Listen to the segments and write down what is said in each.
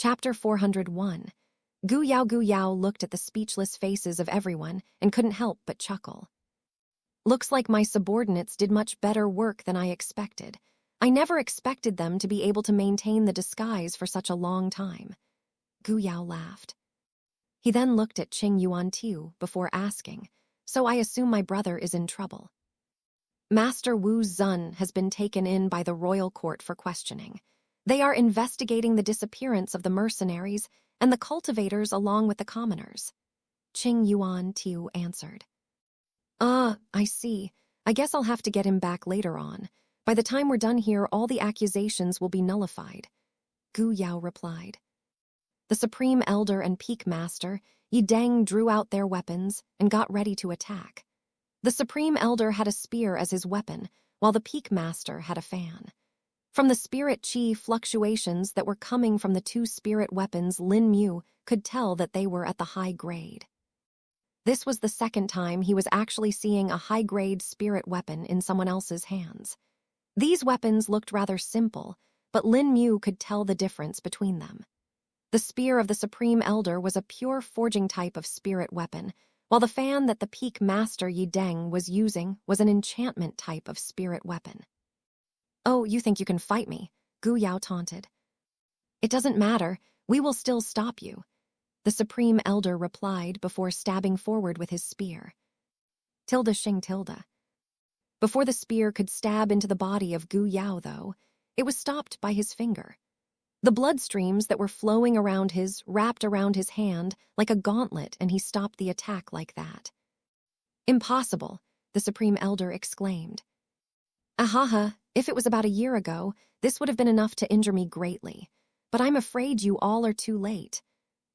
Chapter 401. Gu Yao looked at the speechless faces of everyone and couldn't help but chuckle. Looks like my subordinates did much better work than I expected. I never expected them to be able to maintain the disguise for such a long time. Gu Yao laughed. He then looked at Qing Yuan-tiu before asking, "So I assume my brother is in trouble." Master Wu Zun has been taken in by the royal court for questioning. They are investigating the disappearance of the mercenaries and the cultivators along with the commoners. Qing Yuan-tiu answered. I see. I guess I'll have to get him back later on. By the time we're done here, all the accusations will be nullified. Gu Yao replied. The Supreme Elder and Peak Master, Yi Deng, drew out their weapons and got ready to attack. The Supreme Elder had a spear as his weapon, while the Peak Master had a fan. From the spirit chi fluctuations that were coming from the two spirit weapons, Lin Mu could tell that they were at the high grade. This was the second time he was actually seeing a high-grade spirit weapon in someone else's hands. These weapons looked rather simple, but Lin Mu could tell the difference between them. The spear of the Supreme Elder was a pure forging type of spirit weapon, while the fan that the Peak Master Yi Deng was using was an enchantment type of spirit weapon. "Oh, you think you can fight me?" Gu Yao taunted. "It doesn't matter. We will still stop you," the Supreme Elder replied before stabbing forward with his spear. Tilde. Before the spear could stab into the body of Gu Yao, though, it was stopped by his finger. The blood streams that were flowing around wrapped around his hand like a gauntlet, and he stopped the attack like that. "Impossible," the Supreme Elder exclaimed. "Ahaha, if it was about a year ago, this would have been enough to injure me greatly. But I'm afraid you all are too late,"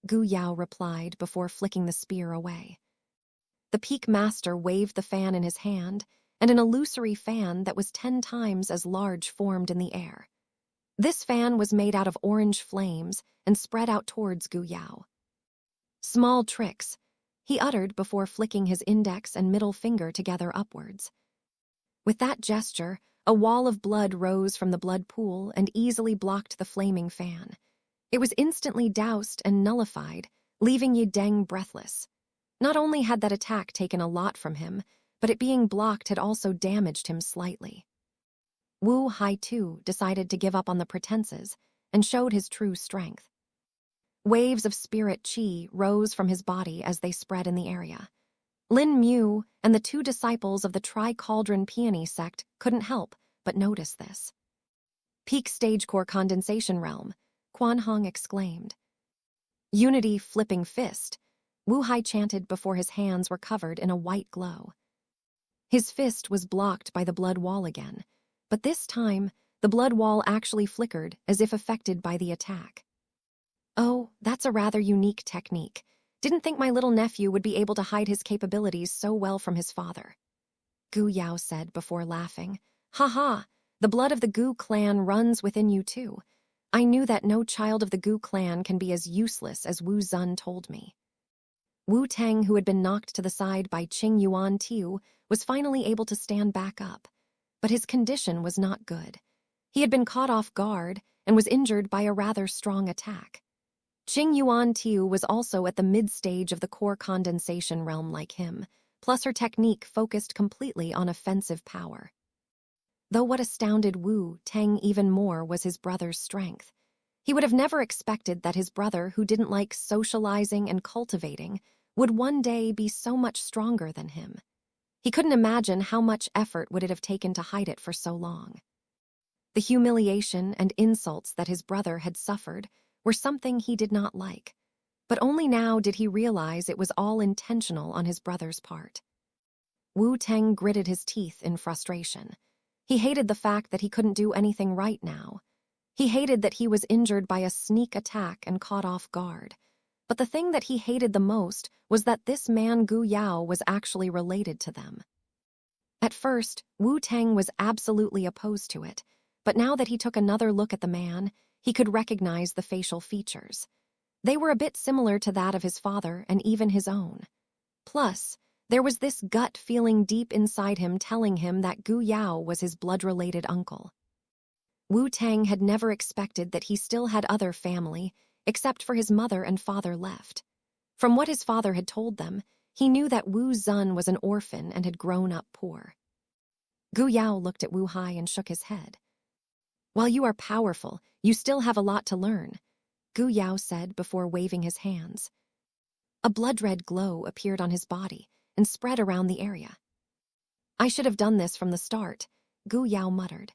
Gu Yao replied before flicking the spear away. The Peak Master waved the fan in his hand, and an illusory fan that was 10 times as large formed in the air. This fan was made out of orange flames and spread out towards Gu Yao. "Small tricks," he uttered before flicking his index and middle finger together upwards. With that gesture, a wall of blood rose from the blood pool and easily blocked the flaming fan. It was instantly doused and nullified, leaving Yi Deng breathless. Not only had that attack taken a lot from him, but it being blocked had also damaged him slightly. Wu Hai too decided to give up on the pretenses and showed his true strength. Waves of spirit chi rose from his body as they spread in the area. Lin Mu and the 2 disciples of the Tri-Cauldron Peony sect couldn't help but notice this. "Peak stage core condensation realm," Quan Hong exclaimed. "Unity flipping fist," Wu Hai chanted before his hands were covered in a white glow. His fist was blocked by the blood wall again, but this time the blood wall actually flickered as if affected by the attack. "Oh, that's a rather unique technique. Didn't think my little nephew would be able to hide his capabilities so well from his father," Gu Yao said before laughing. "Ha! The blood of the Gu clan runs within you too. I knew that no child of the Gu clan can be as useless as Wu Zun told me." Wu Teng, who had been knocked to the side by Qing Yuan-tiu, was finally able to stand back up, but his condition was not good. He had been caught off guard and was injured by a rather strong attack. Qing Yuan-tiu was also at the mid-stage of the core condensation realm like him, plus her technique focused completely on offensive power. Though what astounded Wu Teng even more was his brother's strength. He would have never expected that his brother, who didn't like socializing and cultivating, would one day be so much stronger than him. He couldn't imagine how much effort would it have taken to hide it for so long. The humiliation and insults that his brother had suffered were something he did not like, but only now did he realize it was all intentional on his brother's part. Wu Teng gritted his teeth in frustration. He hated the fact that he couldn't do anything right now. He hated that he was injured by a sneak attack and caught off guard. But the thing that he hated the most was that this man Gu Yao was actually related to them. At first, Wu Teng was absolutely opposed to it, but now that he took another look at the man, he could recognize the facial features. They were a bit similar to that of his father and even his own. Plus, there was this gut feeling deep inside him telling him that Gu Yao was his blood-related uncle. Wu Teng had never expected that he still had other family, except for his mother and father left. From what his father had told them, he knew that Wu Zun was an orphan and had grown up poor. Gu Yao looked at Wu Hai and shook his head. While you are powerful, you still have a lot to learn, Gu Yao said before waving his hands. A blood-red glow appeared on his body and spread around the area. I should have done this from the start, Gu Yao muttered.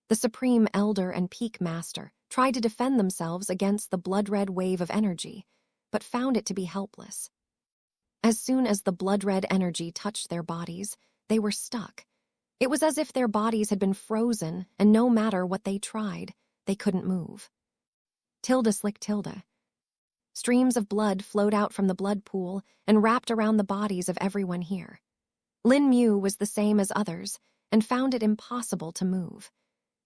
The Supreme Elder and Peak Master tried to defend themselves against the blood-red wave of energy, but found it to be helpless. As soon as the blood-red energy touched their bodies, they were stuck. It was as if their bodies had been frozen, and no matter what they tried, they couldn't move. Tilda slick tilde. Streams of blood flowed out from the blood pool and wrapped around the bodies of everyone here. Lin Mu was the same as others and found it impossible to move.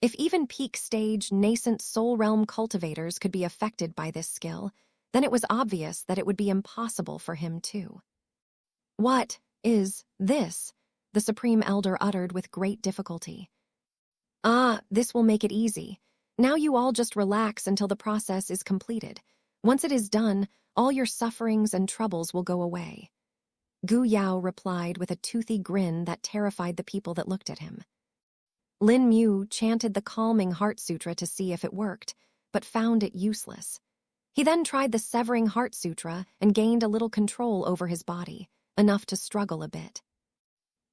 If even peak-stage, nascent soul realm cultivators could be affected by this skill, then it was obvious that it would be impossible for him too. What is this? The Supreme Elder uttered with great difficulty. This will make it easy. Now you all just relax until the process is completed. Once it is done, all your sufferings and troubles will go away. Gu Yao replied with a toothy grin that terrified the people that looked at him. Lin Mu chanted the calming heart sutra to see if it worked, but found it useless. He then tried the severing heart sutra and gained a little control over his body, enough to struggle a bit.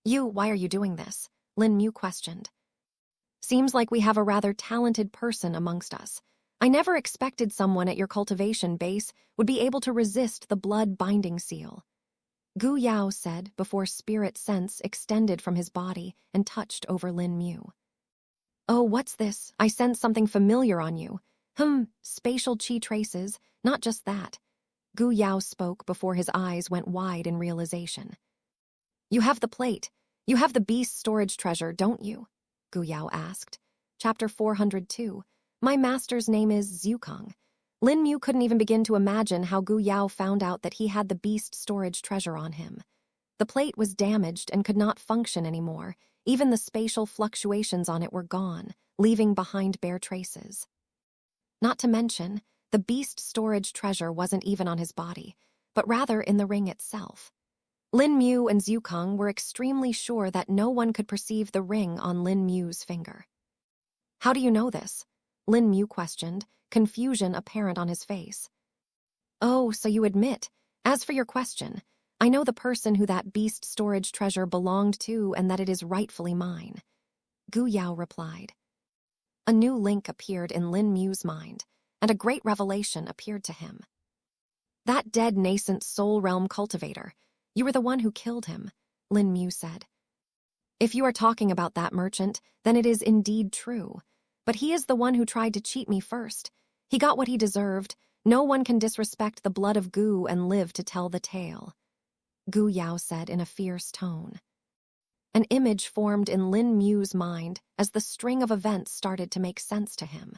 Why are you doing this? Lin Mu questioned. Seems like we have a rather talented person amongst us. I never expected someone at your cultivation base would be able to resist the blood binding seal. Gu Yao said before spirit sense extended from his body and touched over Lin Mu. Oh, what's this? I sense something familiar on you. Spatial chi traces, not just that. Gu Yao spoke before his eyes went wide in realization. You have the plate. You have the beast storage treasure, don't you? Gu Yao asked. Chapter 402. My master's name is Zukong. Lin Mu couldn't even begin to imagine how Gu Yao found out that he had the beast storage treasure on him. The plate was damaged and could not function anymore. Even the spatial fluctuations on it were gone, leaving behind bare traces. Not to mention, the beast storage treasure wasn't even on his body, but rather in the ring itself. Lin Mu and Zukong were extremely sure that no one could perceive the ring on Lin Mu's finger. How do you know this? Lin Mu questioned, confusion apparent on his face. Oh, so you admit. As for your question, I know the person who that beast storage treasure belonged to and that it is rightfully mine. Gu Yao replied. A new link appeared in Lin Mu's mind, and a great revelation appeared to him. That dead nascent soul realm cultivator, you were the one who killed him, Lin Mu said. If you are talking about that merchant, then it is indeed true. But he is the one who tried to cheat me first. He got what he deserved. No one can disrespect the blood of Gu and live to tell the tale, Gu Yao said in a fierce tone. An image formed in Lin Mu's mind as the string of events started to make sense to him.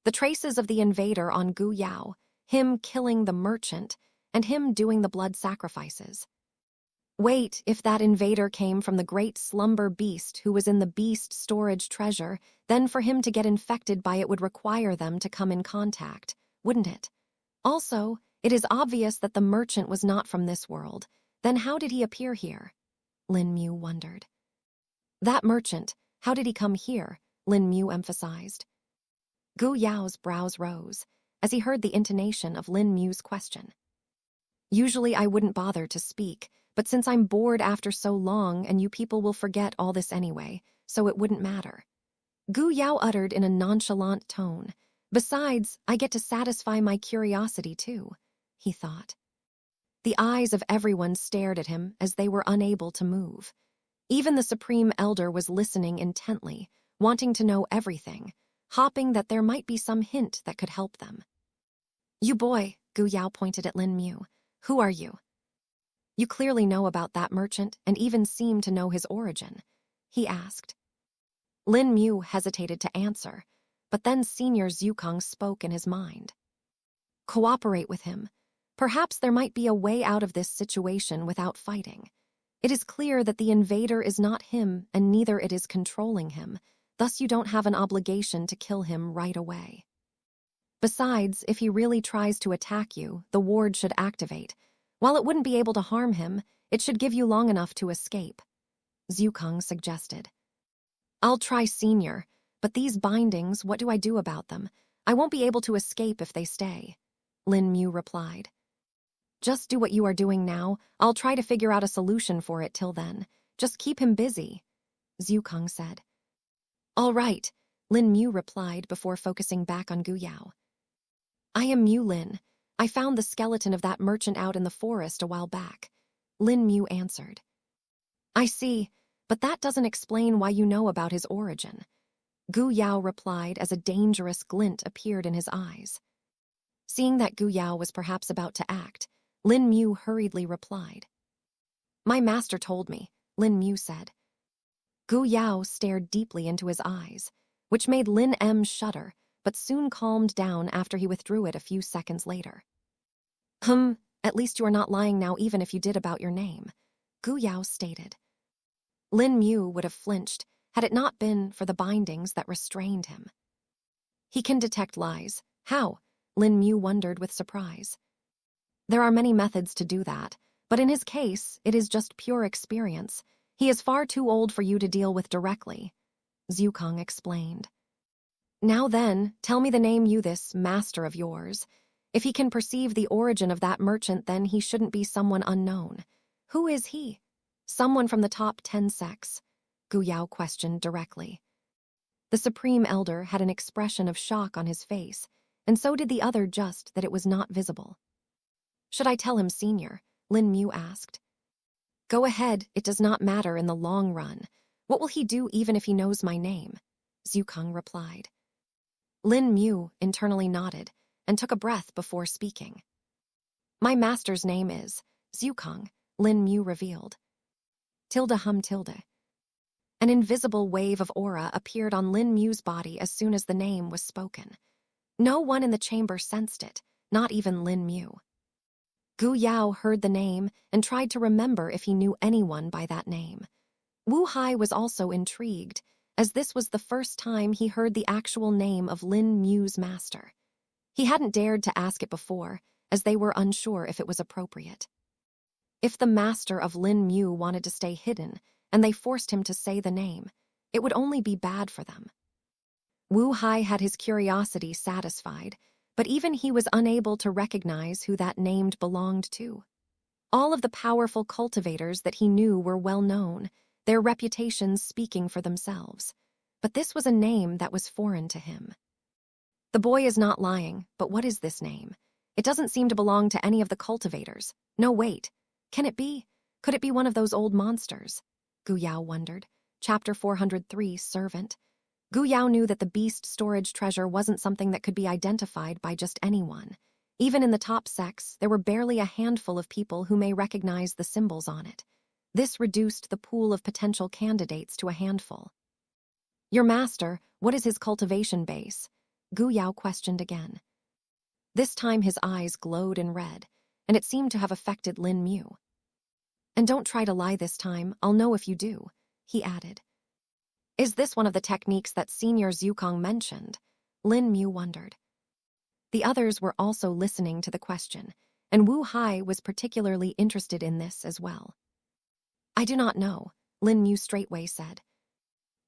The traces of the invader on Gu Yao, him killing the merchant, and him doing the blood sacrifices. Wait, if that invader came from the great slumber beast who was in the beast storage treasure, then for him to get infected by it would require them to come in contact, wouldn't it? Also, it is obvious that the merchant was not from this world. Then how did he appear here? Lin Mu wondered. That merchant, how did he come here? Lin Mu emphasized. Gu Yao's brows rose as he heard the intonation of Lin Mu's question. Usually I wouldn't bother to speak, but since I'm bored after so long and you people will forget all this anyway, so it wouldn't matter. Gu Yao uttered in a nonchalant tone. Besides, I get to satisfy my curiosity too, he thought. The eyes of everyone stared at him as they were unable to move. Even the Supreme Elder was listening intently, wanting to know everything, hoping that there might be some hint that could help them. You boy, Gu Yao pointed at Lin Mu. Who are you? You clearly know about that merchant and even seem to know his origin, he asked. Lin Mu hesitated to answer, but then Senior Zukong spoke in his mind. Cooperate with him. Perhaps there might be a way out of this situation without fighting. It is clear that the invader is not him and neither it is controlling him, thus you don't have an obligation to kill him right away. Besides, if he really tries to attack you, the ward should activate. While it wouldn't be able to harm him, it should give you long enough to escape, Zhukang suggested. I'll try Senior, but these bindings, what do I do about them? I won't be able to escape if they stay, Lin Mu replied. Just do what you are doing now. I'll try to figure out a solution for it till then. Just keep him busy, Zhukang said. All right, Lin Mu replied before focusing back on Gu Yao. I am Mu Lin. I found the skeleton of that merchant out in the forest a while back, Lin Mu answered. I see, but that doesn't explain why you know about his origin, Gu Yao replied as a dangerous glint appeared in his eyes. Seeing that Gu Yao was perhaps about to act, Lin Mu hurriedly replied. My master told me, Lin Mu said. Gu Yao stared deeply into his eyes, which made Lin M shudder, but soon calmed down after he withdrew it a few seconds later. At least you are not lying now even if you did about your name, Gu Yao stated. Lin Mu would have flinched had it not been for the bindings that restrained him. He can detect lies. How? Lin Mu wondered with surprise. There are many methods to do that, but in his case, it is just pure experience. He is far too old for you to deal with directly, Zhukang explained. Now then, tell me the name you this master of yours. If he can perceive the origin of that merchant, then he shouldn't be someone unknown. Who is he? Someone from the top 10 sects, Gu Yao questioned directly. The Supreme Elder had an expression of shock on his face, and so did the other, just that it was not visible. Should I tell him Senior? Lin Mu asked. Go ahead, it does not matter in the long run. What will he do even if he knows my name? Zhukang replied. Lin Mu internally nodded and took a breath before speaking. My master's name is Zhukang, Lin Mu revealed. Tilde. An invisible wave of aura appeared on Lin Mu's body as soon as the name was spoken. No one in the chamber sensed it, not even Lin Mu. Gu Yao heard the name and tried to remember if he knew anyone by that name. Wu Hai was also intrigued, as this was the first time he heard the actual name of Lin Mu's master. He hadn't dared to ask it before, as they were unsure if it was appropriate. If the master of Lin Mu wanted to stay hidden, and they forced him to say the name, it would only be bad for them. Wu Hai had his curiosity satisfied, but even he was unable to recognize who that name belonged to. All of the powerful cultivators that he knew were well known, their reputations speaking for themselves. But this was a name that was foreign to him. The boy is not lying, but what is this name? It doesn't seem to belong to any of the cultivators. No, wait. Can it be? Could it be one of those old monsters? Gu Yao wondered. Chapter 403, Servant. Gu Yao knew that the beast storage treasure wasn't something that could be identified by just anyone. Even in the top sects, there were barely a handful of people who may recognize the symbols on it. This reduced the pool of potential candidates to a handful. Your master, what is his cultivation base? Gu Yao questioned again. This time his eyes glowed in red, and it seemed to have affected Lin Mu. And don't try to lie this time, I'll know if you do, he added. Is this one of the techniques that Senior Zhukang mentioned? Lin Mu wondered. The others were also listening to the question, and Wu Hai was particularly interested in this as well. I do not know, Lin Mu straightway said.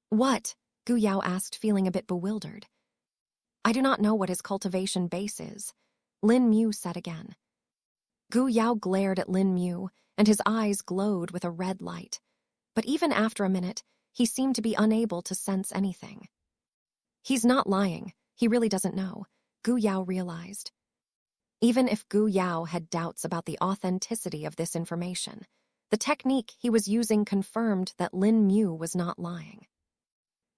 What? Gu Yao asked, feeling a bit bewildered. I do not know what his cultivation base is, Lin Mu said again. Gu Yao glared at Lin Mu, and his eyes glowed with a red light. But even after a minute, he seemed to be unable to sense anything. He's not lying, he really doesn't know, Gu Yao realized. Even if Gu Yao had doubts about the authenticity of this information, the technique he was using confirmed that Lin Mu was not lying.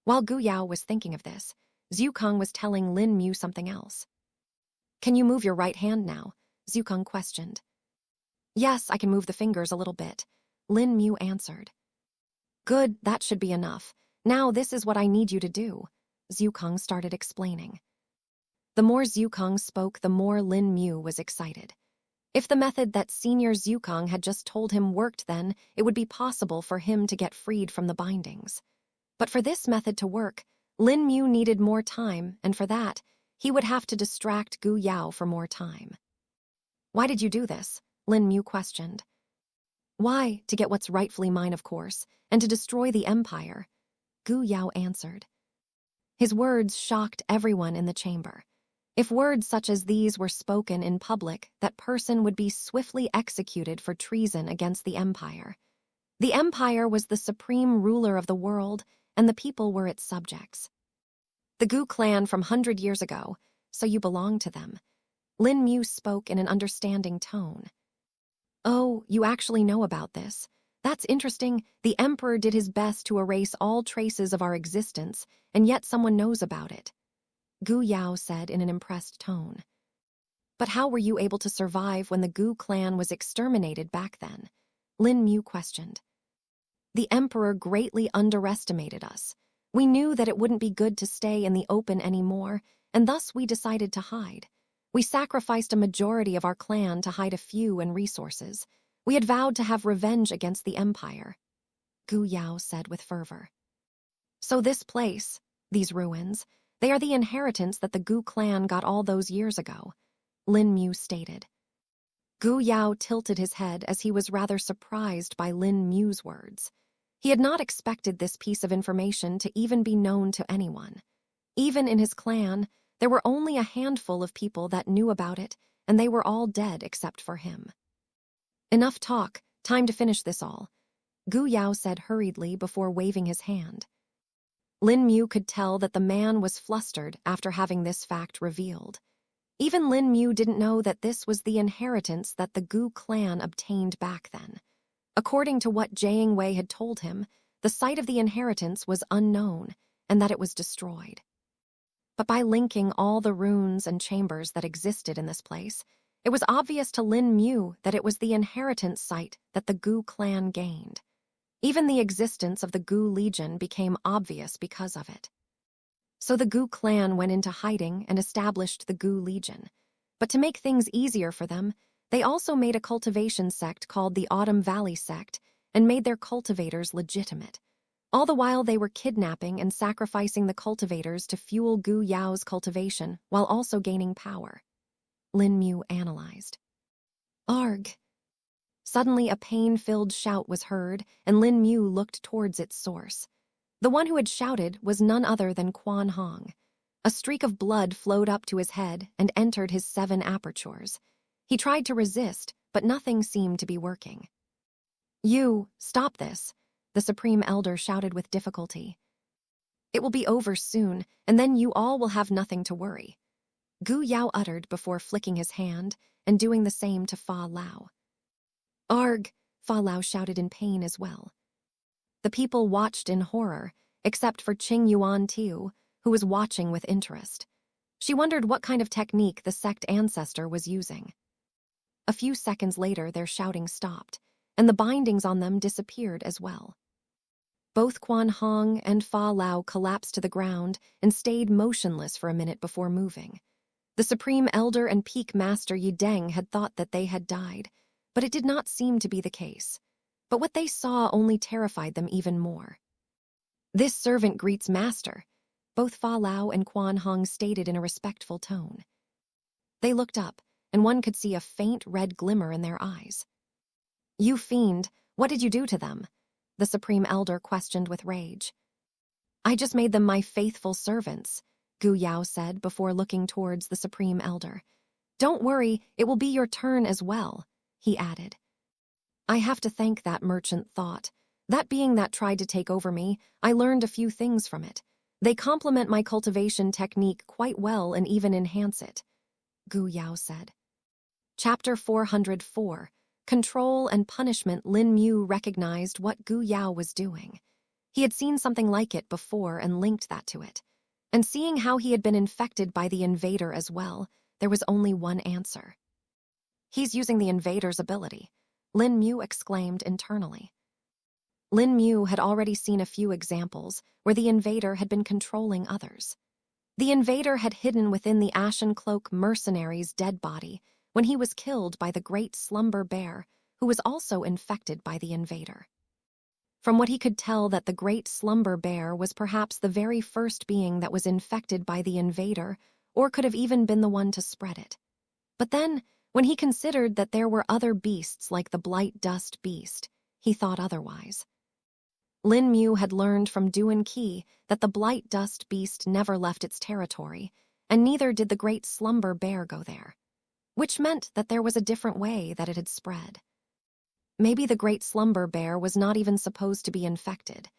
While Gu Yao was thinking of this, Zhukang was telling Lin Mu something else. Can you move your right hand now? Zhukang questioned. Yes, I can move the fingers a little bit, Lin Mu answered. Good, that should be enough. Now this is what I need you to do, Zhukang started explaining. The more Zhukang spoke, the more Lin Mu was excited. If the method that Senior Zhukang had just told him worked, then it would be possible for him to get freed from the bindings. But for this method to work, Lin Mu needed more time, and for that, he would have to distract Gu Yao for more time. Why did you do this? Lin Mu questioned. Why? To get what's rightfully mine, of course, and to destroy the empire, Gu Yao answered. His words shocked everyone in the chamber. If words such as these were spoken in public, that person would be swiftly executed for treason against the empire. The empire was the supreme ruler of the world, and the people were its subjects. The Gu clan from 100 years ago, so you belong to them. Lin Mu spoke in an understanding tone. Oh, you actually know about this. That's interesting. The emperor did his best to erase all traces of our existence, and yet someone knows about it, Gu Yao said in an impressed tone. But how were you able to survive when the Gu clan was exterminated back then? Lin Mu questioned. The emperor greatly underestimated us. We knew that it wouldn't be good to stay in the open anymore, and thus we decided to hide. We sacrificed a majority of our clan to hide a few in resources. We had vowed to have revenge against the empire, Gu Yao said with fervor. So this place, these ruins, they are the inheritance that the Gu clan got all those years ago, Lin Mu stated. Gu Yao tilted his head as he was rather surprised by Lin Mu's words. He had not expected this piece of information to even be known to anyone. Even in his clan, there were only a handful of people that knew about it, and they were all dead except for him. Enough talk, time to finish this all, Gu Yao said hurriedly before waving his hand. Lin Mu could tell that the man was flustered after having this fact revealed. Even Lin Mu didn't know that this was the inheritance that the Gu clan obtained back then. According to what Jiang Wei had told him, the site of the inheritance was unknown and that it was destroyed. But by linking all the runes and chambers that existed in this place, it was obvious to Lin Mu that it was the inheritance site that the Gu clan gained. Even the existence of the Gu Legion became obvious because of it. So the Gu clan went into hiding and established the Gu Legion. But to make things easier for them, they also made a cultivation sect called the Autumn Valley Sect and made their cultivators legitimate. All the while they were kidnapping and sacrificing the cultivators to fuel Gu Yao's cultivation while also gaining power, Lin Mu analyzed. Arg! Suddenly a pain-filled shout was heard, and Lin Mu looked towards its source. The one who had shouted was none other than Quan Hong. A streak of blood flowed up to his head and entered his 7 apertures. He tried to resist, but nothing seemed to be working. You, stop this, the Supreme Elder shouted with difficulty. It will be over soon, and then you all will have nothing to worry, Gu Yao uttered before flicking his hand and doing the same to Fa Lao. Arg, Fa Lao shouted in pain as well. The people watched in horror, except for Qing Yuan Tiu, who was watching with interest. She wondered what kind of technique the sect ancestor was using. A few seconds later, their shouting stopped, and the bindings on them disappeared as well. Both Quan Hong and Fa Lao collapsed to the ground and stayed motionless for a minute before moving. The Supreme Elder and Peak Master Yi Deng had thought that they had died, but it did not seem to be the case. But what they saw only terrified them even more. This servant greets master, both Fa Lao and Quan Hong stated in a respectful tone. They looked up, and one could see a faint red glimmer in their eyes. You fiend, what did you do to them? The Supreme Elder questioned with rage. I just made them my faithful servants, Gu Yao said before looking towards the Supreme Elder. Don't worry, it will be your turn as well, he added. I have to thank that merchant thought. That being that tried to take over me, I learned a few things from it. They complement my cultivation technique quite well and even enhance it, Gu Yao said. Chapter 404, Control and Punishment. Lin Mu recognized what Gu Yao was doing. He had seen something like it before and linked that to it. And seeing how he had been infected by the invader as well, there was only one answer. He's using the invader's ability, Lin Mu exclaimed internally. Lin Mu had already seen a few examples where the invader had been controlling others. The invader had hidden within the Ashen Cloak mercenary's dead body when he was killed by the great Slumber Bear, who was also infected by the invader. From what he could tell, that the great Slumber Bear was perhaps the very first being that was infected by the invader, or could have even been the one to spread it. But then, when he considered that there were other beasts like the blight dust beast, he thought otherwise. Lin Mu had learned from Duan Qi that the blight dust beast never left its territory, and neither did the great slumber bear go there, which meant that there was a different way that it had spread. Maybe the great slumber bear was not even supposed to be infected.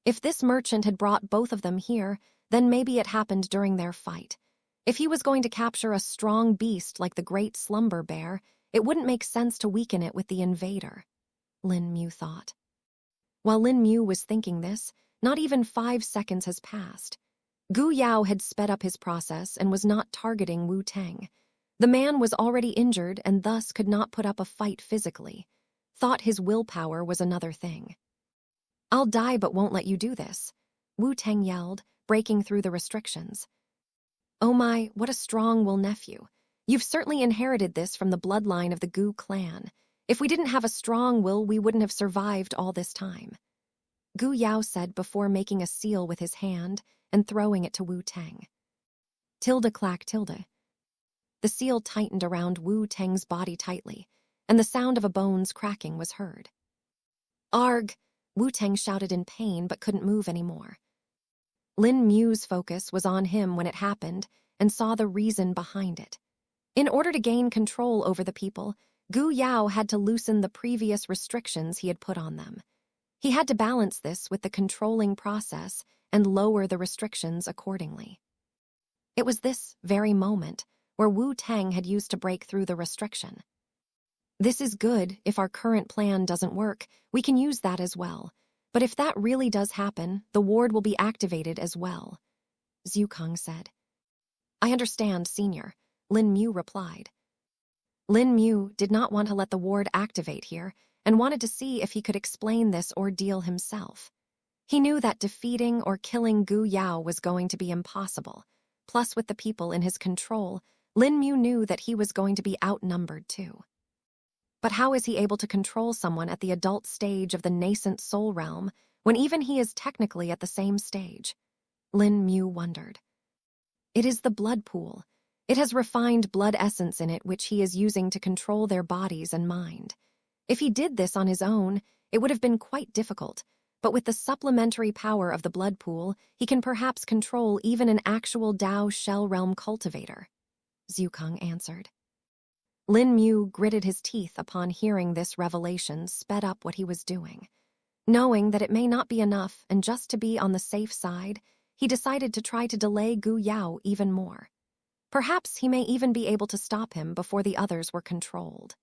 If this merchant had brought both of them here, then maybe it happened during their fight. If he was going to capture a strong beast like the great slumber bear, it wouldn't make sense to weaken it with the invader, Lin Mu thought. While Lin Mu was thinking this, not even 5 seconds has passed. Gu Yao had sped up his process and was not targeting Wu Teng. The man was already injured and thus could not put up a fight physically. Thought his willpower was another thing. "I'll die but won't let you do this," Wu Teng yelled, breaking through the restrictions. "Oh my, what a strong-willed nephew. You've certainly inherited this from the bloodline of the Gu clan. If we didn't have a strong will, we wouldn't have survived all this time," Gu Yao said before making a seal with his hand and throwing it to Wu Teng. Tilde clack tilde. The seal tightened around Wu Teng's body tightly, and the sound of a bone's cracking was heard. "Arg!" Wu Teng shouted in pain but couldn't move anymore. Lin Mu's focus was on him when it happened and saw the reason behind it. In order to gain control over the people, Gu Yao had to loosen the previous restrictions he had put on them. He had to balance this with the controlling process and lower the restrictions accordingly. It was this very moment where Wu Teng had used to break through the restriction. "This is good. If our current plan doesn't work, we can use that as well. But if that really does happen, the ward will be activated as well," Zhu Kang said. "I understand, Senior," Lin Mu replied. Lin Mu did not want to let the ward activate here and wanted to see if he could explain this ordeal himself. He knew that defeating or killing Gu Yao was going to be impossible. Plus, with the people in his control, Lin Mu knew that he was going to be outnumbered too. But how is he able to control someone at the adult stage of the nascent soul realm when even he is technically at the same stage? Lin Mu wondered. It is the blood pool. It has refined blood essence in it which he is using to control their bodies and mind. If he did this on his own, it would have been quite difficult, but with the supplementary power of the blood pool, he can perhaps control even an actual Dao shell realm cultivator, Zhu Kang answered. Lin Mu gritted his teeth upon hearing this revelation sped up what he was doing. Knowing that it may not be enough and just to be on the safe side, he decided to try to delay Gu Yao even more. Perhaps he may even be able to stop him before the others were controlled.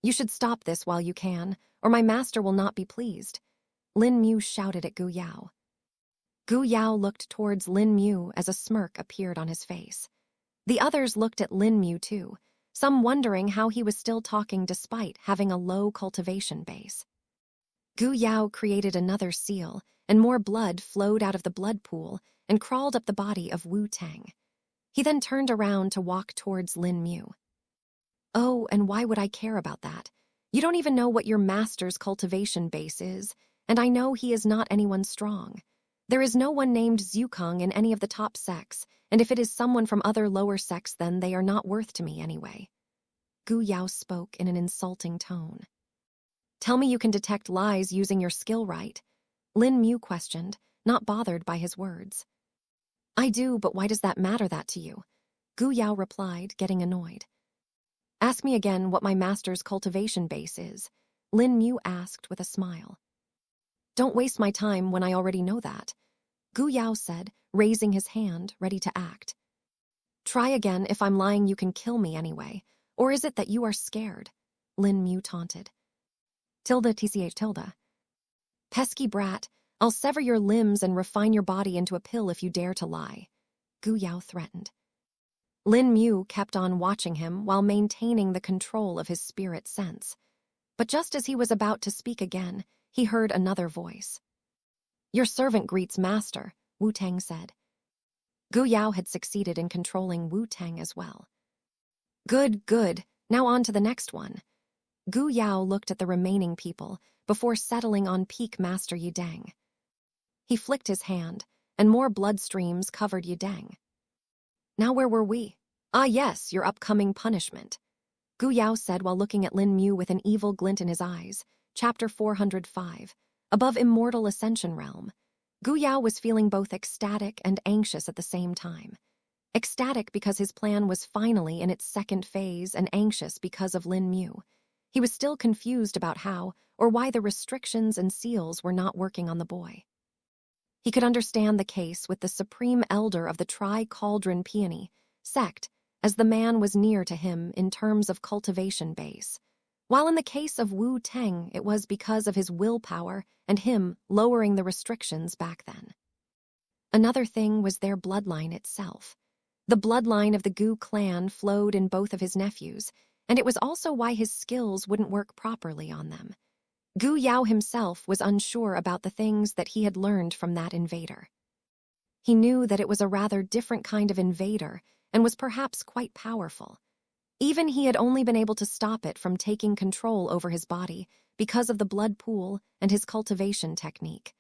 "You should stop this while you can, or my master will not be pleased," Lin Mu shouted at Gu Yao. Gu Yao looked towards Lin Mu as a smirk appeared on his face. The others looked at Lin Mu too, some wondering how he was still talking despite having a low cultivation base. Gu Yao created another seal, and more blood flowed out of the blood pool and crawled up the body of Wu Teng. He then turned around to walk towards Lin Mu. "Oh, and why would I care about that? You don't even know what your master's cultivation base is, and I know he is not anyone strong. There is no one named Zhu Kang in any of the top sects, and if it is someone from other lower sects, then they are not worth to me anyway." Gu Yao spoke in an insulting tone. "Tell me you can detect lies using your skill, right?" Lin Mu questioned, not bothered by his words. "I do, but why does that matter that to you?" Gu Yao replied, getting annoyed. "Ask me again what my master's cultivation base is," Lin Mu asked with a smile. "Don't waste my time when I already know that," Gu Yao said, raising his hand, ready to act. "Try again. If I'm lying, you can kill me anyway. Or is it that you are scared?" Lin Mu taunted. Tilde tch tilde. "Pesky brat, I'll sever your limbs and refine your body into a pill if you dare to lie," Gu Yao threatened. Lin Mu kept on watching him while maintaining the control of his spirit sense. But just as he was about to speak again, he heard another voice. "Your servant greets master," Wu Teng said. Gu Yao had succeeded in controlling Wu Teng as well. Good, good. Now on to the next one." Gu Yao looked at the remaining people before settling on Peak Master Yideng. He flicked his hand, and more blood streams covered Yideng. Now where were we? Ah yes, your upcoming punishment, Gu Yao said while looking at Lin Mu with an evil glint in his eyes. Chapter 405. Above Immortal Ascension Realm. Gu Yao was feeling both ecstatic and anxious at the same time. Ecstatic because his plan was finally in its second phase, and anxious because of Lin Mu. He was still confused about how or why the restrictions and seals were not working on the boy. He could understand the case with the supreme elder of the Tri-Cauldron Peony sect, as the man was near to him in terms of cultivation base. While in the case of Wu Teng, it was because of his willpower and him lowering the restrictions back then. Another thing was their bloodline itself. The bloodline of the Gu clan flowed in both of his nephews, and it was also why his skills wouldn't work properly on them. Gu Yao himself was unsure about the things that he had learned from that invader. He knew that it was a rather different kind of invader and was perhaps quite powerful. Even he had only been able to stop it from taking control over his body because of the blood pool and his cultivation technique.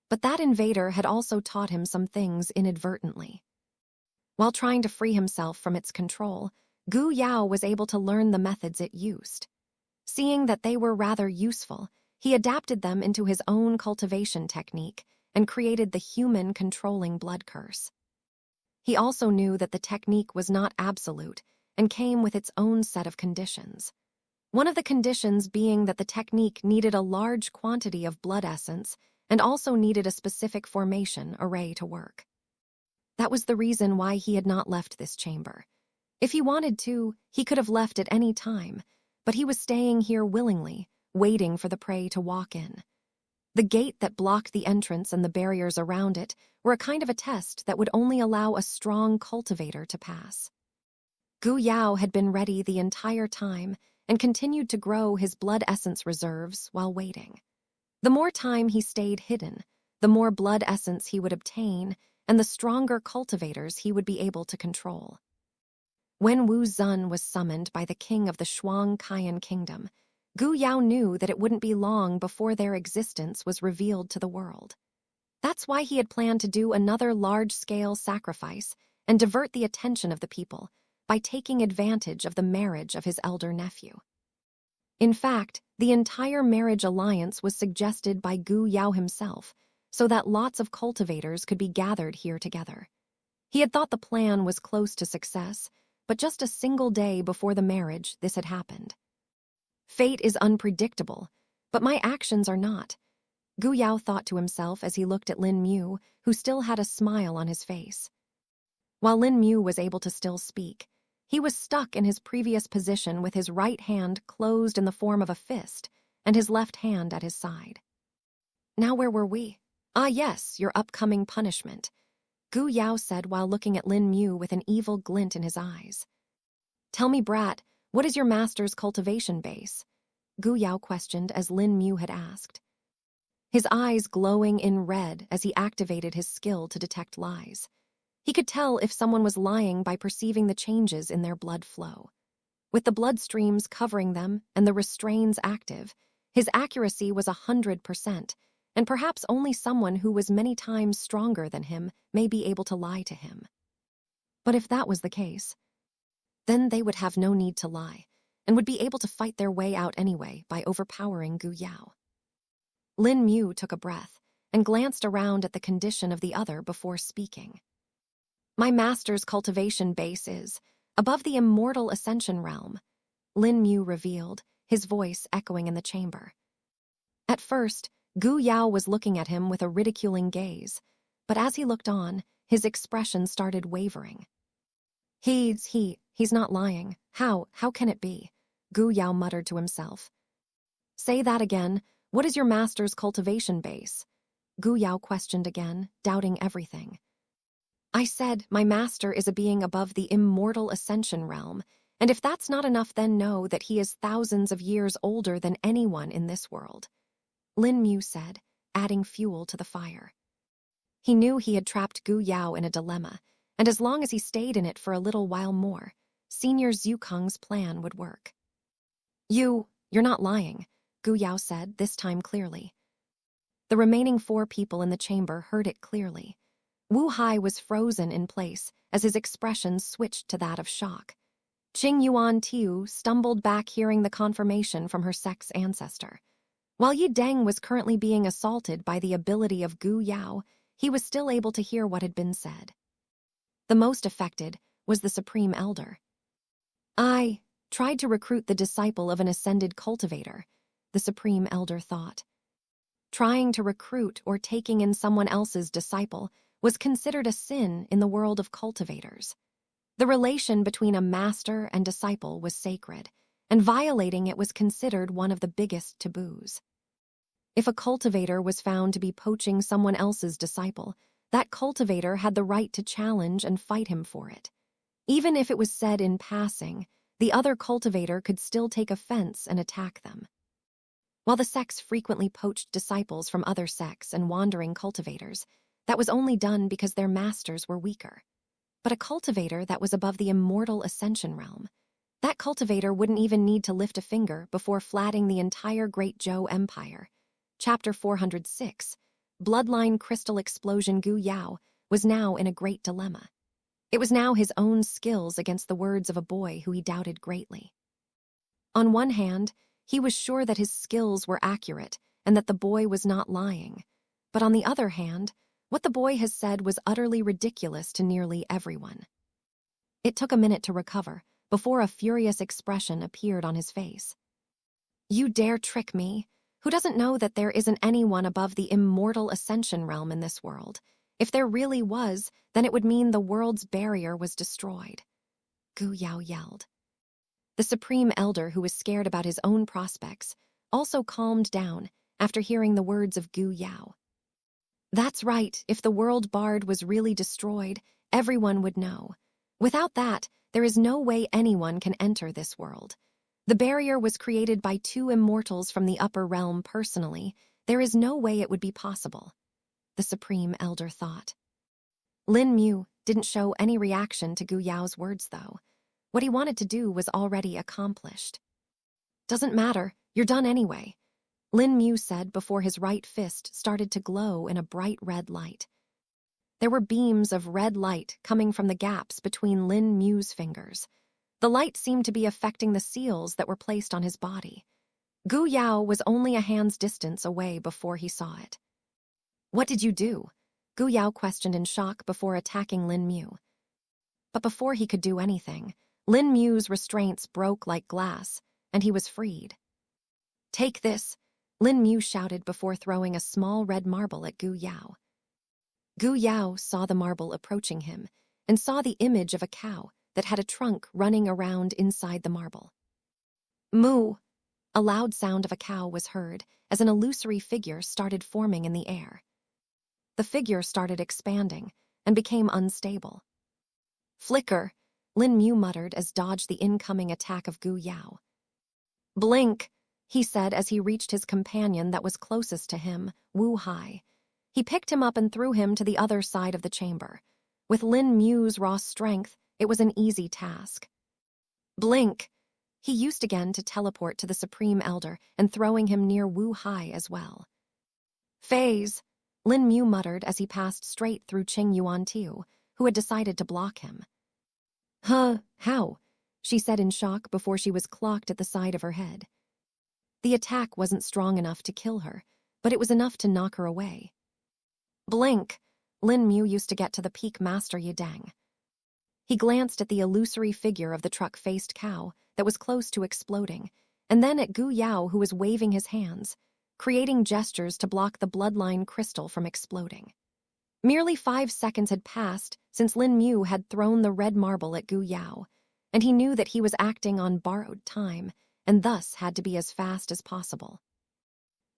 But that invader had also taught him some things inadvertently. While trying to free himself from its control, Gu Yao was able to learn the methods it used. Seeing that they were rather useful, he adapted them into his own cultivation technique and created the human controlling blood curse. He also knew that the technique was not absolute and came with its own set of conditions. One of the conditions being that the technique needed a large quantity of blood essence and also needed a specific formation array to work. That was the reason why he had not left this chamber. If he wanted to, he could have left at any time, but he was staying here willingly, waiting for the prey to walk in. The gate that blocked the entrance and the barriers around it were a kind of a test that would only allow a strong cultivator to pass. Gu Yao had been ready the entire time and continued to grow his blood essence reserves while waiting. The more time he stayed hidden, the more blood essence he would obtain and the stronger cultivators he would be able to control. When Wu Zun was summoned by the king of the Shuang Kaiyan kingdom, Gu Yao knew that it wouldn't be long before their existence was revealed to the world. That's why he had planned to do another large-scale sacrifice and divert the attention of the people by taking advantage of the marriage of his elder nephew. In fact, the entire marriage alliance was suggested by Gu Yao himself, so that lots of cultivators could be gathered here together. He had thought the plan was close to success, but just a single day before the marriage, this had happened. Fate is unpredictable, but my actions are not, Gu Yao thought to himself as he looked at Lin Mu, who still had a smile on his face. While Lin Mu was able to still speak, he was stuck in his previous position with his right hand closed in the form of a fist and his left hand at his side. Now where were we? Ah yes, your upcoming punishment, Gu Yao said while looking at Lin Mu with an evil glint in his eyes. Tell me, brat, what is your master's cultivation base? Gu Yao questioned as Lin Mu had asked, his eyes glowing in red as he activated his skill to detect lies. He could tell if someone was lying by perceiving the changes in their blood flow. With the blood streams covering them and the restraints active, his accuracy was 100%, and perhaps only someone who was many times stronger than him may be able to lie to him. But if that was the case, then they would have no need to lie, and would be able to fight their way out anyway by overpowering Gu Yao. Lin Mu took a breath and glanced around at the condition of the other before speaking. My master's cultivation base is above the Immortal Ascension Realm, Lin Mu revealed, his voice echoing in the chamber. At first, Gu Yao was looking at him with a ridiculing gaze, but as he looked on, his expression started wavering. He's not lying. How can it be? Gu Yao muttered to himself. Say that again. What is your master's cultivation base? Gu Yao questioned again, doubting everything. I said my master is a being above the Immortal Ascension Realm, and if that's not enough, then know that he is thousands of years older than anyone in this world, Lin Mu said, adding fuel to the fire. He knew he had trapped Gu Yao in a dilemma, and as long as he stayed in it for a little while more, Senior Zukong's plan would work. You're not lying, Gu Yao said, this time clearly. The remaining 4 people in the chamber heard it clearly. Wu Hai was frozen in place as his expression switched to that of shock. Qing Yuan Tiu stumbled back hearing the confirmation from her sex ancestor. While Yi Deng was currently being assaulted by the ability of Gu Yao, he was still able to hear what had been said. The most affected was the Supreme Elder. I tried to recruit the disciple of an ascended cultivator, the Supreme Elder thought. Trying to recruit or taking in someone else's disciple was considered a sin in the world of cultivators. The relation between a master and disciple was sacred, and violating it was considered one of the biggest taboos. If a cultivator was found to be poaching someone else's disciple, that cultivator had the right to challenge and fight him for it. Even if it was said in passing, the other cultivator could still take offense and attack them. While the sects frequently poached disciples from other sects and wandering cultivators, that was only done because their masters were weaker. But a cultivator that was above the immortal ascension realm, that cultivator wouldn't even need to lift a finger before flattening the entire Great Zhou Empire. Chapter 406, Bloodline Crystal Explosion. Gu Yao was now in a great dilemma. It was now his own skills against the words of a boy who he doubted greatly. On one hand, he was sure that his skills were accurate and that the boy was not lying. But on the other hand, what the boy has said was utterly ridiculous to nearly everyone. It took a minute to recover before a furious expression appeared on his face. You dare trick me? Who doesn't know that there isn't anyone above the immortal ascension realm in this world? If there really was, then it would mean the world's barrier was destroyed. Gu Yao yelled. The Supreme Elder, who was scared about his own prospects, also calmed down after hearing the words of Gu Yao. That's right, if the world bard was really destroyed, everyone would know. Without that, there is no way anyone can enter this world. The barrier was created by two immortals from the upper realm personally. There is no way it would be possible, the Supreme Elder thought. Lin Mu didn't show any reaction to Gu Yao's words, though. What he wanted to do was already accomplished. Doesn't matter, you're done anyway, Lin Mu said before his right fist started to glow in a bright red light. There were beams of red light coming from the gaps between Lin Mu's fingers. The light seemed to be affecting the seals that were placed on his body. Gu Yao was only a hand's distance away before he saw it. What did you do? Gu Yao questioned in shock before attacking Lin Mu. But before he could do anything, Lin Mu's restraints broke like glass, and he was freed. Take this, Lin Mu shouted before throwing a small red marble at Gu Yao. Gu Yao saw the marble approaching him and saw the image of a cow that had a trunk running around inside the marble. Moo! A loud sound of a cow was heard as an illusory figure started forming in the air. The figure started expanding and became unstable. Flicker! Lin Mu muttered as dodged the incoming attack of Gu Yao. Blink! He said as he reached his companion that was closest to him, Wu Hai. He picked him up and threw him to the other side of the chamber. With Lin Mu's raw strength, it was an easy task. Blink! He used again to teleport to the Supreme Elder and throwing him near Wu Hai as well. Phase! Lin Mu muttered as he passed straight through Qing Yuan Tiu, who had decided to block him. Huh, how? She said in shock before she was clocked at the side of her head. The attack wasn't strong enough to kill her, but it was enough to knock her away. Blink! Lin Mu used to get to the peak master Yi Deng. He glanced at the illusory figure of the truck-faced cow that was close to exploding, and then at Gu Yao, who was waving his hands, creating gestures to block the bloodline crystal from exploding. Merely 5 seconds had passed since Lin Mu had thrown the red marble at Gu Yao, and he knew that he was acting on borrowed time and thus had to be as fast as possible.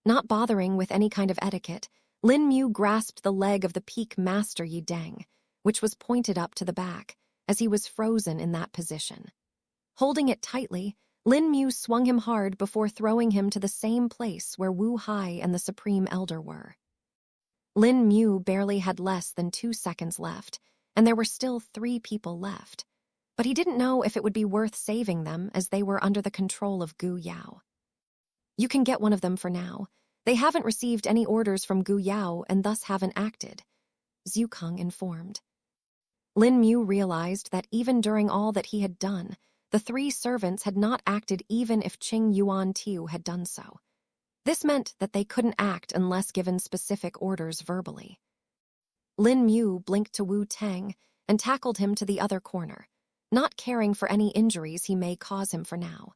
Not bothering with any kind of etiquette, Lin Mu grasped the leg of the peak master Yi Deng, which was pointed up to the back, as he was frozen in that position. Holding it tightly, Lin Mu swung him hard before throwing him to the same place where Wu Hai and the Supreme Elder were. Lin Mu barely had less than 2 seconds left, and there were still 3 people left. But he didn't know if it would be worth saving them as they were under the control of Gu Yao. You can get one of them for now. They haven't received any orders from Gu Yao and thus haven't acted. Zhukang informed. Lin Mu realized that even during all that he had done, the 3 servants had not acted even if Qing Yuan Tiu had done so. This meant that they couldn't act unless given specific orders verbally. Lin Mu blinked to Wu Tang and tackled him to the other corner, not caring for any injuries he may cause him for now.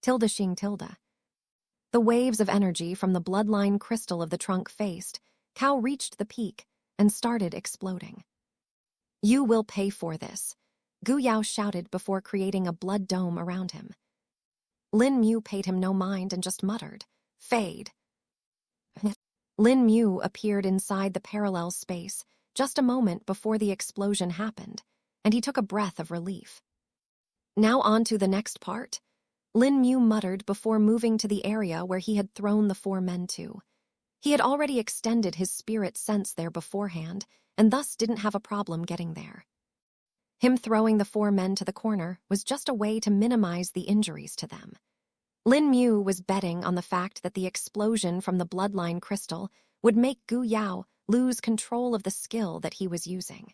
Tilde Xing tilde. The waves of energy from the bloodline crystal of the trunk faced, Cao reached the peak and started exploding. You will pay for this, Gu Yao shouted before creating a blood dome around him. Lin Mu paid him no mind and just muttered, Fade. Lin Mu appeared inside the parallel space just a moment before the explosion happened, and he took a breath of relief. Now on to the next part, Lin Mu muttered before moving to the area where he had thrown the 4 men to. He had already extended his spirit sense there beforehand, and thus didn't have a problem getting there. Him throwing the 4 men to the corner was just a way to minimize the injuries to them. Lin Mu was betting on the fact that the explosion from the bloodline crystal would make Gu Yao lose control of the skill that he was using.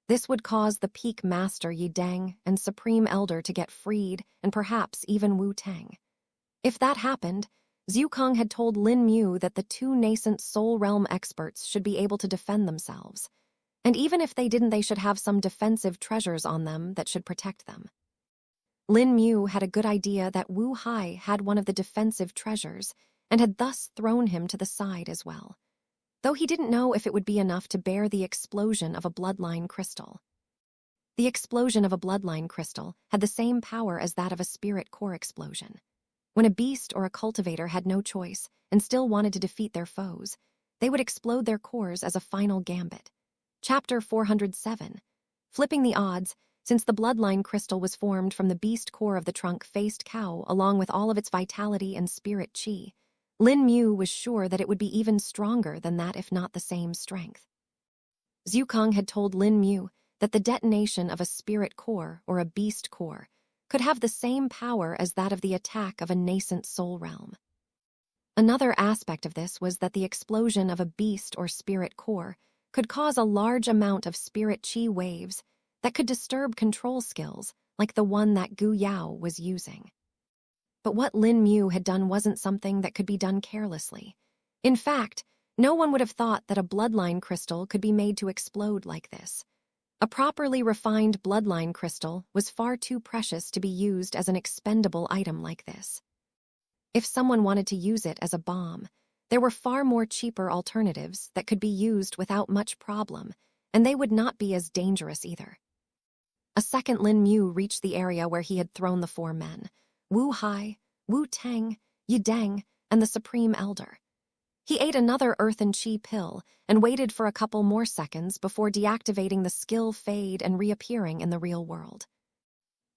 This would cause the peak master Yi Deng and Supreme Elder to get freed, and perhaps even Wu Tang. If that happened, Zhukang had told Lin Mu that the 2 nascent Soul Realm experts should be able to defend themselves. And even if they didn't, they should have some defensive treasures on them that should protect them. Lin Mu had a good idea that Wu Hai had one of the defensive treasures and had thus thrown him to the side as well, though he didn't know if it would be enough to bear the explosion of a bloodline crystal. The explosion of a bloodline crystal had the same power as that of a spirit core explosion. When a beast or a cultivator had no choice and still wanted to defeat their foes, they would explode their cores as a final gambit. Chapter 407. Flipping the odds, since the bloodline crystal was formed from the beast core of the trunk-faced cow along with all of its vitality and spirit chi, Lin Mu was sure that it would be even stronger than that, if not the same strength. Zhukang had told Lin Mu that the detonation of a spirit core or a beast core could have the same power as that of the attack of a nascent soul realm. Another aspect of this was that the explosion of a beast or spirit core could cause a large amount of spirit chi waves that could disturb control skills like the one that Gu Yao was using. But what Lin Mu had done wasn't something that could be done carelessly. In fact, no one would have thought that a bloodline crystal could be made to explode like this. A properly refined bloodline crystal was far too precious to be used as an expendable item like this. If someone wanted to use it as a bomb, there were far more cheaper alternatives that could be used without much problem, and they would not be as dangerous either. A second Lin Mu reached the area where he had thrown the 4 men, Wu Hai, Wu Tang, Yi Deng, and the Supreme Elder. He ate another earth and chi pill and waited for a couple more seconds before deactivating the skill fade and reappearing in the real world.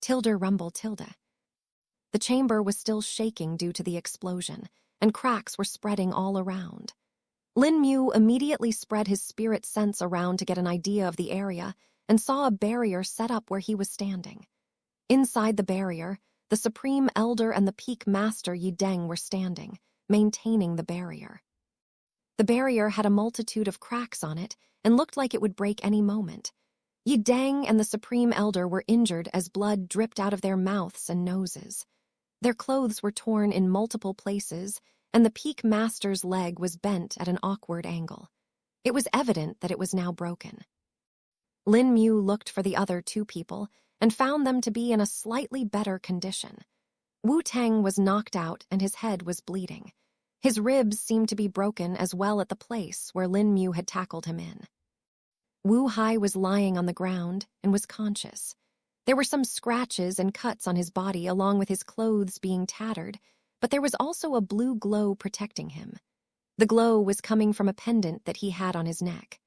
Tilde rumble tilde. The chamber was still shaking due to the explosion, and cracks were spreading all around. Lin Mu immediately spread his spirit sense around to get an idea of the area and saw a barrier set up where he was standing. Inside the barrier, the Supreme Elder and the Peak Master Yi Deng were standing, maintaining the barrier. The barrier had a multitude of cracks on it and looked like it would break any moment. Yi Deng and the Supreme Elder were injured as blood dripped out of their mouths and noses. Their clothes were torn in multiple places, and the Peak Master's leg was bent at an awkward angle. It was evident that it was now broken. Lin Mu looked for the other 2 people and found them to be in a slightly better condition. Wu Tang was knocked out and his head was bleeding. His ribs seemed to be broken as well at the place where Lin Mu had tackled him in. Wu Hai was lying on the ground and was conscious. There were some scratches and cuts on his body along with his clothes being tattered, but there was also a blue glow protecting him. The glow was coming from a pendant that he had on his neck.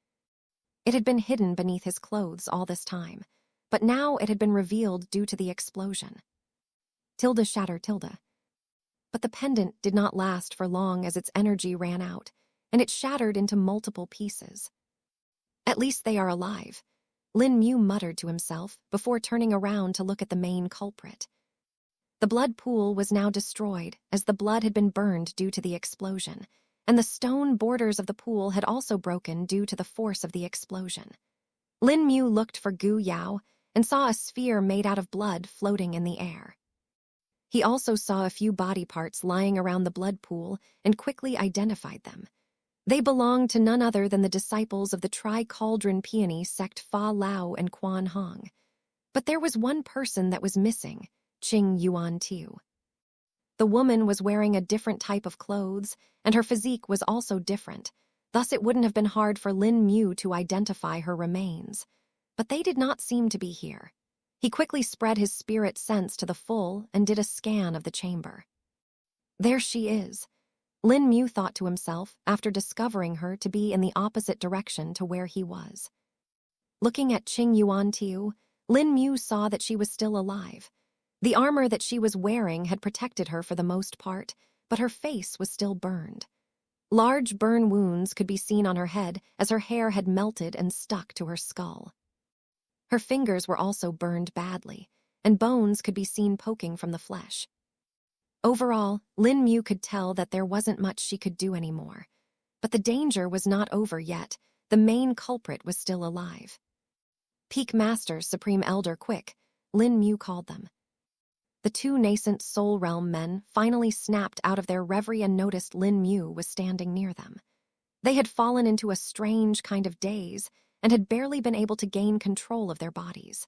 It had been hidden beneath his clothes all this time, but now it had been revealed due to the explosion. Tilde shatter tilde. But the pendant did not last for long as its energy ran out, and it shattered into multiple pieces. At least they are alive, Lin Mu muttered to himself before turning around to look at the main culprit. The blood pool was now destroyed as the blood had been burned due to the explosion, and the stone borders of the pool had also broken due to the force of the explosion. Lin Mu looked for Gu Yao and saw a sphere made out of blood floating in the air. He also saw a few body parts lying around the blood pool and quickly identified them. They belonged to none other than the disciples of the Tri-Cauldron Peony sect Fa Lao and Quan Hong. But there was one person that was missing, Qing Yuan Tiu. The woman was wearing a different type of clothes, and her physique was also different, thus it wouldn't have been hard for Lin Mu to identify her remains. But they did not seem to be here. He quickly spread his spirit sense to the full and did a scan of the chamber. There she is. Lin Mu thought to himself after discovering her to be in the opposite direction to where he was. Looking at Qing Yuan Tiu, Lin Mu saw that she was still alive. The armor that she was wearing had protected her for the most part, but her face was still burned. Large burn wounds could be seen on her head as her hair had melted and stuck to her skull. Her fingers were also burned badly, and bones could be seen poking from the flesh. Overall, Lin Mu could tell that there wasn't much she could do anymore. But the danger was not over yet. The main culprit was still alive. Peak Masters, Supreme Elder, quick, Lin Mu called them. The two nascent Soul Realm men finally snapped out of their reverie and noticed Lin Mu was standing near them. They had fallen into a strange kind of daze and had barely been able to gain control of their bodies.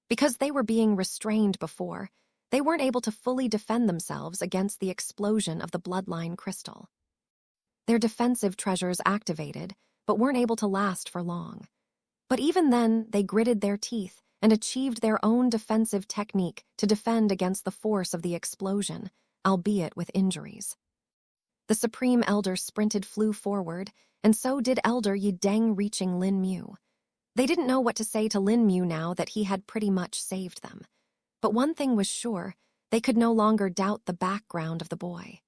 Because they were being restrained before, they weren't able to fully defend themselves against the explosion of the bloodline crystal. Their defensive treasures activated, but weren't able to last for long. But even then, they gritted their teeth and achieved their own defensive technique to defend against the force of the explosion, albeit with injuries. The Supreme Elder flew forward, and so did Elder Yi Deng, reaching Lin Mu. They didn't know what to say to Lin Mu now that he had pretty much saved them. But one thing was sure, they could no longer doubt the background of the boy.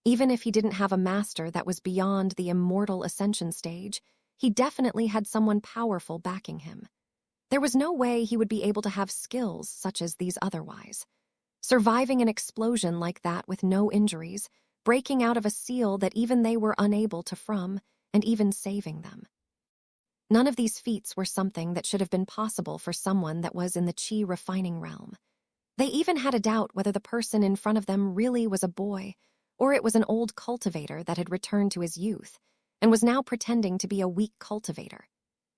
Even if he didn't have a master that was beyond the immortal ascension stage, he definitely had someone powerful backing him. There was no way he would be able to have skills such as these otherwise. Surviving an explosion like that with no injuries, breaking out of a seal that even they were unable to from, and even saving them. None of these feats were something that should have been possible for someone that was in the Qi refining realm. They even had a doubt whether the person in front of them really was a boy, or it was an old cultivator that had returned to his youth, and was now pretending to be a weak cultivator.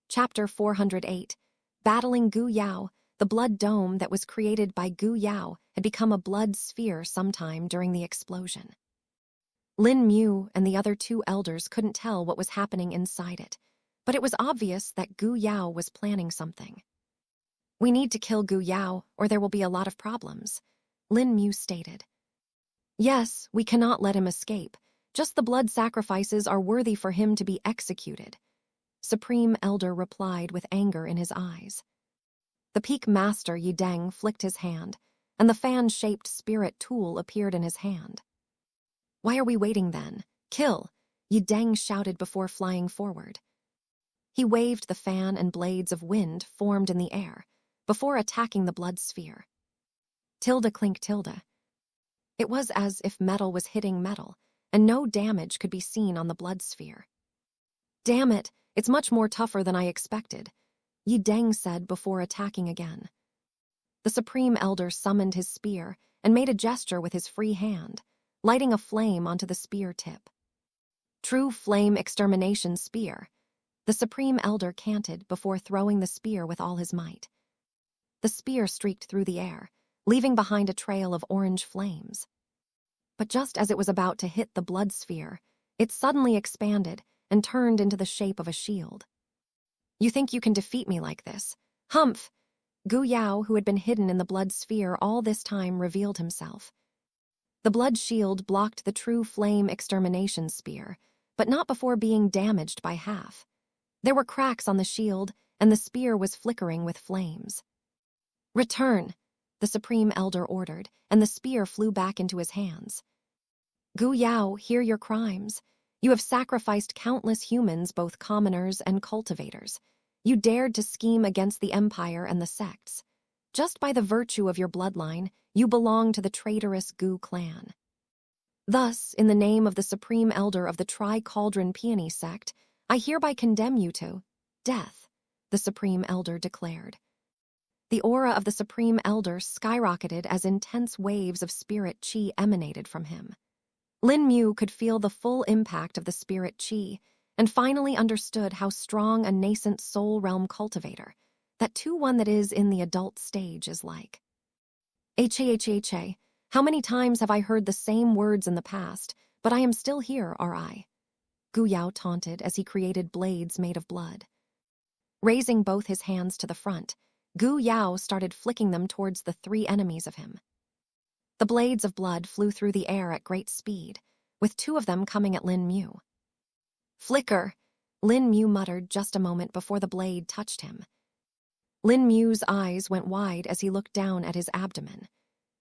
Chapter 408. Battling Gu Yao, the blood dome that was created by Gu Yao had become a blood sphere sometime during the explosion. Lin Mu and the other two elders couldn't tell what was happening inside it, but it was obvious that Gu Yao was planning something. "We need to kill Gu Yao, or there will be a lot of problems," Lin Mu stated. "Yes, we cannot let him escape. Just the blood sacrifices are worthy for him to be executed," Supreme Elder replied with anger in his eyes. The Peak Master Yi Deng flicked his hand, and the fan-shaped spirit tool appeared in his hand. "Why are we waiting then? Kill!" Yi Deng shouted before flying forward. He waved the fan, and blades of wind formed in the air, before attacking the blood sphere. Tilde clink tilde. It was as if metal was hitting metal, and no damage could be seen on the blood sphere. "Damn it, it's much more tougher than I expected," Yi Deng said before attacking again. The Supreme Elder summoned his spear and made a gesture with his free hand, lighting a flame onto the spear tip. "True flame extermination spear," the Supreme Elder canted before throwing the spear with all his might. The spear streaked through the air, leaving behind a trail of orange flames. But just as it was about to hit the blood sphere, it suddenly expanded and turned into the shape of a shield. "You think you can defeat me like this? Humph!" Gu Yao, who had been hidden in the blood sphere all this time, revealed himself. The blood shield blocked the true flame extermination spear, but not before being damaged by half. There were cracks on the shield, and the spear was flickering with flames. "Return," the Supreme Elder ordered, and the spear flew back into his hands. "Gu Yao, hear your crimes. You have sacrificed countless humans, both commoners and cultivators. You dared to scheme against the Empire and the sects. Just by the virtue of your bloodline, you belong to the traitorous Gu clan." Thus, in the name of the Supreme Elder of the Tri-Cauldron Peony sect, I hereby condemn you to death, the Supreme Elder declared. The aura of the Supreme Elder skyrocketed as intense waves of spirit chi emanated from him. Lin Mu could feel the full impact of the spirit chi and finally understood how strong a nascent soul realm cultivator, that too one that is in the adult stage, is like. Ha, how many times have I heard the same words in the past, but I am still here, are I? Gu Yao taunted as he created blades made of blood. Raising both his hands to the front, Gu Yao started flicking them towards the three enemies of him. The blades of blood flew through the air at great speed, with two of them coming at Lin Mu. Flicker, Lin Mu muttered just a moment before the blade touched him. Lin Mu's eyes went wide as he looked down at his abdomen.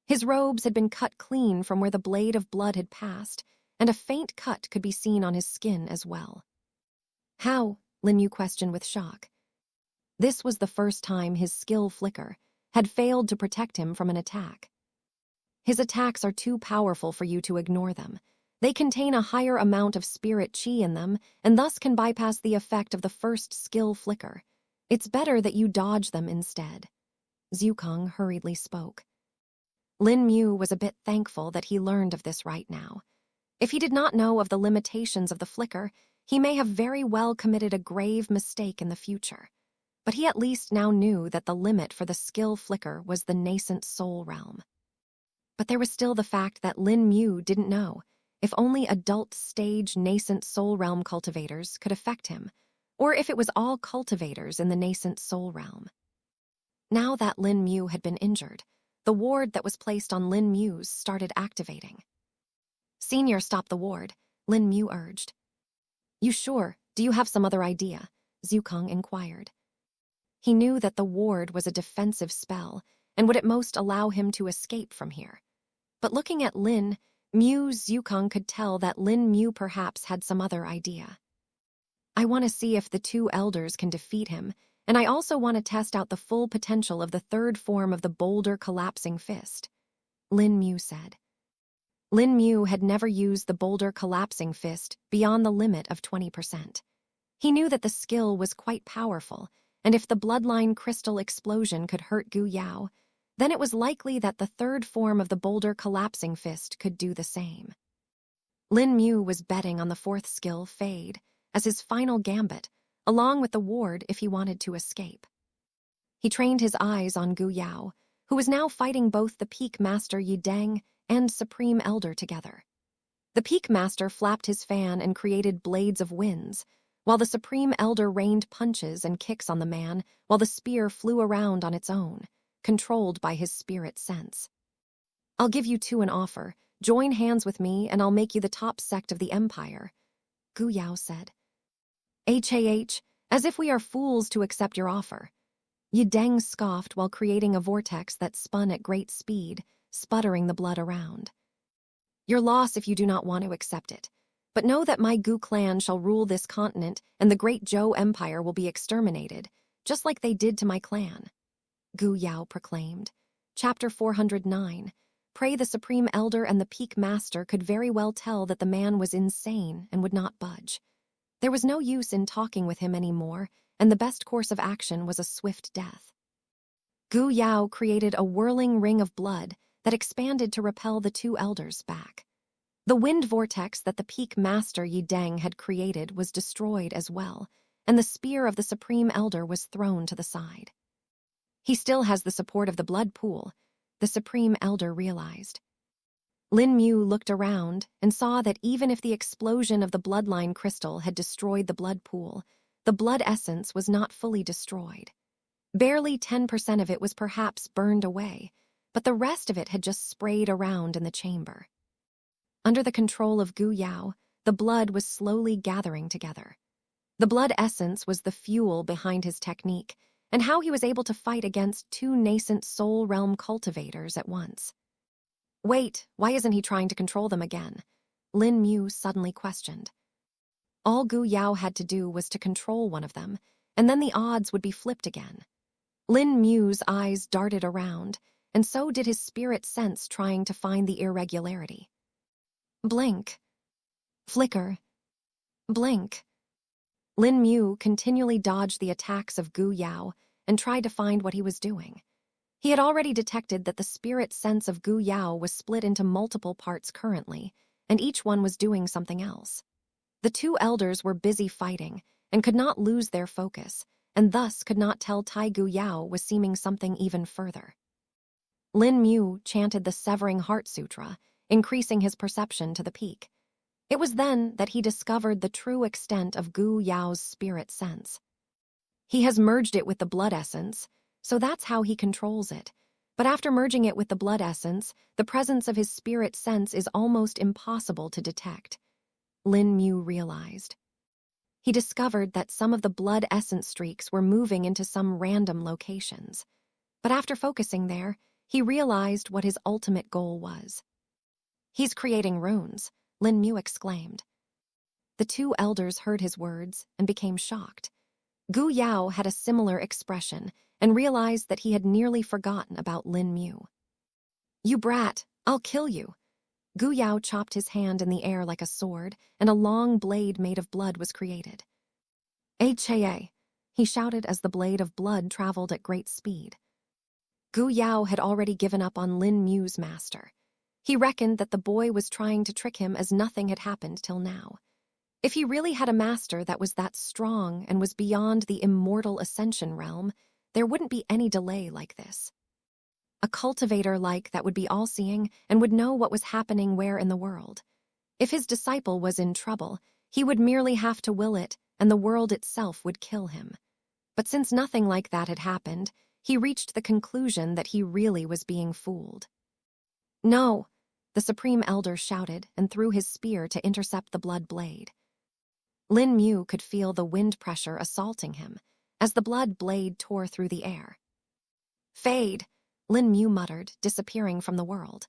His robes had been cut clean from where the blade of blood had passed, and a faint cut could be seen on his skin as well. How? Lin Mu questioned with shock. This was the first time his skill flicker had failed to protect him from an attack. His attacks are too powerful for you to ignore them. They contain a higher amount of spirit chi in them, and thus can bypass the effect of the first skill flicker. It's better that you dodge them instead. Zhukong hurriedly spoke. Lin Mu was a bit thankful that he learned of this right now. If he did not know of the limitations of the flicker, he may have very well committed a grave mistake in the future. But he at least now knew that the limit for the skill flicker was the nascent soul realm. But there was still the fact that Lin Mu didn't know if only adult stage nascent soul realm cultivators could affect him, or if it was all cultivators in the nascent soul realm. Now that Lin Mu had been injured, the ward that was placed on Lin Mu's started activating. Senior, stop the ward, Lin Mu urged. You sure? Do you have some other idea? Zhukong inquired. He knew that the ward was a defensive spell and would at most allow him to escape from here. But looking at Lin Mu, Zhukong could tell that Lin Mu perhaps had some other idea. I want to see if the two elders can defeat him, and I also want to test out the full potential of the third form of the boulder collapsing fist, Lin Mu said. Lin Mu had never used the boulder collapsing fist beyond the limit of 20%. He knew that the skill was quite powerful, and if the bloodline crystal explosion could hurt Gu Yao, then it was likely that the third form of the boulder collapsing fist could do the same. Lin Mu was betting on the fourth skill, Fade, as his final gambit, along with the ward if he wanted to escape. He trained his eyes on Gu Yao, who was now fighting both the Peak Master Yi Deng and Supreme Elder together. The Peak Master flapped his fan and created blades of winds, while the Supreme Elder rained punches and kicks on the man while the spear flew around on its own, controlled by his spirit sense. I'll give you two an offer. Join hands with me and I'll make you the top sect of the empire, Gu Yao said. As if we are fools to accept your offer. Yi Deng scoffed while creating a vortex that spun at great speed, sputtering the blood around. Your loss if you do not want to accept it. But know that my Gu clan shall rule this continent and the great Zhou Empire will be exterminated, just like they did to my clan, Gu Yao proclaimed. Chapter 409. Pray the Supreme Elder and the Peak Master could very well tell that the man was insane and would not budge. There was no use in talking with him anymore, and the best course of action was a swift death. Gu Yao created a whirling ring of blood that expanded to repel the two elders back. The wind vortex that the Peak Master Yi Deng had created was destroyed as well, and the spear of the Supreme Elder was thrown to the side. He still has the support of the blood pool, the Supreme Elder realized. Lin Mu looked around and saw that even if the explosion of the bloodline crystal had destroyed the blood pool, the blood essence was not fully destroyed. Barely 10% of it was perhaps burned away, but the rest of it had just sprayed around in the chamber. Under the control of Gu Yao, the blood was slowly gathering together. The blood essence was the fuel behind his technique, and how he was able to fight against two nascent soul realm cultivators at once. Wait, why isn't he trying to control them again? Lin Mu suddenly questioned. All Gu Yao had to do was to control one of them, and then the odds would be flipped again. Lin Mu's eyes darted around, and so did his spirit sense trying to find the irregularity. Blink. Flicker. Blink. Lin Mu continually dodged the attacks of Gu Yao and tried to find what he was doing. He had already detected that the spirit sense of Gu Yao was split into multiple parts currently, and each one was doing something else. The two elders were busy fighting and could not lose their focus, and thus could not tell Tai Gu Yao was seeming something even further. Lin Mu chanted the Severing Heart Sutra, increasing his perception to the peak. It was then that he discovered the true extent of Gu Yao's spirit sense. He has merged it with the blood essence, so that's how he controls it. But after merging it with the blood essence, the presence of his spirit sense is almost impossible to detect. Lin Mu realized. He discovered that some of the blood essence streaks were moving into some random locations. But after focusing there, he realized what his ultimate goal was. "He's creating runes," Lin Mu exclaimed. The two elders heard his words and became shocked. Gu Yao had a similar expression and realized that he had nearly forgotten about Lin Mu. "You brat, I'll kill you." Gu Yao chopped his hand in the air like a sword, and a long blade made of blood was created. "Ha!" he shouted as the blade of blood traveled at great speed. Gu Yao had already given up on Lin Mu's master. He reckoned that the boy was trying to trick him as nothing had happened till now. If he really had a master that was that strong and was beyond the immortal ascension realm, there wouldn't be any delay like this. A cultivator like that would be all-seeing and would know what was happening where in the world. If his disciple was in trouble, he would merely have to will it, and the world itself would kill him. But since nothing like that had happened, he reached the conclusion that he really was being fooled. "No!" the Supreme Elder shouted and threw his spear to intercept the blood blade. Lin Mu could feel the wind pressure assaulting him as the blood blade tore through the air. "Fade!" Lin Mu muttered, disappearing from the world.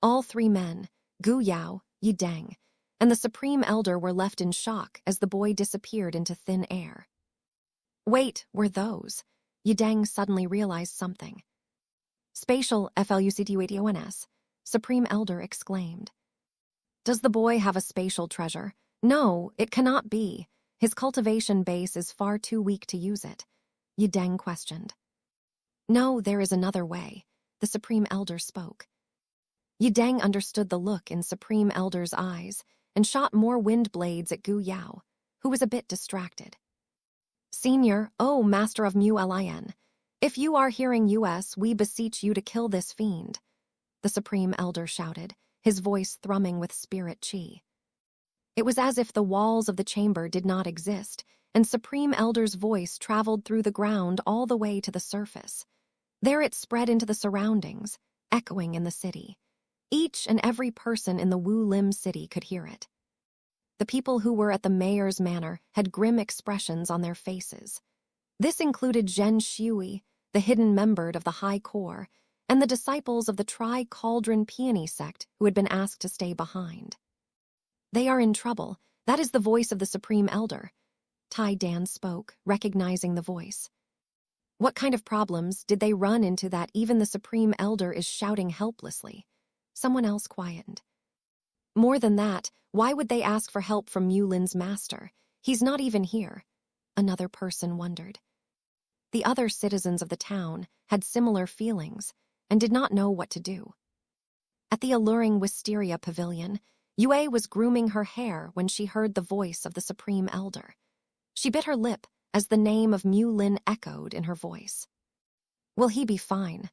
All three men, Gu Yao, Yi Deng, and the Supreme Elder were left in shock as the boy disappeared into thin air. Wait, were those? Yi Deng suddenly realized something. "Spatial FLUCTUATONS," Supreme Elder exclaimed. "Does the boy have a spatial treasure? No, it cannot be. His cultivation base is far too weak to use it," Yi Deng questioned. "No, there is another way," the Supreme Elder spoke. Yi Deng understood the look in Supreme Elder's eyes and shot more wind blades at Gu Yao, who was a bit distracted. "Senior, oh Master of Mu Lin, if you are hearing us, we beseech you to kill this fiend," the Supreme Elder shouted, his voice thrumming with spirit chi. It was as if the walls of the chamber did not exist, and Supreme Elder's voice traveled through the ground all the way to the surface. There it spread into the surroundings, echoing in the city. Each and every person in the Wu Lim city could hear it. The people who were at the mayor's manor had grim expressions on their faces. This included Zhen Shui, the hidden member of the High Corps, and the disciples of the Tri-Cauldron Peony sect who had been asked to stay behind. "They are in trouble. That is the voice of the Supreme Elder," Tai Dan spoke, recognizing the voice. "What kind of problems did they run into that even the Supreme Elder is shouting helplessly?" Someone else quietened. "More than that, why would they ask for help from Mulin's master? He's not even here," another person wondered. The other citizens of the town had similar feelings and did not know what to do. At the alluring Wisteria Pavilion, Yue was grooming her hair when she heard the voice of the Supreme Elder. She bit her lip as the name of Mulin echoed in her voice. "Will he be fine?"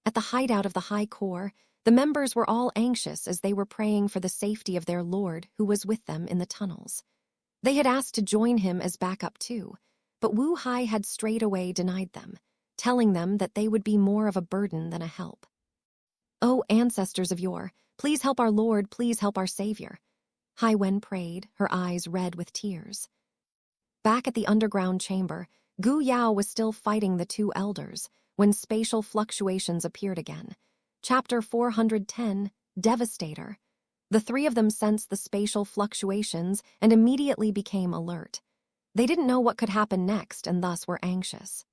At the hideout of the High Corps, the members were all anxious as they were praying for the safety of their lord who was with them in the tunnels. They had asked to join him as backup too, but Wu Hai had straightaway denied them, telling them that they would be more of a burden than a help. "Oh, ancestors of yore, please help our lord, please help our savior," Hai Wen prayed, her eyes red with tears. Back at the underground chamber, Gu Yao was still fighting the two elders when spatial fluctuations appeared again. Chapter 410, Devastator. The three of them sensed the spatial fluctuations and immediately became alert. They didn't know what could happen next and thus were anxious.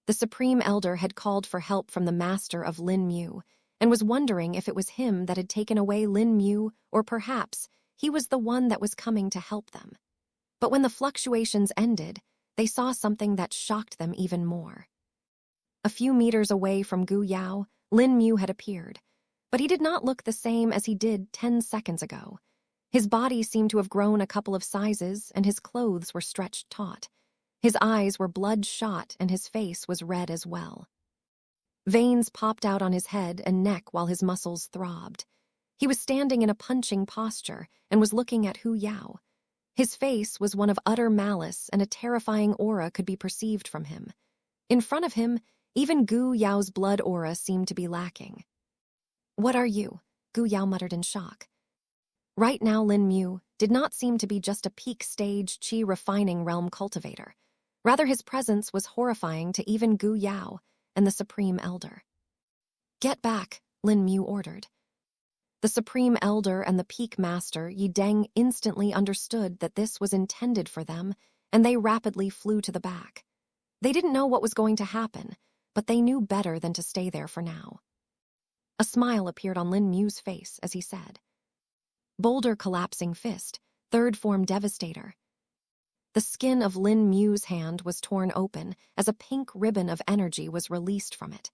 The Supreme Elder had called for help from the master of Lin Mu, and was wondering if it was him that had taken away Lin Mu, or perhaps he was the one that was coming to help them. But when the fluctuations ended, they saw something that shocked them even more. A few meters away from Gu Yao, Lin Mu had appeared, but he did not look the same as he did 10 seconds ago. His body seemed to have grown a couple of sizes, and his clothes were stretched taut. His eyes were bloodshot, and his face was red as well. Veins popped out on his head and neck while his muscles throbbed. He was standing in a punching posture and was looking at Hu Yao. His face was one of utter malice, and a terrifying aura could be perceived from him. In front of him, even Gu Yao's blood aura seemed to be lacking. "What are you?" Gu Yao muttered in shock. Right now, Lin Mu did not seem to be just a peak stage qi refining realm cultivator. Rather, his presence was horrifying to even Gu Yao and the Supreme Elder. "Get back," Lin Mu ordered. The Supreme Elder and the Peak Master Yi Deng instantly understood that this was intended for them, and they rapidly flew to the back. They didn't know what was going to happen, but they knew better than to stay there for now. A smile appeared on Lin Mu's face as he said, "Boulder Collapsing Fist, Third Form Devastator." The skin of Lin Mu's hand was torn open as a pink ribbon of energy was released from it.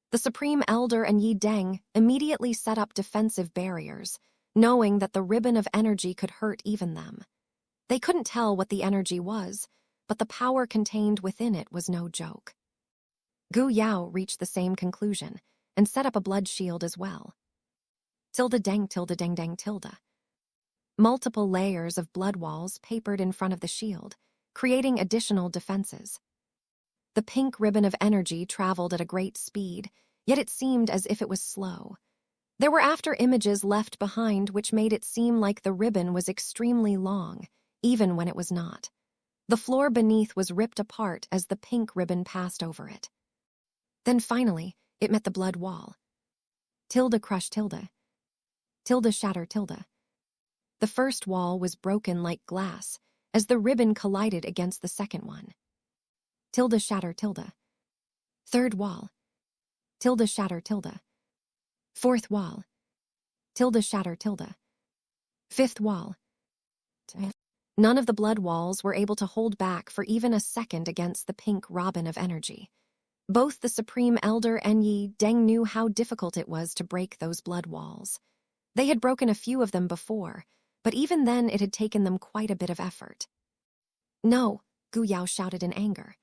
The Supreme Elder and Yi Deng immediately set up defensive barriers, knowing that the ribbon of energy could hurt even them. They couldn't tell what the energy was, but the power contained within it was no joke. Gu Yao reached the same conclusion and set up a blood shield as well. Tilde deng tilde deng deng tilde. Multiple layers of blood walls papered in front of the shield, creating additional defenses. The pink ribbon of energy traveled at a great speed, yet it seemed as if it was slow. There were after images left behind which made it seem like the ribbon was extremely long, even when it was not. The floor beneath was ripped apart as the pink ribbon passed over it. Then finally, it met the blood wall. Tilde crush tilde. Tilde shatter tilde. The first wall was broken like glass as the ribbon collided against the second one. Tilde shatter tilde. Third wall. Tilde shatter tilde. Fourth wall. Tilde shatter tilde. Fifth wall. None of the blood walls were able to hold back for even a second against the pink robin of energy. Both the Supreme Elder and Yi Deng knew how difficult it was to break those blood walls. They had broken a few of them before, but even then it had taken them quite a bit of effort. "No," Gu Yao shouted in anger.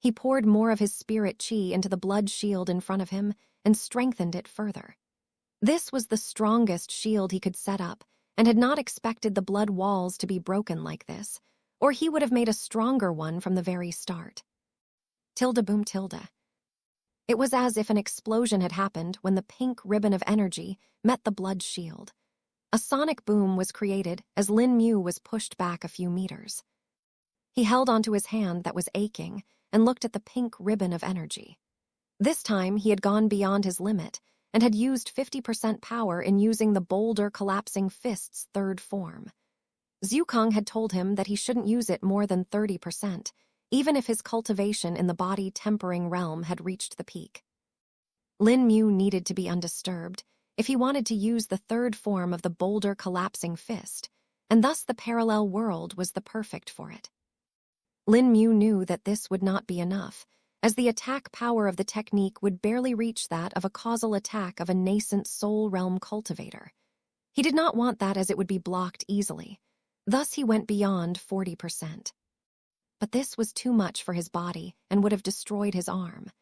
He poured more of his spirit qi into the blood shield in front of him and strengthened it further. This was the strongest shield he could set up, and had not expected the blood walls to be broken like this, or he would have made a stronger one from the very start. Tilde boom tilde. It was as if an explosion had happened when the pink ribbon of energy met the blood shield. A sonic boom was created as Lin Mu was pushed back a few meters. He held onto his hand that was aching and looked at the pink ribbon of energy. This time he had gone beyond his limit and had used 50% power in using the Boulder Collapsing Fist's third form. Zhukong had told him that he shouldn't use it more than 30%, even if his cultivation in the body-tempering realm had reached the peak. Lin Mu needed to be undisturbed if he wanted to use the third form of the Boulder Collapsing Fist, and thus the parallel world was the perfect for it. Lin Mu knew that this would not be enough, as the attack power of the technique would barely reach that of a causal attack of a nascent soul realm cultivator. He did not want that as it would be blocked easily. Thus he went beyond 40%. But this was too much for his body and would have destroyed his arm.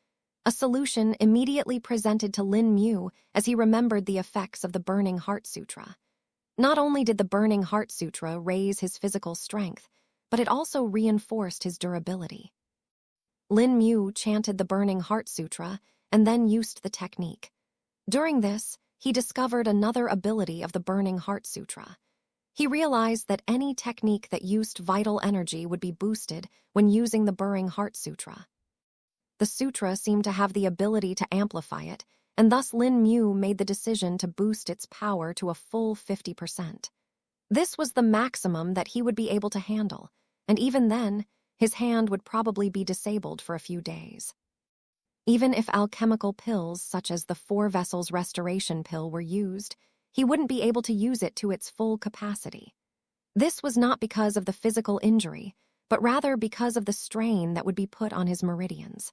A solution immediately presented to Lin Mu as he remembered the effects of the Burning Heart Sutra. Not only did the Burning Heart Sutra raise his physical strength, but it also reinforced his durability. Lin Mu chanted the Burning Heart Sutra and then used the technique. During this, he discovered another ability of the Burning Heart Sutra. He realized that any technique that used vital energy would be boosted when using the Burning Heart Sutra. The sutra seemed to have the ability to amplify it, and thus Lin Mu made the decision to boost its power to a full 50%. This was the maximum that he would be able to handle, and even then, his hand would probably be disabled for a few days. Even if alchemical pills such as the 4 vessels restoration pill were used, he wouldn't be able to use it to its full capacity. This was not because of the physical injury, but rather because of the strain that would be put on his meridians.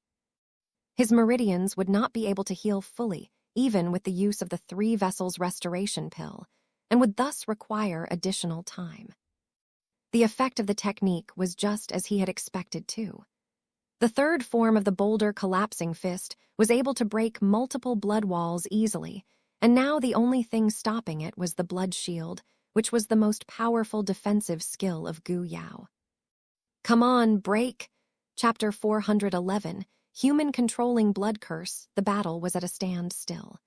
His meridians would not be able to heal fully, even with the use of the 3 vessels restoration pill, and would thus require additional time. The effect of the technique was just as he had expected too. The 3rd form of the boulder collapsing fist was able to break multiple blood walls easily, and now the only thing stopping it was the blood shield, which was the most powerful defensive skill of Gu Yao. Come on, break! Chapter 411, Human Controlling Blood Curse. The battle was at a standstill.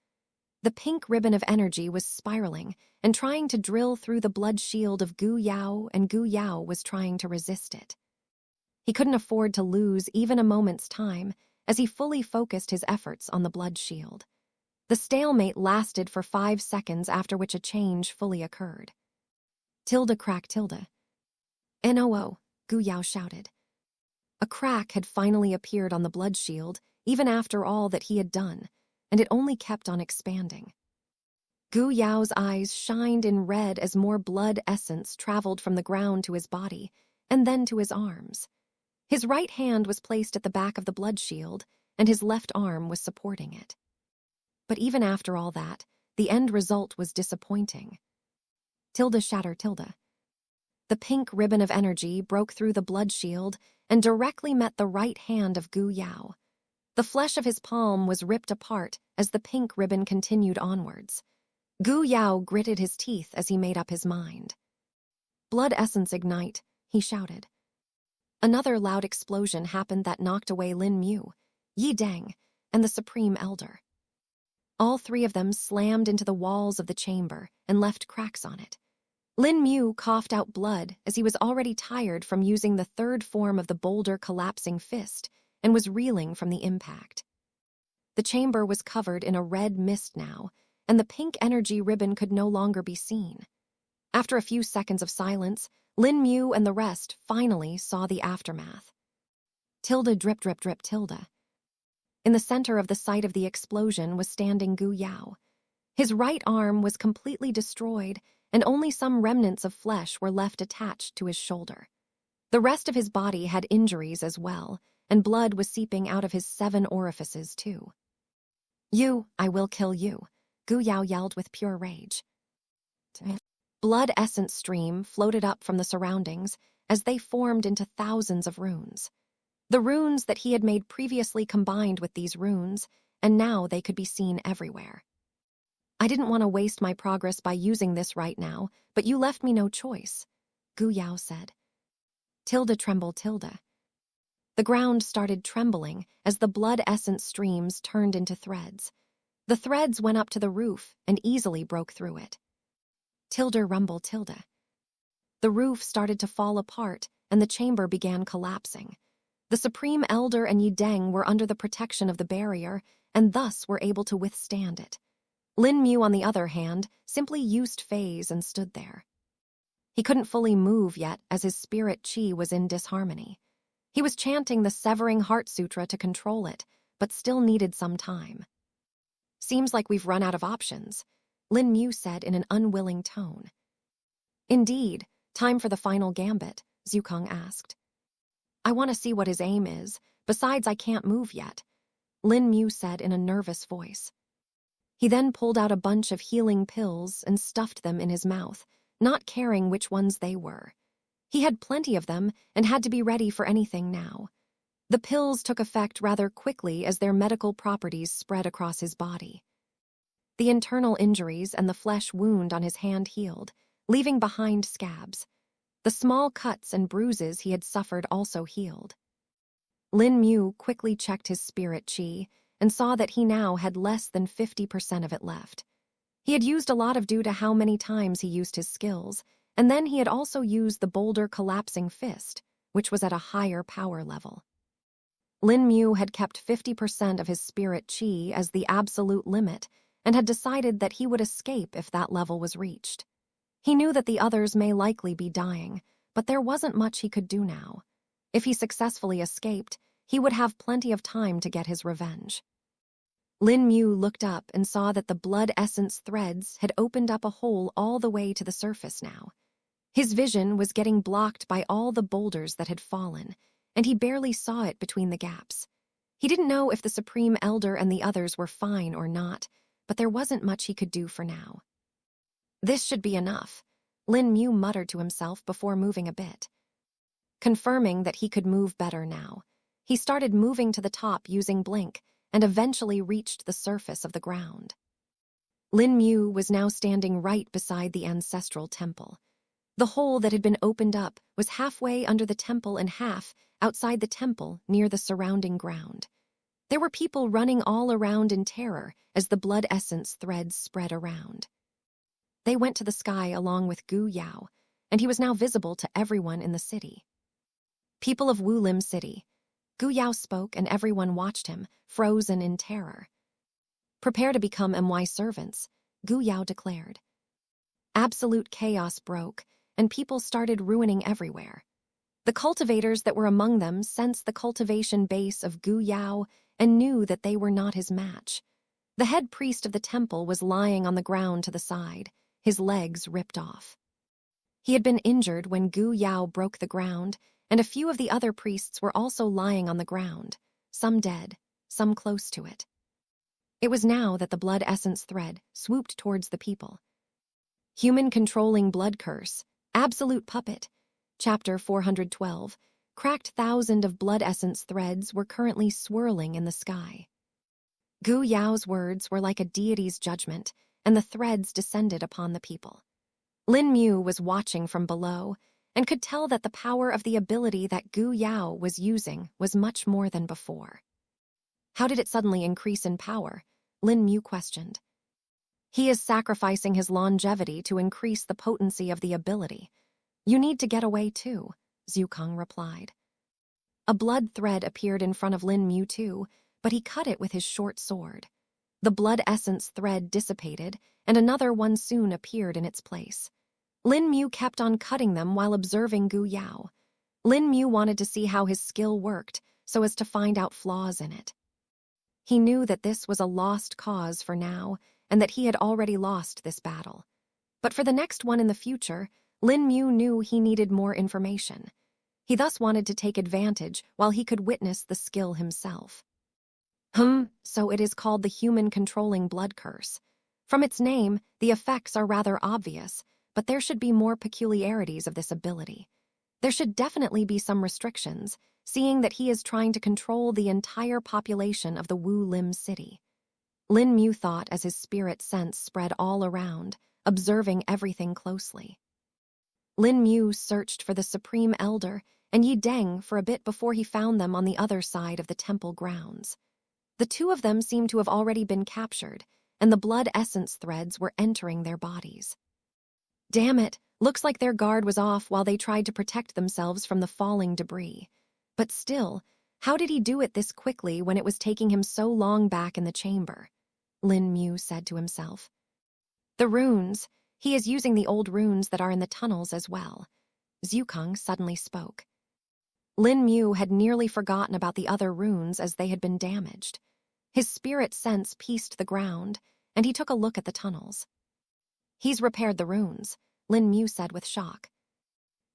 The pink ribbon of energy was spiraling and trying to drill through the blood shield of Gu Yao, and Gu Yao was trying to resist it. He couldn't afford to lose even a moment's time as he fully focused his efforts on the blood shield. The stalemate lasted for 5 seconds, after which a change fully occurred. Tilde crack tilde. "NOO," Gu Yao shouted. A crack had finally appeared on the blood shield, even after all that he had done, and it only kept on expanding. Gu Yao's eyes shined in red as more blood essence traveled from the ground to his body, and then to his arms. His right hand was placed at the back of the blood shield, and his left arm was supporting it. But even after all that, the end result was disappointing. Tilde shatter tilde. The pink ribbon of energy broke through the blood shield and directly met the right hand of Gu Yao. The flesh of his palm was ripped apart as the pink ribbon continued onwards. Gu Yao gritted his teeth as he made up his mind. "Blood essence ignite," he shouted. Another loud explosion happened that knocked away Lin Mu, Yi Deng, and the Supreme Elder. All 3 of them slammed into the walls of the chamber and left cracks on it. Lin Mu coughed out blood as he was already tired from using the 3rd form of the boulder collapsing fist and was reeling from the impact. The chamber was covered in a red mist now, and the pink energy ribbon could no longer be seen. After a few seconds of silence, Lin Mu and the rest finally saw the aftermath. Tilde drip drip drip tilde. In the center of the site of the explosion was standing Gu Yao. His right arm was completely destroyed, and only some remnants of flesh were left attached to his shoulder. The rest of his body had injuries as well, and blood was seeping out of his 7 orifices too. "You, I will kill you," Gu Yao yelled with pure rage. Blood essence stream floated up from the surroundings as they formed into thousands of runes. The runes that he had made previously combined with these runes, and now they could be seen everywhere. "I didn't want to waste my progress by using this right now, but you left me no choice," Gu Yao said. Tilde tremble tilde. The ground started trembling as the blood essence streams turned into threads. The threads went up to the roof and easily broke through it. Tilde rumble tilde. The roof started to fall apart and the chamber began collapsing. The Supreme Elder and Yi Deng were under the protection of the barrier and thus were able to withstand it. Lin Mu, on the other hand, simply used phase and stood there. He couldn't fully move yet as his spirit chi was in disharmony. He was chanting the Severing Heart Sutra to control it, but still needed some time. "Seems like we've run out of options," Lin Mu said in an unwilling tone. "Indeed, time for the final gambit," Zukong asked. "I want to see what his aim is, besides I can't move yet," Lin Mu said in a nervous voice. He then pulled out a bunch of healing pills and stuffed them in his mouth, not caring which ones they were. He had plenty of them and had to be ready for anything now. The pills took effect rather quickly as their medical properties spread across his body. The internal injuries and the flesh wound on his hand healed, leaving behind scabs. The small cuts and bruises he had suffered also healed. Lin Mu quickly checked his spirit chi and saw that he now had less than 50% of it left. He had used a lot of due to how many times he used his skills, and then he had also used the boulder collapsing fist, which was at a higher power level. Lin Mu had kept 50% of his spirit chi as the absolute limit and had decided that he would escape if that level was reached. He knew that the others may likely be dying, but there wasn't much he could do now. If he successfully escaped, he would have plenty of time to get his revenge. Lin Mu looked up and saw that the blood essence threads had opened up a hole all the way to the surface now. His vision was getting blocked by all the boulders that had fallen, and he barely saw it between the gaps. He didn't know if the Supreme Elder and the others were fine or not, but there wasn't much he could do for now. This should be enough, Lin Mu muttered to himself before moving a bit. Confirming that he could move better now, he started moving to the top using blink and eventually reached the surface of the ground. Lin Mu was now standing right beside the ancestral temple. The hole that had been opened up was halfway under the temple and half outside the temple near the surrounding ground. There were people running all around in terror as the blood essence threads spread around. They went to the sky along with Gu Yao, and he was now visible to everyone in the city. People of Wu Lim City. Gu Yao spoke and everyone watched him, frozen in terror. Prepare to become my servants, Gu Yao declared. Absolute chaos broke, and people started ruining everywhere. The cultivators that were among them sensed the cultivation base of Gu Yao and knew that they were not his match. The head priest of the temple was lying on the ground to the side, his legs ripped off. He had been injured when Gu Yao broke the ground, and a few of the other priests were also lying on the ground, some dead, some close to it. It was now that the blood essence thread swooped towards the people. Human controlling blood curse, absolute puppet. Chapter 412, cracked thousand of blood essence threads were currently swirling in the sky. Gu Yao's words were like a deity's judgment, and the threads descended upon the people. Lin Mu was watching from below, and could tell that the power of the ability that Gu Yao was using was much more than before. How did it suddenly increase in power? Lin Mu questioned. He is sacrificing his longevity to increase the potency of the ability. You need to get away too, Zhukang replied. A blood thread appeared in front of Lin Mu too, but he cut it with his short sword. The blood essence thread dissipated, and another one soon appeared in its place. Lin Mu kept on cutting them while observing Gu Yao. Lin Mu wanted to see how his skill worked, so as to find out flaws in it. He knew that this was a lost cause for now, and that he had already lost this battle. But for the next one in the future, Lin Mu knew he needed more information. He thus wanted to take advantage while he could witness the skill himself. So it is called the human controlling blood curse. From its name, the effects are rather obvious, but there should be more peculiarities of this ability. There should definitely be some restrictions, seeing that he is trying to control the entire population of the Wu Lim city. Lin Mu thought as his spirit sense spread all around, observing everything closely. Lin Mu searched for the Supreme Elder and Yi Deng for a bit before he found them on the other side of the temple grounds. The two of them seemed to have already been captured, and the blood essence threads were entering their bodies. Damn it, looks like their guard was off while they tried to protect themselves from the falling debris. But still, how did he do it this quickly when it was taking him so long back in the chamber? Lin Mu said to himself. The runes. He is using the old runes that are in the tunnels as well. Zhukang suddenly spoke. Lin Mu had nearly forgotten about the other runes as they had been damaged. His spirit sense pieced the ground, and he took a look at the tunnels. He's repaired the runes, Lin Mu said with shock.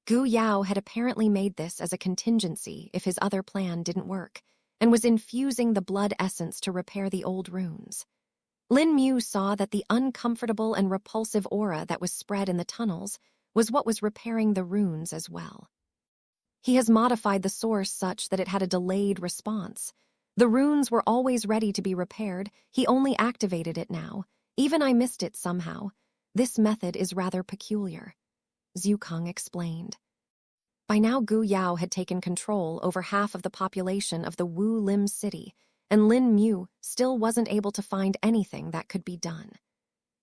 Gu Yao had apparently made this as a contingency if his other plan didn't work, and was infusing the blood essence to repair the old runes. Lin Mu saw that the uncomfortable and repulsive aura that was spread in the tunnels was what was repairing the runes as well. He has modified the source such that it had a delayed response. The runes were always ready to be repaired, he only activated it now. Even I missed it somehow. This method is rather peculiar, Zhukang explained. By now Gu Yao had taken control over half of the population of the Wu Lim city, and Lin Mu still wasn't able to find anything that could be done.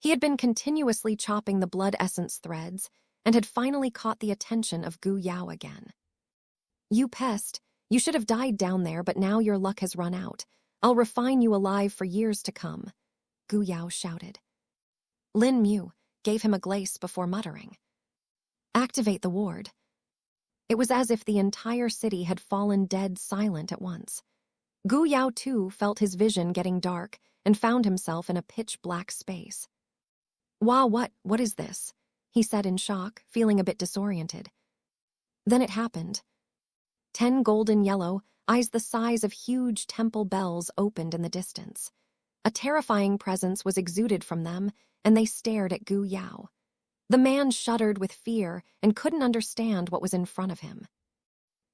He had been continuously chopping the blood essence threads, and had finally caught the attention of Gu Yao again. You pest, you should have died down there, but now your luck has run out. I'll refine you alive for years to come, Gu Yao shouted. Lin Mu gave him a glace before muttering. Activate the ward. It was as if the entire city had fallen dead silent at once. Gu Yao too felt his vision getting dark and found himself in a pitch-black space. "Wow, what is this?" he said in shock, feeling a bit disoriented. Then it happened. 10 golden yellow eyes the size of huge temple bells opened in the distance. A terrifying presence was exuded from them, and they stared at Gu Yao. The man shuddered with fear and couldn't understand what was in front of him.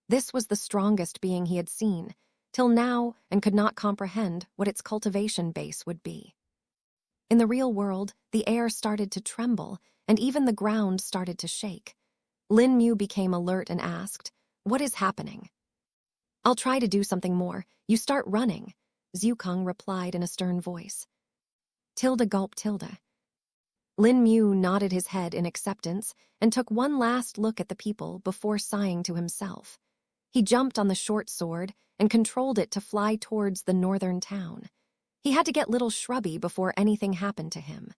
This was the strongest being he had seen, till now, and could not comprehend what its cultivation base would be. In the real world, the air started to tremble, and even the ground started to shake. Lin Mu became alert and asked, "What is happening?" "I'll try to do something more. You start running," Zhukang replied in a stern voice. Tilde gulped tilde. Lin Mu nodded his head in acceptance and took one last look at the people before sighing to himself. He jumped on the short sword and controlled it to fly towards the northern town. He had to get little shrubby before anything happened to him.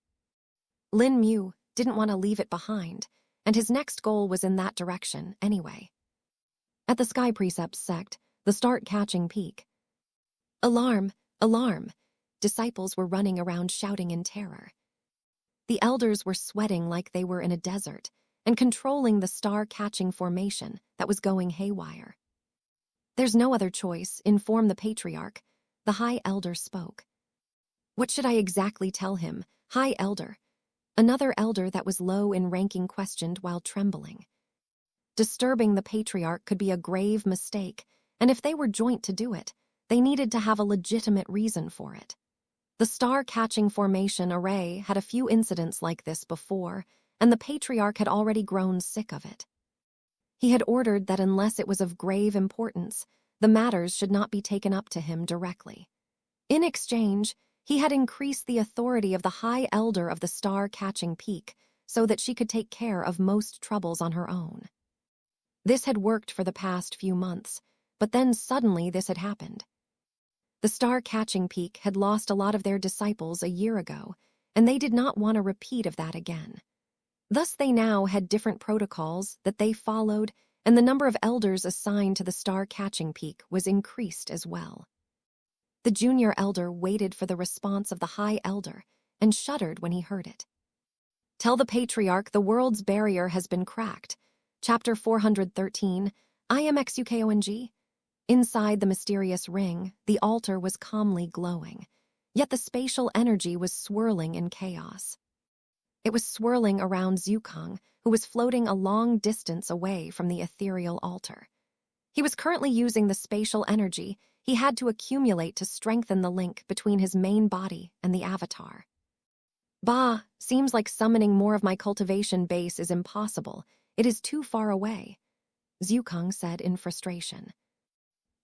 Lin Mu didn't want to leave it behind, and his next goal was in that direction anyway. At the Sky Precepts sect, the start-catching peak. "Alarm! Alarm!" Disciples were running around shouting in terror. The elders were sweating like they were in a desert and controlling the star-catching formation that was going haywire. "There's no other choice, inform the patriarch," the high elder spoke. "What should I exactly tell him, high elder?" Another elder that was low in ranking questioned while trembling. Disturbing the patriarch could be a grave mistake, and if they were joint to do it, they needed to have a legitimate reason for it. The star-catching formation array had a few incidents like this before, and the patriarch had already grown sick of it. He had ordered that unless it was of grave importance, the matters should not be taken up to him directly. In exchange, he had increased the authority of the high elder of the star-catching peak so that she could take care of most troubles on her own. This had worked for the past few months, but then suddenly this had happened. The star-catching peak had lost a lot of their disciples a year ago, and they did not want a repeat of that again. Thus they now had different protocols that they followed, and the number of elders assigned to the star-catching peak was increased as well. The junior elder waited for the response of the high elder and shuddered when he heard it. "Tell the patriarch the world's barrier has been cracked." Chapter 413, IMXUKONG. Inside the mysterious ring, the altar was calmly glowing, yet the spatial energy was swirling in chaos. It was swirling around Zhukang, who was floating a long distance away from the ethereal altar. He was currently using the spatial energy he had to accumulate to strengthen the link between his main body and the avatar. "Bah, seems like summoning more of my cultivation base is impossible. It is too far away," Zhukang said in frustration.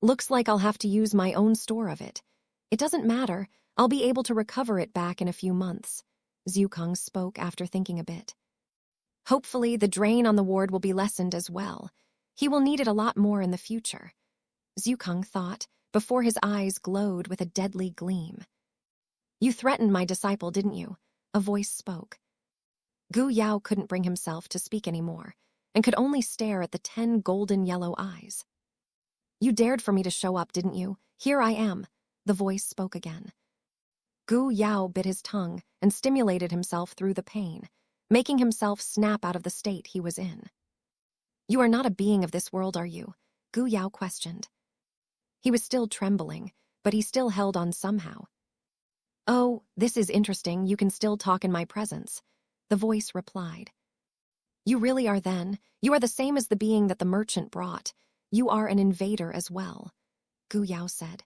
"Looks like I'll have to use my own store of it. It doesn't matter, I'll be able to recover it back in a few months," Zhukang spoke after thinking a bit. "Hopefully the drain on the ward will be lessened as well. He will need it a lot more in the future," Zhukang thought, before his eyes glowed with a deadly gleam. "You threatened my disciple, didn't you?" a voice spoke. Gu Yao couldn't bring himself to speak anymore, and could only stare at the 10 golden yellow eyes. "You dared for me to show up, didn't you? Here I am," the voice spoke again. Gu Yao bit his tongue and stimulated himself through the pain, making himself snap out of the state he was in. "You are not a being of this world, are you?" Gu Yao questioned. He was still trembling, but he still held on somehow. "Oh, this is interesting, you can still talk in my presence," the voice replied. "You really are then. You are the same as the being that the merchant brought. You are an invader as well," Gu Yao said.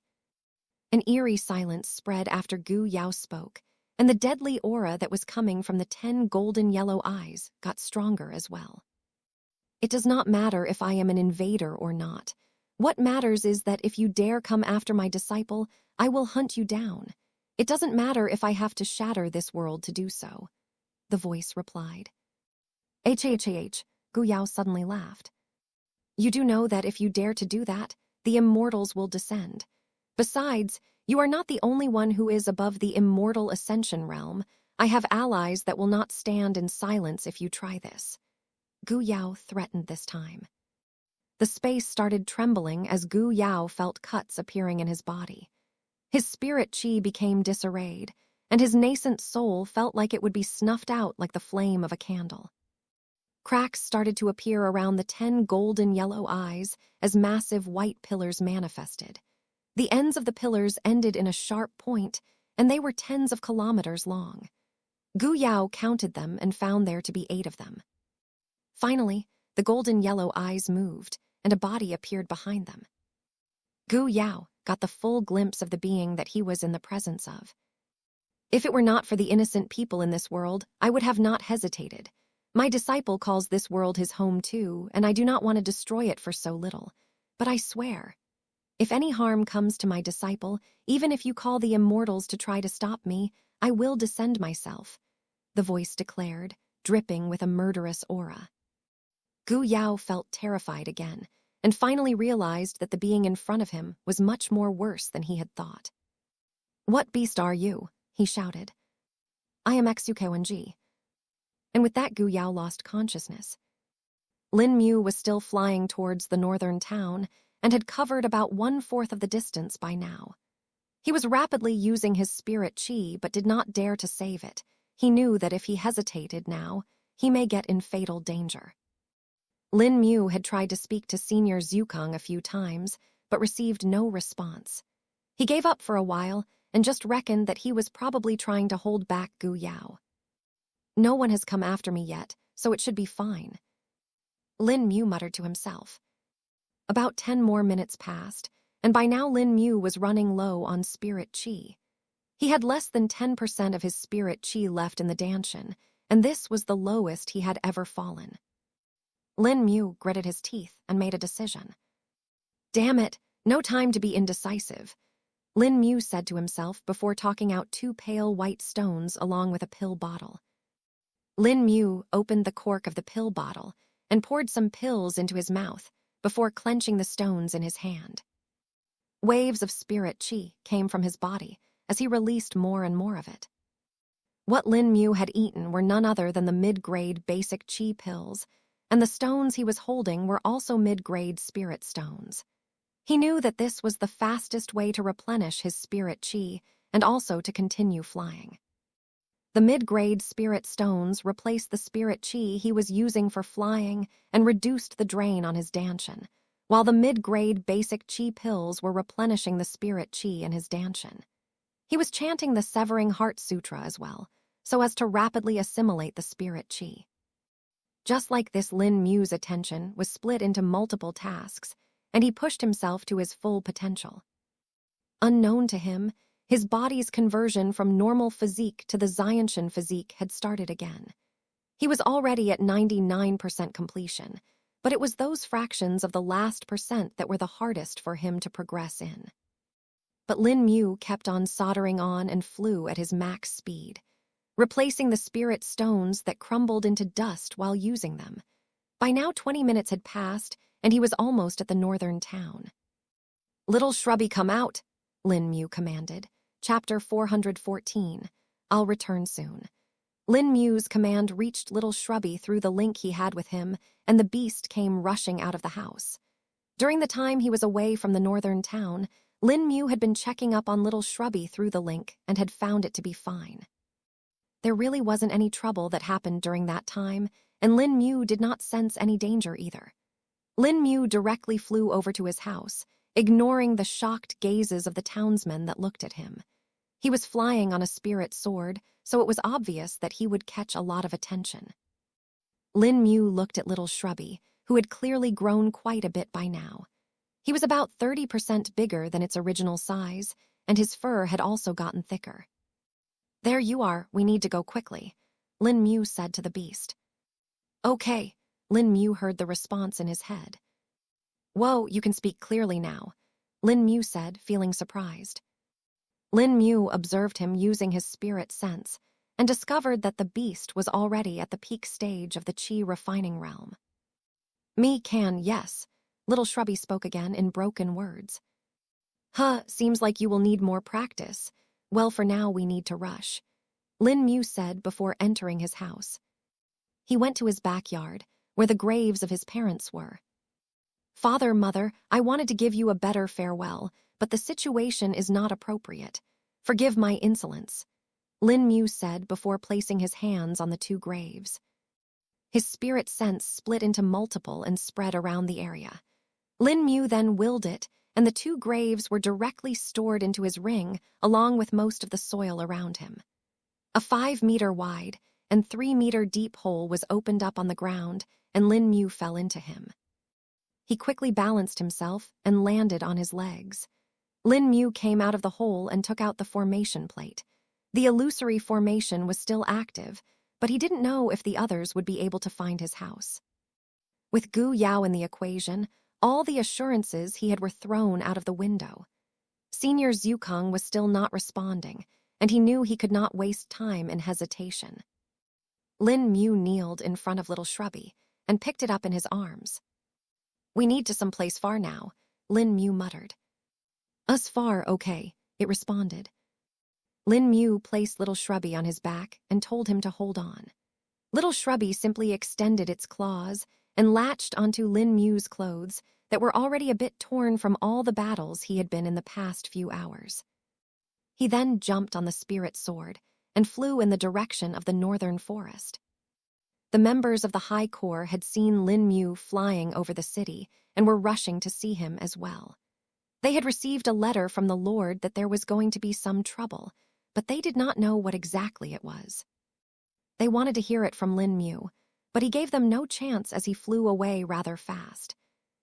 An eerie silence spread after Gu Yao spoke, and the deadly aura that was coming from the 10 golden yellow eyes got stronger as well. "It does not matter if I am an invader or not. What matters is that if you dare come after my disciple, I will hunt you down. It doesn't matter if I have to shatter this world to do so," the voice replied. Gu Yao suddenly laughed. "You do know that if you dare to do that, the immortals will descend. Besides, you are not the only one who is above the immortal ascension realm. I have allies that will not stand in silence if you try this," Gu Yao threatened this time. The space started trembling as Gu Yao felt cuts appearing in his body. His spirit chi became disarrayed, and his nascent soul felt like it would be snuffed out like the flame of a candle. Cracks started to appear around the 10 golden yellow eyes as massive white pillars manifested. The ends of the pillars ended in a sharp point, and they were tens of kilometers long. Gu Yao counted them and found there to be 8 of them. Finally, the golden yellow eyes moved, and a body appeared behind them. Gu Yao got the full glimpse of the being that he was in the presence of. If it were not for the innocent people in this world, I would have not hesitated. My disciple calls this world his home too, and I do not want to destroy it for so little. But I swear, if any harm comes to my disciple, even if you call the immortals to try to stop me, I will descend myself, the voice declared, dripping with a murderous aura. Gu Yao felt terrified again, and finally realized that the being in front of him was much more worse than he had thought. "What beast are you?" he shouted. "I am Xukenji." And with that, Gu Yao lost consciousness. Lin Mu was still flying towards the northern town and had covered about 1/4 of the distance by now. He was rapidly using his spirit chi but did not dare to save it. He knew that if he hesitated now, he may get in fatal danger. Lin Mu had tried to speak to Senior Zukong a few times, but received no response. He gave up for a while and just reckoned that he was probably trying to hold back Gu Yao. "No one has come after me yet, so it should be fine," Lin Mu muttered to himself. About 10 more minutes passed, and by now Lin Mu was running low on spirit chi. He had less than 10% of his spirit chi left in the danshan, and this was the lowest he had ever fallen. Lin Mu gritted his teeth and made a decision. "Damn it, no time to be indecisive," Lin Mu said to himself before talking out 2 pale white stones along with a pill bottle. Lin Mu opened the cork of the pill bottle and poured some pills into his mouth before clenching the stones in his hand. Waves of spirit chi came from his body as he released more and more of it. What Lin Mu had eaten were none other than the mid-grade basic chi pills, and the stones he was holding were also mid-grade spirit stones. He knew that this was the fastest way to replenish his spirit chi and also to continue flying. The mid-grade spirit stones replaced the spirit chi he was using for flying and reduced the drain on his danshan, while the mid-grade basic chi pills were replenishing the spirit chi in his danshan. He was chanting the Severing Heart Sutra as well, so as to rapidly assimilate the spirit chi. Just like this, Lin Mu's attention was split into multiple tasks, and he pushed himself to his full potential. Unknown to him, his body's conversion from normal physique to the Xianshan physique had started again. He was already at 99% completion, but it was those fractions of the last percent that were the hardest for him to progress in. But Lin Mu kept on soldering on and flew at his max speed, replacing the spirit stones that crumbled into dust while using them. By now 20 minutes had passed, and he was almost at the northern town. "Little Shrubby, come out," Lin Mu commanded. Chapter 414. I'll return soon. Lin Mu's command reached Little Shrubby through the link he had with him, and the beast came rushing out of the house. During the time he was away from the northern town, Lin Mu had been checking up on Little Shrubby through the link and had found it to be fine. There really wasn't any trouble that happened during that time, and Lin Mu did not sense any danger either. Lin Mu directly flew over to his house, ignoring the shocked gazes of the townsmen that looked at him. He was flying on a spirit sword, so it was obvious that he would catch a lot of attention. Lin Mu looked at Little Shrubby, who had clearly grown quite a bit by now. He was about 30% bigger than its original size, and his fur had also gotten thicker. "There you are, we need to go quickly," Lin Mu said to the beast. "Okay," Lin Mu heard the response in his head. "Whoa, you can speak clearly now," Lin Mu said, feeling surprised. Lin Mu observed him using his spirit sense and discovered that the beast was already at the peak stage of the chi refining realm. "Me can, yes," Little Shrubby spoke again in broken words. "Huh, seems like you will need more practice. Well, for now we need to rush," Lin Mu said before entering his house. He went to his backyard, where the graves of his parents were. "Father, Mother, I wanted to give you a better farewell, but the situation is not appropriate. Forgive my insolence," Lin Mu said before placing his hands on the two graves. His spirit sense split into multiple and spread around the area. Lin Mu then willed it, and the two graves were directly stored into his ring, along with most of the soil around him. A 5-meter wide and 3-meter deep hole was opened up on the ground, and Lin Mu fell into him. He quickly balanced himself and landed on his legs. Lin Mu came out of the hole and took out the formation plate. The illusory formation was still active, but he didn't know if the others would be able to find his house. With Gu Yao in the equation, all the assurances he had were thrown out of the window. Senior Zhukang was still not responding, and he knew he could not waste time in hesitation. Lin Mu kneeled in front of little Shrubby and picked it up in his arms. "We need to someplace far now," Lin Mu muttered. "Us far, okay," it responded. Lin Mu placed little Shrubby on his back and told him to hold on. Little Shrubby simply extended its claws and latched onto Lin Mu's clothes that were already a bit torn from all the battles he had been in the past few hours. He then jumped on the spirit sword and flew in the direction of the northern forest. The members of the High Corps had seen Lin Mu flying over the city and were rushing to see him as well. They had received a letter from the Lord that there was going to be some trouble, but they did not know what exactly it was. They wanted to hear it from Lin Mu, but he gave them no chance as he flew away rather fast.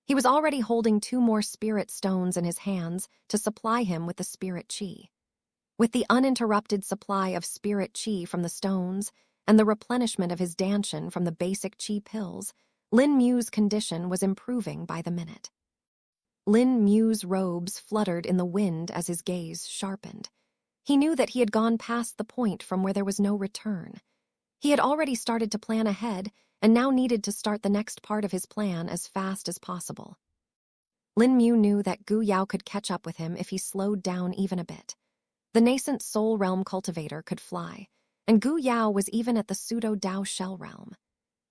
He was already holding 2 more spirit stones in his hands to supply him with the spirit chi. With the uninterrupted supply of spirit chi from the stones and the replenishment of his danshan from the basic chi pills, Lin Mu's condition was improving by the minute. Lin Mu's robes fluttered in the wind as his gaze sharpened. He knew that he had gone past the point from where there was no return. He had already started to plan ahead and now needed to start the next part of his plan as fast as possible. Lin Mu knew that Gu Yao could catch up with him if he slowed down even a bit. The nascent soul realm cultivator could fly, and Gu Yao was even at the pseudo-Dao shell realm.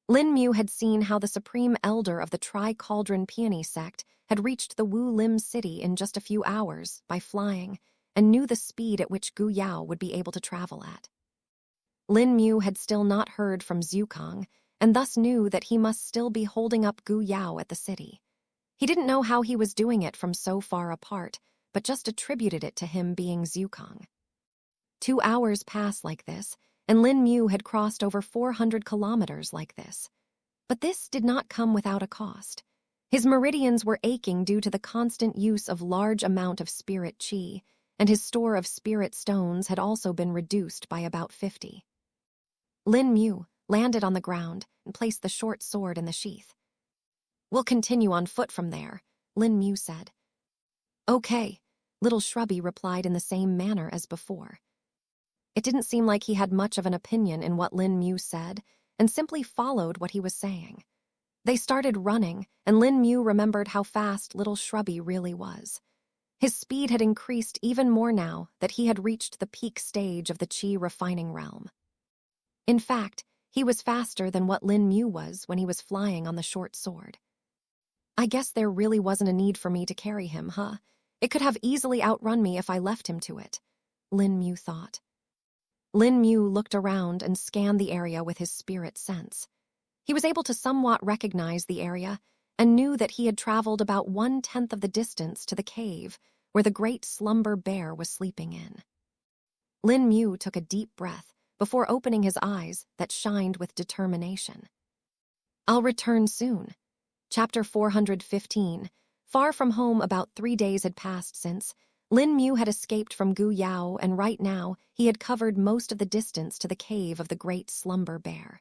Lin Mu had seen how the supreme elder of the Tri-Cauldron Peony sect had reached the Wu Lim city in just a few hours by flying, and knew the speed at which Gu Yao would be able to travel at. Lin Mu had still not heard from Zhukang, and thus knew that he must still be holding up Gu Yao at the city. He didn't know how he was doing it from so far apart, but just attributed it to him being Zhukang. 2 hours passed like this, and Lin Mu had crossed over 400 kilometers like this. But this did not come without a cost. His meridians were aching due to the constant use of large amount of spirit chi, and his store of spirit stones had also been reduced by about 50. Lin Mu landed on the ground and placed the short sword in the sheath. "We'll continue on foot from there," Lin Mu said. "Okay," little Shrubby replied in the same manner as before. It didn't seem like he had much of an opinion in what Lin Mu said, and simply followed what he was saying. They started running, and Lin Mu remembered how fast little Shrubby really was. His speed had increased even more now that he had reached the peak stage of the chi refining realm. In fact, he was faster than what Lin Mu was when he was flying on the short sword. "I guess there really wasn't a need for me to carry him, huh? It could have easily outrun me if I left him to it," Lin Mu thought. Lin Mu looked around and scanned the area with his spirit sense. He was able to somewhat recognize the area and knew that he had traveled about 1/10 of the distance to the cave where the great slumber bear was sleeping in. Lin Mu took a deep breath before opening his eyes that shined with determination. "I'll return soon." Chapter 415. Far from home, about 3 days had passed since Lin Mu had escaped from Gu Yao, and right now he had covered most of the distance to the cave of the great slumber bear.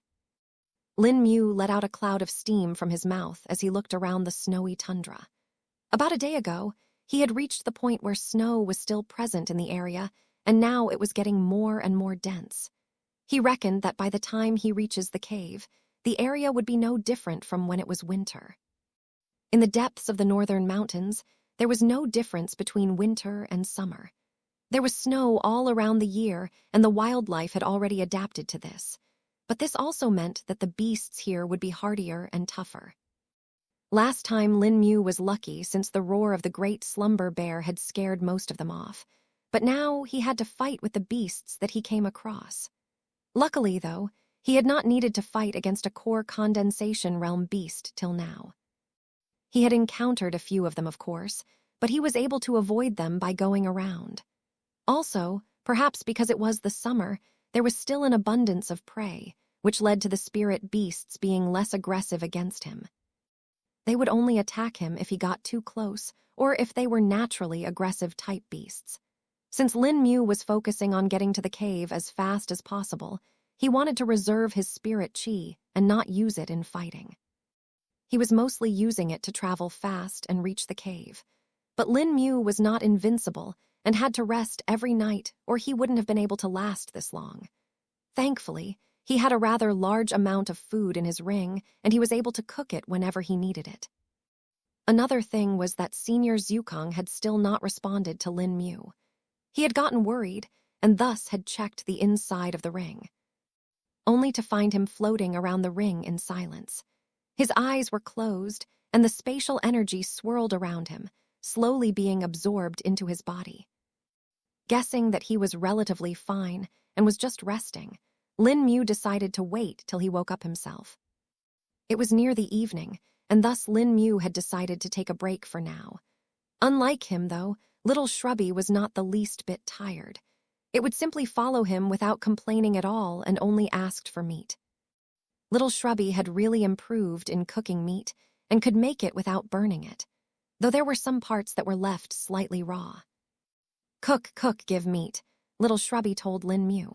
Lin Mu let out a cloud of steam from his mouth as he looked around the snowy tundra. About a day ago, he had reached the point where snow was still present in the area, and now it was getting more and more dense. He reckoned that by the time he reaches the cave, the area would be no different from when it was winter. In the depths of the northern mountains, there was no difference between winter and summer. There was snow all around the year, and the wildlife had already adapted to this. But this also meant that the beasts here would be hardier and tougher. Last time Lin Mu was lucky since the roar of the great slumber bear had scared most of them off. But now he had to fight with the beasts that he came across. Luckily, though, he had not needed to fight against a core condensation realm beast till now. He had encountered a few of them, of course, but he was able to avoid them by going around. Also, perhaps because it was the summer, there was still an abundance of prey, which led to the spirit beasts being less aggressive against him. They would only attack him if he got too close, or if they were naturally aggressive type beasts. Since Lin Mu was focusing on getting to the cave as fast as possible, he wanted to reserve his spirit chi and not use it in fighting. He was mostly using it to travel fast and reach the cave. But Lin Mu was not invincible and had to rest every night, or he wouldn't have been able to last this long. Thankfully, he had a rather large amount of food in his ring, and he was able to cook it whenever he needed it. Another thing was that Senior Zukong had still not responded to Lin Mu. He had gotten worried, and thus had checked the inside of the ring, only to find him floating around the ring in silence. His eyes were closed, and the spatial energy swirled around him, slowly being absorbed into his body. Guessing that he was relatively fine and was just resting, Lin Mu decided to wait till he woke up himself. It was near the evening, and thus Lin Mu had decided to take a break for now. Unlike him, though, little Shrubby was not the least bit tired. It would simply follow him without complaining at all and only asked for meat. Little Shrubby had really improved in cooking meat and could make it without burning it, though there were some parts that were left slightly raw. Cook, give meat, Little Shrubby told Lin Mu.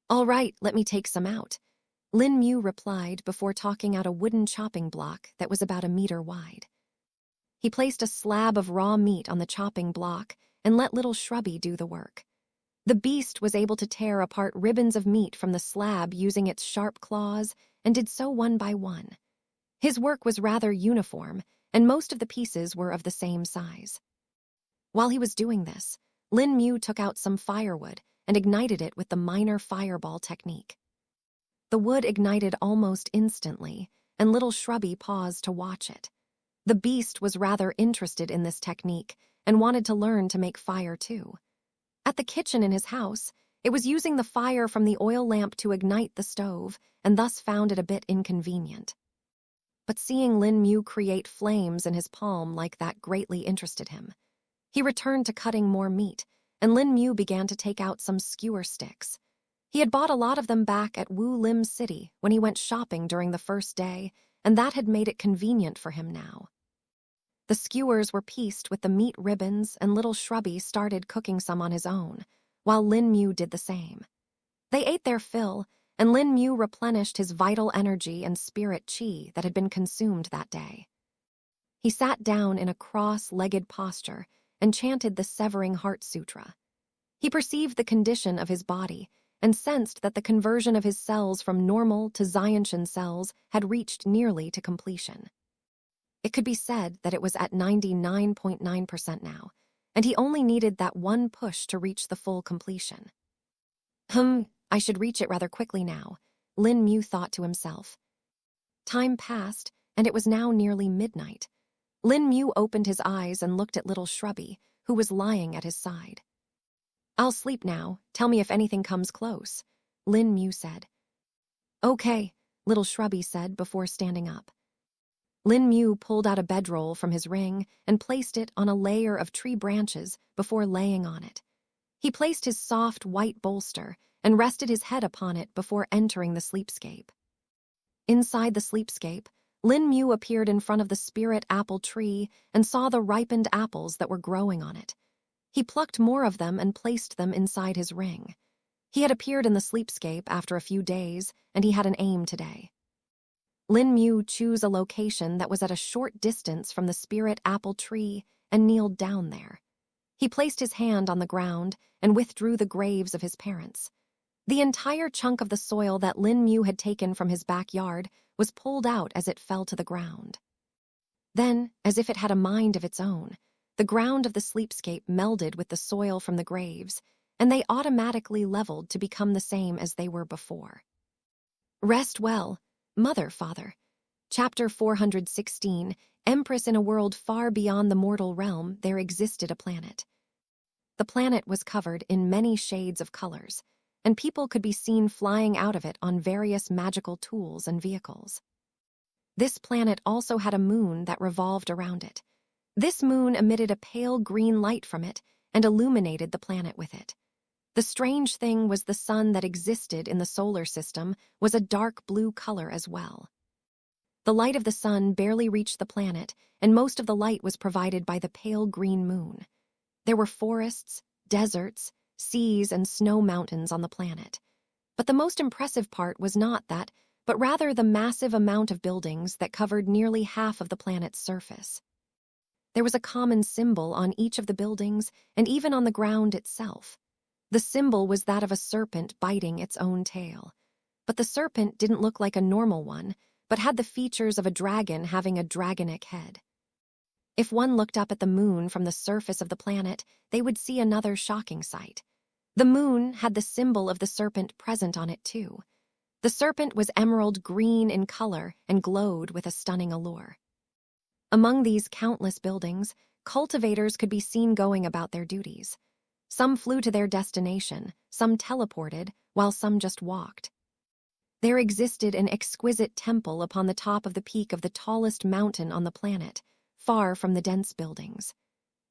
All right, let me take some out, Lin Mu replied before talking out a wooden chopping block that was about 1 meter wide. He placed a slab of raw meat on the chopping block and let Little Shrubby do the work. The beast was able to tear apart ribbons of meat from the slab using its sharp claws and did so one by one. His work was rather uniform, and most of the pieces were of the same size. While he was doing this, Lin Mu took out some firewood and ignited it with the minor fireball technique. The wood ignited almost instantly, and Little Shrubby paused to watch it. The beast was rather interested in this technique and wanted to learn to make fire too. At the kitchen in his house, it was using the fire from the oil lamp to ignite the stove, and thus found it a bit inconvenient. But seeing Lin Mu create flames in his palm like that greatly interested him. He returned to cutting more meat, and Lin Mu began to take out some skewer sticks. He had bought a lot of them back at Wu Lim City when he went shopping during the first day, and that had made it convenient for him now. The skewers were pieced with the meat ribbons, and Little Shrubby started cooking some on his own, while Lin Mu did the same. They ate their fill, and Lin Mu replenished his vital energy and spirit chi that had been consumed that day. He sat down in a cross-legged posture and chanted the Severing Heart Sutra. He perceived the condition of his body and sensed that the conversion of his cells from normal to Xianshan cells had reached nearly to completion. It could be said that it was at 99.9% now, and he only needed that one push to reach the full completion. I should reach it rather quickly now, Lin Mu thought to himself. Time passed, and it was now nearly midnight. Lin Mu opened his eyes and looked at Little Shrubby, who was lying at his side. I'll sleep now, tell me if anything comes close, Lin Mu said. Okay, Little Shrubby said before standing up. Lin Mu pulled out a bedroll from his ring and placed it on a layer of tree branches before laying on it. He placed his soft white bolster and rested his head upon it before entering the sleepscape. Inside the sleepscape, Lin Mu appeared in front of the spirit apple tree and saw the ripened apples that were growing on it. He plucked more of them and placed them inside his ring. He had appeared in the sleepscape after a few days, and he had an aim today. Lin Mu chose a location that was at a short distance from the spirit apple tree and kneeled down there. He placed his hand on the ground and withdrew the graves of his parents. The entire chunk of the soil that Lin Mu had taken from his backyard was pulled out as it fell to the ground. Then, as if it had a mind of its own, the ground of the sleepscape melded with the soil from the graves, and they automatically leveled to become the same as they were before. Rest well, Mother, Father, Chapter 416, Empress in a world far beyond the mortal realm, there existed a planet. The planet was covered in many shades of colors, and people could be seen flying out of it on various magical tools and vehicles. This planet also had a moon that revolved around it. This moon emitted a pale green light from it and illuminated the planet with it. The strange thing was the sun that existed in the solar system was a dark blue color as well. The light of the sun barely reached the planet, and most of the light was provided by the pale green moon. There were forests, deserts, seas, and snow mountains on the planet. But the most impressive part was not that, but rather the massive amount of buildings that covered nearly half of the planet's surface. There was a common symbol on each of the buildings and even on the ground itself. The symbol was that of a serpent biting its own tail. But the serpent didn't look like a normal one, but had the features of a dragon having a dragonic head. If one looked up at the moon from the surface of the planet, they would see another shocking sight. The moon had the symbol of the serpent present on it too. The serpent was emerald green in color and glowed with a stunning allure. Among these countless buildings, cultivators could be seen going about their duties. Some flew to their destination, some teleported, while some just walked. There existed an exquisite temple upon the top of the peak of the tallest mountain on the planet, far from the dense buildings.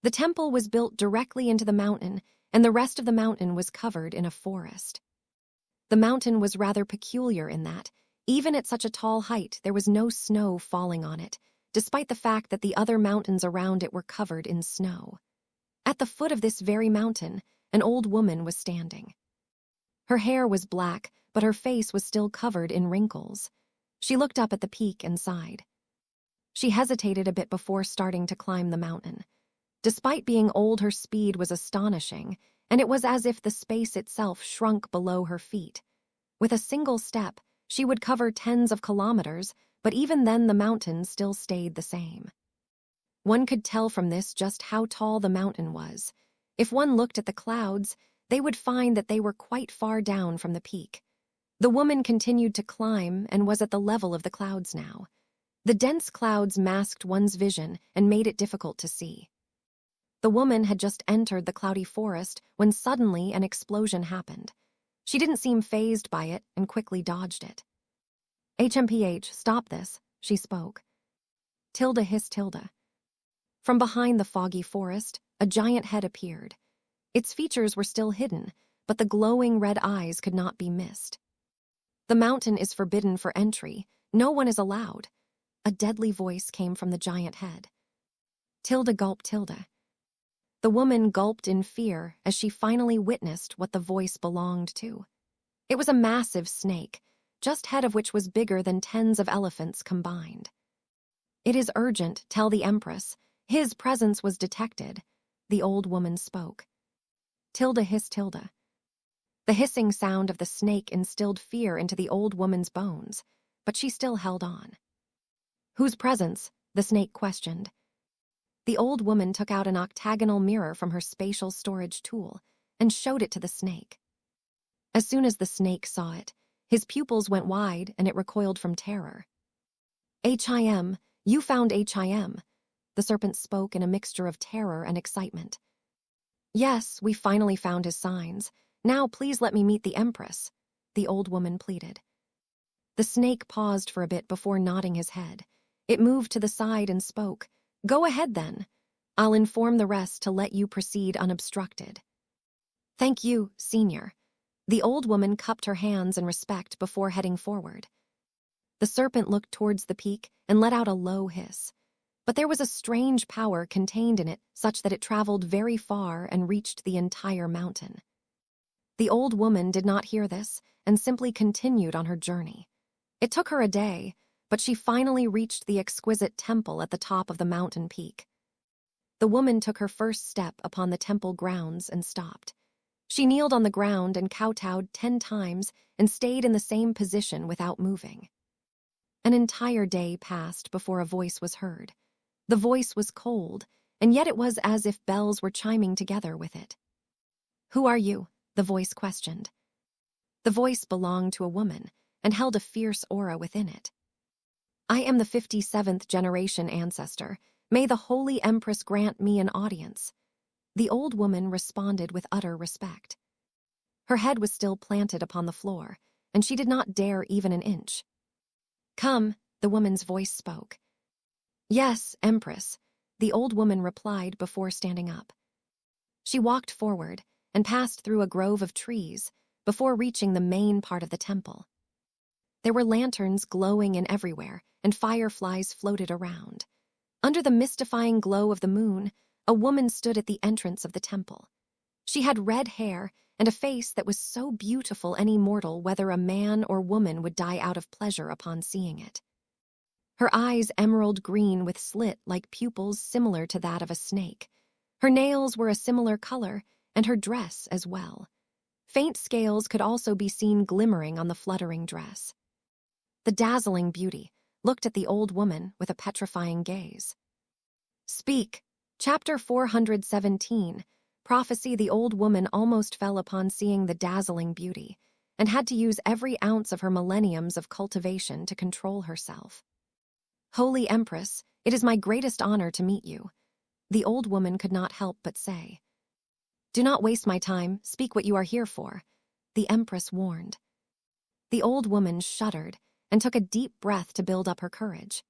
The temple was built directly into the mountain, and the rest of the mountain was covered in a forest. The mountain was rather peculiar in that, even at such a tall height, there was no snow falling on it, despite the fact that the other mountains around it were covered in snow. At the foot of this very mountain, an old woman was standing. Her hair was black, but her face was still covered in wrinkles. She looked up at the peak and sighed. She hesitated a bit before starting to climb the mountain. Despite being old, her speed was astonishing, and it was as if the space itself shrunk below her feet. With a single step, she would cover tens of kilometers, but even then the mountain still stayed the same. One could tell from this just how tall the mountain was. If one looked at the clouds, they would find that they were quite far down from the peak. The woman continued to climb and was at the level of the clouds now. The dense clouds masked one's vision and made it difficult to see. The woman had just entered the cloudy forest when suddenly an explosion happened. She didn't seem fazed by it and quickly dodged it. "HMPH, stop this," she spoke. Tilda hissed Tilda. From behind the foggy forest, a giant head appeared. Its features were still hidden, but the glowing red eyes could not be missed. "The mountain is forbidden for entry. No one is allowed." A deadly voice came from the giant head. Tilda gulped Tilda. The woman gulped in fear as she finally witnessed what the voice belonged to. It was a massive snake, just head of which was bigger than tens of elephants combined. "It is urgent, tell the Empress. His presence was detected," the old woman spoke. Tilda hissed Tilda. The hissing sound of the snake instilled fear into the old woman's bones, but she still held on. "Whose presence?" the snake questioned. The old woman took out an octagonal mirror from her spatial storage tool and showed it to the snake. As soon as the snake saw it, his pupils went wide and it recoiled from terror. "HIM, you found HIM," the serpent spoke in a mixture of terror and excitement. "Yes, we finally found his signs. Now please let me meet the Empress," the old woman pleaded. The snake paused for a bit before nodding his head. It moved to the side and spoke. "Go ahead then. I'll inform the rest to let you proceed unobstructed." "Thank you, Senior." The old woman cupped her hands in respect before heading forward. The serpent looked towards the peak and let out a low hiss. But there was a strange power contained in it such that it traveled very far and reached the entire mountain. The old woman did not hear this and simply continued on her journey. It took her a day, but she finally reached the exquisite temple at the top of the mountain peak. The woman took her first step upon the temple grounds and stopped. She kneeled on the ground and kowtowed 10 times and stayed in the same position without moving. An entire day passed before a voice was heard. The voice was cold, and yet it was as if bells were chiming together with it. "Who are you?" the voice questioned. The voice belonged to a woman and held a fierce aura within it. I am the 57th generation ancestor. May the Holy Empress grant me an audience." The old woman responded with utter respect. Her head was still planted upon the floor, and she did not dare even an inch. "Come," the woman's voice spoke. "Yes, Empress," the old woman replied before standing up. She walked forward and passed through a grove of trees before reaching the main part of the temple. There were lanterns glowing in everywhere, and fireflies floated around. Under the mystifying glow of the moon, a woman stood at the entrance of the temple. She had red hair and a face that was so beautiful any mortal, whether a man or woman, would die out of pleasure upon seeing it. Her eyes emerald green with slit-like pupils similar to that of a snake. Her nails were a similar color, and her dress as well. Faint scales could also be seen glimmering on the fluttering dress. The dazzling beauty looked at the old woman with a petrifying gaze. "Speak." Chapter 417, Prophecy. The old woman almost fell upon seeing the dazzling beauty, and had to use every ounce of her millenniums of cultivation to control herself. "Holy Empress, it is my greatest honor to meet you," the old woman could not help but say. "Do not waste my time, speak what you are here for," the Empress warned. The old woman shuddered and took a deep breath to build up her courage.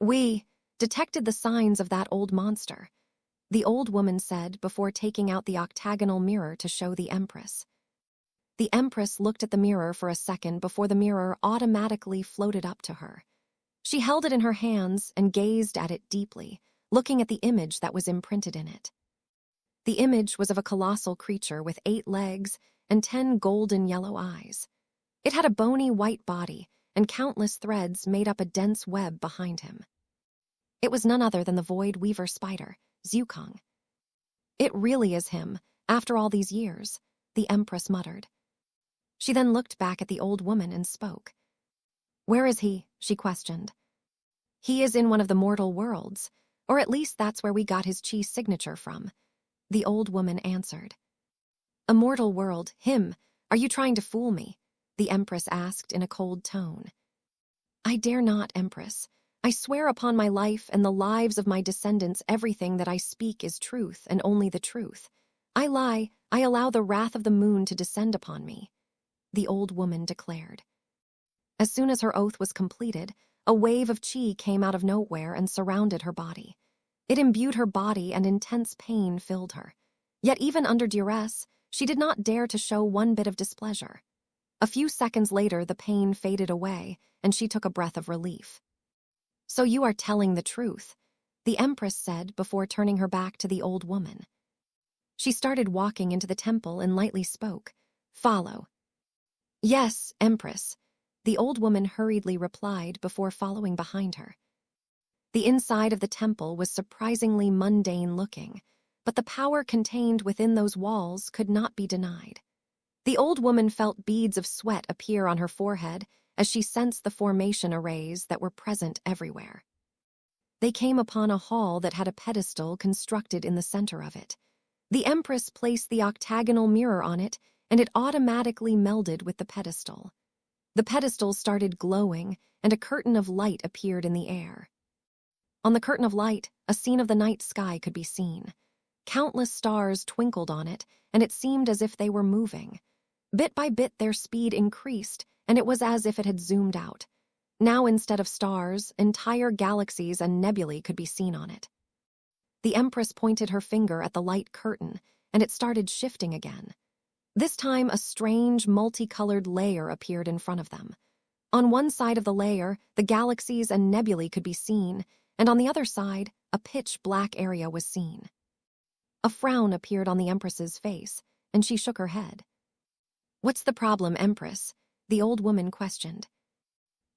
"We detected the signs of that old monster," the old woman said before taking out the octagonal mirror to show the Empress. The Empress looked at the mirror for a second before the mirror automatically floated up to her. She held it in her hands and gazed at it deeply, looking at the image that was imprinted in it. The image was of a colossal creature with 8 legs and 10 golden yellow eyes. It had a bony white body, and countless threads made up a dense web behind him. It was none other than the Void Weaver spider, Zukong. "It really is him, after all these years," the Empress muttered. She then looked back at the old woman and spoke. "Where is he?" she questioned. "He is in one of the mortal worlds, or at least that's where we got his chi signature from," the old woman answered. "A mortal world, him? Are you trying to fool me?" the Empress asked in a cold tone. "I dare not, Empress. I swear upon my life and the lives of my descendants everything that I speak is truth and only the truth. I lie, I allow the wrath of the moon to descend upon me," the old woman declared. As soon as her oath was completed, a wave of chi came out of nowhere and surrounded her body. It imbued her body and intense pain filled her. Yet even under duress, she did not dare to show one bit of displeasure. A few seconds later, the pain faded away, and she took a breath of relief. "So you are telling the truth," the Empress said before turning her back to the old woman. She started walking into the temple and lightly spoke. "Follow." "Yes, Empress," the old woman hurriedly replied before following behind her. The inside of the temple was surprisingly mundane looking, but the power contained within those walls could not be denied. The old woman felt beads of sweat appear on her forehead as she sensed the formation arrays that were present everywhere. They came upon a hall that had a pedestal constructed in the center of it. The Empress placed the octagonal mirror on it, and it automatically melded with the pedestal. The pedestal started glowing, and a curtain of light appeared in the air. On the curtain of light, a scene of the night sky could be seen. Countless stars twinkled on it, and it seemed as if they were moving. Bit by bit, their speed increased, and it was as if it had zoomed out. Now, instead of stars, entire galaxies and nebulae could be seen on it. The Empress pointed her finger at the light curtain, and it started shifting again. This time, a strange, multicolored layer appeared in front of them. On one side of the layer, the galaxies and nebulae could be seen, and on the other side, a pitch-black area was seen. A frown appeared on the Empress's face, and she shook her head. "What's the problem, Empress?" the old woman questioned.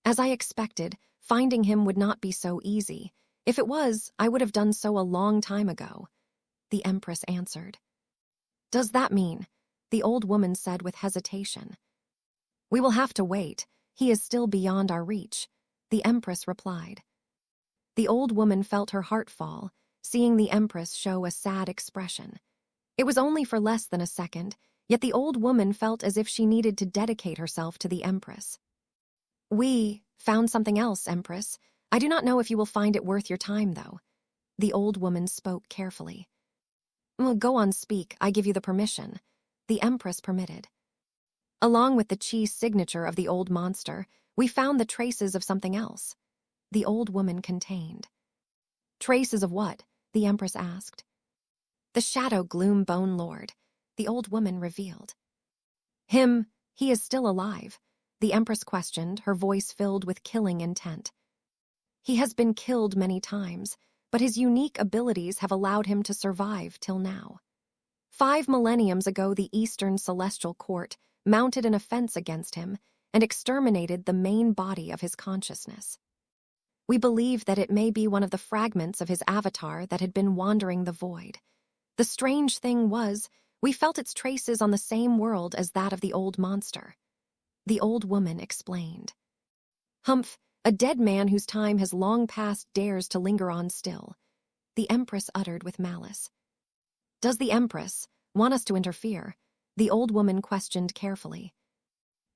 "As I expected, finding him would not be so easy. If it was, I would have done so a long time ago," the Empress answered. "Does that mean?" the old woman said with hesitation. "We will have to wait. He is still beyond our reach," the Empress replied. The old woman felt her heart fall, seeing the Empress show a sad expression. It was only for less than a second, yet the old woman felt as if she needed to dedicate herself to the Empress. "We," Found something else, Empress. I do not know if you will find it worth your time, though. The old woman spoke carefully. Well, go on, speak. I give you the permission. The Empress permitted. Along with the Chi's signature of the old monster, we found the traces of something else. The old woman contained. Traces of what? The Empress asked. The Shadow Gloom Bone Lord, the old woman revealed. Him, he is still alive, the Empress questioned, her voice filled with killing intent. He has been killed many times, but his unique abilities have allowed him to survive till now. 5 millenniums ago, the Eastern Celestial Court mounted an offense against him and exterminated the main body of his consciousness. We believe that it may be one of the fragments of his avatar that had been wandering the void. The strange thing was, we felt its traces on the same world as that of the old monster. The old woman explained. Humph, a dead man whose time has long passed dares to linger on still, the Empress uttered with malice. Does the Empress want us to interfere? The old woman questioned carefully.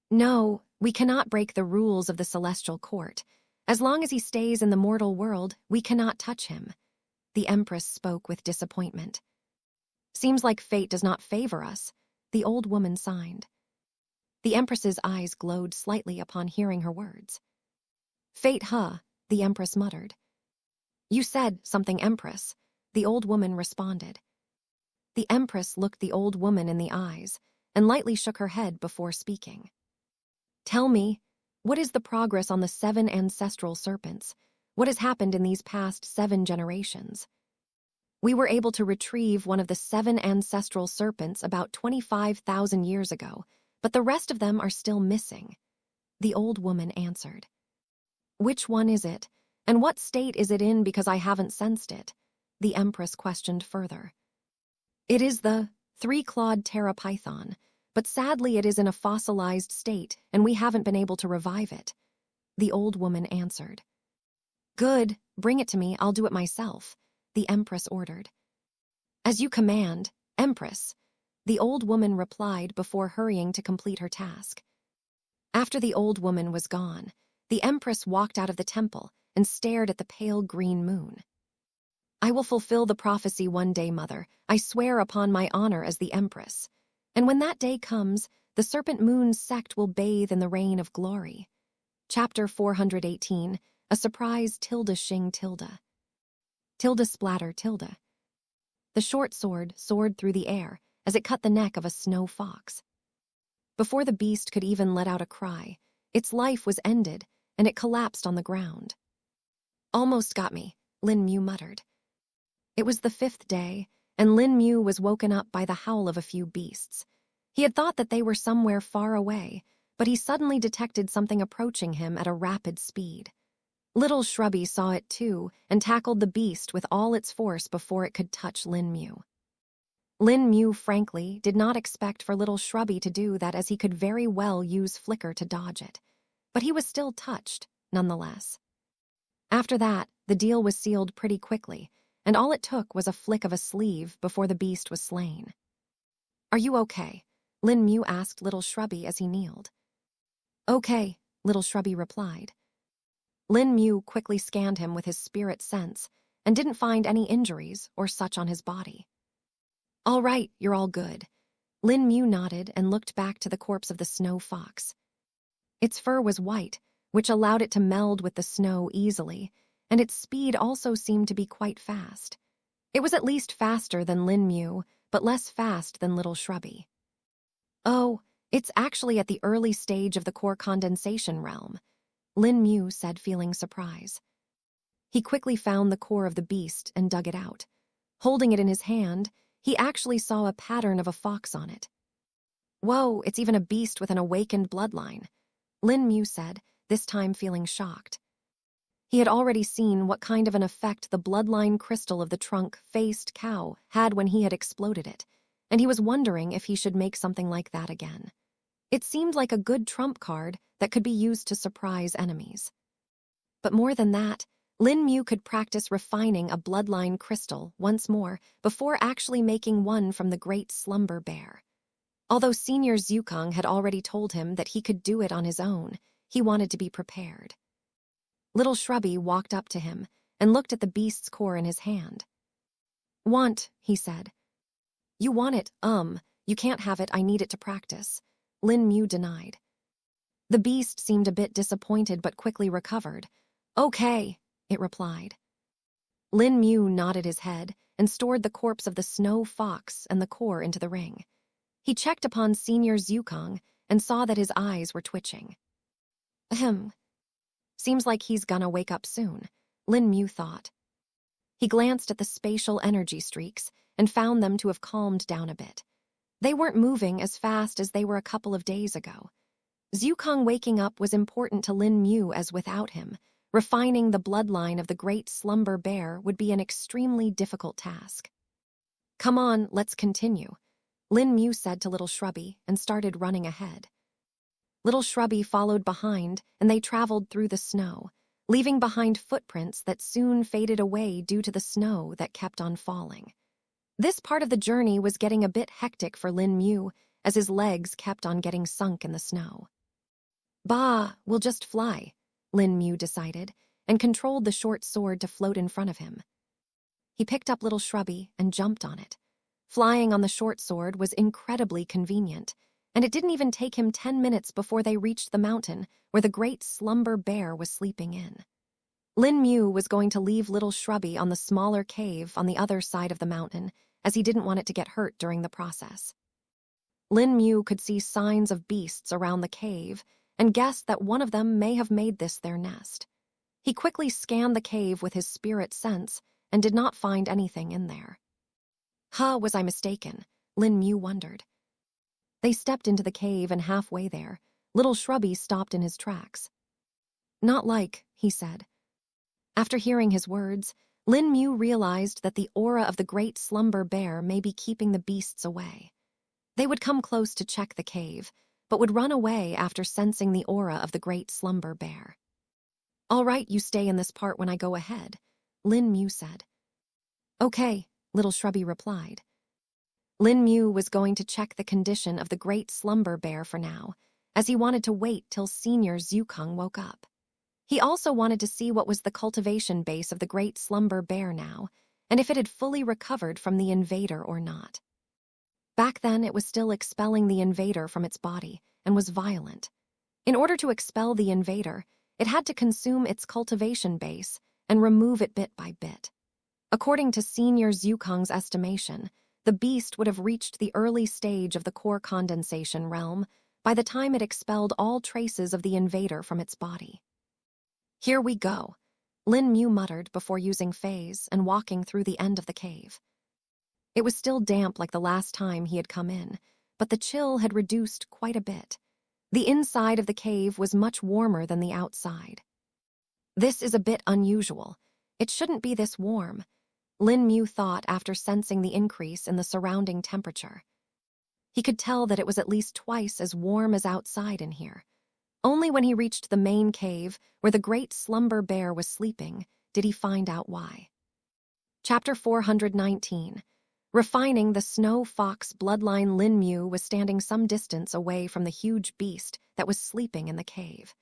No, we cannot break the rules of the Celestial Court. As long as he stays in the mortal world, we cannot touch him. The Empress spoke with disappointment. Seems like fate does not favor us, the old woman signed. The Empress's eyes glowed slightly upon hearing her words. Fate, huh? The Empress muttered. You said something, Empress, the old woman responded. The Empress looked the old woman in the eyes and lightly shook her head before speaking. Tell me, what is the progress on the 7 ancestral serpents? What has happened in these past 7 generations? We were able to retrieve one of the 7 ancestral serpents about 25,000 years ago, but the rest of them are still missing. The old woman answered. Which one is it, and what state is it in because I haven't sensed it? The Empress questioned further. It is the 3-clawed pteropython, but sadly it is in a fossilized state and we haven't been able to revive it. The old woman answered. Good, bring it to me, I'll do it myself, the Empress ordered. As you command, Empress, the old woman replied before hurrying to complete her task. After the old woman was gone, the Empress walked out of the temple and stared at the pale green moon. I will fulfill the prophecy one day, Mother. I swear upon my honor as the Empress. And when that day comes, the Serpent Moon's sect will bathe in the rain of glory. Chapter 418, A Surprise Tilda Shing Tilda. Tilda splatter Tilda. The short sword soared through the air as it cut the neck of a snow fox. Before the beast could even let out a cry, its life was ended and it collapsed on the ground. Almost got me, Lin Mu muttered. It was the 5th day, and Lin Mu was woken up by the howl of a few beasts. He had thought that they were somewhere far away, but he suddenly detected something approaching him at a rapid speed. Little Shrubby saw it too and tackled the beast with all its force before it could touch Lin Mu. Lin Mu, frankly, did not expect for Little Shrubby to do that, as he could very well use Flicker to dodge it. But he was still touched, nonetheless. After that, the deal was sealed pretty quickly, and all it took was a flick of a sleeve before the beast was slain. Are you okay? Lin Mu asked Little Shrubby as he kneeled. Okay, Little Shrubby replied. Lin Mu quickly scanned him with his spirit sense and didn't find any injuries or such on his body. All right, you're all good. Lin Mu nodded and looked back to the corpse of the snow fox. Its fur was white, which allowed it to meld with the snow easily, and its speed also seemed to be quite fast. It was at least faster than Lin Mu, but less fast than Little Shrubby. Oh, it's actually at the early stage of the core condensation realm, Lin Mu said, feeling surprise. He quickly found the core of the beast and dug it out. Holding it in his hand, he actually saw a pattern of a fox on it. Whoa, it's even a beast with an awakened bloodline, Lin Mu said, this time feeling shocked. He had already seen what kind of an effect the bloodline crystal of the trunk-faced cow had when he had exploded it, and he was wondering if he should make something like that again. It seemed like a good trump card that could be used to surprise enemies. But more than that, Lin Mu could practice refining a bloodline crystal once more before actually making one from the great slumber bear. Although Senior Zukong had already told him that he could do it on his own, he wanted to be prepared. Little Shrubby walked up to him and looked at the beast's core in his hand. "Want," he said. "You want it, you can't have it, I need it to practice," Lin Mu denied. The beast seemed a bit disappointed but quickly recovered. "Okay," it replied. Lin Mu nodded his head and stored the corpse of the snow fox and the core into the ring. He checked upon Senior Zukong and saw that his eyes were twitching. Ahem. Seems like he's gonna wake up soon, Lin Mu thought. He glanced at the spatial energy streaks and found them to have calmed down a bit. They weren't moving as fast as they were a couple of days ago. Zukong waking up was important to Lin Mu, as without him, refining the bloodline of the great slumber bear would be an extremely difficult task. "Come on, let's continue," Lin Mu said to Little Shrubby and started running ahead. Little Shrubby followed behind, and they traveled through the snow, leaving behind footprints that soon faded away due to the snow that kept on falling. This part of the journey was getting a bit hectic for Lin Mu, as his legs kept on getting sunk in the snow. "Bah, we'll just fly," Lin Mu decided, and controlled the short sword to float in front of him. He picked up Little Shrubby and jumped on it. Flying on the short sword was incredibly convenient, and it didn't even take him 10 minutes before they reached the mountain where the great slumber bear was sleeping in. Lin Mu was going to leave Little Shrubby on the smaller cave on the other side of the mountain, as he didn't want it to get hurt during the process. Lin Mu could see signs of beasts around the cave and guessed that one of them may have made this their nest. He quickly scanned the cave with his spirit sense and did not find anything in there. Was I mistaken? Lin Mu wondered. They stepped into the cave, and halfway there, Little Shrubby stopped in his tracks. "Not like," he said. After hearing his words, Lin Mu realized that the aura of the great slumber bear may be keeping the beasts away. They would come close to check the cave, but would run away after sensing the aura of the great slumber bear. "All right, you stay in this part when I go ahead," Lin Mu said. "Okay," Little Shrubby replied. Lin Mu was going to check the condition of the great slumber bear for now, as he wanted to wait till Senior Zukong woke up. He also wanted to see what was the cultivation base of the great slumber bear now, and if it had fully recovered from the invader or not. Back then, it was still expelling the invader from its body and was violent. In order to expel the invader, it had to consume its cultivation base and remove it bit by bit. According to Senior Zukong's estimation, the beast would have reached the early stage of the core condensation realm by the time it expelled all traces of the invader from its body. "Here we go," Lin Mu muttered before using phase and walking through the end of the cave. It was still damp like the last time he had come in, but the chill had reduced quite a bit. The inside of the cave was much warmer than the outside. "This is a bit unusual. It shouldn't be this warm," Lin Mu thought after sensing the increase in the surrounding temperature. He could tell that it was at least twice as warm as outside in here. Only when he reached the main cave, where the great slumber bear was sleeping, did he find out why. Chapter 419. Refining the snow fox bloodline. Lin Mu was standing some distance away from the huge beast that was sleeping in the cave.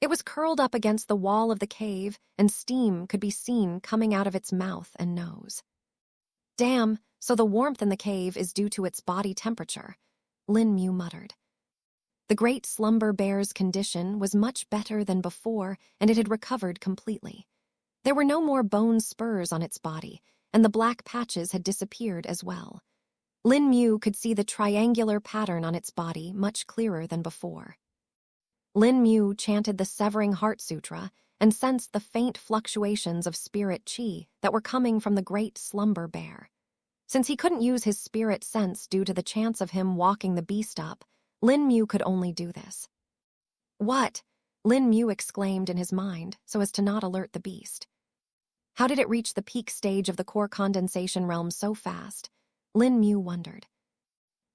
It was curled up against the wall of the cave, and steam could be seen coming out of its mouth and nose. "Damn, so the warmth in the cave is due to its body temperature," Lin Mu muttered. The great slumber bear's condition was much better than before, and it had recovered completely. There were no more bone spurs on its body, and the black patches had disappeared as well. Lin Mu could see the triangular pattern on its body much clearer than before. Lin Mu chanted the Severing Heart Sutra and sensed the faint fluctuations of spirit chi that were coming from the great slumber bear. Since he couldn't use his spirit sense due to the chance of him walking the beast up, Lin Mu could only do this. "What?" Lin Mu exclaimed in his mind so as to not alert the beast. How did it reach the peak stage of the core condensation realm so fast? Lin Mu wondered.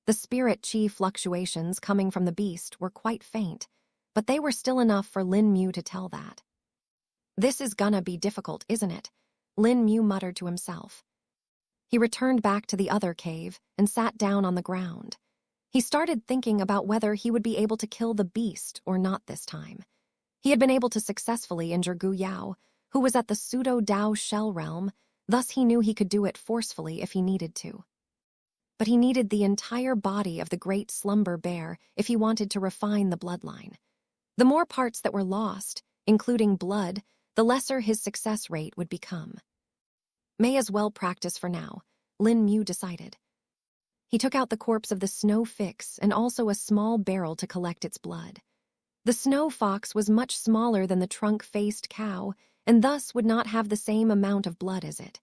The spirit chi fluctuations coming from the beast were quite faint, but they were still enough for Lin Mu to tell that. "This is gonna be difficult, isn't it?" Lin Mu muttered to himself. He returned back to the other cave and sat down on the ground. He started thinking about whether he would be able to kill the beast or not this time. He had been able to successfully injure Gu Yao, who was at the pseudo-Dao shell realm, thus he knew he could do it forcefully if he needed to. But he needed the entire body of the great slumber bear if he wanted to refine the bloodline. The more parts that were lost, including blood, the lesser his success rate would become. May as well practice for now, Lin Mu decided. He took out the corpse of the snow fix and also a small barrel to collect its blood. The snow fox was much smaller than the trunk-faced cow and thus would not have the same amount of blood as it.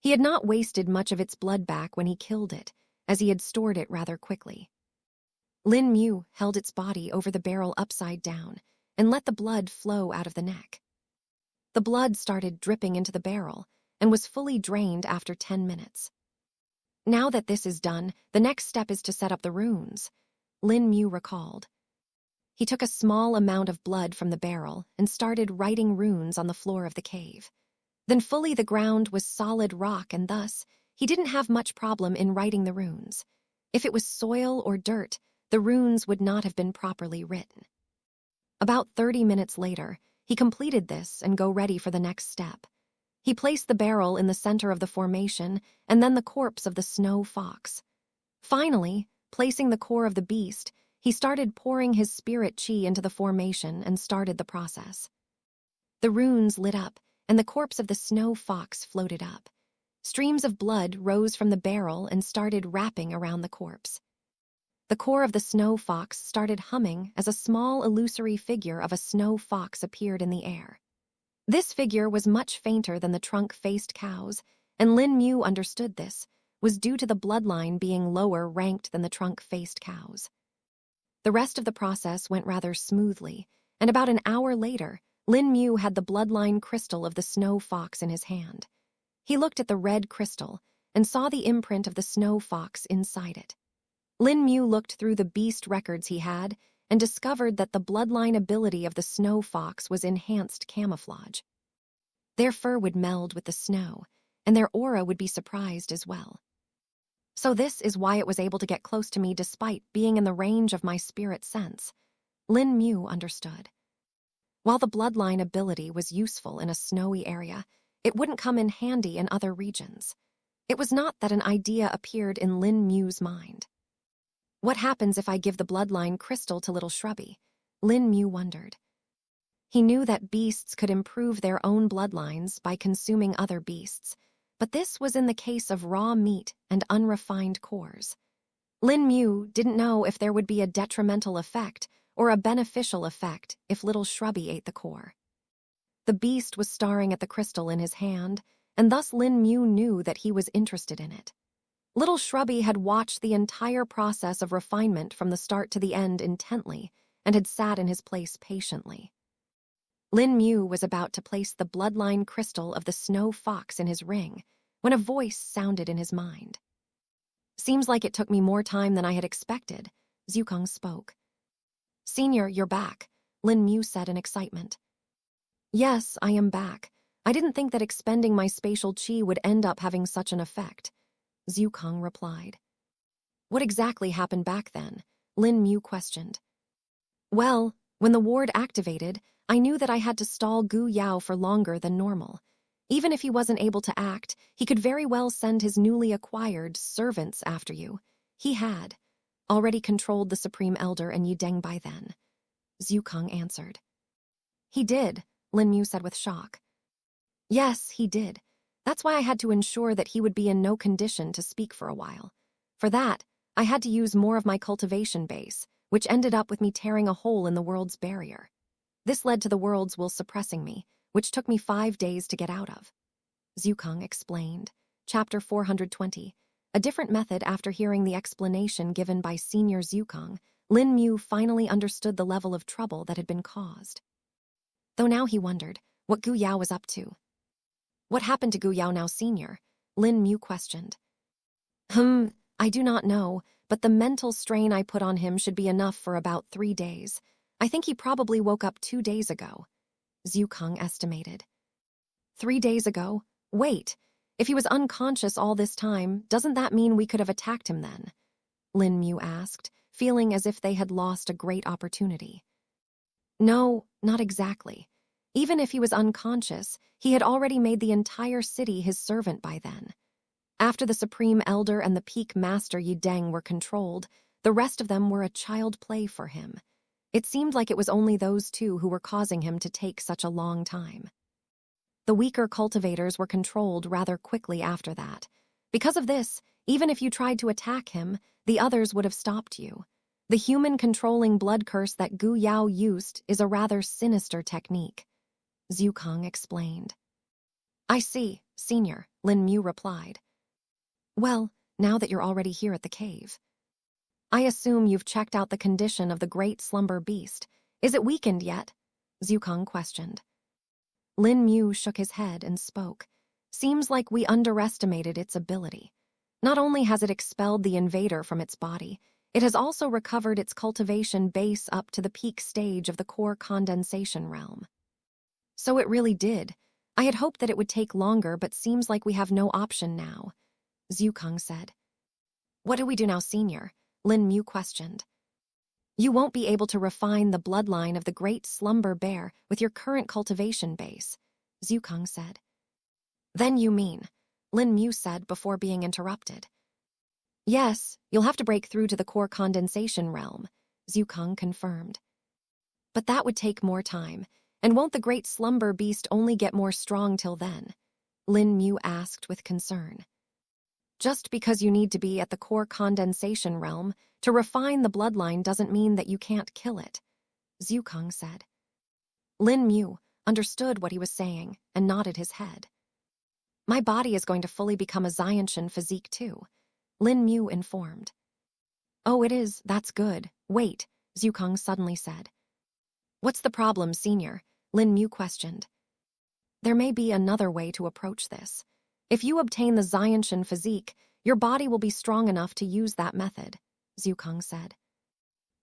He had not wasted much of its blood back when he killed it, as he had stored it rather quickly. Lin Mu held its body over the barrel upside down and let the blood flow out of the neck. The blood started dripping into the barrel and was fully drained after 10 minutes. Now that this is done, the next step is to set up the runes, Lin Mu recalled. He took a small amount of blood from the barrel and started writing runes on the floor of the cave. Then fully the ground was solid rock and thus he didn't have much problem in writing the runes. If it was soil or dirt, the runes would not have been properly written. About 30 minutes later, he completed this and got ready for the next step. He placed the barrel in the center of the formation and then the corpse of the snow fox. Finally, placing the core of the beast, he started pouring his spirit chi into the formation and started the process. The runes lit up, and the corpse of the snow fox floated up. Streams of blood rose from the barrel and started wrapping around the corpse. The core of the snow fox started humming as a small illusory figure of a snow fox appeared in the air. This figure was much fainter than the trunk-faced cows, and Lin Mu understood this was due to the bloodline being lower ranked than the trunk-faced cows. The rest of the process went rather smoothly, and about an hour later, Lin Mu had the bloodline crystal of the snow fox in his hand. He looked at the red crystal and saw the imprint of the snow fox inside it. Lin Mu looked through the beast records he had and discovered that the bloodline ability of the snow fox was enhanced camouflage. Their fur would meld with the snow, and their aura would be surprised as well. So this is why it was able to get close to me despite being in the range of my spirit sense. Lin Mu understood. While the bloodline ability was useful in a snowy area, it wouldn't come in handy in other regions. It was not that an idea appeared in Lin Mu's mind. What happens if I give the bloodline crystal to little Shrubby? Lin Mu wondered. He knew that beasts could improve their own bloodlines by consuming other beasts, but this was in the case of raw meat and unrefined cores. Lin Mu didn't know if there would be a detrimental effect or a beneficial effect if little Shrubby ate the core. The beast was staring at the crystal in his hand, and thus Lin Mu knew that he was interested in it. Little Shrubby had watched the entire process of refinement from the start to the end intently and had sat in his place patiently. Lin Mu was about to place the bloodline crystal of the snow fox in his ring when a voice sounded in his mind. Seems like it took me more time than I had expected, Zhukang spoke. Senior, you're back, Lin Mu said in excitement. Yes, I am back. I didn't think that expending my spatial chi would end up having such an effect, Zhukang replied. What exactly happened back then? Lin Mu questioned. Well, when the ward activated, I knew that I had to stall Gu Yao for longer than normal. Even if he wasn't able to act, he could very well send his newly acquired servants after you. He had already controlled the Supreme Elder and Yideng by then, Zhukang answered. He did, Lin Mu said with shock. Yes, he did. That's why I had to ensure that he would be in no condition to speak for a while. For that, I had to use more of my cultivation base, which ended up with me tearing a hole in the world's barrier. This led to the world's will suppressing me, which took me 5 days to get out of. Zhukang explained. Chapter 420. A different method. After hearing the explanation given by Senior Zhukang, Lin Mu finally understood the level of trouble that had been caused. Though now he wondered what Gu Yao was up to. What happened to Gu Yao now, Senior? Lin Mu questioned. I do not know, but the mental strain I put on him should be enough for about 3 days. I think he probably woke up 2 days ago, Zhukang estimated. 3 days ago? Wait, if he was unconscious all this time, doesn't that mean we could have attacked him then? Lin Mu asked, feeling as if they had lost a great opportunity. No, not exactly. Even if he was unconscious, he had already made the entire city his servant by then. After the Supreme Elder and the Peak Master Yi Deng were controlled, the rest of them were a child play for him. It seemed like it was only those two who were causing him to take such a long time. The weaker cultivators were controlled rather quickly after that. Because of this, even if you tried to attack him, the others would have stopped you. The human-controlling blood curse that Gu Yao used is a rather sinister technique, Zhu Kang explained. I see, Senior, Lin Mu replied. Well, now that you're already here at the cave. I assume you've checked out the condition of the great slumber beast. Is it weakened yet? Zhu Kang questioned. Lin Mu shook his head and spoke. Seems like we underestimated its ability. Not only has it expelled the invader from its body, it has also recovered its cultivation base up to the peak stage of the core condensation realm. So it really did. I had hoped that it would take longer, but seems like we have no option now, Zhu Kang said. What do we do now, Senior? Lin Mu questioned. You won't be able to refine the bloodline of the great slumber bear with your current cultivation base, Zhu Kang said. Then you mean, Lin Mu said before being interrupted. Yes, you'll have to break through to the core condensation realm, Zhu Kang confirmed. But that would take more time, and won't the great slumber beast only get more strong till then? Lin Mu asked with concern. Just because you need to be at the core condensation realm to refine the bloodline doesn't mean that you can't kill it, Zhu Kang said. Lin Mu understood what he was saying and nodded his head. My body is going to fully become a Xianshan physique too, Lin Mu informed. Oh, it is, that's good. Wait, Zhu Kang suddenly said. What's the problem, Senior? Lin Mu questioned. There may be another way to approach this. If you obtain the Xianshan physique, your body will be strong enough to use that method, Zhu Kang said.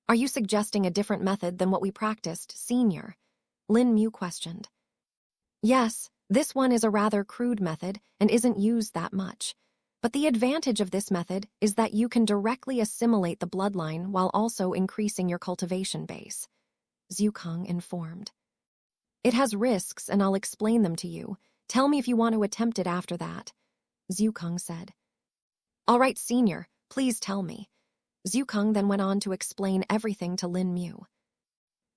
Are you suggesting a different method than what we practiced, Senior? Lin Mu questioned. Yes, this one is a rather crude method and isn't used that much. But the advantage of this method is that you can directly assimilate the bloodline while also increasing your cultivation base, Zhu Kang informed. It has risks and I'll explain them to you. Tell me if you want to attempt it after that, Zhu Kang said. All right, Senior, please tell me. Zhu Kang then went on to explain everything to Lin Mu.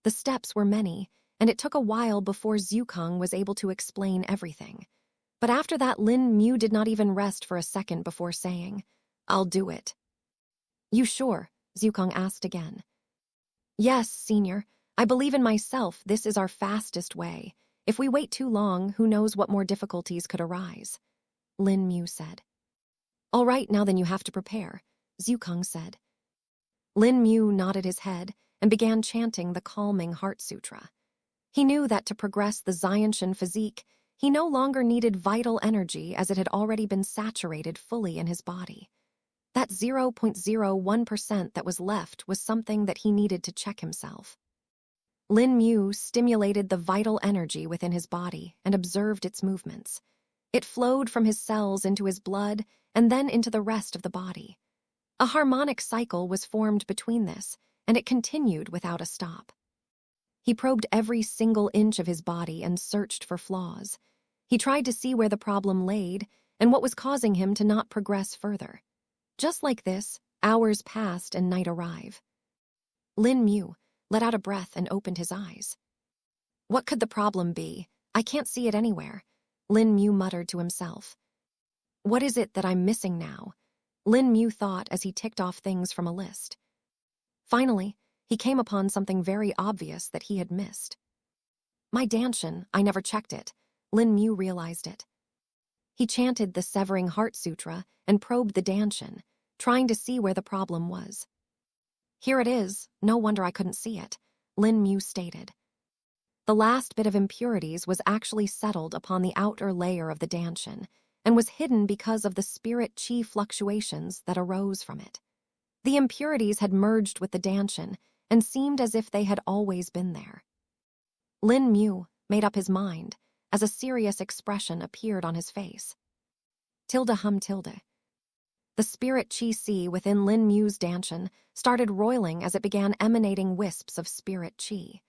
The steps were many, and it took a while before Zhu Kang was able to explain everything. But after that, Lin Mu did not even rest for a second before saying, I'll do it. You sure? Zhu Kang asked again. Yes, Senior. I believe in myself this is our fastest way. If we wait too long, who knows what more difficulties could arise, Lin Mu said. All right, now then you have to prepare, Zhu Kang said. Lin Mu nodded his head and began chanting the calming Heart Sutra. He knew that to progress the Xianshan physique, he no longer needed vital energy as it had already been saturated fully in his body. That 0.01% that was left was something that he needed to check himself. Lin Mu stimulated the vital energy within his body and observed its movements. It flowed from his cells into his blood and then into the rest of the body. A harmonic cycle was formed between this, and it continued without a stop. He probed every single inch of his body and searched for flaws. He tried to see where the problem laid and what was causing him to not progress further. Just like this, hours passed and night arrived. Lin Mu let out a breath and opened his eyes. What could the problem be? I can't see it anywhere, Lin Mu muttered to himself. What is it that I'm missing now? Lin Mu thought as he ticked off things from a list. Finally, he came upon something very obvious that he had missed. My Danshan, I never checked it. Lin Mu realized it. He chanted the Severing Heart Sutra and probed the Danshan, trying to see where the problem was. Here it is, no wonder I couldn't see it, Lin Mu stated. The last bit of impurities was actually settled upon the outer layer of the Danshan and was hidden because of the spirit chi fluctuations that arose from it. The impurities had merged with the Danshan and seemed as if they had always been there. Lin Mu made up his mind as a serious expression appeared on his face. Tilde hum tilde. The spirit chi within Lin Mu's Danshan started roiling as it began emanating wisps of spirit chi.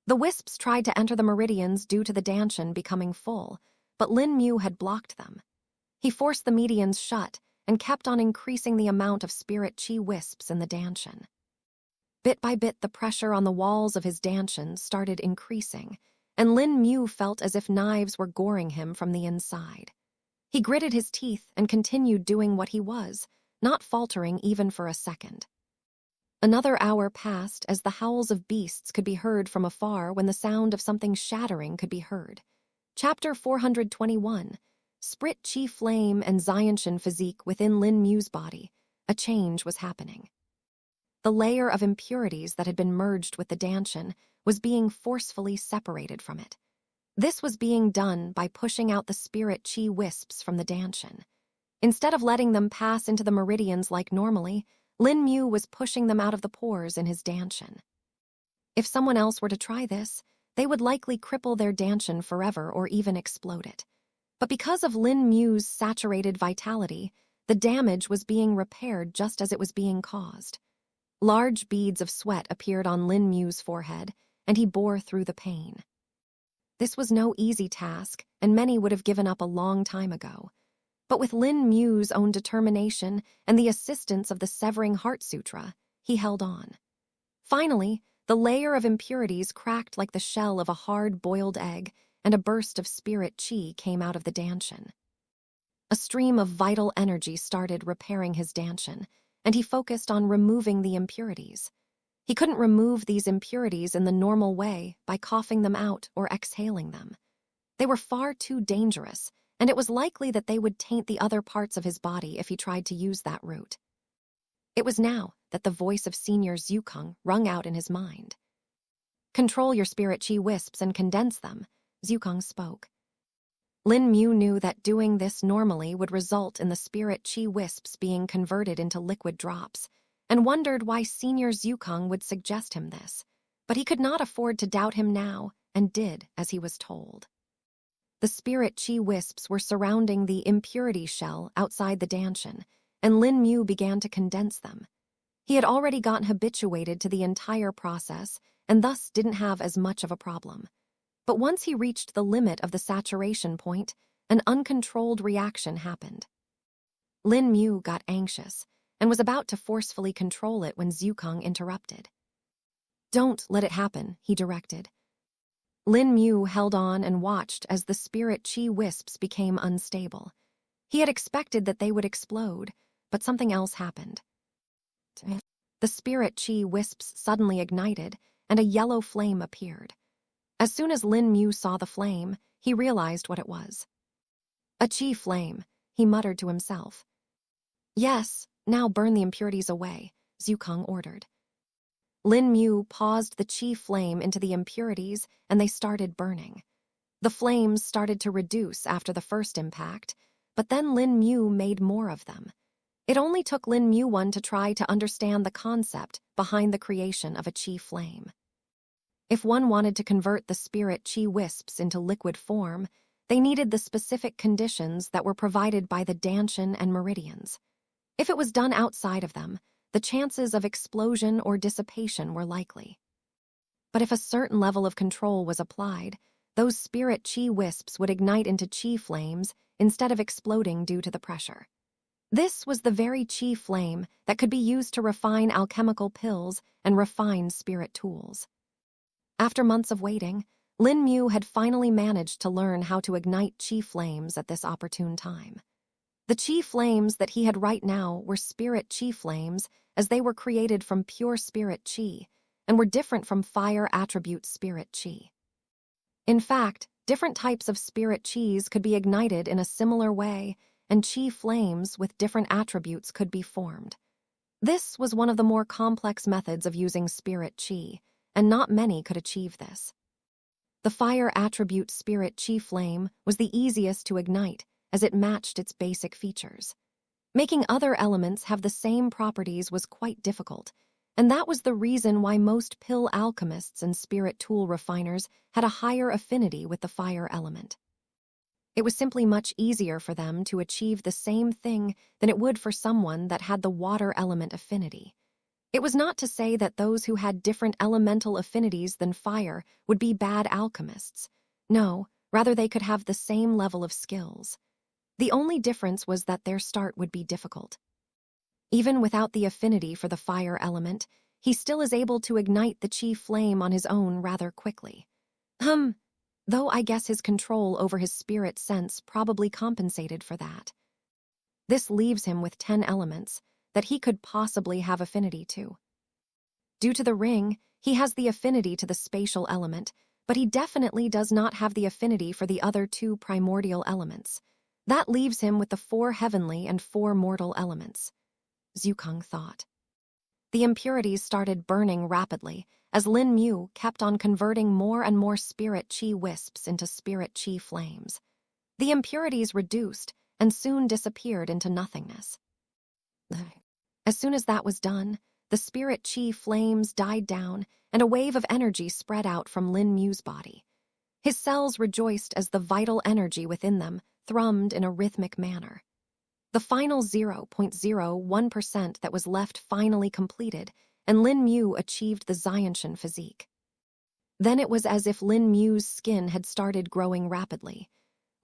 The wisps tried to enter the meridians due to the dantian becoming full, but Lin Mu had blocked them. He forced the medians shut and kept on increasing the amount of spirit chi wisps in the dantian. Bit by bit, the pressure on the walls of his dantian started increasing, and Lin Mu felt as if knives were goring him from the inside. He gritted his teeth and continued doing what he was, not faltering even for a second. Another hour passed as the howls of beasts could be heard from afar when the sound of something shattering could be heard. Chapter 421. Spirit chi flame and Xianshan physique within Lin Mu's body. A change was happening. The layer of impurities that had been merged with the dantian was being forcefully separated from it. This was being done by pushing out the spirit chi wisps from the dantian. Instead of letting them pass into the meridians like normally, Lin Mu was pushing them out of the pores in his dantian. If someone else were to try this, they would likely cripple their dantian forever or even explode it. But because of Lin Mu's saturated vitality, the damage was being repaired just as it was being caused. Large beads of sweat appeared on Lin Mu's forehead, and he bore through the pain. This was no easy task, and many would have given up a long time ago. But with Lin Mu's own determination and the assistance of the Severing Heart Sutra, he held on. Finally, the layer of impurities cracked like the shell of a hard-boiled egg, and a burst of spirit chi came out of the dantian. A stream of vital energy started repairing his dantian, and he focused on removing the impurities. He couldn't remove these impurities in the normal way by coughing them out or exhaling them. They were far too dangerous, and it was likely that they would taint the other parts of his body if he tried to use that route. It was now that the voice of Senior Zhukang rung out in his mind. "Control your spirit chi wisps and condense them," Zhukang spoke. Lin Mu knew that doing this normally would result in the spirit chi wisps being converted into liquid drops, and wondered why Senior Zhukang would suggest him this, but he could not afford to doubt him now, and did as he was told. The spirit chi wisps were surrounding the impurity shell outside the dantian, and Lin Mu began to condense them. He had already gotten habituated to the entire process, and thus didn't have as much of a problem. But once he reached the limit of the saturation point, an uncontrolled reaction happened. Lin Mu got anxious, and was about to forcefully control it when Zhukang interrupted. "Don't let it happen," he directed. Lin Mu held on and watched as the spirit chi wisps became unstable. He had expected that they would explode, but something else happened. The spirit chi wisps suddenly ignited, and a yellow flame appeared. As soon as Lin Mu saw the flame, he realized what it was. "A chi flame," he muttered to himself. "Yes, now burn the impurities away," Zhukang ordered. Lin Mu paused the chi flame into the impurities, and they started burning. The flames started to reduce after the first impact, but then Lin Mu made more of them. It only took Lin Mu one to try to understand the concept behind the creation of a chi flame. If one wanted to convert the spirit chi wisps into liquid form, they needed the specific conditions that were provided by the dantian and meridians. If it was done outside of them, the chances of explosion or dissipation were likely. But if a certain level of control was applied, those spirit chi wisps would ignite into chi flames instead of exploding due to the pressure. This was the very chi flame that could be used to refine alchemical pills and refine spirit tools. After months of waiting, Lin Mu had finally managed to learn how to ignite chi flames at this opportune time. The chi flames that he had right now were spirit chi flames, as they were created from pure spirit chi, and were different from fire attribute spirit chi. In fact, different types of spirit chis could be ignited in a similar way, and chi flames with different attributes could be formed. This was one of the more complex methods of using spirit chi, and not many could achieve this. The fire attribute spirit chi flame was the easiest to ignite, as it matched its basic features. Making other elements have the same properties was quite difficult, and that was the reason why most pill alchemists and spirit tool refiners had a higher affinity with the fire element. It was simply much easier for them to achieve the same thing than it would for someone that had the water element affinity. It was not to say that those who had different elemental affinities than fire would be bad alchemists. No, rather they could have the same level of skills. The only difference was that their start would be difficult. Even without the affinity for the fire element, he still is able to ignite the chi flame on his own rather quickly. Though I guess his control over his spirit sense probably compensated for that. This leaves him with 10 elements that he could possibly have affinity to. Due to the ring, he has the affinity to the spatial element, but he definitely does not have the affinity for the other 2 primordial elements. That leaves him with the 4 heavenly and 4 mortal elements. Zhukang thought. The impurities started burning rapidly as Lin Mu kept on converting more and more spirit chi wisps into spirit chi flames. The impurities reduced and soon disappeared into nothingness. As soon as that was done, the spirit chi flames died down and a wave of energy spread out from Lin Mu's body. His cells rejoiced as the vital energy within them thrummed in a rhythmic manner. The final 0.01% that was left finally completed, and Lin Mu achieved the Xianshan physique. Then it was as if Lin Mu's skin had started growing rapidly.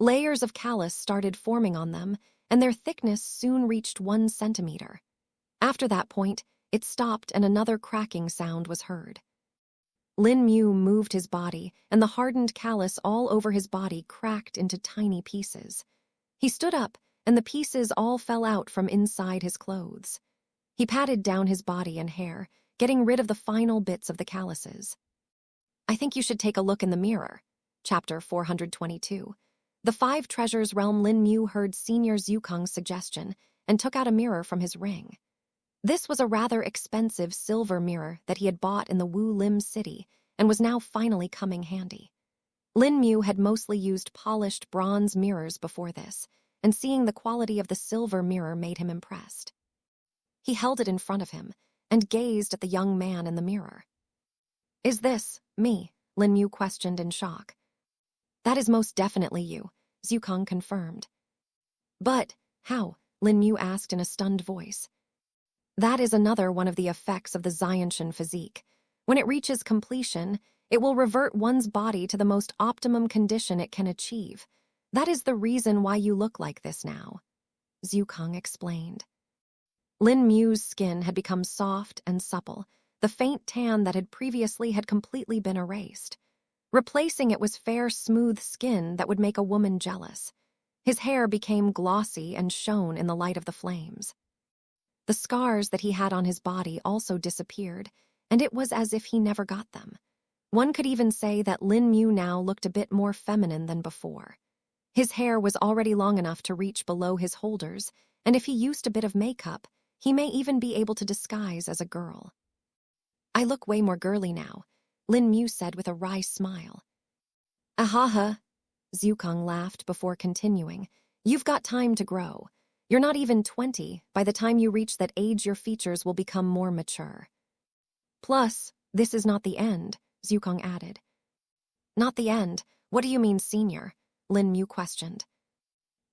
Layers of callus started forming on them, and their thickness soon reached 1 centimeter. After that point, it stopped and another cracking sound was heard. Lin Mu moved his body, and the hardened callus all over his body cracked into tiny pieces. He stood up, and the pieces all fell out from inside his clothes. He patted down his body and hair, getting rid of the final bits of the calluses. I think you should take a look in the mirror. Chapter 422. The 5 Treasures Realm. Lin Mu heard Senior Zhukang's suggestion and took out a mirror from his ring. This was a rather expensive silver mirror that he had bought in the Wu Lim city and was now finally coming handy. Lin Mu had mostly used polished bronze mirrors before this, and seeing the quality of the silver mirror made him impressed. He held it in front of him and gazed at the young man in the mirror. Is this me? Lin Mu questioned in shock. That is most definitely you, Zhukang confirmed. But how? Lin Mu asked in a stunned voice. That is another one of the effects of the Xianshan physique. When it reaches completion, it will revert one's body to the most optimum condition it can achieve. That is the reason why you look like this now, Zhukang explained. Lin Mu's skin had become soft and supple. The faint tan that had previously had completely been erased. Replacing it was fair, smooth skin that would make a woman jealous. His hair became glossy and shone in the light of the flames. The scars that he had on his body also disappeared, and it was as if he never got them. One could even say that Lin Mu now looked a bit more feminine than before. His hair was already long enough to reach below his holders, and if he used a bit of makeup, he may even be able to disguise as a girl. I look way more girly now, Lin Mu said with a wry smile. Ahaha, Zhukang laughed before continuing. You've got time to grow. You're not even 20. By the time you reach that age, your features will become more mature. Plus, this is not the end, Zhukang added. Not the end? What do you mean, senior? Lin Mu questioned.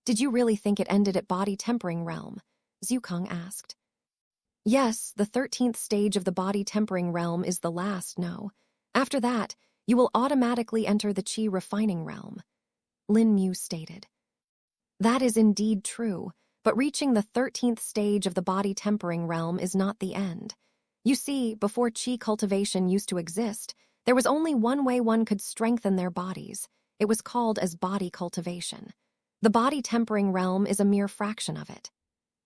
Did you really think it ended at body tempering realm? Zhukang asked. Yes, the 13th stage of the body tempering realm is the last, no. After that, you will automatically enter the chi refining realm, Lin Mu stated. That is indeed true, but reaching the 13th stage of the body tempering realm is not the end. You see, before chi cultivation used to exist, there was only one way one could strengthen their bodies. It was called as body cultivation. The body tempering realm is a mere fraction of it,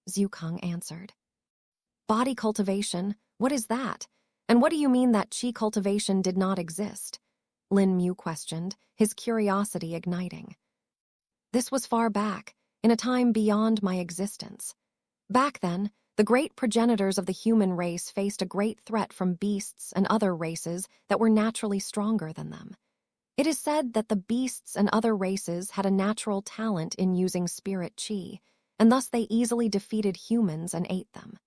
Zhukang answered. Body cultivation? What is that? And what do you mean that chi cultivation did not exist? Lin Mu questioned, his curiosity igniting. This was far back, in a time beyond my existence. Back then, the great progenitors of the human race faced a great threat from beasts and other races that were naturally stronger than them. It is said that the beasts and other races had a natural talent in using spirit chi, and thus they easily defeated humans and ate them.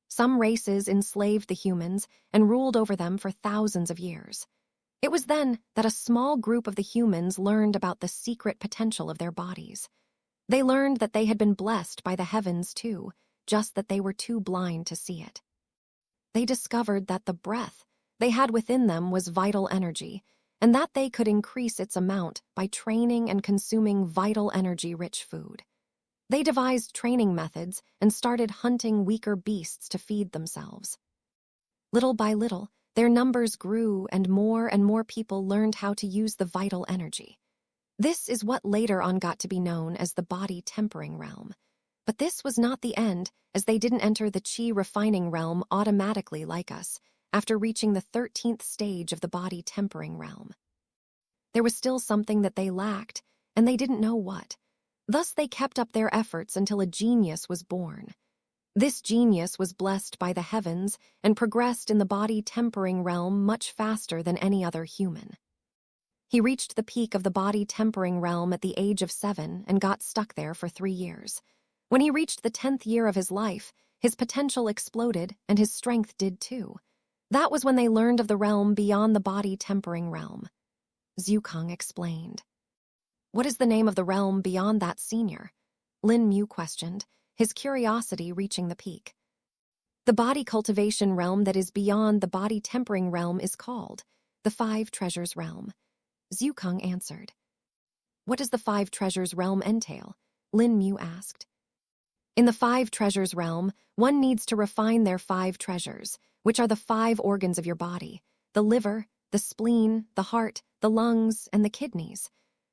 Some races enslaved the humans and ruled over them for thousands of years. It was then that a small group of the humans learned about the secret potential of their bodies. They learned that they had been blessed by the heavens too, just that they were too blind to see it. They discovered that the breath they had within them was vital energy, and that they could increase its amount by training and consuming vital energy-rich food. They devised training methods and started hunting weaker beasts to feed themselves. Little by little, their numbers grew and more people learned how to use the vital energy. This is what later on got to be known as the body tempering realm. But this was not the end, as they didn't enter the chi refining realm automatically like us, after reaching the 13th stage of the body tempering realm. There was still something that they lacked, and they didn't know what. Thus they kept up their efforts until a genius was born. This genius was blessed by the heavens and progressed in the body tempering realm much faster than any other human. He reached the peak of the body tempering realm at the age of 7 and got stuck there for 3 years. When he reached the 10th year of his life, his potential exploded and his strength did too. That was when they learned of the realm beyond the body tempering realm. Zhukang explained. What is the name of the realm beyond that, senior? Lin Mu questioned, his curiosity reaching the peak. The body cultivation realm that is beyond the body tempering realm is called the 5 Treasures realm. Zhukang answered. What does the 5 Treasures realm entail? Lin Mu asked. In the 5 Treasures realm, one needs to refine their 5 treasures, which are the 5 organs of your body, the liver, the spleen, the heart, the lungs, and the kidneys.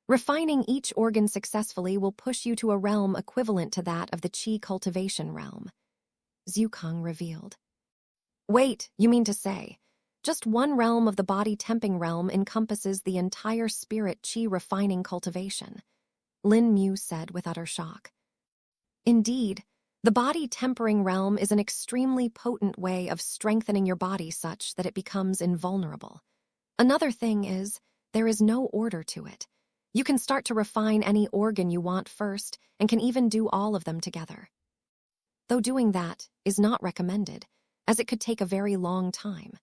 Refining each organ successfully will push you to a realm equivalent to that of the Qi cultivation realm. Zhukang revealed. Wait, you mean to say, just one realm of the body temping realm encompasses the entire spirit Qi refining cultivation? Lin Mu said with utter shock. Indeed, the body tempering realm is an extremely potent way of strengthening your body such that it becomes invulnerable. Another thing is, there is no order to it. You can start to refine any organ you want first and can even do all of them together. Though doing that is not recommended, as it could take a very long time.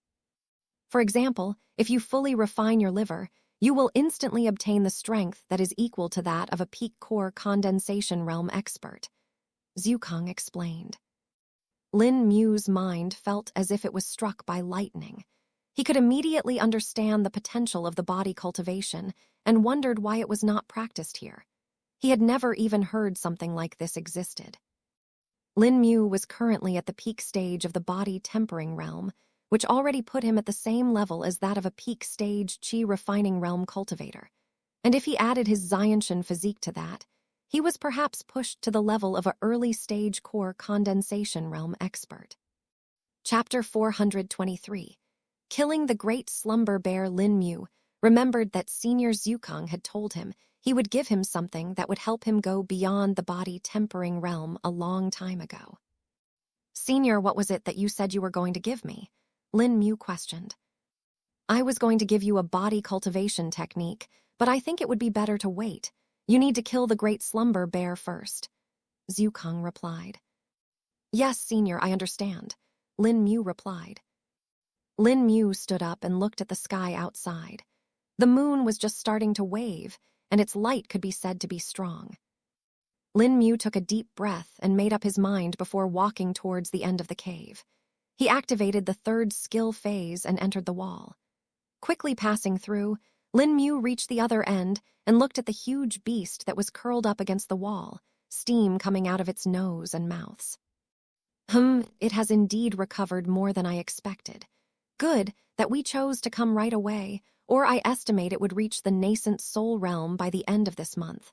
For example, if you fully refine your liver, you will instantly obtain the strength that is equal to that of a peak core condensation realm expert. Zhukang explained. Lin Mu's mind felt as if it was struck by lightning. He could immediately understand the potential of the body cultivation and wondered why it was not practiced here. He had never even heard something like this existed. Lin Mu was currently at the peak stage of the body tempering realm, which already put him at the same level as that of a peak stage Qi refining realm cultivator. And if he added his Xianshan physique to that, he was perhaps pushed to the level of an early stage core condensation realm expert. Chapter 423. Killing the great slumber bear. Lin Mu remembered that Senior Zhukang had told him he would give him something that would help him go beyond the body tempering realm a long time ago. Senior, what was it that you said you were going to give me? Lin Mu questioned. I was going to give you a body cultivation technique, but I think it would be better to wait. You need to kill the great slumber bear first. Zhukang replied. Yes, Senior, I understand. Lin Mu replied. Lin Mu stood up and looked at the sky outside. The moon was just starting to wave, and its light could be said to be strong. Lin Mu took a deep breath and made up his mind before walking towards the end of the cave. He activated the 3rd skill phase and entered the wall. Quickly passing through, Lin Mu reached the other end and looked at the huge beast that was curled up against the wall, steam coming out of its nose and mouths. It has indeed recovered more than I expected. Good that we chose to come right away, or I estimate it would reach the nascent soul realm by the end of this month.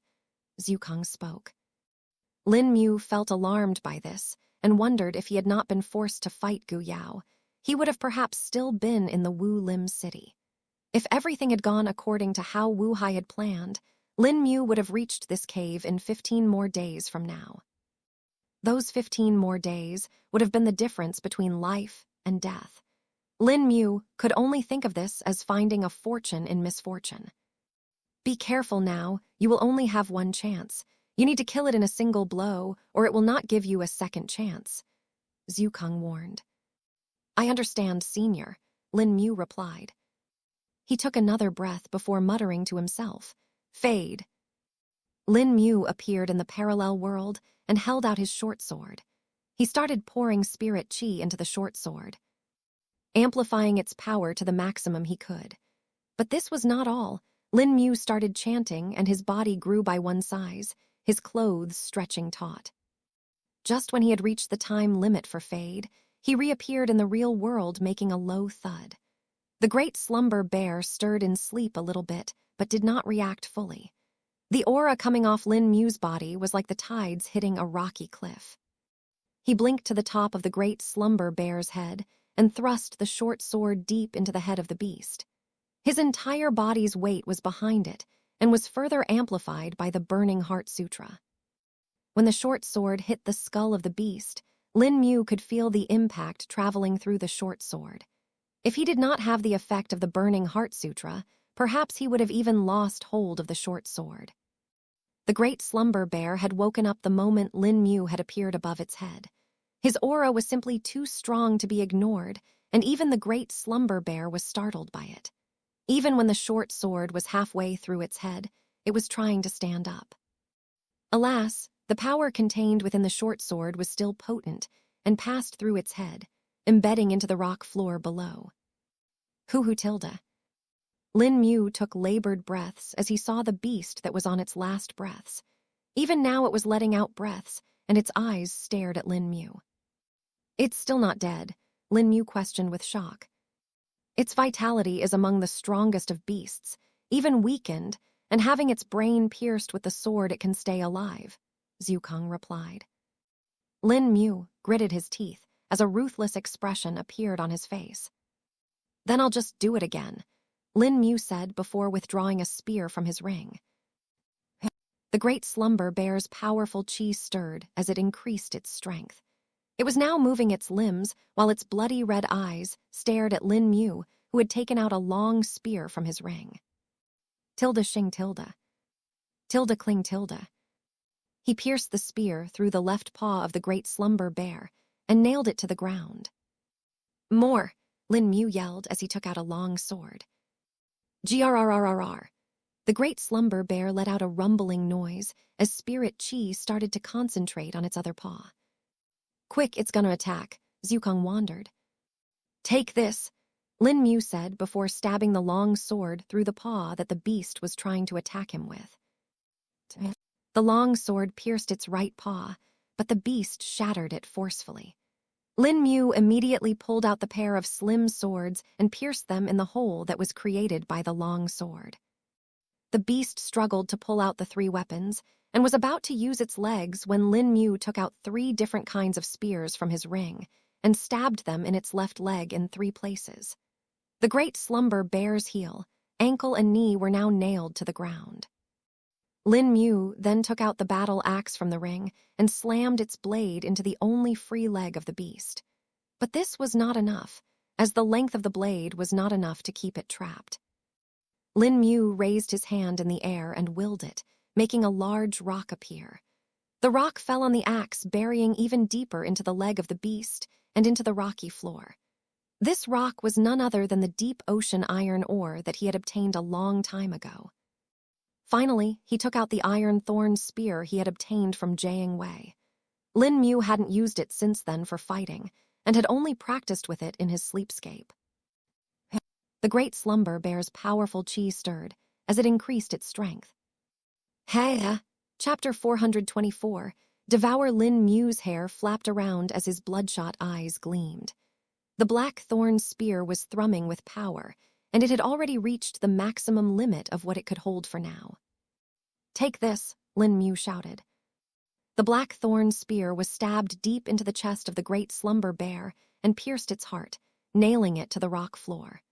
Zhukang spoke. Lin Mu felt alarmed by this and wondered if he had not been forced to fight Gu Yao, he would have perhaps still been in the Wu Lim city. If everything had gone according to how Wu Hai had planned, Lin Mu would have reached this cave in 15 more days from now. Those 15 more days would have been the difference between life and death. Lin Mu could only think of this as finding a fortune in misfortune. Be careful now, you will only have one chance. You need to kill it in a single blow, or it will not give you a second chance. Zhukang warned. I understand, Senior, Lin Mu replied. He took another breath before muttering to himself, Fade. Lin Mu appeared in the parallel world and held out his short sword. He started pouring spirit chi into the short sword. amplifying its power to the maximum he could. But this was not all. Lin Mu started chanting, and his body grew by one size, his clothes stretching taut. Just when he had reached the time limit for fade, he reappeared in the real world, making a low thud. The great slumber bear stirred in sleep a little bit, but did not react fully. The aura coming off Lin Mu's body was like the tides hitting a rocky cliff. He blinked to the top of the great slumber bear's head and thrust the short sword deep into the head of the beast. His entire body's weight was behind it and was further amplified by the burning heart sutra. When the short sword hit the skull of the beast, Lin Mu could feel the impact traveling through the short sword. If he did not have the effect of the burning heart sutra, perhaps he would have even lost hold of the short sword. The great slumber bear had woken up the moment Lin Mu had appeared above its head. His aura was simply too strong to be ignored, and even the great slumber bear was startled by it. Even when the short sword was halfway through its head, it was trying to stand up. Alas, the power contained within the short sword was still potent and passed through its head, embedding into the rock floor below. Hoo-hoo tilde. Lin Mu took labored breaths as he saw the beast that was on its last breaths. Even now it was letting out breaths, and its eyes stared at Lin Mu. It's still not dead, Lin Mu questioned with shock. Its vitality is among the strongest of beasts, even weakened, and having its brain pierced with the sword it can stay alive, Zhukang replied. Lin Mu gritted his teeth as a ruthless expression appeared on his face. Then I'll just do it again, Lin Mu said before withdrawing a spear from his ring. The great slumber bear's powerful chi stirred as it increased its strength. It was now moving its limbs while its bloody red eyes stared at Lin Mu, who had taken out a long spear from his ring. Tilde shing tilde. Tilde cling tilde. He pierced the spear through the left paw of the great slumber bear and nailed it to the ground. More, Lin Mu yelled as he took out a long sword. Grrrrrrr. The great slumber bear let out a rumbling noise as spirit chi started to concentrate on its other paw. Quick, it's gonna attack, Zhukang wondered. Take this, Lin Mu said before stabbing the long sword through the paw that the beast was trying to attack him with. The long sword pierced its right paw, but the beast shattered it forcefully. Lin Mu immediately pulled out the pair of slim swords and pierced them in the hole that was created by the long sword. The beast struggled to pull out the three weapons and was about to use its legs when Lin Mu took out 3 different kinds of spears from his ring and stabbed them in its left leg in 3 places. The great slumber bear's heel, ankle, and knee were now nailed to the ground. Lin Mu then took out the battle axe from the ring and slammed its blade into the only free leg of the beast. But this was not enough, as the length of the blade was not enough to keep it trapped. Lin Mu raised his hand in the air and willed it, making a large rock appear. The rock fell on the axe, burying even deeper into the leg of the beast and into the rocky floor. This rock was none other than the deep ocean iron ore that he had obtained a long time ago. Finally, he took out the iron thorn spear he had obtained from Jiang Wei. Lin Mu hadn't used it since then for fighting, and had only practiced with it in his sleepscape. The great slumber bear's powerful chi stirred as it increased its strength. Hey, Chapter 424, Devour Lin Mu's hair flapped around as his bloodshot eyes gleamed. The black thorn spear was thrumming with power, and it had already reached the maximum limit of what it could hold for now. Take this, Lin Mu shouted. The black thorn spear was stabbed deep into the chest of the great slumber bear and pierced its heart, nailing it to the rock floor.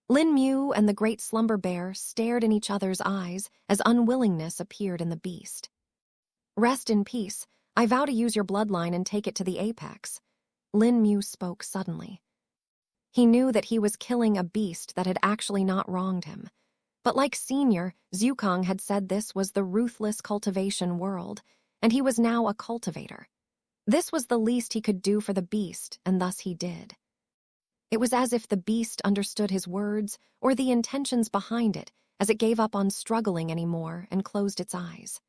Lin Mu and the great slumber bear stared in each other's eyes as unwillingness appeared in the beast. Rest in peace. I vow to use your bloodline and take it to the apex. Lin Mu spoke suddenly. He knew that he was killing a beast that had actually not wronged him. But like Senior, Zhukang had said this was the ruthless cultivation world, and he was now a cultivator. This was the least he could do for the beast, and thus he did. It was as if the beast understood his words or the intentions behind it as it gave up on struggling anymore and closed its eyes.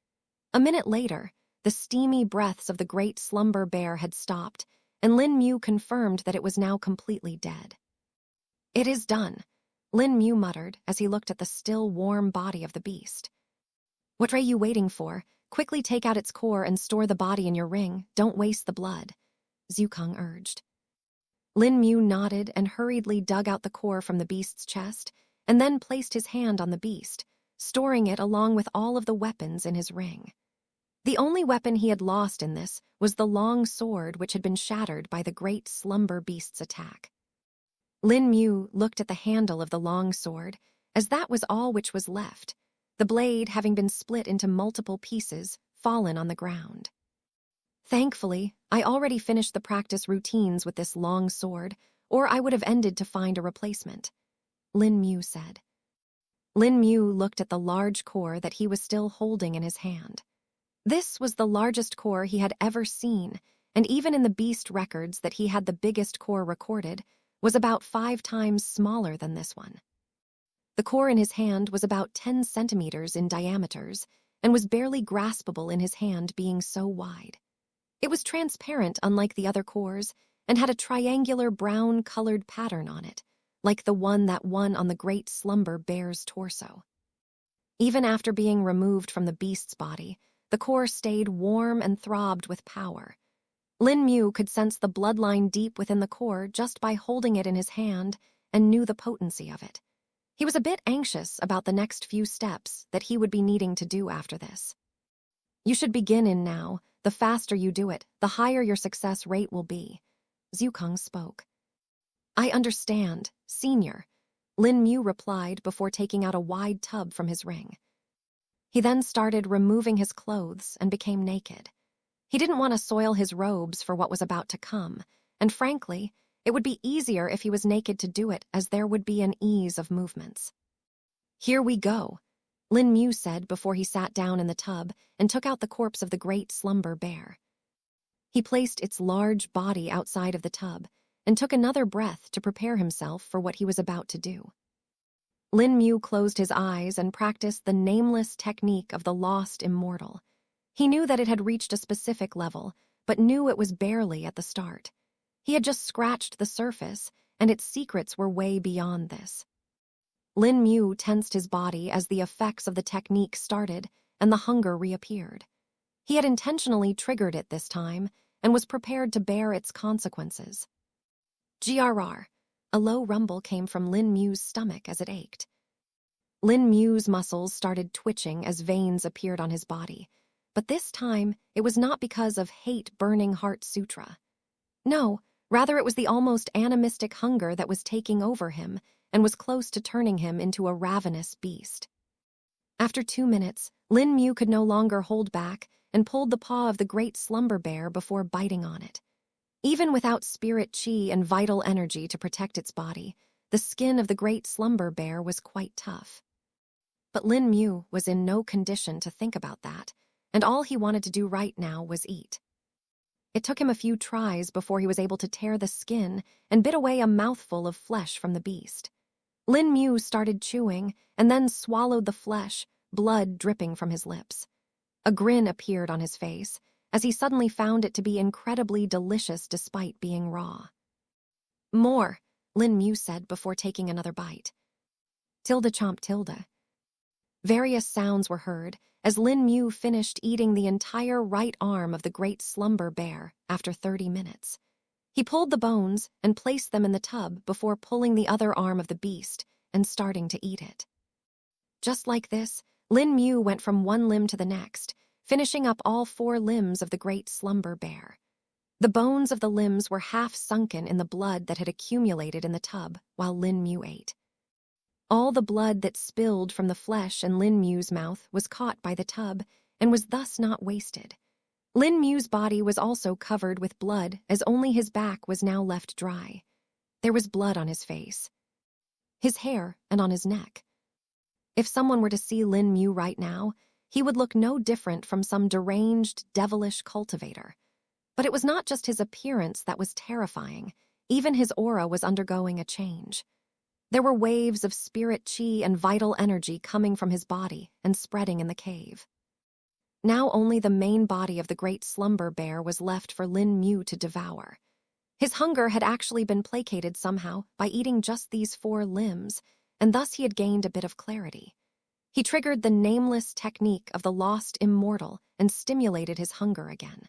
A minute later, the steamy breaths of the great slumber bear had stopped, and Lin Mu confirmed that it was now completely dead. "It is done," Lin Mu muttered as he looked at the still warm body of the beast. "What are you waiting for? Quickly take out its core and store the body in your ring. Don't waste the blood," Zukong urged. Lin Mu nodded and hurriedly dug out the core from the beast's chest, and then placed his hand on the beast, storing it along with all of the weapons in his ring. The only weapon he had lost in this was the long sword which had been shattered by the great slumber beast's attack. Lin Mu looked at the handle of the long sword, as that was all which was left, the blade having been split into multiple pieces, fallen on the ground. "Thankfully, I already finished the practice routines with this long sword, or I would have ended to find a replacement," Lin Mu said. Lin Mu looked at the large core that he was still holding in his hand. This was the largest core he had ever seen, and even in the beast records that he had the biggest core recorded, was about 5 times smaller than this one. The core in his hand was about 10 centimeters in diameters, and was barely graspable in his hand being so wide. It was transparent unlike the other cores, and had a triangular brown-colored pattern on it, like the one that won on the great slumber bear's torso. Even after being removed from the beast's body, the core stayed warm and throbbed with power. Lin Mu could sense the bloodline deep within the core just by holding it in his hand and knew the potency of it. He was a bit anxious about the next few steps that he would be needing to do after this. "You should begin in now. The faster you do it, the higher your success rate will be," Zukong spoke. "I understand, Senior," Lin Mu replied before taking out a wide tub from his ring. He then started removing his clothes and became naked. He didn't want to soil his robes for what was about to come, and frankly, it would be easier if he was naked to do it, as there would be an ease of movements. "Here we go," Lin Mu said before he sat down in the tub and took out the corpse of the great slumber bear. He placed its large body outside of the tub and took another breath to prepare himself for what he was about to do. Lin Mu closed his eyes and practiced the nameless technique of the lost immortal. He knew that it had reached a specific level, but knew it was barely at the start. He had just scratched the surface, and its secrets were way beyond this. Lin Mu tensed his body as the effects of the technique started and the hunger reappeared. He had intentionally triggered it this time and was prepared to bear its consequences. "Grr." A low rumble came from Lin Mu's stomach as it ached. Lin Mu's muscles started twitching as veins appeared on his body, but this time it was not because of hate-burning heart sutra. No, rather it was the almost animistic hunger that was taking over him and was close to turning him into a ravenous beast. After 2 minutes, Lin Mu could no longer hold back and pulled the paw of the great slumber bear before biting on it. Even without spirit chi and vital energy to protect its body, the skin of the great slumber bear was quite tough. But Lin Mu was in no condition to think about that, and all he wanted to do right now was eat. It took him a few tries before he was able to tear the skin and bit away a mouthful of flesh from the beast. Lin Mu started chewing and then swallowed the flesh, blood dripping from his lips. A grin appeared on his face, as he suddenly found it to be incredibly delicious despite being raw. "More," Lin Mu said before taking another bite. Tilde chomp tilde. Various sounds were heard as Lin Mu finished eating the entire right arm of the great slumber bear after 30 minutes. He pulled the bones and placed them in the tub before pulling the other arm of the beast and starting to eat it. Just like this, Lin Mu went from one limb to the next, finishing up all 4 limbs of the great slumber bear. The bones of the limbs were half sunken in the blood that had accumulated in the tub while Lin Mu ate. All the blood that spilled from the flesh in Lin Mu's mouth was caught by the tub and was thus not wasted. Lin Mu's body was also covered with blood, as only his back was now left dry. There was blood on his face, his hair, and on his neck. If someone were to see Lin Mu right now, he would look no different from some deranged, devilish cultivator. But it was not just his appearance that was terrifying. Even his aura was undergoing a change. There were waves of spirit chi and vital energy coming from his body and spreading in the cave. Now only the main body of the great slumber bear was left for Lin Mu to devour. His hunger had actually been placated somehow by eating just these 4 limbs, and thus he had gained a bit of clarity. He triggered the nameless technique of the lost immortal and stimulated his hunger again.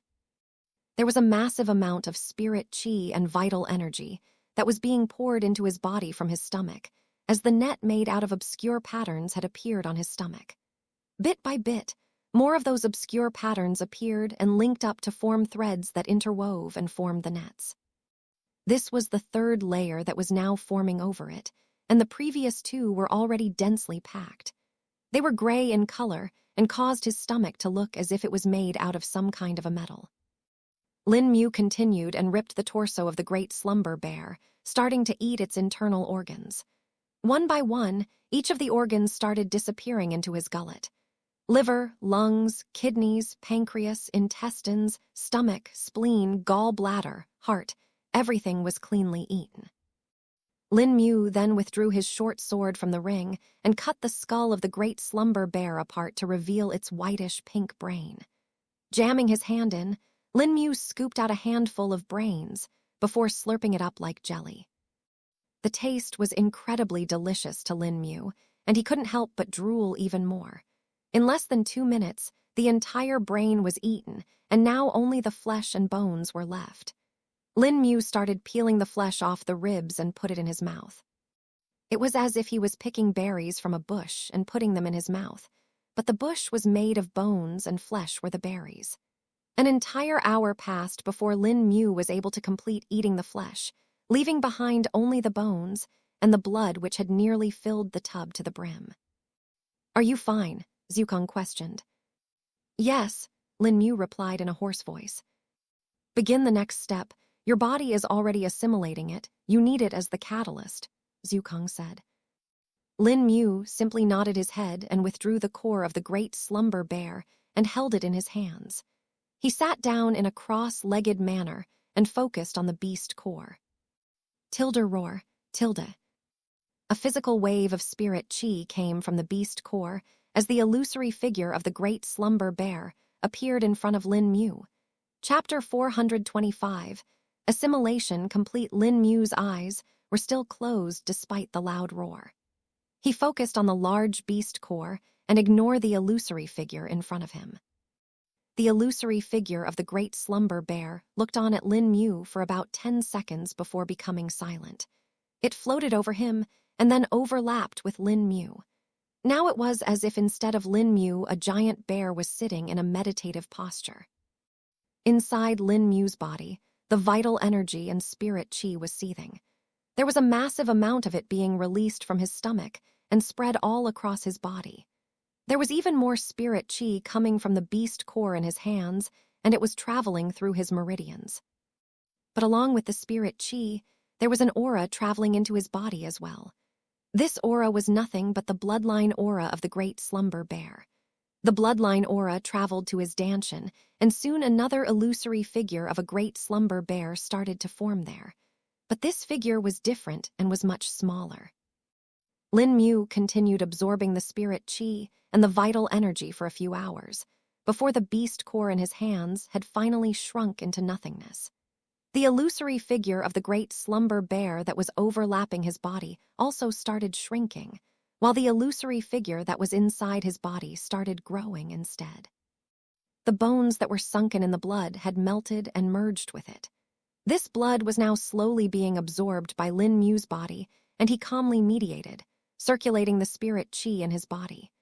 There was a massive amount of spirit chi and vital energy that was being poured into his body from his stomach, as the net made out of obscure patterns had appeared on his stomach. Bit by bit, more of those obscure patterns appeared and linked up to form threads that interwove and formed the nets. This was the 3rd layer that was now forming over it, and the previous 2 were already densely packed. They were gray in color and caused his stomach to look as if it was made out of some kind of a metal. Lin Mu continued and ripped the torso of the great slumber bear, starting to eat its internal organs. One by one, each of the organs started disappearing into his gullet. Liver, lungs, kidneys, pancreas, intestines, stomach, spleen, gallbladder, heart, everything was cleanly eaten. Lin Mu then withdrew his short sword from the ring and cut the skull of the great slumber bear apart to reveal its whitish-pink brain. Jamming his hand in, Lin Mu scooped out a handful of brains before slurping it up like jelly. The taste was incredibly delicious to Lin Mu, and he couldn't help but drool even more. In less than 2 minutes, the entire brain was eaten, and now only the flesh and bones were left. Lin Mu started peeling the flesh off the ribs and put it in his mouth. It was as if he was picking berries from a bush and putting them in his mouth, but the bush was made of bones and flesh were the berries. An entire hour passed before Lin Mu was able to complete eating the flesh, leaving behind only the bones and the blood which had nearly filled the tub to the brim. "Are you fine?" Zukong questioned. "Yes," Lin Mu replied in a hoarse voice. "Begin the next step. Your body is already assimilating it. You need it as the catalyst," Zukong said. Lin Mu simply nodded his head and withdrew the core of the great slumber bear and held it in his hands. He sat down in a cross-legged manner and focused on the beast core. Tilde roar, tilde. A physical wave of spirit chi came from the beast core as the illusory figure of the great slumber bear appeared in front of Lin Mu. Chapter 425. Assimilation complete. Lin Mu's eyes were still closed despite the loud roar. He focused on the large beast core and ignored the illusory figure in front of him. The illusory figure of the great slumber bear looked on at Lin Mu for about 10 seconds before becoming silent. It floated over him and then overlapped with Lin Mu. Now it was as if instead of Lin Mu, a giant bear was sitting in a meditative posture. Inside Lin Mu's body, the vital energy and spirit chi was seething. There was a massive amount of it being released from his stomach and spread all across his body. There was even more spirit chi coming from the beast core in his hands, and it was traveling through his meridians. But along with the spirit chi, there was an aura traveling into his body as well. This aura was nothing but the bloodline aura of the great slumber bear. The bloodline aura traveled to his dantian, and soon another illusory figure of a great slumber bear started to form there. But this figure was different and was much smaller. Lin Mu continued absorbing the spirit chi and the vital energy for a few hours, before the beast core in his hands had finally shrunk into nothingness. The illusory figure of the great slumber bear that was overlapping his body also started shrinking, while the illusory figure that was inside his body started growing instead. The bones that were sunken in the blood had melted and merged with it. This blood was now slowly being absorbed by Lin Mu's body, and he calmly mediated, circulating the spirit chi in his body.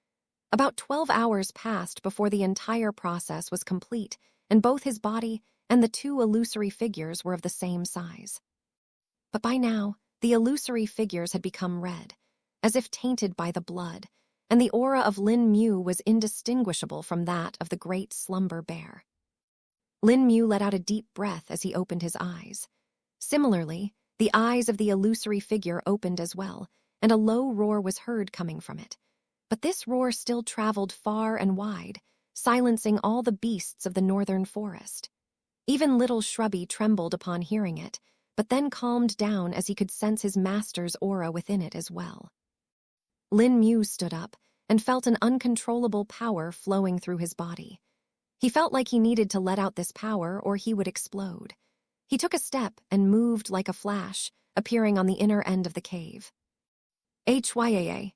About 12 hours passed before the entire process was complete, and both his body and the 2 illusory figures were of the same size. But by now, the illusory figures had become red, as if tainted by the blood, and the aura of Lin Mu was indistinguishable from that of the great slumber bear. Lin Mu let out a deep breath as he opened his eyes. Similarly, the eyes of the illusory figure opened as well, and a low roar was heard coming from it. But this roar still traveled far and wide, silencing all the beasts of the northern forest. Even little Shrubby trembled upon hearing it, but then calmed down as he could sense his master's aura within it as well. Lin Mu stood up and felt an uncontrollable power flowing through his body. He felt like he needed to let out this power or he would explode. He took a step and moved like a flash, appearing on the inner end of the cave. Hyaa,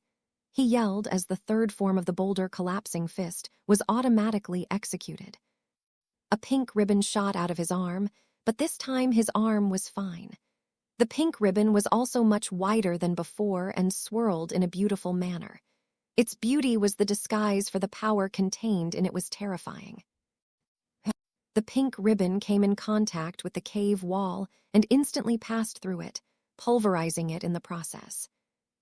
he yelled as the third form of the boulder collapsing fist was automatically executed. A pink ribbon shot out of his arm, but this time his arm was fine. The pink ribbon was also much wider than before and swirled in a beautiful manner. Its beauty was the disguise for the power contained and it was terrifying. The pink ribbon came in contact with the cave wall and instantly passed through it, pulverizing it in the process.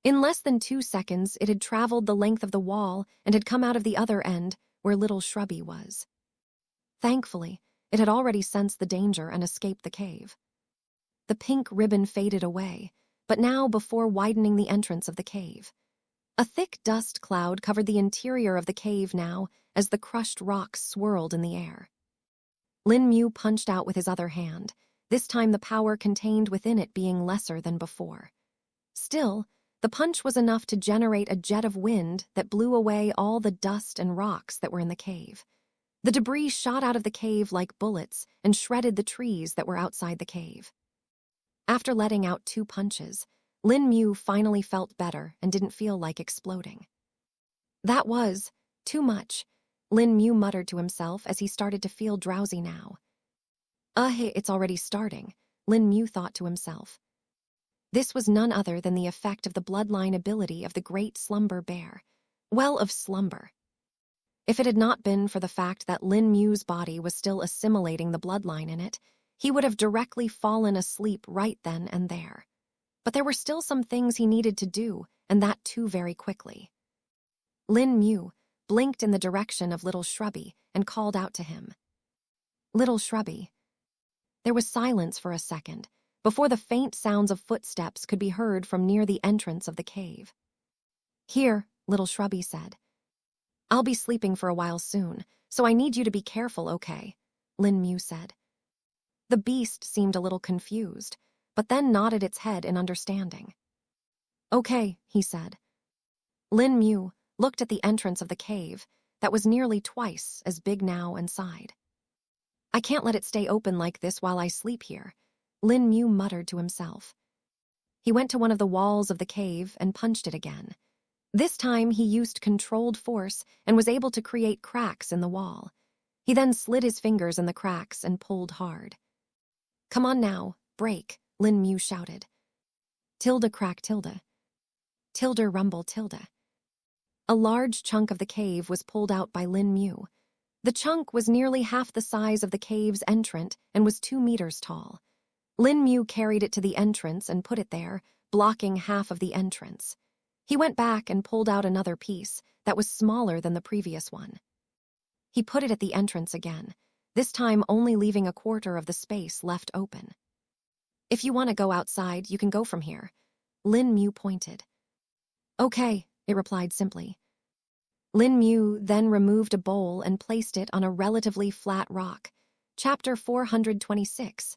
In less than 2 seconds, it had traveled the length of the wall and had come out of the other end, where little Shrubby was. Thankfully, it had already sensed the danger and escaped the cave. The pink ribbon faded away, but now before widening the entrance of the cave. A thick dust cloud covered the interior of the cave now as the crushed rocks swirled in the air. Lin Mu punched out with his other hand, this time the power contained within it being lesser than before. Still, the punch was enough to generate a jet of wind that blew away all the dust and rocks that were in the cave. The debris shot out of the cave like bullets and shredded the trees that were outside the cave. After letting out 2 punches, Lin Mu finally felt better and didn't feel like exploding. That was too much, Lin Mu muttered to himself as he started to feel drowsy now. Hey, it's already starting, Lin Mu thought to himself. This was none other than the effect of the bloodline ability of the great slumber bear. Well of slumber. If it had not been for the fact that Lin Mu's body was still assimilating the bloodline in it, he would have directly fallen asleep right then and there. But there were still some things he needed to do, and that too very quickly. Lin Mu blinked in the direction of little Shrubby and called out to him. Little Shrubby. There was silence for a second, before the faint sounds of footsteps could be heard from near the entrance of the cave. Here, little Shrubby said. I'll be sleeping for a while soon, so I need you to be careful, okay? Lin Mu said. The beast seemed a little confused, but then nodded its head in understanding. Okay, he said. Lin Mu looked at the entrance of the cave that was nearly twice as big now and sighed. I can't let it stay open like this while I sleep here, Lin Mu muttered to himself. He went to one of the walls of the cave and punched it again. This time he used controlled force and was able to create cracks in the wall. He then slid his fingers in the cracks and pulled hard. Come on now, break, Lin Mu shouted. Tilde crack tilde. Tilde rumble tilde. A large chunk of the cave was pulled out by Lin Mu. The chunk was nearly half the size of the cave's entrant and was 2 meters tall. Lin Mu carried it to the entrance and put it there, blocking half of the entrance. He went back and pulled out another piece that was smaller than the previous one. He put it at the entrance again, this time only leaving a quarter of the space left open. If you want to go outside, you can go from here, Lin Mu pointed. Okay, it replied simply. Lin Mu then removed a bowl and placed it on a relatively flat rock. Chapter 426.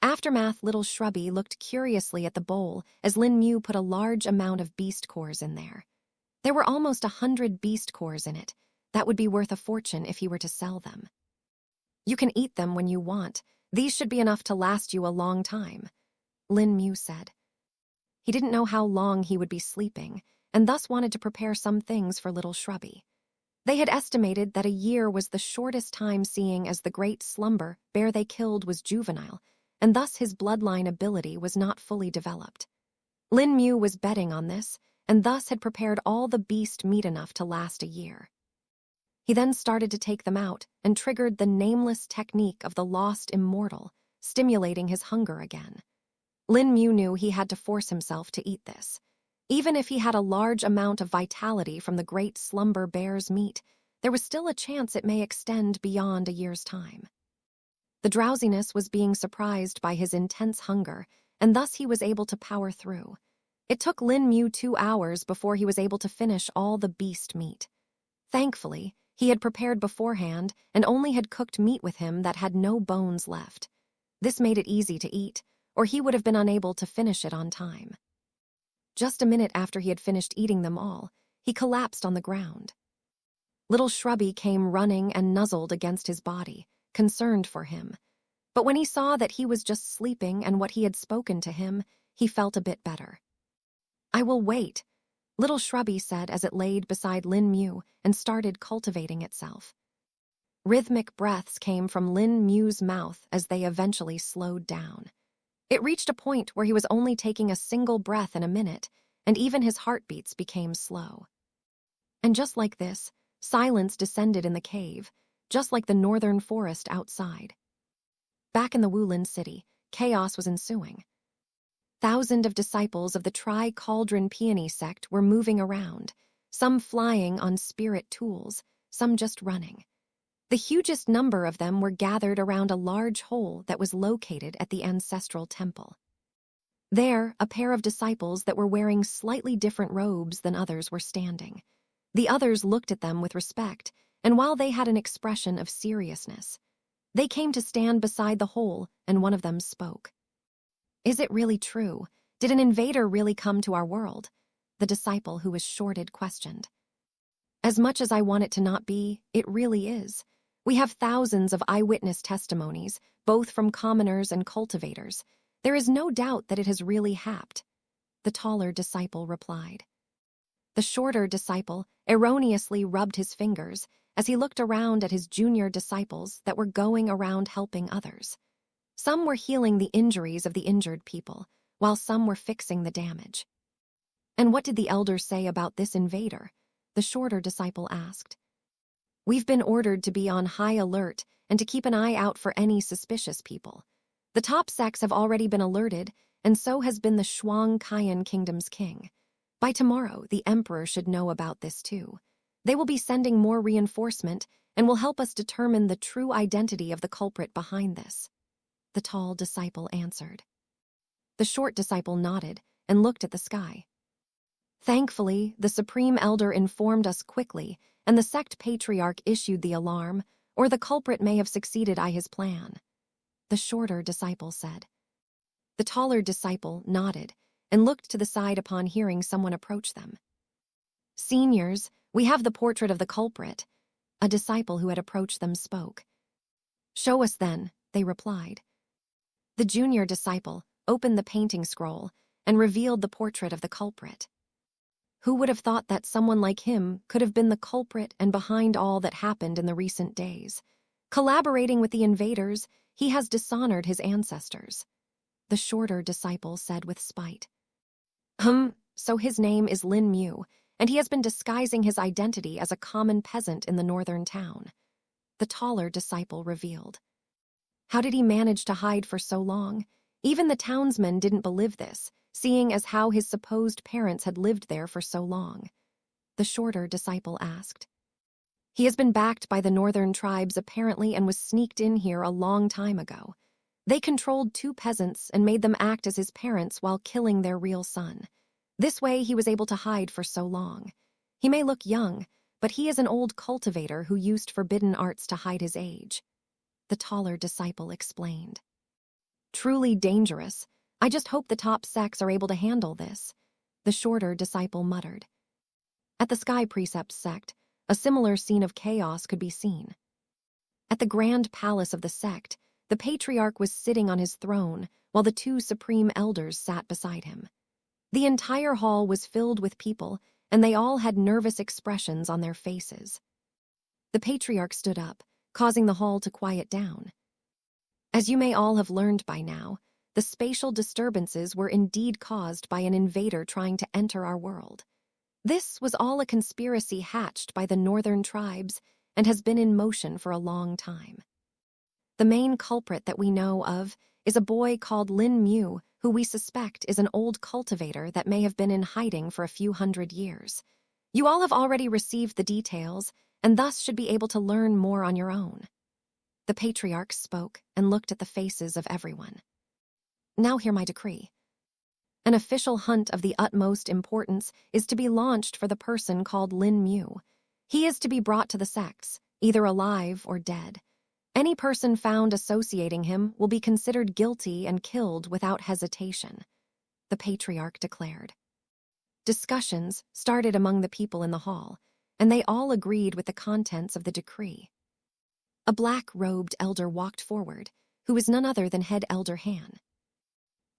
Aftermath. Little Shrubby looked curiously at the bowl as Lin Mu put a large amount of beast cores in there. There were almost 100 beast cores in it. That would be worth a fortune if he were to sell them. You can eat them when you want. These should be enough to last you a long time, Lin Mu said. He didn't know how long he would be sleeping, and thus wanted to prepare some things for little Shrubby. They had estimated that a year was the shortest time, seeing as the great slumber bear they killed was juvenile, and thus his bloodline ability was not fully developed. Lin Mu was betting on this, and thus had prepared all the beast meat enough to last a year. He then started to take them out and triggered the nameless technique of the lost immortal, stimulating his hunger again. Lin Mu knew he had to force himself to eat this. Even if he had a large amount of vitality from the great slumber bear's meat, there was still a chance it may extend beyond a year's time. The drowsiness was being surprised by his intense hunger, and thus he was able to power through. It took Lin Mu 2 hours before he was able to finish all the beast meat. Thankfully, he had prepared beforehand and only had cooked meat with him that had no bones left. This made it easy to eat, or he would have been unable to finish it on time. Just a minute after he had finished eating them all, he collapsed on the ground. Little Shrubby came running and nuzzled against his body, concerned for him. But when he saw that he was just sleeping and what he had spoken to him, he felt a bit better. "I will wait," Little Shrubby said as it laid beside Lin Mu and started cultivating itself. Rhythmic breaths came from Lin Mu's mouth as they eventually slowed down. It reached a point where he was only taking a single breath in a minute, and even his heartbeats became slow. And just like this, silence descended in the cave, just like the northern forest outside. Back in the Wulin city, chaos was ensuing. Thousands of disciples of the Tri-Cauldron Peony sect were moving around, some flying on spirit tools, some just running. The hugest number of them were gathered around a large hole that was located at the ancestral temple. There, a pair of disciples that were wearing slightly different robes than others were standing. The others looked at them with respect, and while they had an expression of seriousness, they came to stand beside the hole, and one of them spoke. "Is it really true? Did an invader really come to our world?" the disciple who was shorted questioned. "As much as I want it to not be, it really is. We have thousands of eyewitness testimonies, both from commoners and cultivators. There is no doubt that it has really happened," the taller disciple replied. The shorter disciple erroneously rubbed his fingers as he looked around at his junior disciples that were going around helping others. Some were healing the injuries of the injured people, while some were fixing the damage. "And what did the elders say about this invader?" the shorter disciple asked. "We've been ordered to be on high alert and to keep an eye out for any suspicious people. The top sects have already been alerted, and so has been the Shuang Kayan Kingdom's king. By tomorrow, the emperor should know about this too. They will be sending more reinforcement and will help us determine the true identity of the culprit behind this," the tall disciple answered. The short disciple nodded and looked at the sky. "Thankfully, the Supreme Elder informed us quickly, and the sect patriarch issued the alarm, or the culprit may have succeeded in his plan," the shorter disciple said. The taller disciple nodded and looked to the side upon hearing someone approach them. "Seniors, we have the portrait of the culprit," a disciple who had approached them spoke. "Show us then," they replied. The junior disciple opened the painting scroll and revealed the portrait of the culprit. Who would have thought that someone like him could have been the culprit and behind all that happened in the recent days? Collaborating with the invaders, he has dishonored his ancestors, the shorter disciple said with spite. So his name is Lin Mu, and he has been disguising his identity as a common peasant in the northern town," the taller disciple revealed. "How did he manage to hide for so long? Even the townsmen didn't believe this, seeing as how his supposed parents had lived there for so long," the shorter disciple asked. "He has been backed by the northern tribes apparently and was sneaked in here a long time ago. They controlled 2 peasants and made them act as his parents while killing their real son. This way he was able to hide for so long. He may look young, but he is an old cultivator who used forbidden arts to hide his age," the taller disciple explained. "Truly dangerous. I just hope the top sects are able to handle this," the shorter disciple muttered. At the Sky Precept sect, a similar scene of chaos could be seen. At the grand palace of the sect, the patriarch was sitting on his throne while the 2 supreme elders sat beside him. The entire hall was filled with people, and they all had nervous expressions on their faces. The patriarch stood up, causing the hall to quiet down. "As you may all have learned by now, the spatial disturbances were indeed caused by an invader trying to enter our world. This was all a conspiracy hatched by the northern tribes and has been in motion for a long time. The main culprit that we know of is a boy called Lin Mu, who we suspect is an old cultivator that may have been in hiding for a few hundred years. You all have already received the details, and thus should be able to learn more on your own." The patriarch spoke and looked at the faces of everyone. "Now hear my decree. An official hunt of the utmost importance is to be launched for the person called Lin Mu. He is to be brought to the sects, either alive or dead. Any person found associating him will be considered guilty and killed without hesitation," the patriarch declared. Discussions started among the people in the hall, and they all agreed with the contents of the decree. A black-robed elder walked forward, who was none other than head elder Han.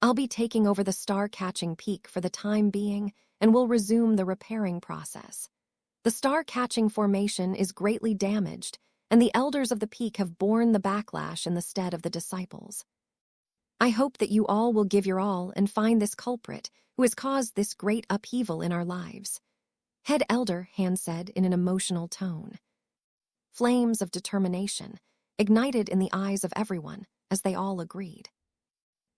I'll be taking over the star-catching peak for the time being, and we'll resume the repairing process. The star-catching formation is greatly damaged, and the elders of the peak have borne the backlash in the stead of the disciples. I hope that you all will give your all and find this culprit who has caused this great upheaval in our lives. Head elder, Han said in an emotional tone. Flames of determination ignited in the eyes of everyone as they all agreed.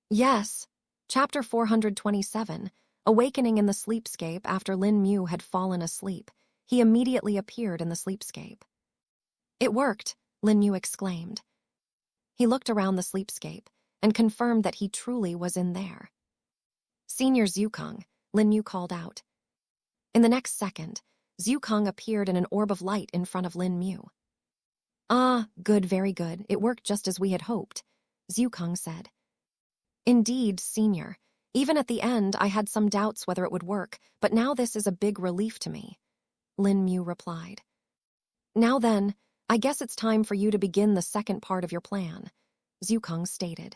Yes. Chapter 427, Awakening in the Sleepscape. After Lin Mu had fallen asleep, he immediately appeared in the sleepscape. It worked, Lin Mu exclaimed. He looked around the sleepscape and confirmed that he truly was in there. Senior Zhukong, Lin Mu called out. In the next second, Zhukong appeared in an orb of light in front of Lin Mu. Ah, good, very good. It worked just as we had hoped, Zhukong said. Indeed, Senior. Even at the end, I had some doubts whether it would work, but now this is a big relief to me, Lin Mu replied. Now then, I guess it's time for you to begin the second part of your plan, Zhukong stated.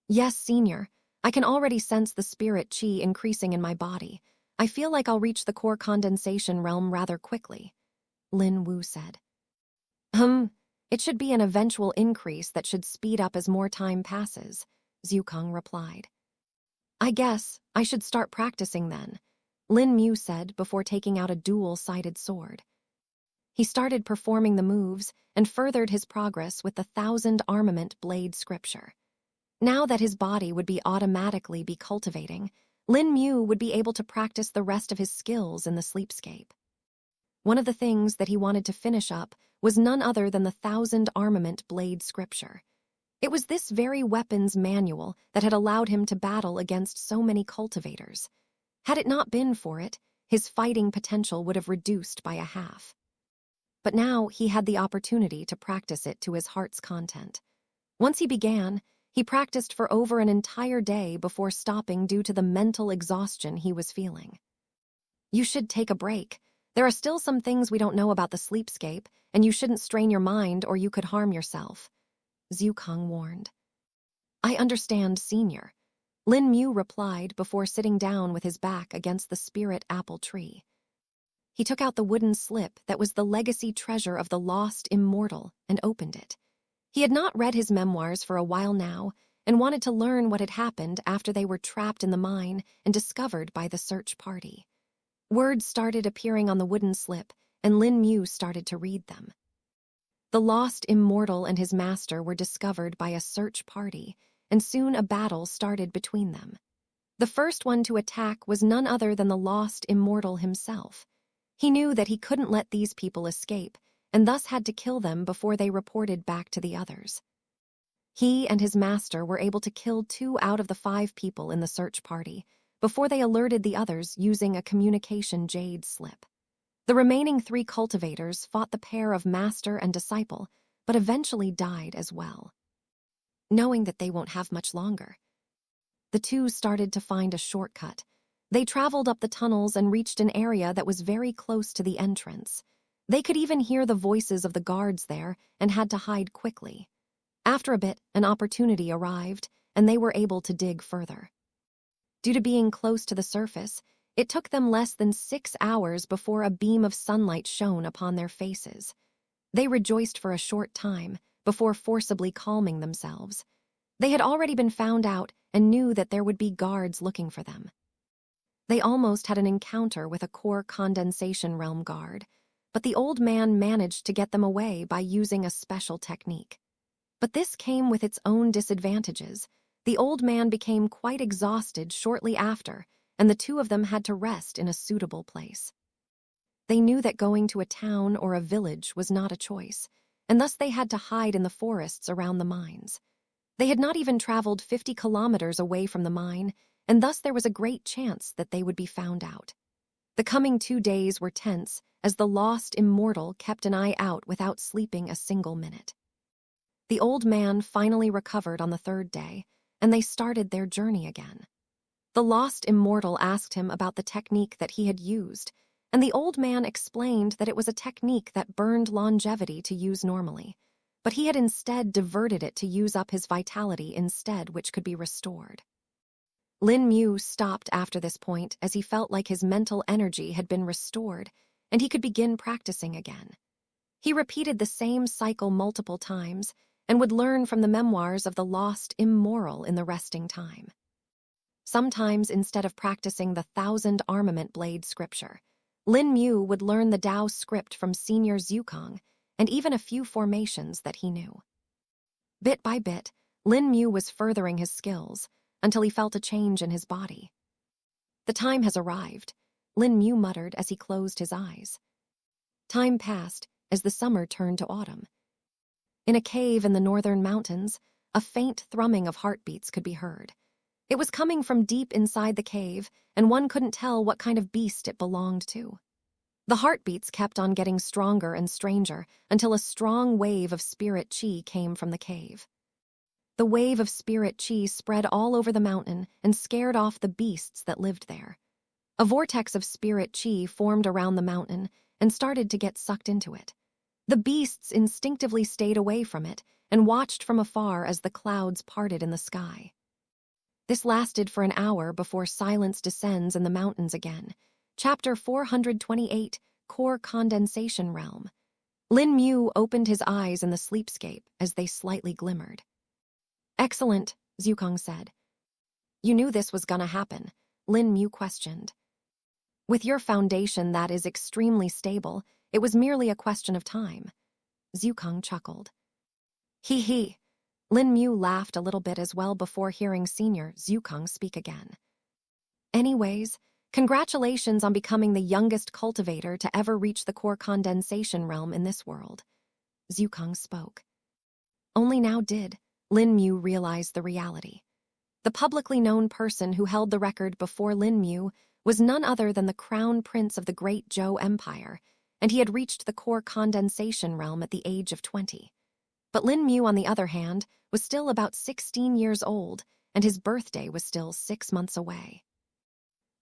Yes, Senior. I can already sense the spirit qi increasing in my body. I feel like I'll reach the core condensation realm rather quickly, Lin Wu said. It should be an eventual increase that should speed up as more time passes, Zhukong replied. I guess I should start practicing then, Lin Mu said before taking out a dual-sided sword. He started performing the moves and furthered his progress with the 1,000 armament blade scripture. Now that his body would automatically be cultivating, Lin Mu would be able to practice the rest of his skills in the sleepscape. One of the things that he wanted to finish up was none other than the 1,000 armament blade scripture. It was this very weapon's manual that had allowed him to battle against so many cultivators. Had it not been for it, his fighting potential would have reduced by a half. But now he had the opportunity to practice it to his heart's content. Once he began, he practiced for over an entire day before stopping due to the mental exhaustion he was feeling. You should take a break. There are still some things we don't know about the sleepscape, and you shouldn't strain your mind or you could harm yourself, Zhukong warned. I understand, Senior, Lin Mu replied before sitting down with his back against the spirit apple tree. He took out the wooden slip that was the legacy treasure of the lost immortal and opened it. He had not read his memoirs for a while now and wanted to learn what had happened after they were trapped in the mine and discovered by the search party. Words started appearing on the wooden slip, and Lin Mu started to read them. The lost immortal and his master were discovered by a search party, and soon a battle started between them. The first one to attack was none other than the lost immortal himself. He knew that he couldn't let these people escape, and thus had to kill them before they reported back to the others. He and his master were able to kill 2 out of the 5 people in the search party before they alerted the others using a communication jade slip. The remaining 3 cultivators fought the pair of master and disciple, but eventually died as well. Knowing that they won't have much longer, the 2 started to find a shortcut. They traveled up the tunnels and reached an area that was very close to the entrance. They could even hear the voices of the guards there and had to hide quickly. After a bit, an opportunity arrived, and they were able to dig further. Due to being close to the surface, it took them less than 6 hours before a beam of sunlight shone upon their faces. They rejoiced for a short time before forcibly calming themselves. They had already been found out and knew that there would be guards looking for them. They almost had an encounter with a core condensation realm guard, but the old man managed to get them away by using a special technique. But this came with its own disadvantages. The old man became quite exhausted shortly after, and the 2 of them had to rest in a suitable place. They knew that going to a town or a village was not a choice, and thus they had to hide in the forests around the mines. They had not even traveled 50 kilometers away from the mine, and thus there was a great chance that they would be found out. The coming 2 days were tense as the lost immortal kept an eye out without sleeping a single minute. The old man finally recovered on the 3rd day, and they started their journey again. The lost immortal asked him about the technique that he had used, and the old man explained that it was a technique that burned longevity to use normally. but he had instead diverted it to use up his vitality instead, which could be restored. Lin Mu stopped after this point as he felt like his mental energy had been restored and he could begin practicing again. He repeated the same cycle multiple times and would learn from the memoirs of the lost immoral in the resting time. Sometimes, instead of practicing the 1,000 armament blade scripture, Lin Mu would learn the Tao script from Senior Zukong and even a few formations that he knew. Bit by bit, Lin Mu was furthering his skills until he felt a change in his body. The time has arrived, Lin Mu muttered as he closed his eyes. Time passed as the summer turned to autumn. In a cave in the northern mountains, a faint thrumming of heartbeats could be heard. It was coming from deep inside the cave, and one couldn't tell what kind of beast it belonged to. The heartbeats kept on getting stronger and stranger until a strong wave of spirit chi came from the cave. The wave of spirit chi spread all over the mountain and scared off the beasts that lived there. A vortex of spirit chi formed around the mountain and started to get sucked into it. The beasts instinctively stayed away from it and watched from afar as the clouds parted in the sky. This lasted for an hour before silence descends in the mountains again. Chapter 428, Core Condensation Realm. Lin Mu opened his eyes in the sleepscape as they slightly glimmered. Excellent, Zukong said. You knew this was gonna happen, Lin Mu questioned. With your foundation that is extremely stable, it was merely a question of time. Zukong chuckled. Hee hee. Lin Mu laughed a little bit as well before hearing Senior Zukong speak again. Anyways, congratulations on becoming the youngest cultivator to ever reach the core condensation realm in this world. Zukong spoke. Only now did Lin Mu realize the reality. The publicly known person who held the record before Lin Mu was none other than the crown prince of the Great Zhou Empire, and he had reached the core condensation realm at the age of 20. But Lin Mu, on the other hand, was still about 16 years old, and his birthday was still 6 months away.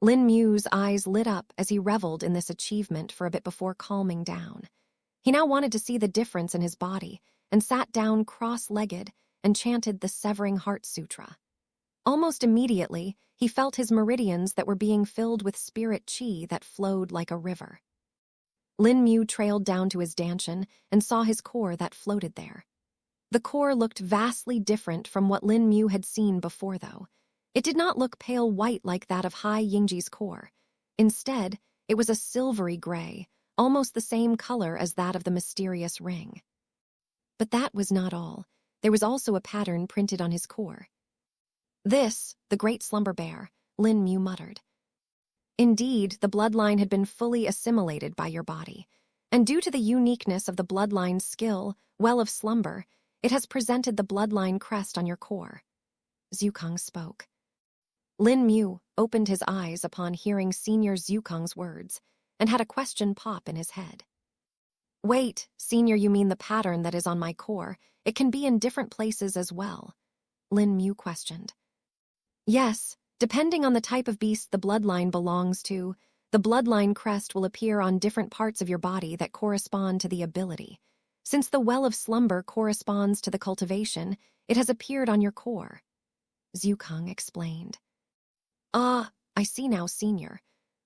Lin Mu's eyes lit up as he reveled in this achievement for a bit before calming down. He now wanted to see the difference in his body and sat down cross-legged and chanted the Severing Heart Sutra. Almost immediately, he felt his meridians that were being filled with spirit chi that flowed like a river. Lin Mu trailed down to his dantian and saw his core that floated there. The core looked vastly different from what Lin Mu had seen before, though. It did not look pale white like that of Hai Yingji's core. Instead, it was a silvery gray, almost the same color as that of the mysterious ring. But that was not all. There was also a pattern printed on his core. This, the great slumber bear, Lin Mu muttered. Indeed, the bloodline had been fully assimilated by your body, and due to the uniqueness of the bloodline's skill, Well of Slumber, it has presented the bloodline crest on your core. Zukong spoke. Lin Mu opened his eyes upon hearing Senior Zukong's words and had a question pop in his head. Wait, Senior, you mean the pattern that is on my core? It can be in different places as well, Lin Mu questioned. Yes, depending on the type of beast the bloodline belongs to, the bloodline crest will appear on different parts of your body that correspond to the ability. Since the Well of Slumber corresponds to the cultivation, it has appeared on your core, Zukong explained. Ah, I see now, Senior.